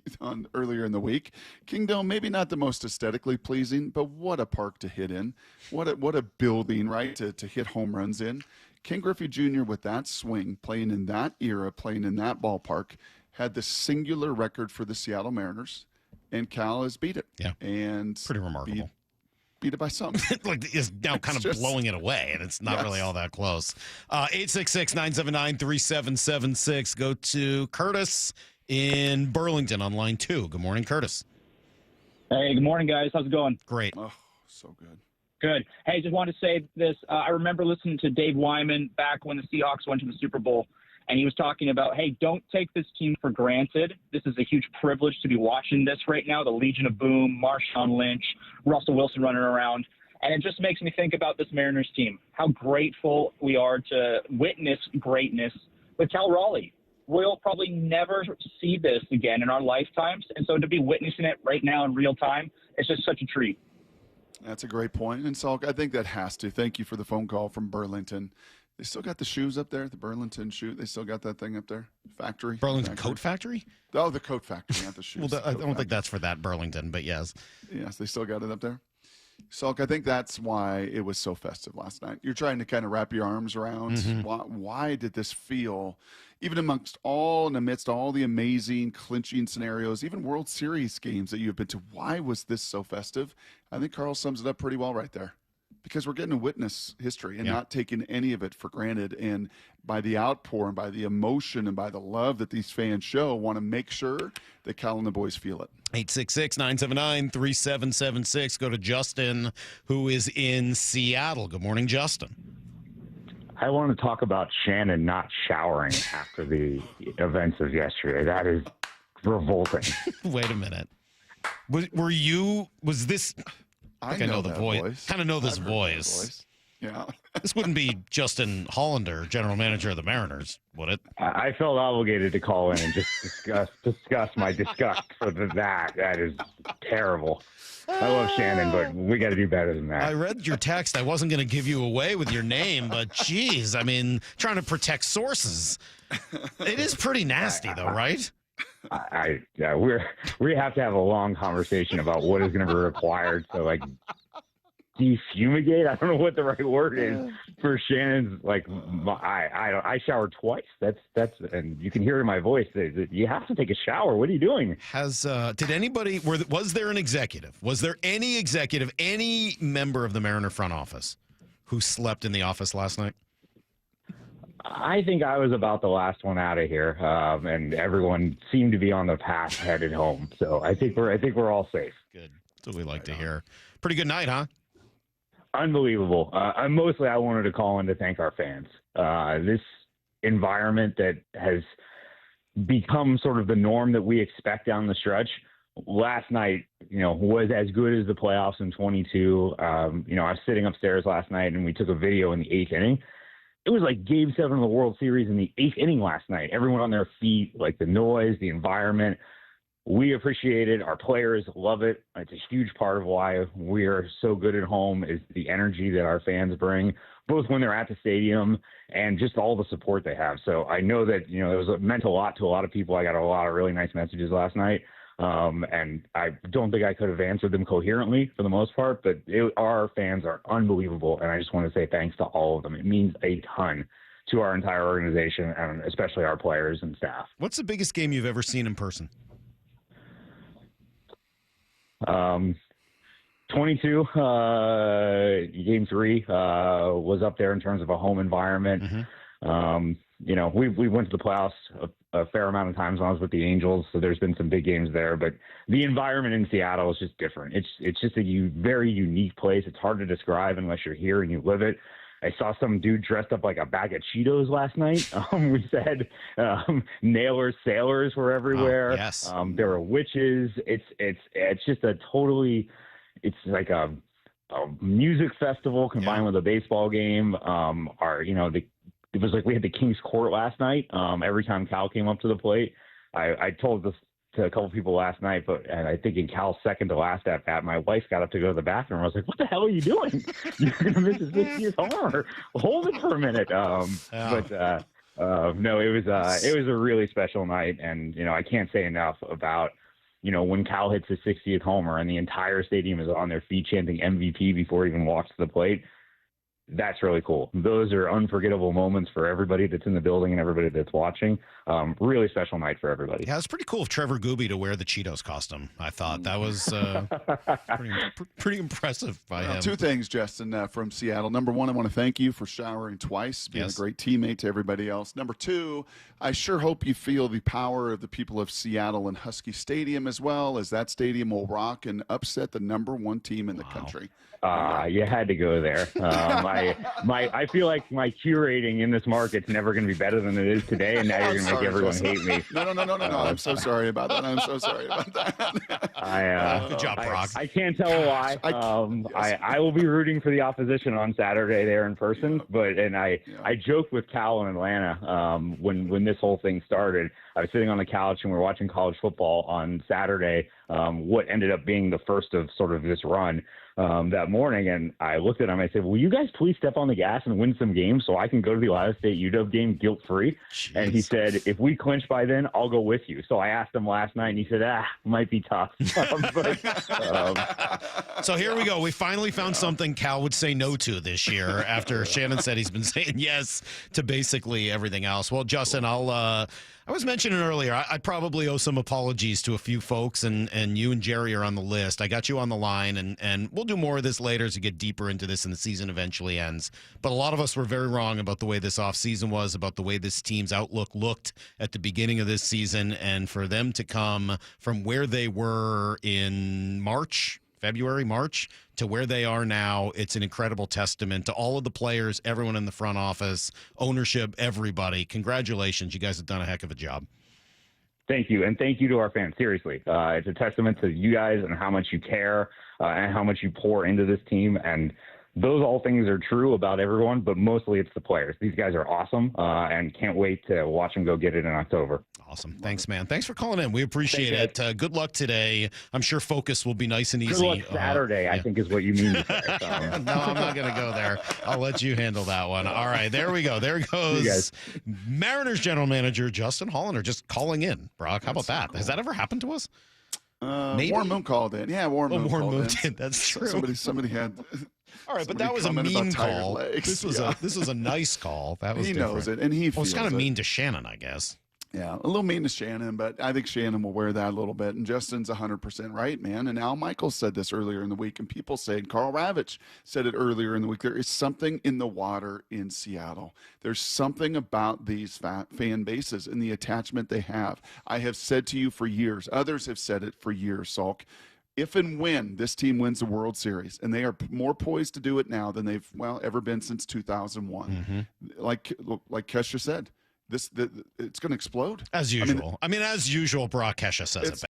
earlier in the week, Kingdom, maybe not the most aesthetically pleasing, but what a park to hit in. What a building, right, to hit home runs in. Ken Griffey Jr. with that swing, playing in that era, playing in that ballpark, had the singular record for the Seattle Mariners, and Cal has beat it. Yeah, and pretty remarkable. Beat it by something. Like, is now kind of blowing it away, and it's not really all that close. 866-979-3776. Go to Curtis in Burlington on line 2. Good morning, Curtis. Hey, good morning, guys. How's it going? Great. Oh, so good. Good. Hey, just wanted to say this. I remember listening to Dave Wyman back when the Seahawks went to the Super Bowl, and he was talking about, hey, don't take this team for granted. This is a huge privilege to be watching this right now, the Legion of Boom, Marshawn Lynch, Russell Wilson running around. And it just makes me think about this Mariners team, how grateful we are to witness greatness with Cal Raleigh. We'll probably never see this again in our lifetimes. And so to be witnessing it right now in real time, it's just such a treat. That's a great point. And Salk, I think that has to. Thank you for the phone call from Burlington. They still got the shoes up there, the Burlington shoe. They still got that thing up there, factory. Burlington Coat Factory? Oh, the coat factory, not the shoes. Well, I don't think that's for that Burlington, but yes. Yes, they still got it up there. Salk, I think that's why it was so festive last night. You're trying to kind of wrap your arms around why did this feel, even amidst all the amazing clinching scenarios, even World Series games that you've been to, why was this so festive? I think Carl sums it up pretty well right there. Because we're getting to witness history and not taking any of it for granted. And by the outpour and by the emotion and by the love that these fans show, want to make sure that Cal and the boys feel it. 866-979-3776. Go to Justin, who is in Seattle. Good morning, Justin. I want to talk about Shannon not showering after the events of yesterday. That is revolting. Wait a minute. Was this... I know the voice. Kind of know this voice. Yeah. This wouldn't be Justin Hollander, general manager of the Mariners, would it? I felt obligated to call in and just discuss my disgust for that. That is terrible. I love Shannon, but we got to do better than that. I read your text. I wasn't going to give you away with your name, but geez, I mean, trying to protect sources. It is pretty nasty, though, right? We have to have a long conversation about what is going to be required to like defumigate. I don't know what the right word is for Shannon's. Like, I showered twice. That's and you can hear it in my voice that you have to take a shower. What are you doing? Did anybody? Was there an executive? Was there any executive, any member of the Mariner front office who slept in the office last night? I think I was about the last one out of here, and everyone seemed to be on the path headed home. So I think we're all safe. Good. That's what we like to hear. Pretty good night, huh? Unbelievable. I wanted to call in to thank our fans. This environment that has become sort of the norm that we expect down the stretch. Last night, was as good as the playoffs in 22. I was sitting upstairs last night and we took a video in the 8th inning. It was like Game 7 of the World Series in the 8th inning last night. Everyone on their feet, like the noise, the environment. we appreciate it. Our players love it. It's a huge part of why we are so good at home is the energy that our fans bring, both when they're at the stadium and just all the support they have. So I know that, it meant a lot to a lot of people. I got a lot of really nice messages last night. And I don't think I could have answered them coherently for the most part, but our fans are unbelievable. And I just want to say thanks to all of them. It means a ton to our entire organization and especially our players and staff. What's the biggest game you've ever seen in person? 22, game 3, was up there in terms of a home environment. We went to the playoffs a fair amount of times when I was with the Angels, so there's been some big games there, but the environment in Seattle is just different. It's just a very unique place. It's hard to describe unless you're here and you live it. I saw some dude dressed up like a bag of Cheetos last night. We said nailers, sailors were everywhere. Oh, yes. There were witches. It's just it's like a music festival combined with a baseball game. It was like we had the King's Court last night. Every time Cal came up to the plate, I told this to a couple people last night, and I think in Cal's second to last at bat, my wife got up to go to the bathroom. I was like, "What the hell are you doing? You're gonna miss his 60th homer. Hold it for a minute." No, it was a really special night, and I can't say enough about when Cal hits his 60th homer and the entire stadium is on their feet chanting MVP before he even walks to the plate. That's really cool. Those are unforgettable moments for everybody that's in the building and everybody that's watching. Really special night for everybody. Yeah, it's pretty cool of Trevor Gooby to wear the Cheetos costume. I thought that was pretty impressive by him. 2 things, Justin, from Seattle. Number 1, I want to thank you for showering twice, being a great teammate to everybody else. Number 2, I sure hope you feel the power of the people of Seattle and Husky Stadium as well, as that stadium will rock and upset the number 1 team in the country. You had to go there. I feel like my Q rating in this market's never going to be better than it is today, and now you're going to make everyone hate me. No. I'm so sorry about that. Good job, Brock. I can't tell a lie. I will be rooting for the opposition on Saturday there in person, I joked with Cal in Atlanta when this whole thing started. I was sitting on the couch and we were watching college football on Saturday, what ended up being the first of sort of this run. That morning, and I looked at him. I said, "Will you guys please step on the gas and win some games so I can go to the Ohio State UW game guilt-free?" And he said, "If we clinch by then, I'll go with you." So I asked him last night, and he said, might be tough. So here we go. We finally found something Cal would say no to this year after Shannon said he's been saying yes to basically everything else. Well, Justin, I was mentioning earlier, I probably owe some apologies to a few folks, and you and Jerry are on the list. I got you on the line, and we'll do more of this later as we get deeper into this and the season eventually ends. But a lot of us were very wrong about the way this offseason was, about the way this team's outlook looked at the beginning of this season, and for them to come from where they were in February, March, to where they are now, it's an incredible testament to all of the players, everyone in the front office, ownership, everybody. Congratulations. You guys have done a heck of a job. Thank you, and thank you to our fans. Seriously, it's a testament to you guys and how much you care and how much you pour into this team. And those all things are true about everyone, but mostly it's the players. These guys are awesome, and can't wait to watch them go get it in October. Awesome. Thanks, man. Thanks for calling in. We appreciate it. Good luck today. I'm sure focus will be nice and easy. Good luck Saturday, I think is what you mean to say. So. No, I'm not going to go there. I'll let you handle that one. All right, there we go. There goes Mariners general manager Justin Hollander just calling in. Brock, how about that? Cool. Has that ever happened to us? Maybe. Warren Moon called in. Yeah, Warren Moon called in. That's true. Somebody had... All right, but that was a mean call. This was a nice call. That was different. Knows it, and he feels it's kind of mean to Shannon, I guess. Yeah, a little mean to Shannon, but I think Shannon will wear that a little bit. And Justin's 100% right, man. And Al Michaels said this earlier in the week, and people said, Carl Ravitch said it earlier in the week, there is something in the water in Seattle. There's something about these fan bases and the attachment they have. I have said to you for years, others have said it for years, Salk, if and when this team wins the World Series, and they are more poised to do it now than they've, ever been since 2001. Like Kesha said, it's going to explode. As usual. As usual, Brock Kesha says it.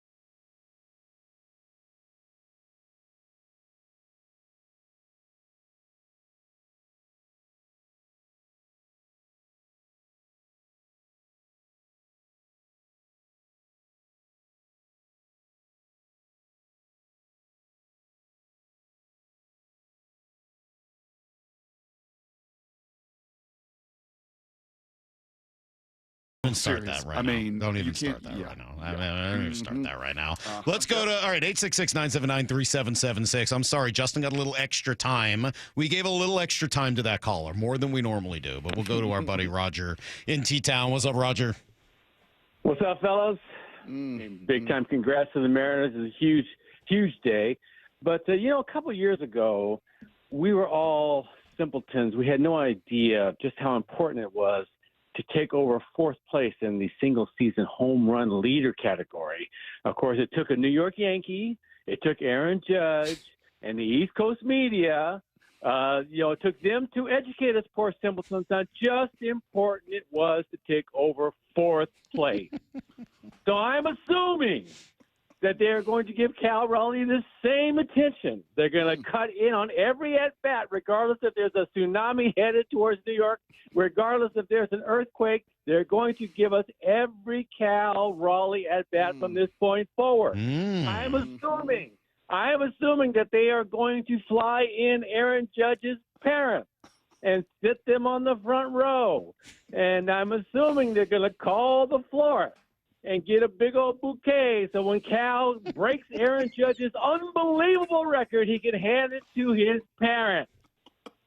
Don't start that right now. Don't even start that right now. I don't even start that right now. Let's go to, all right, 866-979-3776. I'm sorry, Justin got a little extra time. We gave a little extra time to that caller, more than we normally do. But we'll go to our buddy Roger in T-Town. What's up, Roger? What's up, fellas? Big time congrats to the Mariners. It's a huge, huge day. But, a couple of years ago, we were all simpletons. We had no idea just how important it was to take over fourth place in the single-season home run leader category. Of course, it took a New York Yankee, it took Aaron Judge, and the East Coast media. It took them to educate us poor simpletons on just important it was to take over fourth place. So I'm assuming that they're going to give Cal Raleigh the same attention. They're going to cut in on every at-bat, regardless if there's a tsunami headed towards New York, regardless if there's an earthquake. They're going to give us every Cal Raleigh at-bat from this point forward. I'm assuming that they are going to fly in Aaron Judge's parents and sit them on the front row. And I'm assuming they're going to call the florist and get a big old bouquet so when Cal breaks Aaron Judge's unbelievable record, he can hand it to his parents.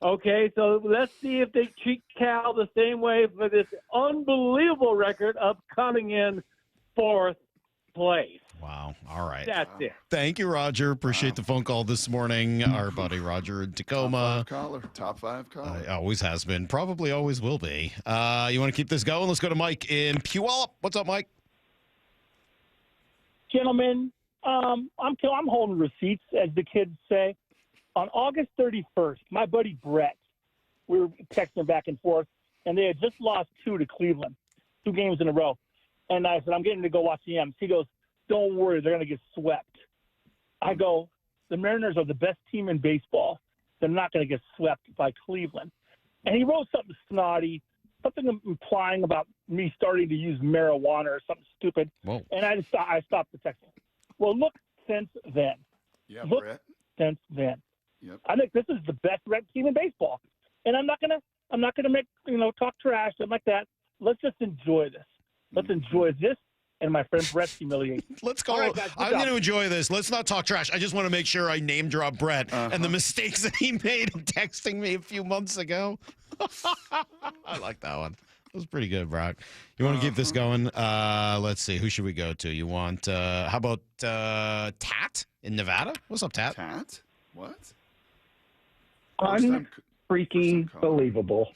Okay, so let's see if they treat Cal the same way for this unbelievable record of coming in fourth place. Wow. All right. That's it. Thank you, Roger. Appreciate the phone call this morning. Our buddy Roger in Tacoma. Top five caller. Always has been. Probably always will be. You want to keep this going? Let's go to Mike in Puyallup. What's up, Mike? Gentlemen, I'm holding receipts, as the kids say. On August 31st, my buddy Brett, we were texting back and forth, and they had just lost 2 to Cleveland, 2 games in a row. And I said, I'm getting to go watch the M's. He goes, don't worry, they're going to get swept. I go, the Mariners are the best team in baseball. They're not going to get swept by Cleveland. And he wrote something snotty, something implying about me starting to use marijuana or something stupid. Whoa. And I stopped the texting. Well, look since then. Yeah, look Brett. Since then. Yep. I think this is the best red team in baseball. And I'm not gonna make talk trash, something like that. Let's just enjoy this. Let's enjoy this and my friend Brett's humiliation. Let's go. Right, guys, I'm going to enjoy this. Let's not talk trash. I just want to make sure I name drop Brett and the mistakes that he made in texting me a few months ago. I like that one. That was pretty good, Brock. You want to keep this going? Let's see. Who should we go to? You want, how about Tat in Nevada? What's up, Tat? Tat? What? Unfreaking believable.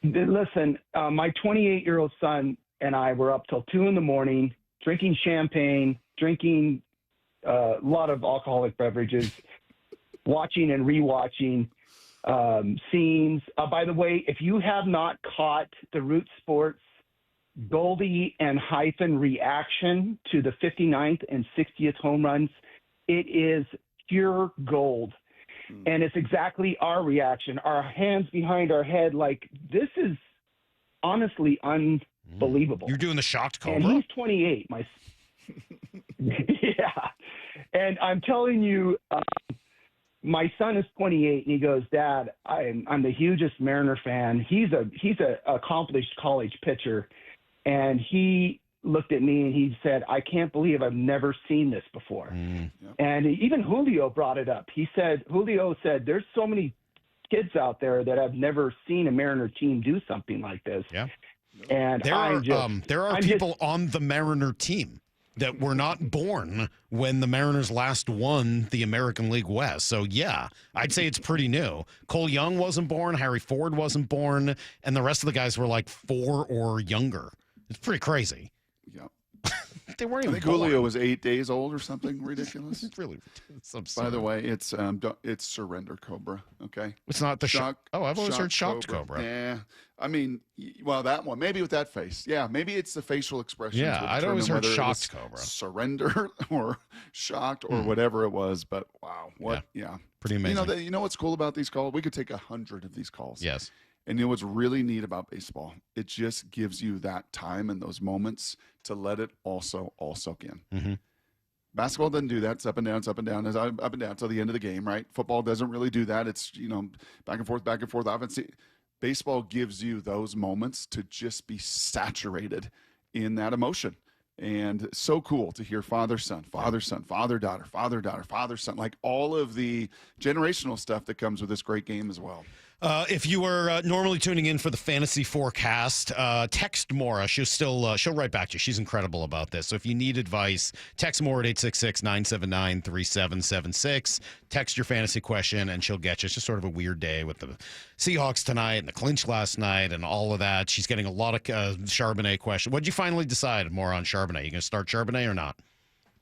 Listen, my 28-year-old son and I were up till 2 in.the morning, drinking champagne, drinking a lot of alcoholic beverages, watching and rewatching scenes. By the way, if you have not caught the Root Sports Goldie and Hyphen reaction to the 59th and 60th home runs, it is pure gold. And it's exactly our reaction, our hands behind our head, like this is honestly unbelievable. You're doing the shocked cobra? And he's 28. Yeah. And I'm telling you, my son is 28, and he goes, Dad, I'm the hugest Mariner fan. He's a accomplished college pitcher, and he looked at me and he said, I can't believe I've never seen this before. And even Julio brought it up. Julio said, there's so many kids out there that have never seen a Mariner team do something like this. Yeah. And there are people on the Mariner team that were not born when the Mariners last won the American League West. So, yeah, I'd say it's pretty new. Cole Young wasn't born. Harry Ford wasn't born. And the rest of the guys were like 4 or younger. It's pretty crazy. Yeah. They weren't I even think born. Julio was 8 days old or something ridiculous. It's really ridiculous. By the way, it's surrender cobra. Okay, it's not the shock. I've always heard shocked cobra. Yeah, I mean, well, that one maybe with that face. Yeah, maybe it's the facial expression. Yeah, I'd always heard shocked cobra. Surrender or shocked or whatever it was. But wow, what? Yeah, pretty amazing. You know what's cool about these calls? We could take 100 of these calls. Yes. And you know what's really neat about baseball? It just gives you that time and those moments to let it also all soak in. Mm-hmm. Basketball doesn't do that. It's up and down, it's up and down, it's up and down till the end of the game, right? Football doesn't really do that. It's, back and forth, offense. baseball gives you those moments to just be saturated in that emotion. And so cool to hear father, son, father, son, father, daughter, father, daughter, father, son, like all of the generational stuff that comes with this great game as well. If you were normally tuning in for the fantasy forecast, text Maura. She'll write back to you. She's incredible about this. So if you need advice, text Maura at 866-979-3776. Text your fantasy question, and she'll get you. It's just sort of a weird day with the Seahawks tonight and the clinch last night and all of that. She's getting a lot of Charbonnet questions. What did you finally decide more on Charbonnet? You going to start Charbonnet or not?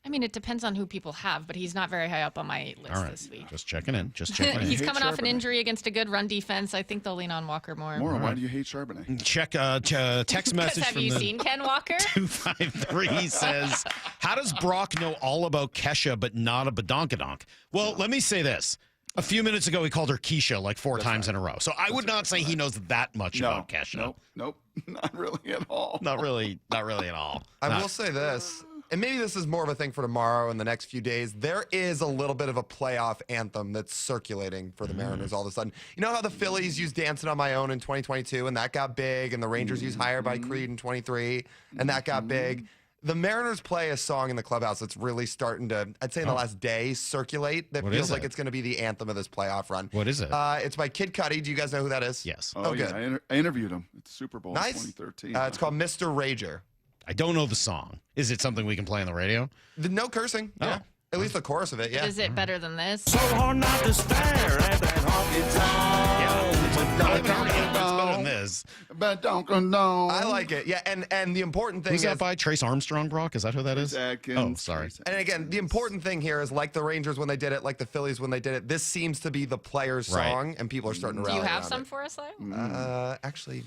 I mean, it depends on who people have, but he's not very high up on my list this week. Just checking in. He's coming off an injury against a good run defense. I think they'll lean on Walker more. Why do you hate Charbonnet? Check text message have from you seen Ken Walker? 253 says, how does Brock know all about Kesha but not a badonkadonk? Well, let me say this. A few minutes ago, he called her Keisha like four times in a row. So I would not say he knows that much about Kesha. Nope. Not really at all. Not really at all. I will say this. And maybe this is more of a thing for tomorrow and the next few days. There is a little bit of a playoff anthem that's circulating for the Mariners all of a sudden. You know how the Phillies used Dancing on My Own in 2022 and that got big, and the Rangers used Higher by Creed in 23 and that got big? The Mariners play a song in the clubhouse that's really starting to, I'd say in the last day, circulate that feels like it's going to be the anthem of this playoff run. What is it? It's by Kid Cudi. Do you guys know who that is? Yes. Oh, good. Yeah, I interviewed him at the Super Bowl nice. 2013. It's called Mr. Rager. I don't know the song. Is it something we can play on the radio? No cursing. Oh. Yeah. At least the chorus of it, yeah. Is it better than this? So hard not to stare at that honky-tonk. It's better than this. I like it. Yeah, and the important thing Who's is that by? Trace Armstrong, Brock? Is that who that is? Oh, sorry. And again, the important thing here is like the Rangers when they did it, like the Phillies when they did it, this seems to be the player's song, and people are starting to Do rally you have around some it. for us, Lyle? Actually,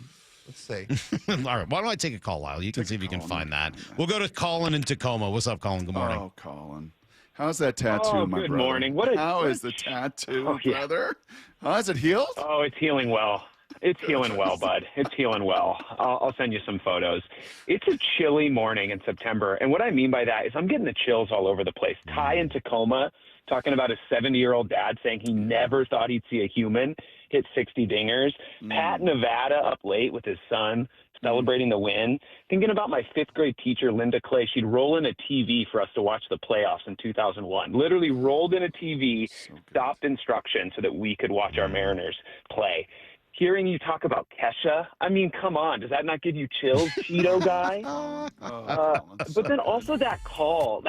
let's see. All right. Why don't I take a call, Lyle? You can see if you can find that. We'll go to Colin in Tacoma. What's up, Colin? Good morning. Oh, Colin. How's that tattoo, my good brother? morning. How is the tattoo, brother? Is it healed? Oh, it's healing well. It's healing well, bud. It's healing well. I'll send you some photos. It's a chilly morning in September, and what I mean by that is I'm getting the chills all over the place. Ty in Tacoma talking about a 70-year-old dad saying he never thought he'd see a human hit 60 dingers. Pat Nevada up late with his son celebrating the win. Thinking about my fifth grade teacher, Linda Clay. She'd roll in a TV for us to watch the playoffs in 2001. Literally rolled in a TV, stopped instruction so that we could watch our Mariners play. Hearing you talk about Kesha, I mean, come on. Does that not give you chills, Cheeto guy? But then also that call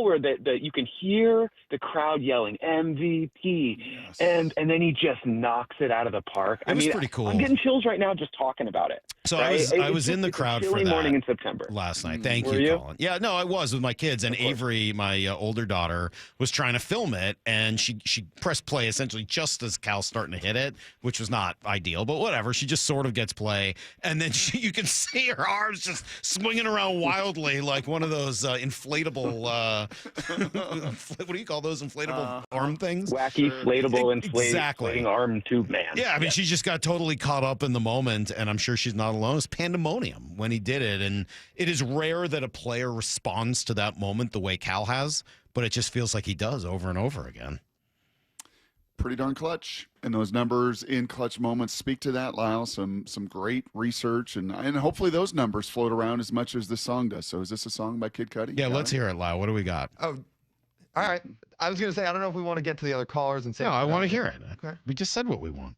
where you can hear the crowd yelling MVP, and then he just knocks it out of the park. It was pretty cool. I'm getting chills right now just talking about it. So right? I was in the crowd for that morning in September last night. Thank Were you, you? Colin. Yeah, no, I was with my kids, and Avery, my older daughter, was trying to film it, and she pressed play essentially just as Cal's starting to hit it, which was not ideal, but whatever. She just sort of gets play, and then you can see her arms just swinging around wildly like one of those inflatable. What do you call those inflatable arm things? Wacky, inflatable, exactly. Arm tube man. Yeah, I mean, she just got totally caught up in the moment, and I'm sure she's not alone. It's pandemonium when he did it, and it is rare that a player responds to that moment the way Cal has, but it just feels like he does over and over again. Pretty darn clutch, and those numbers in clutch moments speak to that, Lyle. Some great research, and hopefully those numbers float around as much as this song does. So is this a song by Kid Cudi? Yeah, let's hear it, Lyle. What do we got? Oh, all right. I was going to say, I don't know if we want to get to the other callers and say. No, I want to hear it. Okay. We just said what we want.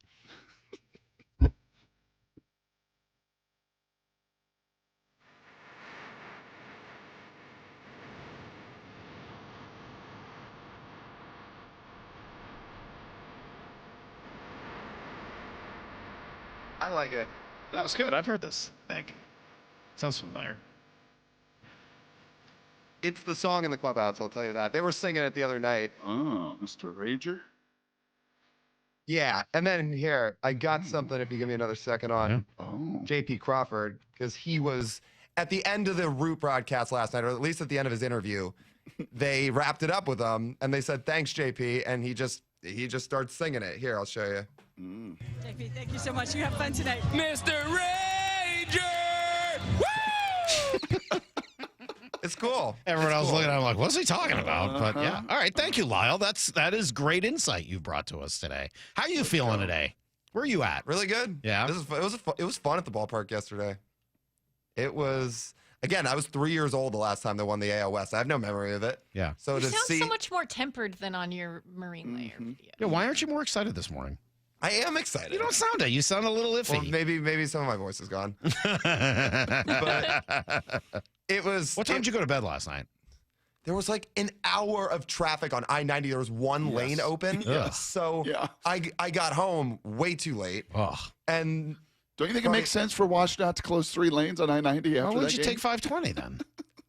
I like it. That was good. I've heard this. Thank you. Sounds familiar. It's the song in the clubhouse, I'll tell you that. They were singing it the other night. Oh, Mr. Rager? Yeah, and then here, I got something if you give me another second on JP Crawford, because he was at the end of the Root broadcast last night, or at least at the end of his interview, they wrapped it up with him, and they said, thanks, JP, and he just starts singing it. Here, I'll show you. JP, thank you so much. You have fun tonight. Mr. Rager! Woo! It's cool. Everyone else looking at him like, what's he talking about? But Uh-huh. yeah. All right. Thank you, Lyle. That is great insight you've brought to us today. How are you feeling today? Where are you at? Really good. Yeah. It was fun at the ballpark yesterday. It was, again, I was 3 years old the last time they won the AL West. I have no memory of it. Yeah. So You to sound see, so much more tempered than on your Marine Layer video. Yeah, why aren't you more excited this morning? I am excited. You don't sound it. You sound a little iffy. Well, maybe some of my voice is gone. But it was. What time did you go to bed last night? There was like an hour of traffic on I-90. There was one lane open. Yes. So I got home way too late. And don't you think it makes sense for WashDOT to close 3 lanes on I-90 after Why would that you game? take 520 then?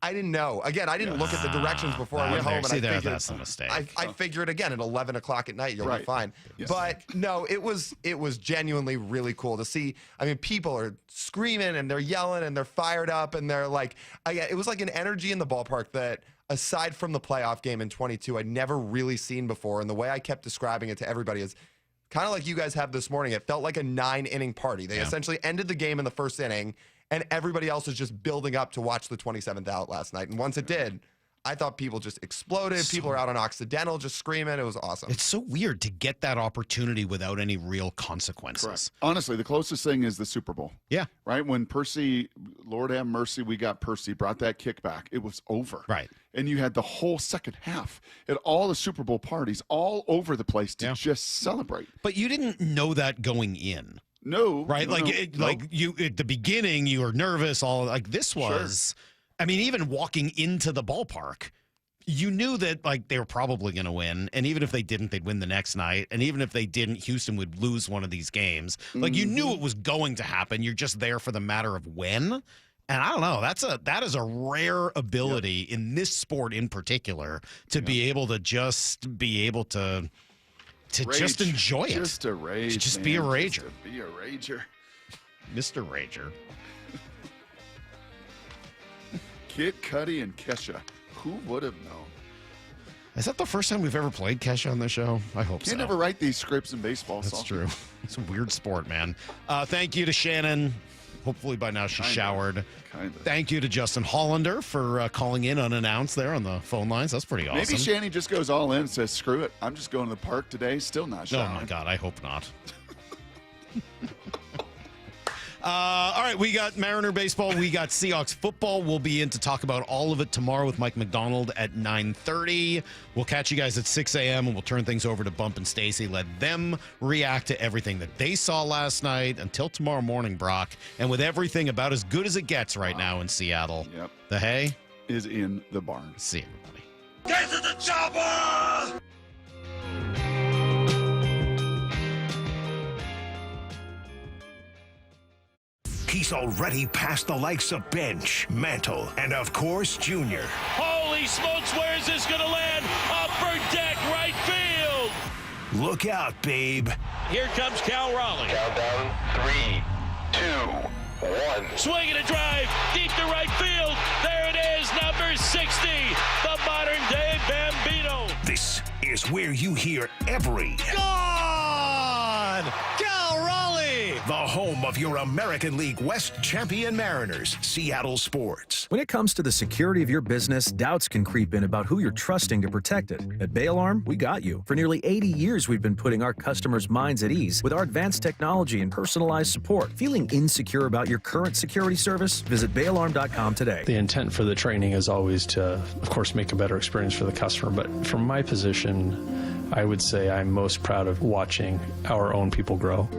I didn't know. Again, I didn't look at the directions before I went home. And I figured, that's the mistake. I figured again at 11 o'clock at night, you'll be fine. Yes. But no, it was genuinely really cool to see. I mean, people are screaming and they're yelling and they're fired up and they're like, it was like an energy in the ballpark that, aside from the playoff game in 22, I'd never really seen before. And the way I kept describing it to everybody is kind of like you guys have this morning. It felt like a 9-inning party. They essentially ended the game in the first inning, and everybody else is just building up to watch the 27th out last night. And once it did, I thought people just exploded. People were out on Occidental just screaming. It was awesome. It's so weird to get that opportunity without any real consequences. Correct. Honestly, the closest thing is the Super Bowl. Yeah. Right? When Percy, Lord have mercy, we got Percy, brought that kickback. It was over. Right. And you had the whole second half at all the Super Bowl parties all over the place to just celebrate. But you didn't know that going in. No. Right? No, like you at the beginning, you were nervous. All like this was. Sure. I mean, even walking into the ballpark, you knew that like they were probably going to win, and even if they didn't, they'd win the next night. And even if they didn't, Houston would lose one of these games. Like you knew it was going to happen. You're just there for the matter of when. And I don't know. That is a rare ability in this sport in particular to be able to just just enjoy it. Just a rage. To just man. be a rager. Just to be a rager. Mr. Rager. Kid Cudi and Kesha. Who would have known? Is that the first time we've ever played Kesha on the show? I hope so. You never write these scripts in baseball. That's true. It's a weird sport, man. Thank you to Shannon. Hopefully by now she's showered. Thank you to Justin Hollander for calling in unannounced there on the phone lines. That's pretty awesome. Maybe Shannon just goes all in and says, screw it. I'm just going to the park today. Still not showering. Oh, my God. I hope not. All right, we got Mariner baseball. We got Seahawks football. We'll be in to talk about all of it tomorrow with Mike McDonald at 9:30. We'll catch you guys at 6 a.m. and we'll turn things over to Bump and Stacy. Let them react to everything that they saw last night until tomorrow morning, Brock. And with everything about as good as it gets right now in Seattle, the hay is in the barn. See you, everybody. Get to the chopper! He's already past the likes of Bench, Mantle, and of course, Junior. Holy smokes, where is this going to land? Upper deck, right field. Look out, babe. Here comes Cal Raleigh. Countdown, 3, 2, 1. Swinging a drive, deep to right field. There it is, number 60, the modern-day Bambino. This is where you hear every... Gone! Cal Raleigh! The home of your American League West champion Mariners, Seattle Sports. When it comes to the security of your business, doubts can creep in about who you're trusting to protect it. At Bay Alarm, we got you. For nearly 80 years, we've been putting our customers' minds at ease with our advanced technology and personalized support. Feeling insecure about your current security service? Visit bayalarm.com today. The intent for the training is always to, of course, make a better experience for the customer. But from my position, I would say I'm most proud of watching our own people grow.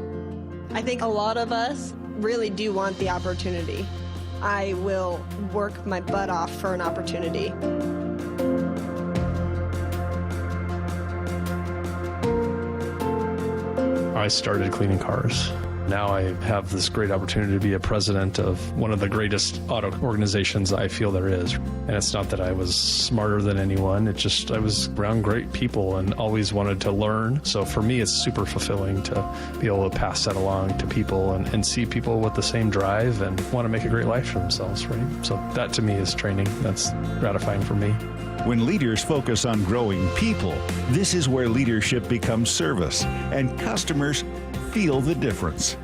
I think a lot of us really do want the opportunity. I will work my butt off for an opportunity. I started cleaning cars. Now I have this great opportunity to be a president of one of the greatest auto organizations I feel there is. And it's not that I was smarter than anyone. It just I was around great people and always wanted to learn. So for me, it's super fulfilling to be able to pass that along to people and see people with the same drive and want to make a great life for themselves, right? So that to me is training. That's gratifying for me. When leaders focus on growing people, this is where leadership becomes service and customers feel the difference.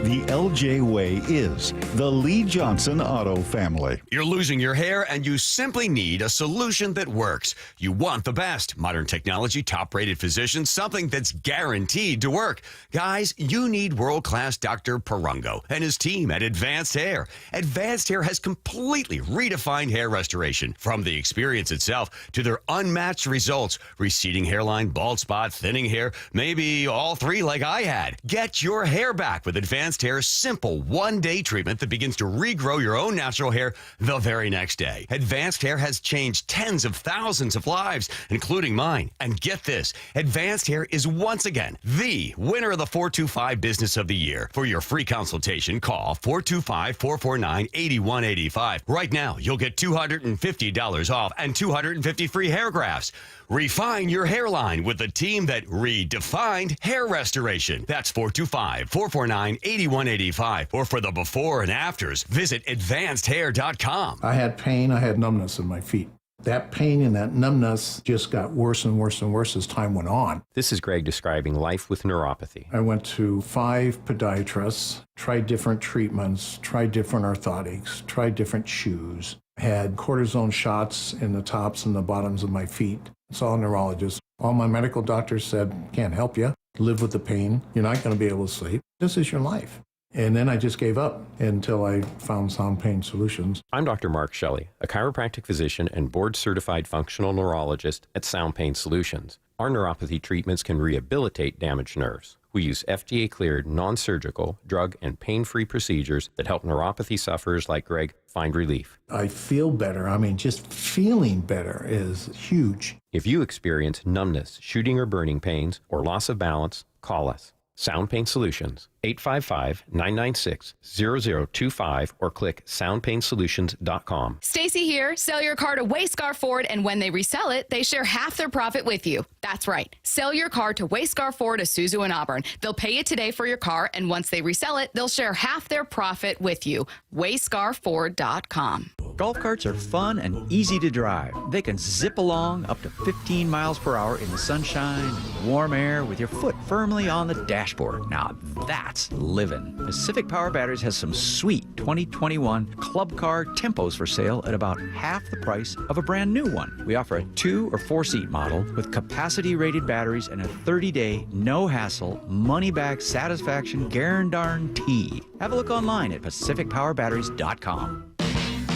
The LJ way is the Lee Johnson Auto family. You're losing your hair and you simply need a solution that works. You want the best. Modern technology, top-rated physicians, something that's guaranteed to work. Guys, you need world-class Dr. Perungo and his team at Advanced Hair. Advanced Hair has completely redefined hair restoration. From the experience itself to their unmatched results. Receding hairline, bald spot, thinning hair, maybe all three like I had. Get your hair back with Advanced Hair's simple one-day treatment that begins to regrow your own natural hair the very next day. Advanced Hair has changed tens of thousands of lives, including mine. And get this, Advanced Hair is once again the winner of the 425 Business of the Year. For your free consultation, call 425-449-8185. Right now, you'll get $250 off and 250 free hair grafts. Refine your hairline with the team that redefined hair restoration. That's 425-449-8185. Or for the before and afters, visit advancedhair.com. I had pain. I had numbness in my feet. That pain and that numbness just got worse and worse and worse as time went on. This is Greg describing life with neuropathy. I went to 5 podiatrists, tried different treatments, tried different orthotics, tried different shoes, had cortisone shots in the tops and the bottoms of my feet. Saw a neurologist. All my medical doctors said, can't help you. Live with the pain. You're not going to be able to sleep. This is your life. And then I just gave up until I found Sound Pain Solutions. I'm Dr. Mark Shelley, a chiropractic physician and board-certified functional neurologist at Sound Pain Solutions. Our neuropathy treatments can rehabilitate damaged nerves. We use FDA-cleared, non-surgical, drug and pain-free procedures that help neuropathy sufferers like Greg find relief. I feel better. I mean, just feeling better is huge. If you experience numbness, shooting or burning pains, or loss of balance, call us. Sound Pain Solutions, 855-996-0025 or click soundpainsolutions.com. Stacy here. Sell your car to Wayscar Ford, and when they resell it, they share half their profit with you. That's right. Sell your car to Wayscar Ford, Isuzu, and Auburn. They'll pay you today for your car, and once they resell it, they'll share half their profit with you. WayscarFord.com. Golf carts are fun and easy to drive. They can zip along up to 15 miles per hour in the sunshine, warm air, with your foot firmly on the dashboard. Now that's living. Pacific Power Batteries has some sweet 2021 club car Tempos for sale at about half the price of a brand new one. We offer a 2 or 4 seat model with capacity rated batteries and a 30-day, no hassle, money back satisfaction guarantee. Have a look online at PacificPowerBatteries.com.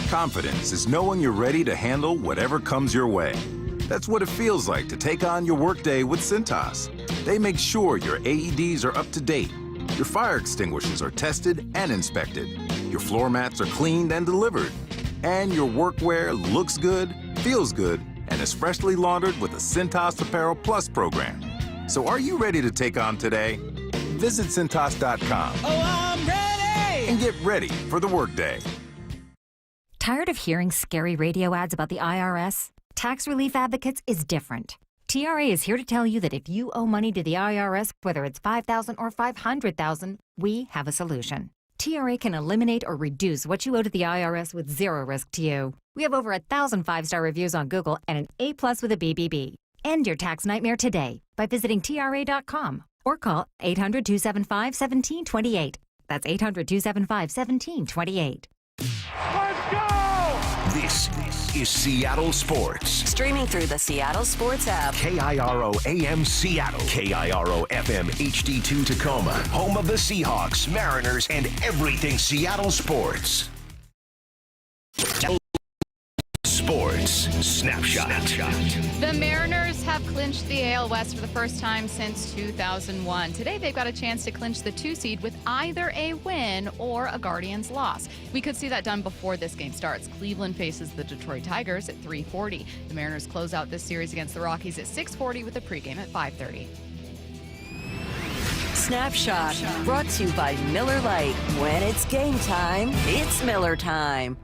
Confidence is knowing you're ready to handle whatever comes your way. That's what it feels like to take on your workday with Cintas. They make sure your AEDs are up to date, your fire extinguishers are tested and inspected, your floor mats are cleaned and delivered, and your workwear looks good, feels good, and is freshly laundered with the Cintas Apparel Plus program. So are you ready to take on today? Visit Cintas.com. Oh, I'm ready! And get ready for the workday. Tired of hearing scary radio ads about the IRS? Tax Relief Advocates is different. TRA is here to tell you that if you owe money to the IRS, whether it's $5,000 or $500,000, we have a solution. TRA can eliminate or reduce what you owe to the IRS with zero risk to you. We have over 1,000 5-star reviews on Google and an A+ with a BBB. End your tax nightmare today by visiting TRA.com or call 800-275-1728. That's 800-275-1728. This is Seattle Sports. Streaming through the Seattle Sports app. KIRO AM Seattle. KIRO FM HD2 Tacoma. Home of the Seahawks, Mariners, and everything Seattle sports. Sports Snapshot. The Mariners have clinched the AL West for the first time since 2001. Today, they've got a chance to clinch the 2 seed with either a win or a Guardians loss. We could see that done before this game starts. Cleveland faces the Detroit Tigers at 3:40. The Mariners close out this series against the Rockies at 6:40 with a pregame at 5:30. Snapshot, brought to you by Miller Lite. When it's game time, it's Miller time.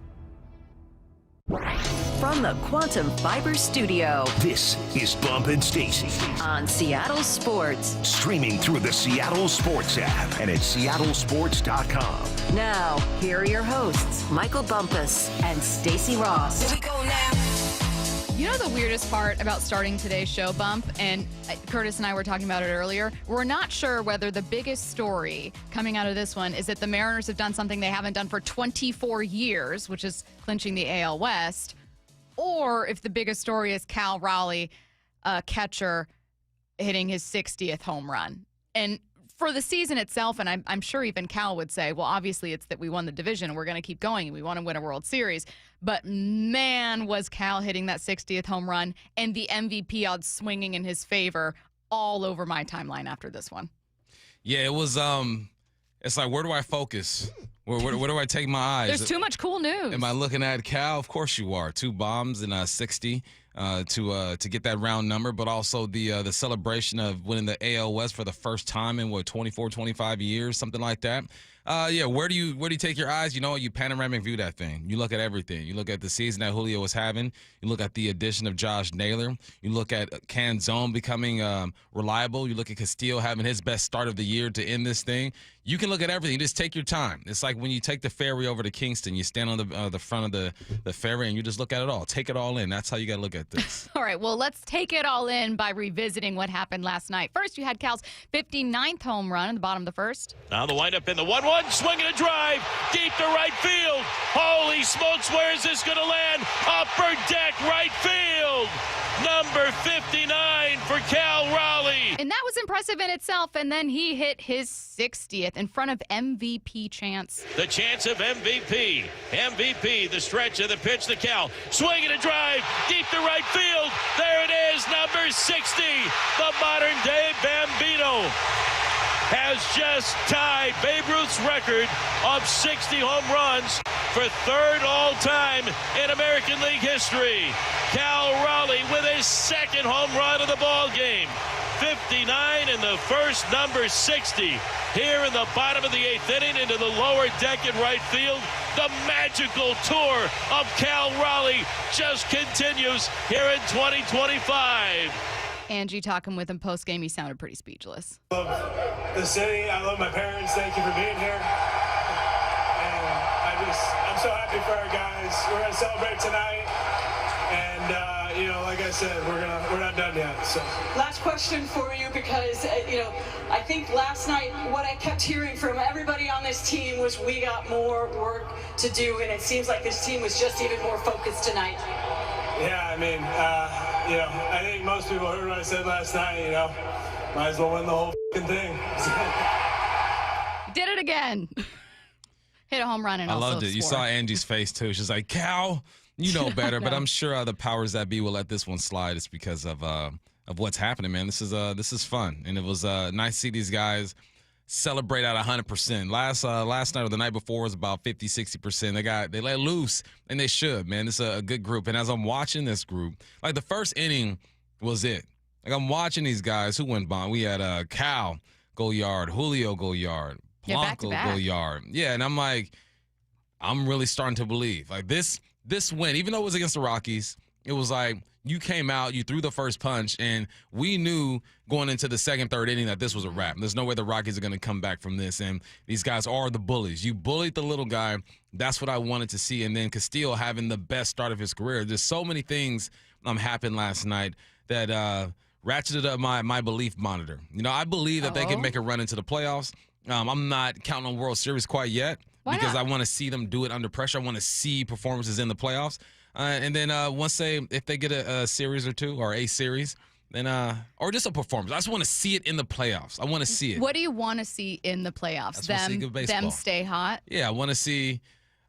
From the Quantum Fiber Studio, this is Bump and Stacy on Seattle Sports. Streaming through the Seattle Sports app and at seattlesports.com. Now, here are your hosts, Michael Bumpus and Stacy Ross. Here we go now. You know the weirdest part about starting today's show, Bump, and Curtis and I were talking about it earlier, we're not sure whether the biggest story coming out of this one is that the Mariners have done something they haven't done for 24 years, which is clinching the AL West, or if the biggest story is Cal Raleigh, catcher, hitting his 60th home run. And for the season itself, and I'm sure even Cal would say, well, obviously it's that we won the division and we're going to keep going and we want to win a World Series. But man, was Cal hitting that 60th home run and the MVP odds swinging in his favor all over my timeline after this one. Yeah, it was, it's like, where do I focus? Where do I take my eyes? There's too much cool news. Am I looking at Cal? Of course you are. 2 bombs and 60 to get that round number, but also the celebration of winning the AL West for the first time in 24, 25 years, something like that. Yeah, where do you take your eyes? You know, you panoramic view that thing. You look at everything. You look at the season that Julio was having. You look at the addition of Josh Naylor. You look at Canzone becoming reliable. You look at Castillo having his best start of the year to end this thing. You can look at everything. You just take your time. It's like when you take the ferry over to Kingston. You stand on the front of the ferry and you just look at it all. Take it all in. That's how you got to look at this. All right, well, let's take it all in by revisiting what happened last night. First, you had Cal's 59th home run in the bottom of the first. Now the windup in the 1-1, swinging a drive, deep to right field. Holy smokes, where is this going to land? Upper deck, right field. Number 59 for Cal Raleigh. And that was impressive in itself, and then he hit his 60th in front of MVP chance. The chance of MVP. MVP, the stretch of the pitch to Cal. Swinging a drive, deep to right field. There it is, number 60, the modern-day Bambino. Has just tied Babe Ruth's record of 60 home runs for third all-time in American League history. Cal Raleigh with his second home run of the ball game. 59 in the first, number 60. Here in the bottom of the 8th inning into the lower deck in right field. The magical tour of Cal Raleigh just continues here in 2025. Angie talking with him post-game, he sounded pretty speechless. I love the city. I love my parents. Thank you for being here. And I'm so happy for our guys. We're going to celebrate tonight. And, you know, like I said, we're not done yet. So. Last question for you, because, you know, I think last night what I kept hearing from everybody on this team was we got more work to do. And it seems like this team was just even more focused tonight. Yeah, I mean, you know, I think most people heard what I said last night, you know. Might as well win the whole f***ing thing. Did it again. Hit a home run and I also loved it. You saw Angie's face, too. She's like, Cal, you know better. But I'm sure the powers that be will let this one slide. It's because of what's happening, man. This is fun. And it was nice to see these guys celebrate at 100%. Last night or the night before was about 50, 60%. They let loose, and they should, man. It's a good group. And as I'm watching this group, like the first inning was it. Like I'm watching these guys who went by. We had Cal go yard, Julio go yard, Blanco go yard. Yeah, and I'm like, I'm really starting to believe. Like this win, even though it was against the Rockies, it was like you came out, you threw the first punch, and we knew going into the second, third inning that this was a wrap. There's no way the Rockies are going to come back from this, and these guys are the bullies. You bullied the little guy. That's what I wanted to see. And then Castillo having the best start of his career. There's so many things happened last night that ratcheted up my belief monitor. You know, I believe that they can make a run into the playoffs. I'm not counting on World Series quite yet because I want to see them do it under pressure. I want to see performances in the playoffs. And then if they get a series or two or a series, then or just a performance. I just want to see it in the playoffs. I want to see it. What do you want to see in the playoffs? Them stay hot? Yeah, I want to see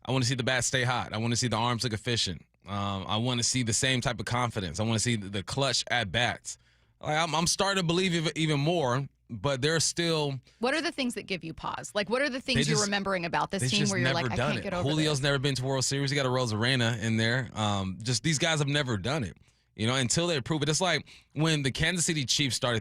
the bats stay hot. I want to see the arms look efficient. I want to see the same type of confidence. I want to see the clutch at bats. Like, I'm starting to believe even more. But there's still. What are the things that give you pause? Like, what are the things you're remembering about this team where you're like, I can't get over Julio's this? never been to World Series. He got a Rosarena in there. Just these guys have never done it. You know, until they prove it. It's like when the Kansas City Chiefs started